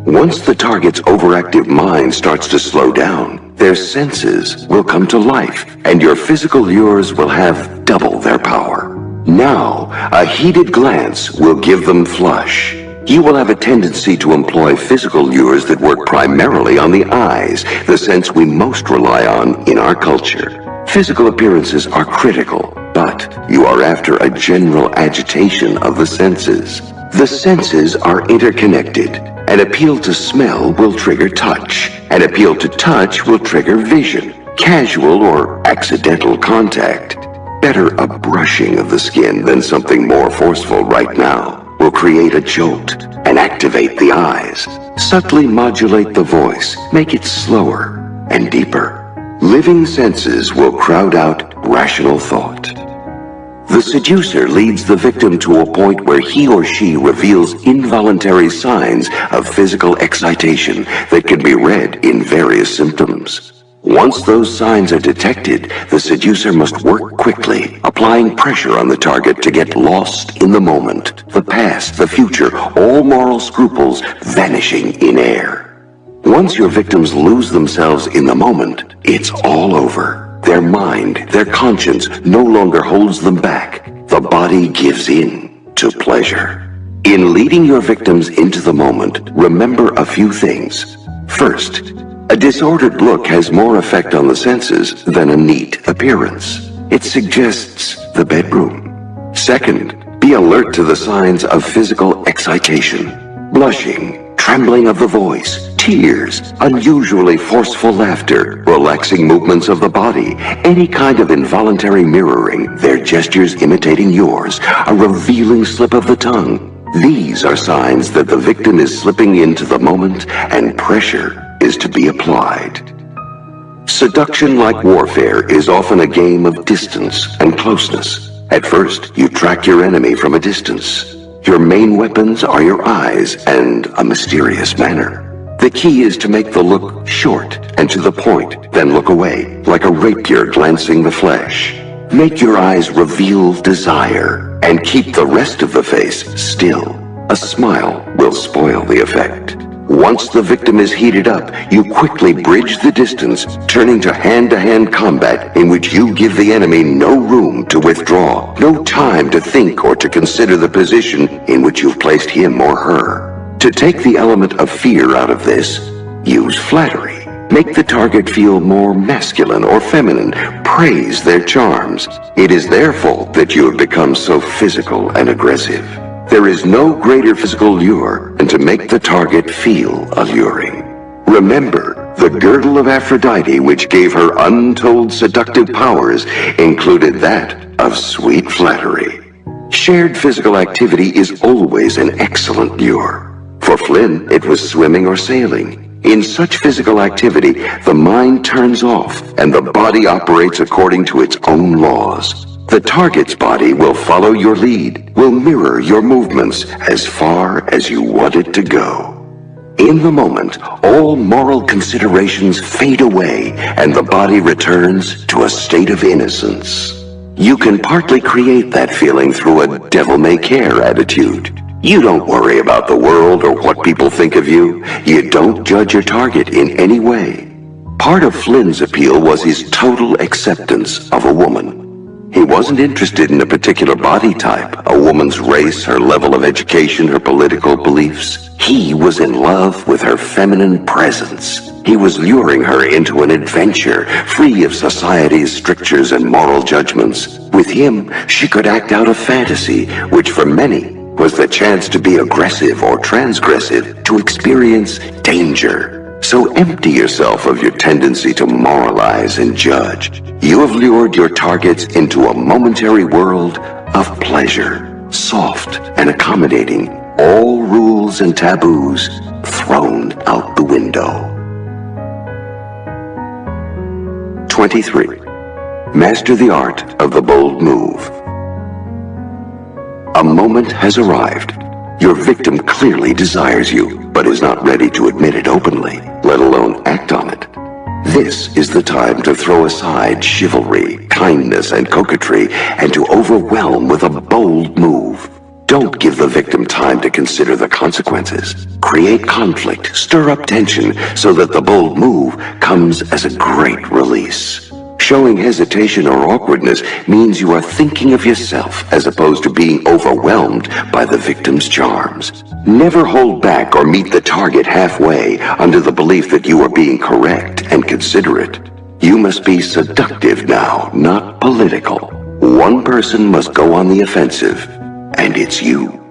B: Once the target's overactive mind starts to slow down, their senses will come to life, and your physical lures will have double their power. Now, a heated glance will give them flush. You will have a tendency to employ physical lures that work primarily on the eyes, the sense we most rely on in our culture. Physical appearances are critical, but you are after a general agitation of the senses. The senses are interconnected. An appeal to smell will trigger touch. An appeal to touch will trigger vision. Casual or accidental contact. Better a brushing of the skin than something more forceful right now will create a jolt and activate the eyes. Subtly modulate the voice, make it slower and deeper. Living senses will crowd out rational thought. The seducer leads the victim to a point where he or she reveals involuntary signs of physical excitation that can be read in various symptoms. Once those signs are detected, the seducer must work quickly, applying pressure on the target to get lost in the moment. The past, the future, all moral scruples vanishing in air. Once your victims lose themselves in the moment, it's all over. Their mind, their conscience no longer holds them back. The body gives in to pleasure. In leading your victims into the moment, remember a few things. First, a disordered look has more effect on the senses than a neat appearance. It suggests the bedroom. Second, be alert to the signs of physical excitation. Blushing, trembling of the voice, tears, unusually forceful laughter, relaxing movements of the body, any kind of involuntary mirroring, their gestures imitating yours, a revealing slip of the tongue. These are signs that the victim is slipping into the moment and pressure is to be applied. Seduction, like warfare, is often a game of distance and closeness. At first, you track your enemy from a distance. Your main weapons are your eyes and a mysterious manner. The key is to make the look short and to the point, then look away, like a rapier glancing the flesh. Make your eyes reveal desire, and keep the rest of the face still. A smile will spoil the effect. Once the victim is heated up, you quickly bridge the distance, turning to hand-to-hand combat in which you give the enemy no room to withdraw, no time to think or to consider the position in which you've placed him or her. To take the element of fear out of this, use flattery. Make the target feel more masculine or feminine. Praise their charms. It is their fault that you have become so physical and aggressive. There is no greater physical lure than to make the target feel alluring. Remember, the girdle of Aphrodite, which gave her untold seductive powers, included that of sweet flattery. Shared physical activity is always an excellent lure. For Flynn, it was swimming or sailing. In such physical activity, the mind turns off and the body operates according to its own laws. The target's body will follow your lead, will mirror your movements as far as you want it to go. In the moment, all moral considerations fade away and the body returns to a state of innocence. You can partly create that feeling through a devil-may-care attitude. You don't worry about the world or what people think of you. You don't judge your target in any way. Part of Flynn's appeal was his total acceptance of a woman. He wasn't interested in a particular body type, a woman's race, her level of education, her political beliefs. He was in love with her feminine presence. He was luring her into an adventure, free of society's strictures and moral judgments. With him, she could act out a fantasy, which for many was the chance to be aggressive or transgressive, to experience danger. So empty yourself of your tendency to moralize and judge. You have lured your targets into a momentary world of pleasure, soft and accommodating, all rules and taboos thrown out the window. 23. Master the art of the bold move. A moment has arrived. Your victim clearly desires you, but is not ready to admit it openly, let alone act on it. This is the time to throw aside chivalry, kindness, and coquetry, and to overwhelm with a bold move. Don't give the victim time to consider the consequences. Create conflict, stir up tension, so that the bold move comes as a great release. Showing hesitation or awkwardness means you are thinking of yourself as opposed to being overwhelmed by the victim's charms. Never hold back or meet the target halfway under the belief that you are being correct and considerate. You must be seductive now, not political. One person must go on the offensive, and it's you.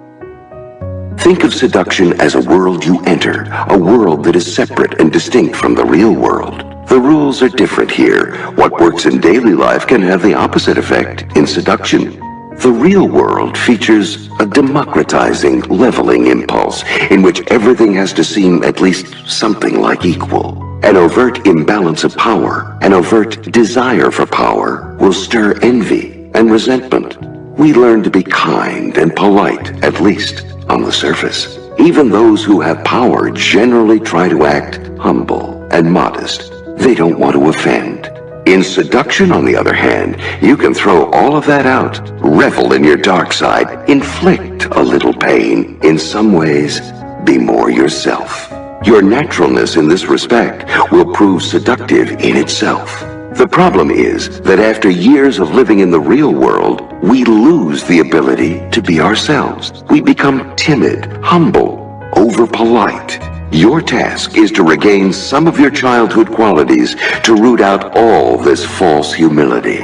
B: Think of seduction as a world you enter, a world that is separate and distinct from the real world. The rules are different here. What works in daily life can have the opposite effect in seduction. The real world features a democratizing, leveling impulse in which everything has to seem at least something like equal. An overt imbalance of power, an overt desire for power, will stir envy and resentment. We learn to be kind and polite, at least on the surface. Even those who have power generally try to act humble and modest. They don't want to offend. In seduction, on the other hand, you can throw all of that out, revel in your dark side, inflict a little pain. In some ways, be more yourself. Your naturalness in this respect will prove seductive in itself. The problem is that after years of living in the real world, we lose the ability to be ourselves. We become timid, humble, over-polite. Your task is to regain some of your childhood qualities, to root out all this false humility.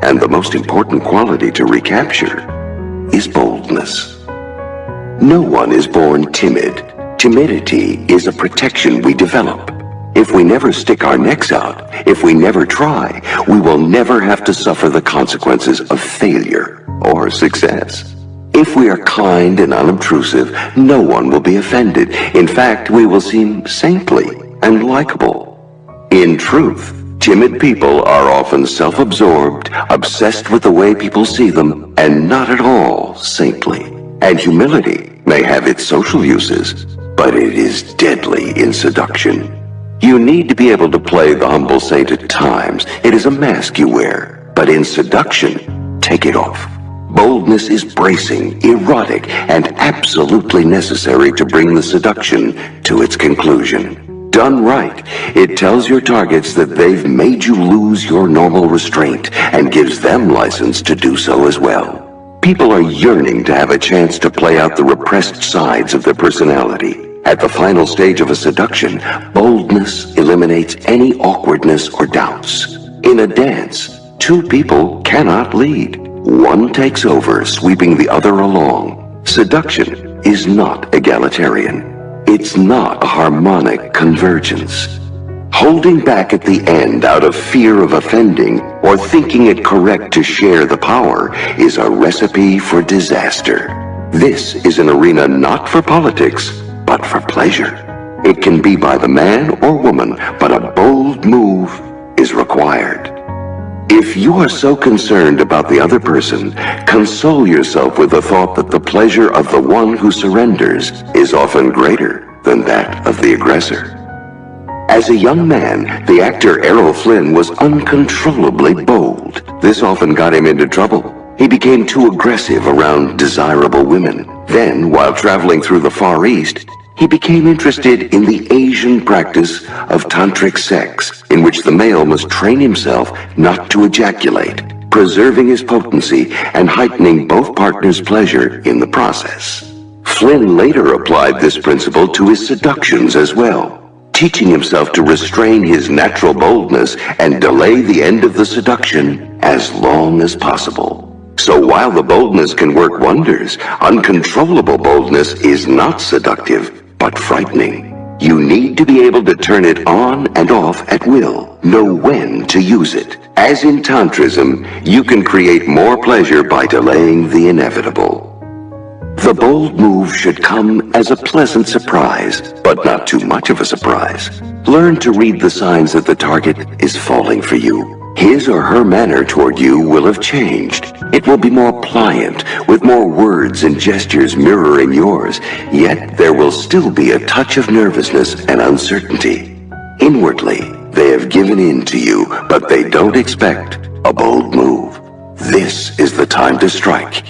B: And the most important quality to recapture is boldness. No one is born timid. Timidity is a protection we develop. If we never stick our necks out, if we never try, we will never have to suffer the consequences of failure or success. If we are kind and unobtrusive, no one will be offended. In fact, we will seem saintly and likable. In truth, timid people are often self-absorbed, obsessed with the way people see them, and not at all saintly. And humility may have its social uses, but it is deadly in seduction. You need to be able to play the humble saint at times. It is a mask you wear. But in seduction, take it off. Boldness is bracing, erotic, and absolutely necessary to bring the seduction to its conclusion. Done right, it tells your targets that they've made you lose your normal restraint and gives them license to do so as well. People are yearning to have a chance to play out the repressed sides of their personality. At the final stage of a seduction, boldness eliminates any awkwardness or doubts. In a dance, two people cannot lead. One takes over, sweeping the other along. Seduction is not egalitarian. It's not a harmonic convergence. Holding back at the end out of fear of offending or thinking it correct to share the power is a recipe for disaster. This is an arena not for politics, but for pleasure. It can be by the man or woman, but a bold move is required. If you are so concerned about the other person, console yourself with the thought that the pleasure of the one who surrenders is often greater than that of the aggressor. As a young man, the actor Errol Flynn was uncontrollably bold. This often got him into trouble. He became too aggressive around desirable women. Then, while traveling through the Far East, he became interested in the Asian practice of tantric sex, in which the male must train himself not to ejaculate, preserving his potency and heightening both partners' pleasure in the process. Flynn later applied this principle to his seductions as well, teaching himself to restrain his natural boldness and delay the end of the seduction as long as possible. So while the boldness can work wonders, uncontrollable boldness is not seductive, but frightening. You need to be able to turn it on and off at will, know when to use it. As in Tantrism, you can create more pleasure by delaying the inevitable. The bold move should come as a pleasant surprise, but not too much of a surprise. Learn to read the signs that the target is falling for you. His or her manner toward you will have changed. It will be more pliant, with more words and gestures mirroring yours, yet there will still be a touch of nervousness and uncertainty. Inwardly, they have given in to you, but they don't expect a bold move. This is the time to strike.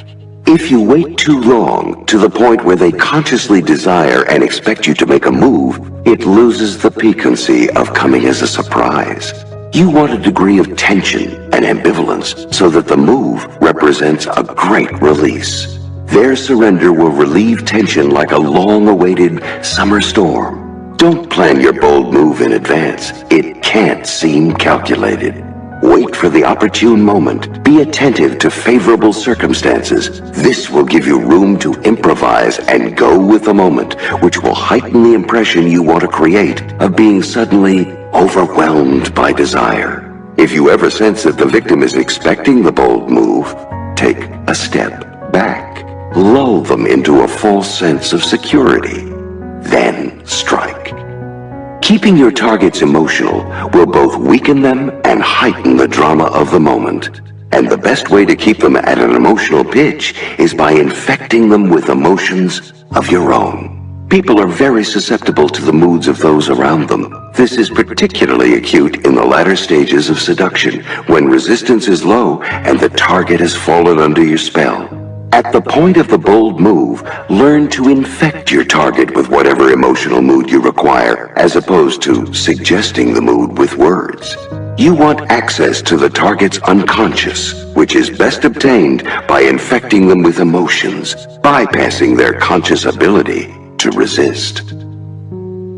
B: If you wait too long, to the point where they consciously desire and expect you to make a move, it loses the piquancy of coming as a surprise. You want a degree of tension and ambivalence so that the move represents a great release. Their surrender will relieve tension like a long-awaited summer storm. Don't plan your bold move in advance. It can't seem calculated. Wait for the opportune moment. Be attentive to favorable circumstances. This will give you room to improvise and go with the moment, which will heighten the impression you want to create of being suddenly overwhelmed by desire. If you ever sense that the victim is expecting the bold move, take a step back. Lull them into a false sense of security. Then strike. Keeping your targets emotional will both weaken them and heighten the drama of the moment. And the best way to keep them at an emotional pitch is by infecting them with emotions of your own. People are very susceptible to the moods of those around them. This is particularly acute in the latter stages of seduction, when resistance is low and the target has fallen under your spell. At the point of the bold move, learn to infect your target with whatever emotional mood you require, as opposed to suggesting the mood with words. You want access to the target's unconscious, which is best obtained by infecting them with emotions, bypassing their conscious ability to resist.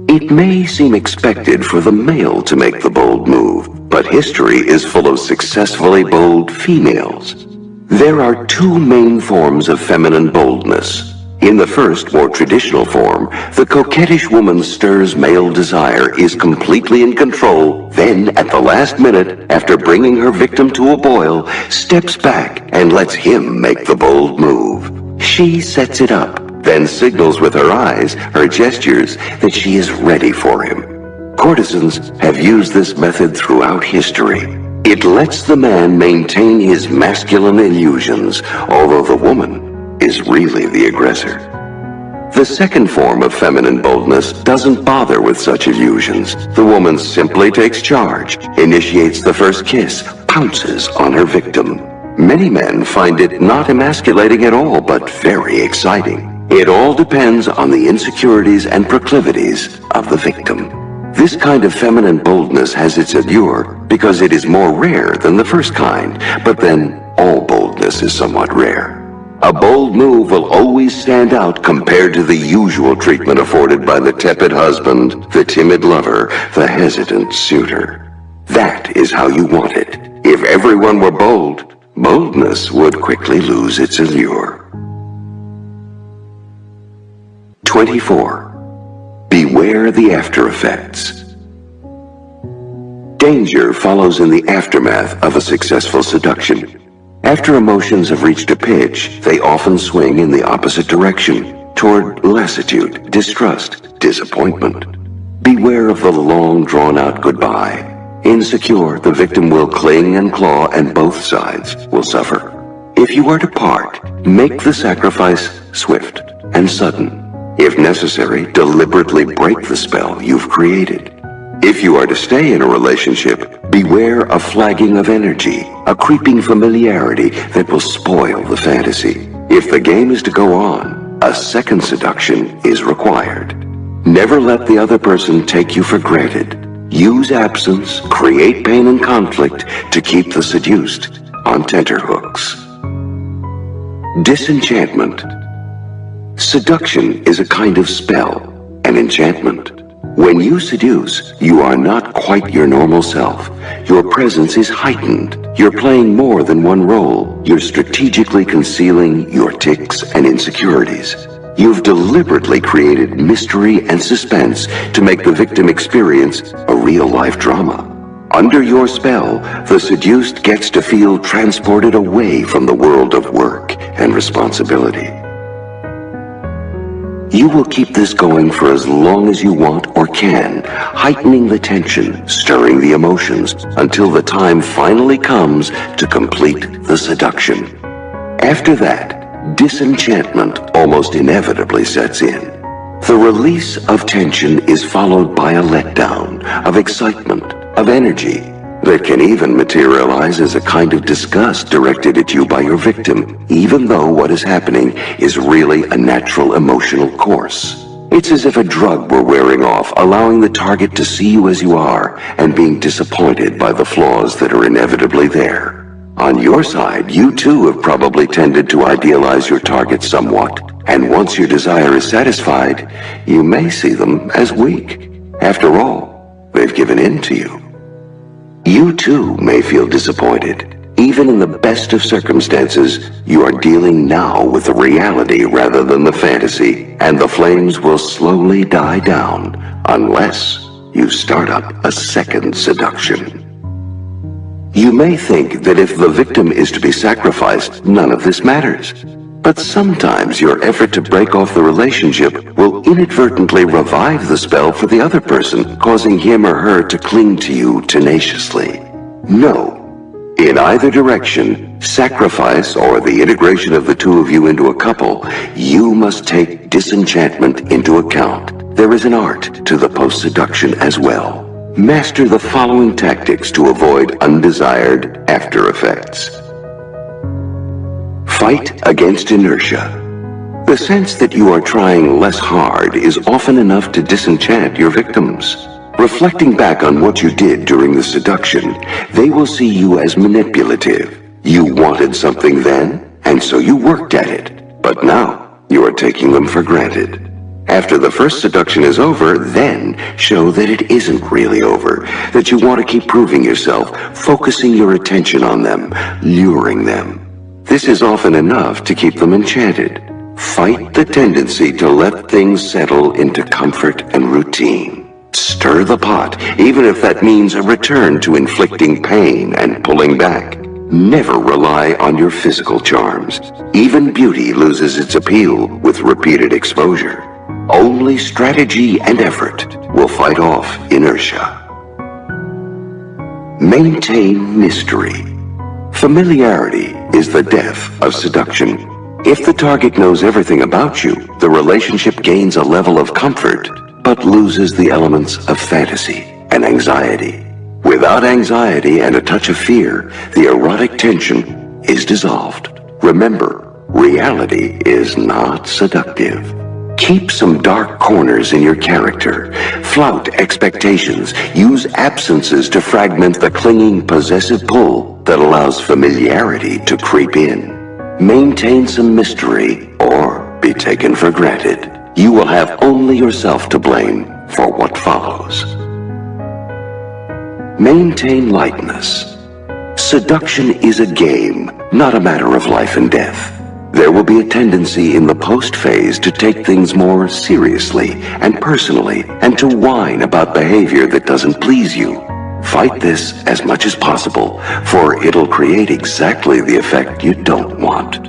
B: It may seem expected for the male to make the bold move, but history is full of successfully bold females. There are two main forms of feminine boldness. In the first, more traditional form, the coquettish woman stirs male desire, is completely in control, then at the last minute, after bringing her victim to a boil, steps back and lets him make the bold move. She sets it up, then signals with her eyes, her gestures, that she is ready for him. Courtesans have used this method throughout history. It lets the man maintain his masculine illusions, although the woman is really the aggressor. The second form of feminine boldness doesn't bother with such illusions. The woman simply takes charge, initiates the first kiss, pounces on her victim. Many men find it not emasculating at all, but very exciting. It all depends on the insecurities and proclivities of the victim. This kind of feminine boldness has its allure because it is more rare than the first kind, but then all boldness is somewhat rare. A bold move will always stand out compared to the usual treatment afforded by the tepid husband, the timid lover, the hesitant suitor. That is how you want it. If everyone were bold, boldness would quickly lose its allure. 24. Beware the after effects. Danger follows in the aftermath of a successful seduction. After emotions have reached a pitch, they often swing in the opposite direction, toward lassitude, distrust, disappointment. Beware of the long drawn-out goodbye. Insecure, the victim will cling and claw, and both sides will suffer. If you are to part, make the sacrifice swift and sudden. If necessary, deliberately break the spell you've created. If you are to stay in a relationship, beware a flagging of energy, a creeping familiarity that will spoil the fantasy. If the game is to go on, a second seduction is required. Never let the other person take you for granted. Use absence, create pain and conflict to keep the seduced on tenterhooks. Disenchantment. Seduction is a kind of spell, an enchantment. When you seduce, you are not quite your normal self. Your presence is heightened. You're playing more than one role. You're strategically concealing your tics and insecurities. You've deliberately created mystery and suspense to make the victim experience a real-life drama. Under your spell, the seduced gets to feel transported away from the world of work and responsibility. You will keep this going for as long as you want or can, heightening the tension, stirring the emotions, until the time finally comes to complete the seduction. After that, disenchantment almost inevitably sets in. The release of tension is followed by a letdown, of excitement, of energy, that can even materialize as a kind of disgust directed at you by your victim, even though what is happening is really a natural emotional course. It's as if a drug were wearing off, allowing the target to see you as you are, and being disappointed by the flaws that are inevitably there. On your side, you too have probably tended to idealize your target somewhat, and once your desire is satisfied, you may see them as weak. After all, they've given in to you. You too may feel disappointed. Even in the best of circumstances, you are dealing now with the reality rather than the fantasy, and the flames will slowly die down unless you start up a second seduction. You may think that if the victim is to be sacrificed, none of this matters. But sometimes your effort to break off the relationship will inadvertently revive the spell for the other person, causing him or her to cling to you tenaciously. No. In either direction, sacrifice or the integration of the two of you into a couple, you must take disenchantment into account. There is an art to the post-seduction as well. Master the following tactics to avoid undesired after effects. Fight against inertia. The sense that you are trying less hard is often enough to disenchant your victims. Reflecting back on what you did during the seduction, they will see you as manipulative. You wanted something then, and so you worked at it. But now, you are taking them for granted. After the first seduction is over, then show that it isn't really over, that you want to keep proving yourself, focusing your attention on them, luring them. This is often enough to keep them enchanted. Fight the tendency to let things settle into comfort and routine. Stir the pot, even if that means a return to inflicting pain and pulling back. Never rely on your physical charms. Even beauty loses its appeal with repeated exposure. Only strategy and effort will fight off inertia. Maintain mystery. Familiarity is the death of seduction. If the target knows everything about you, the relationship gains a level of comfort, but loses the elements of fantasy and anxiety. Without anxiety and a touch of fear, the erotic tension is dissolved. Remember, reality is not seductive. Keep some dark corners in your character. Flout expectations. Use absences to fragment the clinging, possessive pull that allows familiarity to creep in. Maintain some mystery or be taken for granted. You will have only yourself to blame for what follows. Maintain lightness. Seduction is a game, not a matter of life and death. There will be a tendency in the post phase to take things more seriously and personally, and to whine about behavior that doesn't please you. Fight this as much as possible, for it'll create exactly the effect you don't want.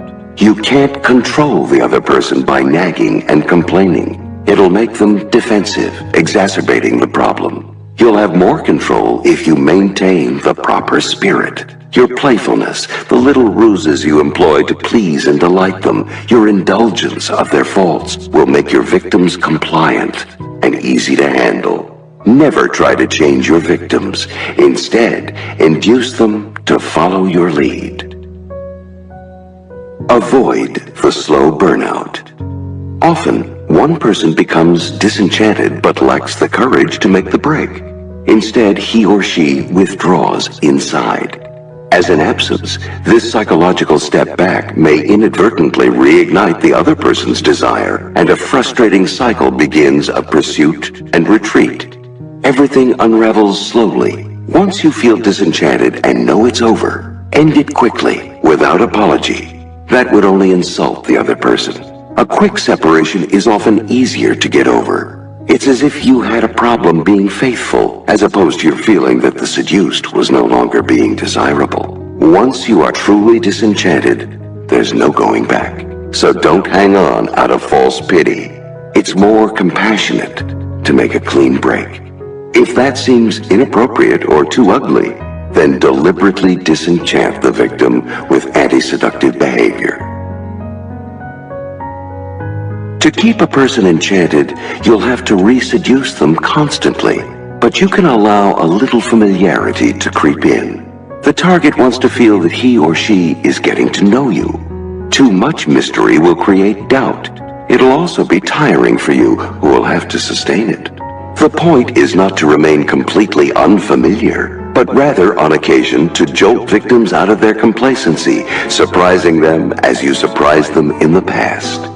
B: You can't control the other person by nagging and complaining. It'll make them defensive, exacerbating the problem. You'll have more control if you maintain the proper spirit. Your playfulness, the little ruses you employ to please and delight them, your indulgence of their faults will make your victims compliant and easy to handle. Never try to change your victims. Instead, induce them to follow your lead. Avoid the slow burnout. Often, one person becomes disenchanted but lacks the courage to make the break. Instead, he or she withdraws inside. As an absence, this psychological step back may inadvertently reignite the other person's desire, and a frustrating cycle begins of pursuit and retreat. Everything unravels slowly. Once you feel disenchanted and know it's over, end it quickly, without apology. That would only insult the other person. A quick separation is often easier to get over. It's as if you had a problem being faithful, as opposed to your feeling that the seduced was no longer being desirable. Once you are truly disenchanted, there's no going back. So don't hang on out of false pity. It's more compassionate to make a clean break. If that seems inappropriate or too ugly, then deliberately disenchant the victim with anti-seductive behavior. To keep a person enchanted, you'll have to re-seduce them constantly, but you can allow a little familiarity to creep in. The target wants to feel that he or she is getting to know you. Too much mystery will create doubt. It'll also be tiring for you, who will have to sustain it. The point is not to remain completely unfamiliar, but rather on occasion to jolt victims out of their complacency, surprising them as you surprised them in the past.